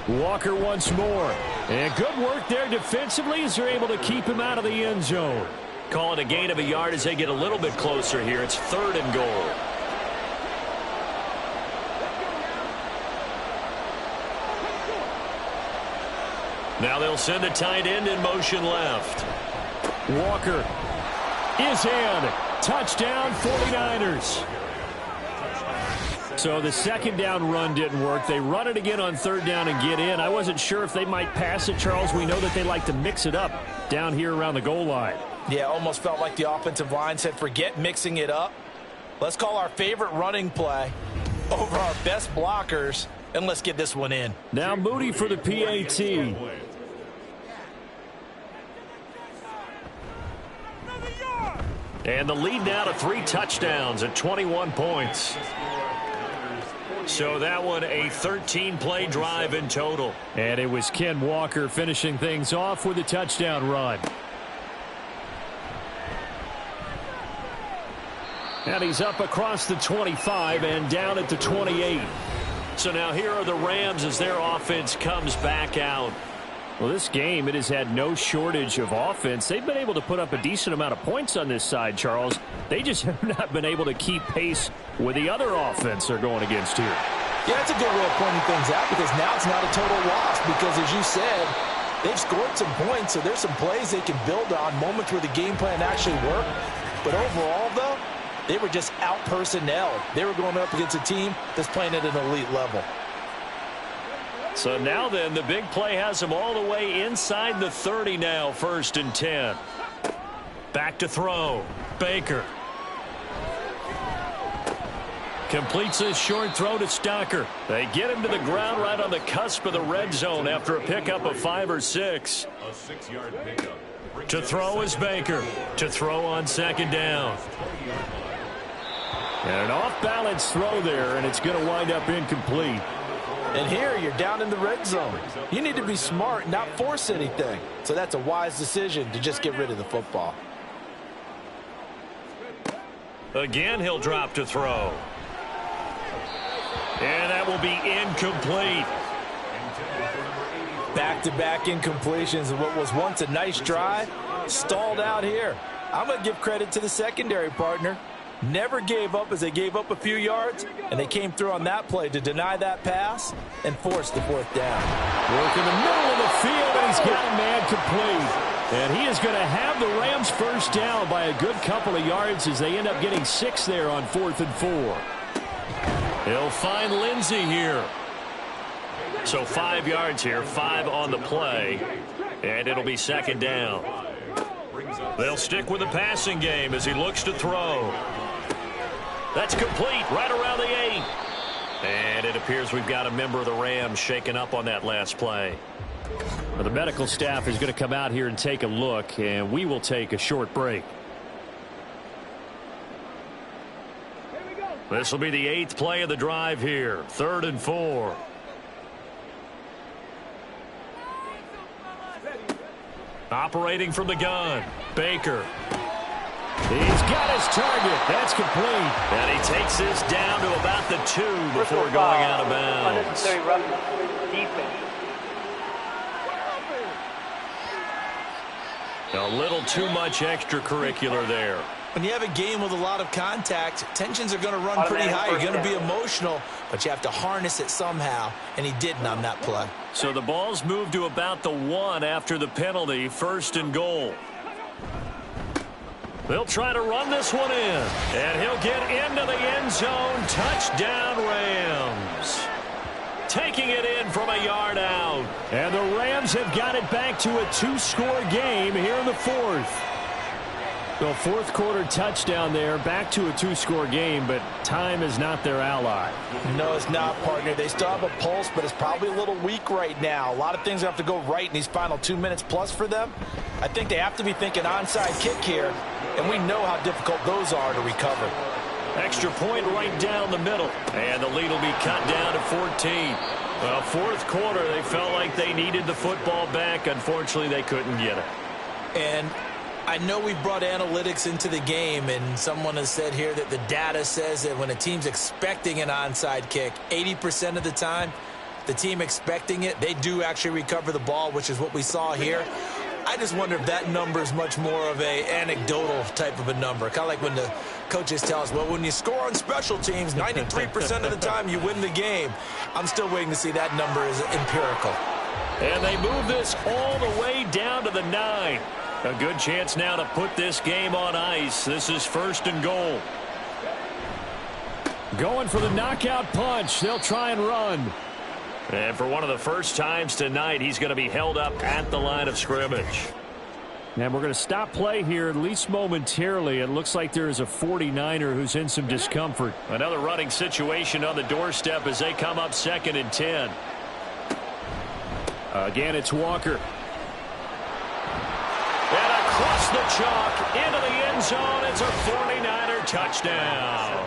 Walker once more. And good work there defensively as they're able to keep him out of the end zone. Call it a gain of a yard as they get a little bit closer here. It's 3rd and goal. Now they'll send a tight end in motion left. Walker is in. Touchdown 49ers. So the 2nd down run didn't work. They run it again on 3rd down and get in. I wasn't sure if they might pass it, Charles. We know that they like to mix it up down here around the goal line. Yeah, almost felt like the offensive line said, forget mixing it up. Let's call our favorite running play over our best blockers, and let's get this one in. Now Moody for the PAT. And the lead now to 3 touchdowns at 21 points. So that one a 13-play drive in total. And it was Ken Walker finishing things off with a touchdown run. And he's up across the 25 and down at the 28. So now here are the Rams as their offense comes back out. Well, this game, it has had no shortage of offense. They've been able to put up a decent amount of points on this side, Charles. They just have not been able to keep pace with the other offense they're going against here. Yeah, that's a good way of pointing things out because now it's not a total loss because, as you said, they've scored some points, so there's some plays they can build on, moments where the game plan actually worked. But overall, though, they were just out-personnelled. They were going up against a team that's playing at an elite level. So now then, the big play has them all the way inside the 30 now, 1st and 10. Back to throw. Baker. Completes a short throw to Stocker. They get him to the ground right on the cusp of the red zone after a pickup of 5 or 6. A 6-yard pickup. To throw is Baker. To throw on 2nd down. And an off-balance throw there, and it's going to wind up incomplete. And here you're down in the red zone. You need to be smart and not force anything. So that's a wise decision to just get rid of the football. Again, he'll drop to throw. And that will be incomplete. Back-to-back incompletions of what was once a nice drive, stalled out here. I'm going to give credit to the secondary partner. Never gave up as they gave up a few yards, and they came through on that play to deny that pass and force the 4th down. Work in the middle of the field, and he's got a man complete. And he is going to have the Rams 1st down by a good couple of yards as they end up getting 6 there on 4th and 4. He'll find Lindsey here. So 5 yards here, 5 on the play, and it'll be 2nd down. They'll stick with the passing game as he looks to throw. That's complete right around the 8. And it appears we've got a member of the Rams shaken up on that last play. Well, the medical staff is going to come out here and take a look, and we will take a short break. This will be the 8th play of the drive here. 3rd and 4. Operating from the gun, Baker. He's got his target. That's complete. And he takes this down to about the 2 before going out of bounds. Unnecessary roughness. Defense. A little too much extracurricular there. When you have a game with a lot of contact, tensions are going to run pretty high. You're going to be emotional, but you have to harness it somehow, and he didn't on that play. So the ball's moved to about the 1 after the penalty, 1st and goal. They'll try to run this one in, and he'll get into the end zone. Touchdown, Rams. Taking it in from a yard out. And the Rams have got it back to a 2-score game here in the 4th. The 4th quarter touchdown there, back to a 2-score game, but time is not their ally. No, it's not, partner. They still have a pulse, but it's probably a little weak right now. A lot of things have to go right in these final 2 minutes plus for them. I think they have to be thinking onside kick here, and we know how difficult those are to recover. Extra point right down the middle, and the lead will be cut down to 14. Well, 4th quarter, they felt like they needed the football back. Unfortunately, they couldn't get it. And I know we've brought analytics into the game, and someone has said here that the data says that when a team's expecting an onside kick, 80% of the time, the team expecting it, they do actually recover the ball, which is what we saw here. I just wonder if that number is much more of a anecdotal type of a number. Kind of like when the coaches tell us, well, when you score on special teams, 93% of the time you win the game. I'm still waiting to see that number is empirical. And they move this all the way down to the 9. A good chance now to put this game on ice. This is 1st and goal. Going for the knockout punch. They'll try and run. And for one of the first times tonight, he's going to be held up at the line of scrimmage. And we're going to stop play here, at least momentarily. It looks like there is a 49er who's in some discomfort. Another running situation on the doorstep as they come up 2nd and 10. Again, it's Walker. And across the chalk into the end zone. It's a 49er touchdown.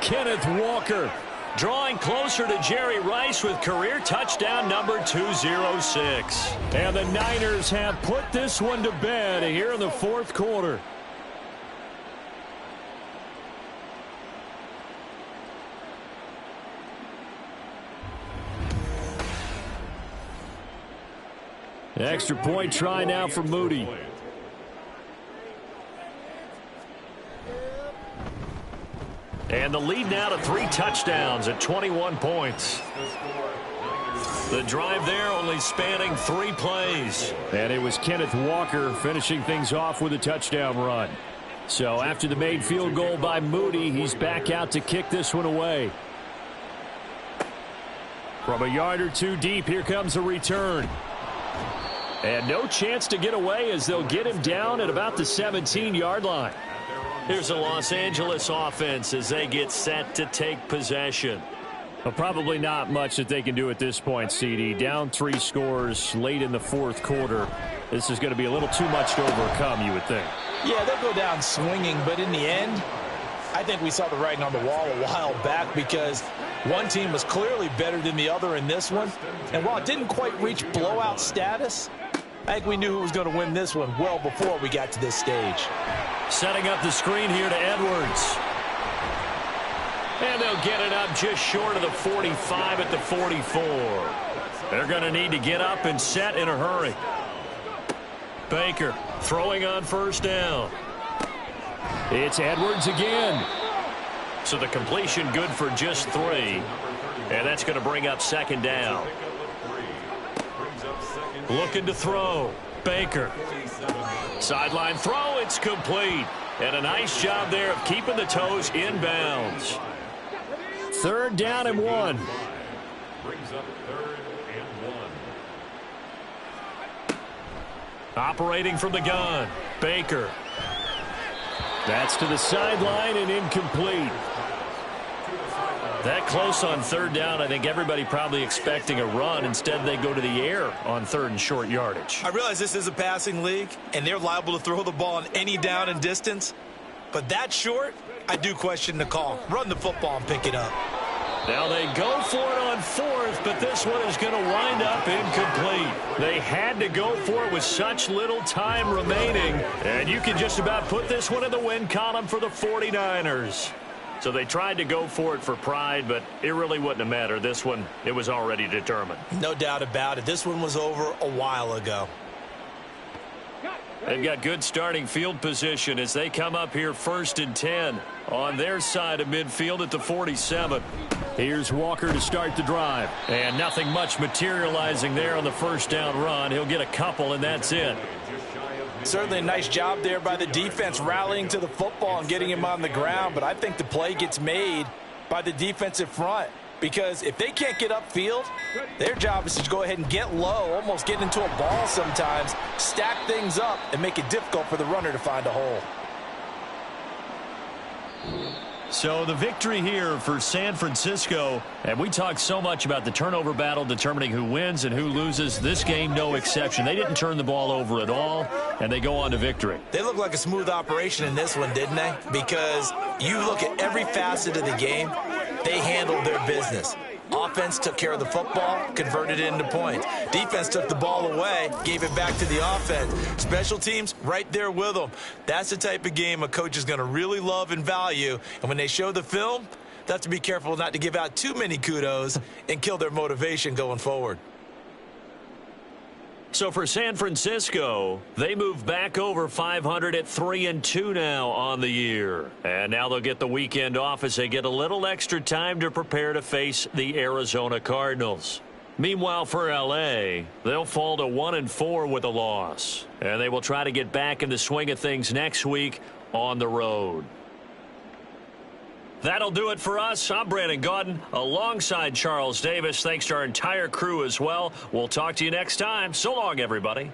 Kenneth Walker drawing closer to Jerry Rice with career touchdown number 206. And the Niners have put this one to bed here in the 4th quarter. Extra point try now for Moody. And the lead now to 3 touchdowns at 21 points. The drive there only spanning 3 plays. And it was Kenneth Walker finishing things off with a touchdown run. So after the made field goal by Moody, he's back out to kick this one away. From a yard or 2 deep, here comes a return. And no chance to get away as they'll get him down at about the 17-yard line. Here's the Los Angeles offense as they get set to take possession. Well, probably not much that they can do at this point, CD. Down 3 scores late in the 4th quarter. This is going to be a little too much to overcome, you would think. Yeah, they'll go down swinging, but in the end, I think we saw the writing on the wall a while back because one team was clearly better than the other in this one. And while it didn't quite reach blowout status, I think we knew who was going to win this one well before we got to this stage. Setting up the screen here to Edwards. And they'll get it up just short of the 45 at the 44. They're going to need to get up and set in a hurry. Baker throwing on 1st down. It's Edwards again. So the completion good for just 3. And that's going to bring up 2nd down. Looking to throw. Baker. Sideline throw. It's complete. And a nice job there of keeping the toes in bounds. 3rd down and 1. Brings up 3rd and 1. Operating from the gun. Baker. That's to the sideline and incomplete. That close on 3rd down, I think everybody probably expecting a run. Instead, they go to the air on 3rd and short yardage. I realize this is a passing league, and they're liable to throw the ball on any down and distance. But that short, I do question the call. Run the football and pick it up. Now they go for it on 4th, but this one is going to wind up incomplete. They had to go for it with such little time remaining. And you can just about put this one in the win column for the 49ers. So they tried to go for it for pride, but it really wouldn't have mattered. This one, it was already determined. No doubt about it. This one was over a while ago. They've got good starting field position as they come up here 1st and 10 on their side of midfield at the 47. Here's Walker to start the drive. And nothing much materializing there on the 1st down run. He'll get a couple, and that's it. Certainly a nice job there by the defense rallying to the football and getting him on the ground, but I think the play gets made by the defensive front because if they can't get upfield, their job is to go ahead and get low, almost get into a ball sometimes, stack things up, and make it difficult for the runner to find a hole. So the victory here for San Francisco, and we talked so much about the turnover battle determining who wins and who loses. This game, no exception. They didn't turn the ball over at all, and they go on to victory. They look like a smooth operation in this one, didn't they? Because you look at every facet of the game, they handled their business. Offense took care of the football, converted it into points. Defense took the ball away, gave it back to the offense. Special teams, right there with them. That's the type of game a coach is going to really love and value. And when they show the film, they have to be careful not to give out too many kudos and kill their motivation going forward. So for San Francisco, they move back over 500 at 3-2 now on the year. And now they'll get the weekend off as they get a little extra time to prepare to face the Arizona Cardinals. Meanwhile, for L.A., they'll fall to 1-4 with a loss. And they will try to get back in the swing of things next week on the road. That'll do it for us. I'm Brandon Gaudin alongside Charles Davis. Thanks to our entire crew as well. We'll talk to you next time. So long, everybody.